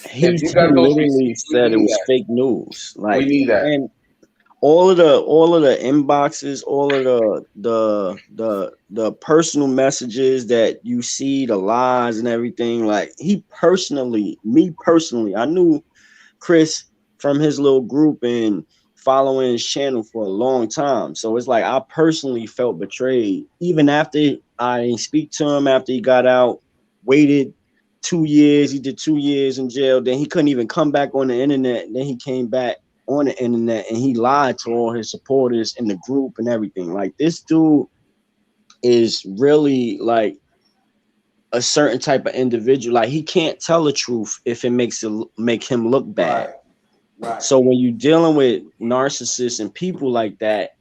he If you got those literally receipts, we said it need was that. fake news. We Like, need that. and all of the inboxes, all of the personal messages that you see, the lies and everything. Like, me personally, I knew Chris from his little group and following his channel for a long time. So it's like I personally felt betrayed. Even after I didn't speak to him after he got out, waited 2 years. He did 2 years in jail. Then he couldn't even come back on the internet. Then he came back on the internet and he lied to all his supporters in the group and everything. Like, this dude is really like a certain type of individual. Like, he can't tell the truth if it make him look bad. Right. So when you're dealing with narcissists and people like that,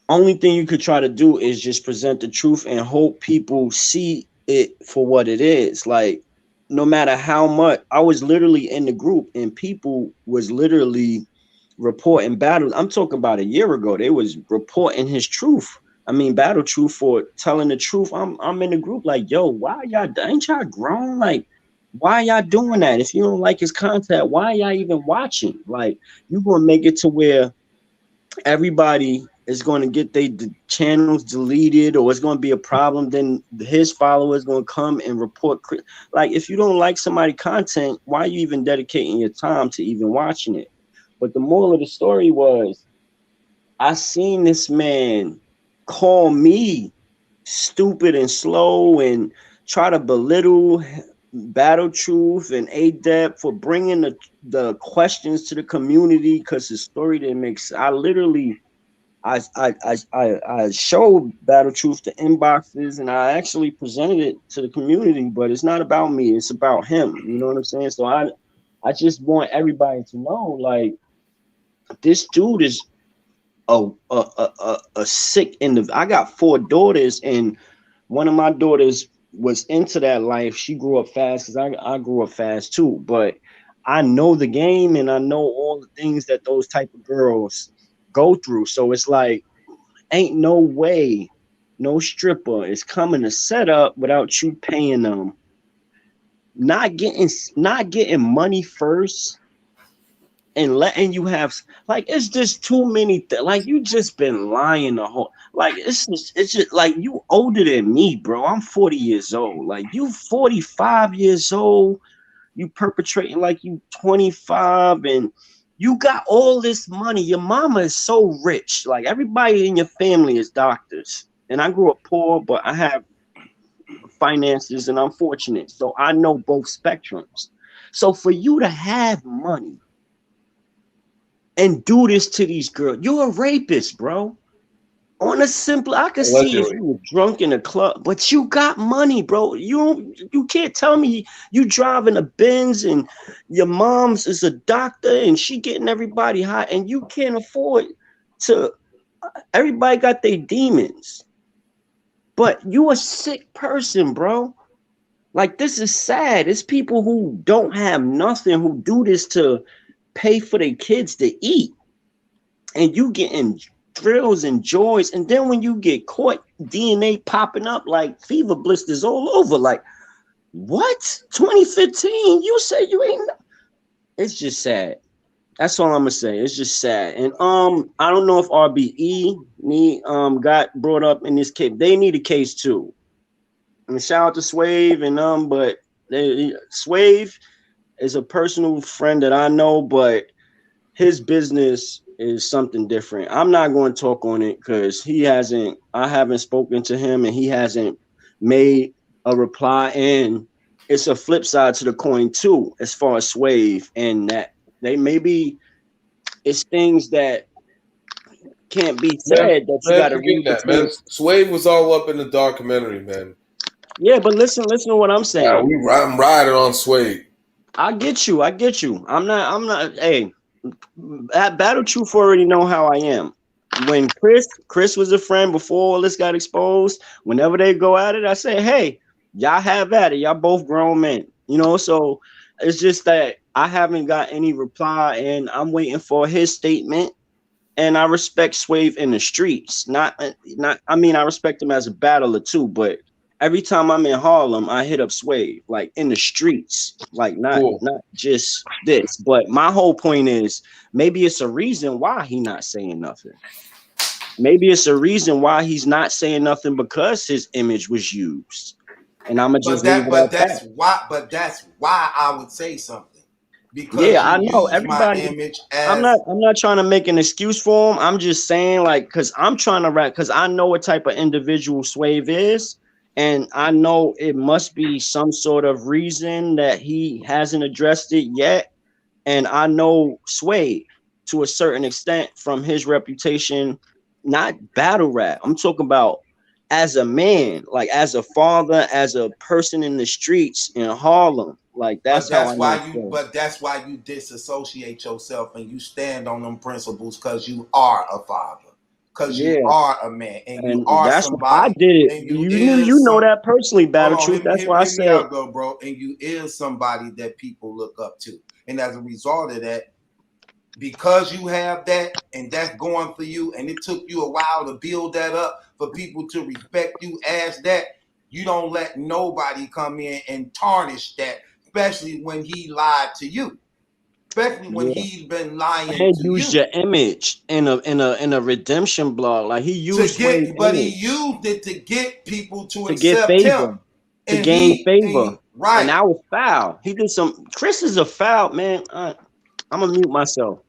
only thing you could try to do is just present the truth and hope people see it for what it is. Like, no matter how much, I was literally in the group and people was literally reporting battle. I'm talking about a year ago. They was reporting his truth. I mean, battle truth for telling the truth. I'm in the group like, yo, why y'all, ain't y'all grown? Like, why y'all doing that? If you don't like his content, why y'all even watching? Like, you gonna make it to where everybody is going to get their channels deleted, or it's going to be a problem. Then his followers going to come and report. Like, if you don't like somebody's content, why are you even dedicating your time to even watching it? But the moral of the story was, I seen this man call me stupid and slow and try to belittle Battle Truth and Adept for bringing the questions to the community because his story didn't make sense. I showed Battle Truth the inboxes and I actually presented it to the community, but it's not about me, it's about him. You know what I'm saying? So I just want everybody to know, like, this dude is a sick individual. I got 4 daughters, and one of my daughters was into that life. She grew up fast because I grew up fast too. But I know the game and I know all the things that those type of girls go through. So it's like, ain't no way no stripper is coming to set up without you paying them. Not getting money first and letting you have, like, it's just too many like, you just been lying the whole, like, it's just like, you older than me, bro. I'm 40 years old. Like, you 45 years old, you perpetrating like you 25, and you got all this money. Your mama is so rich. Like, everybody in your family is doctors, and I grew up poor, but I have finances and I'm fortunate, so I know both spectrums. So for you to have money and do this to these girls, you're a rapist, bro. On a simple, I could see if you were drunk in a club, but you got money, bro. You can't tell me you driving a Benz and your mom's is a doctor and she getting everybody high and you can't afford to. Everybody got their demons, but you a sick person, bro. Like, this is sad. It's people who don't have nothing who do this to pay for their kids to eat, and you getting thrills and joys, and then when you get caught, DNA popping up like fever blisters all over. Like, what? 2015? You say you ain't? It's just sad. That's all I'm gonna say. It's just sad. And I don't know if RBE got brought up in this case. They need a case too. And shout out to Swave and but Swave is a personal friend that I know, but his business is something different. I'm not going to talk on it because I haven't spoken to him and he hasn't made a reply. And it's a flip side to the coin too, as far as Swave, and that it's things that can't be said that you got to read that, man. Swave was all up in the documentary, man. Yeah, but listen to what I'm saying. I'm riding on Swave. I get you. I'm not. Hey, Battle Truth already know how I am. When Chris was a friend before all this got exposed, whenever they go at it, I say, hey, Y'all have at it. Y'all both grown men, you know. So it's just that I haven't got any reply, and I'm waiting for his statement. And I respect Swave in the streets. Not. I mean, I respect him as a battler too. But every time I'm in Harlem, I hit up Swave, like in the streets, like not just this. But my whole point is, maybe it's a reason why he not saying nothing. Maybe it's a reason why he's not saying nothing because his image was used. And I'm gonna just leave it at that. But that's why I would say something, because Yeah, I you know use my everybody. image as. I'm not trying to make an excuse for him. I'm just saying, like, because I'm trying to rap, because I know what type of individual Swave is, and I know it must be some sort of reason that he hasn't addressed it yet. And I know Swave to a certain extent from his reputation, not battle rap. I'm talking about as a man, like as a father, as a person in the streets in Harlem. Like that's how I know. But that's why you disassociate yourself and you stand on them principles, because you are a father, because you are a man, and you are that's somebody. Why I did it. And you know that personally, Battle Truth. That's why I said. Hear me out, though, bro. And you is somebody that people look up to, and as a result of that, because you have that and that's going for you, and it took you a while to build that up for people to respect you as that, you don't let nobody come in and tarnish that, especially when he lied to you, especially when he's been lying and to used you. your image in a redemption blog. Like he used he used it to get people to get accept favor, him, to gain favor. Right. And that was foul. He did some. Chris is a foul man. I'm gonna mute myself.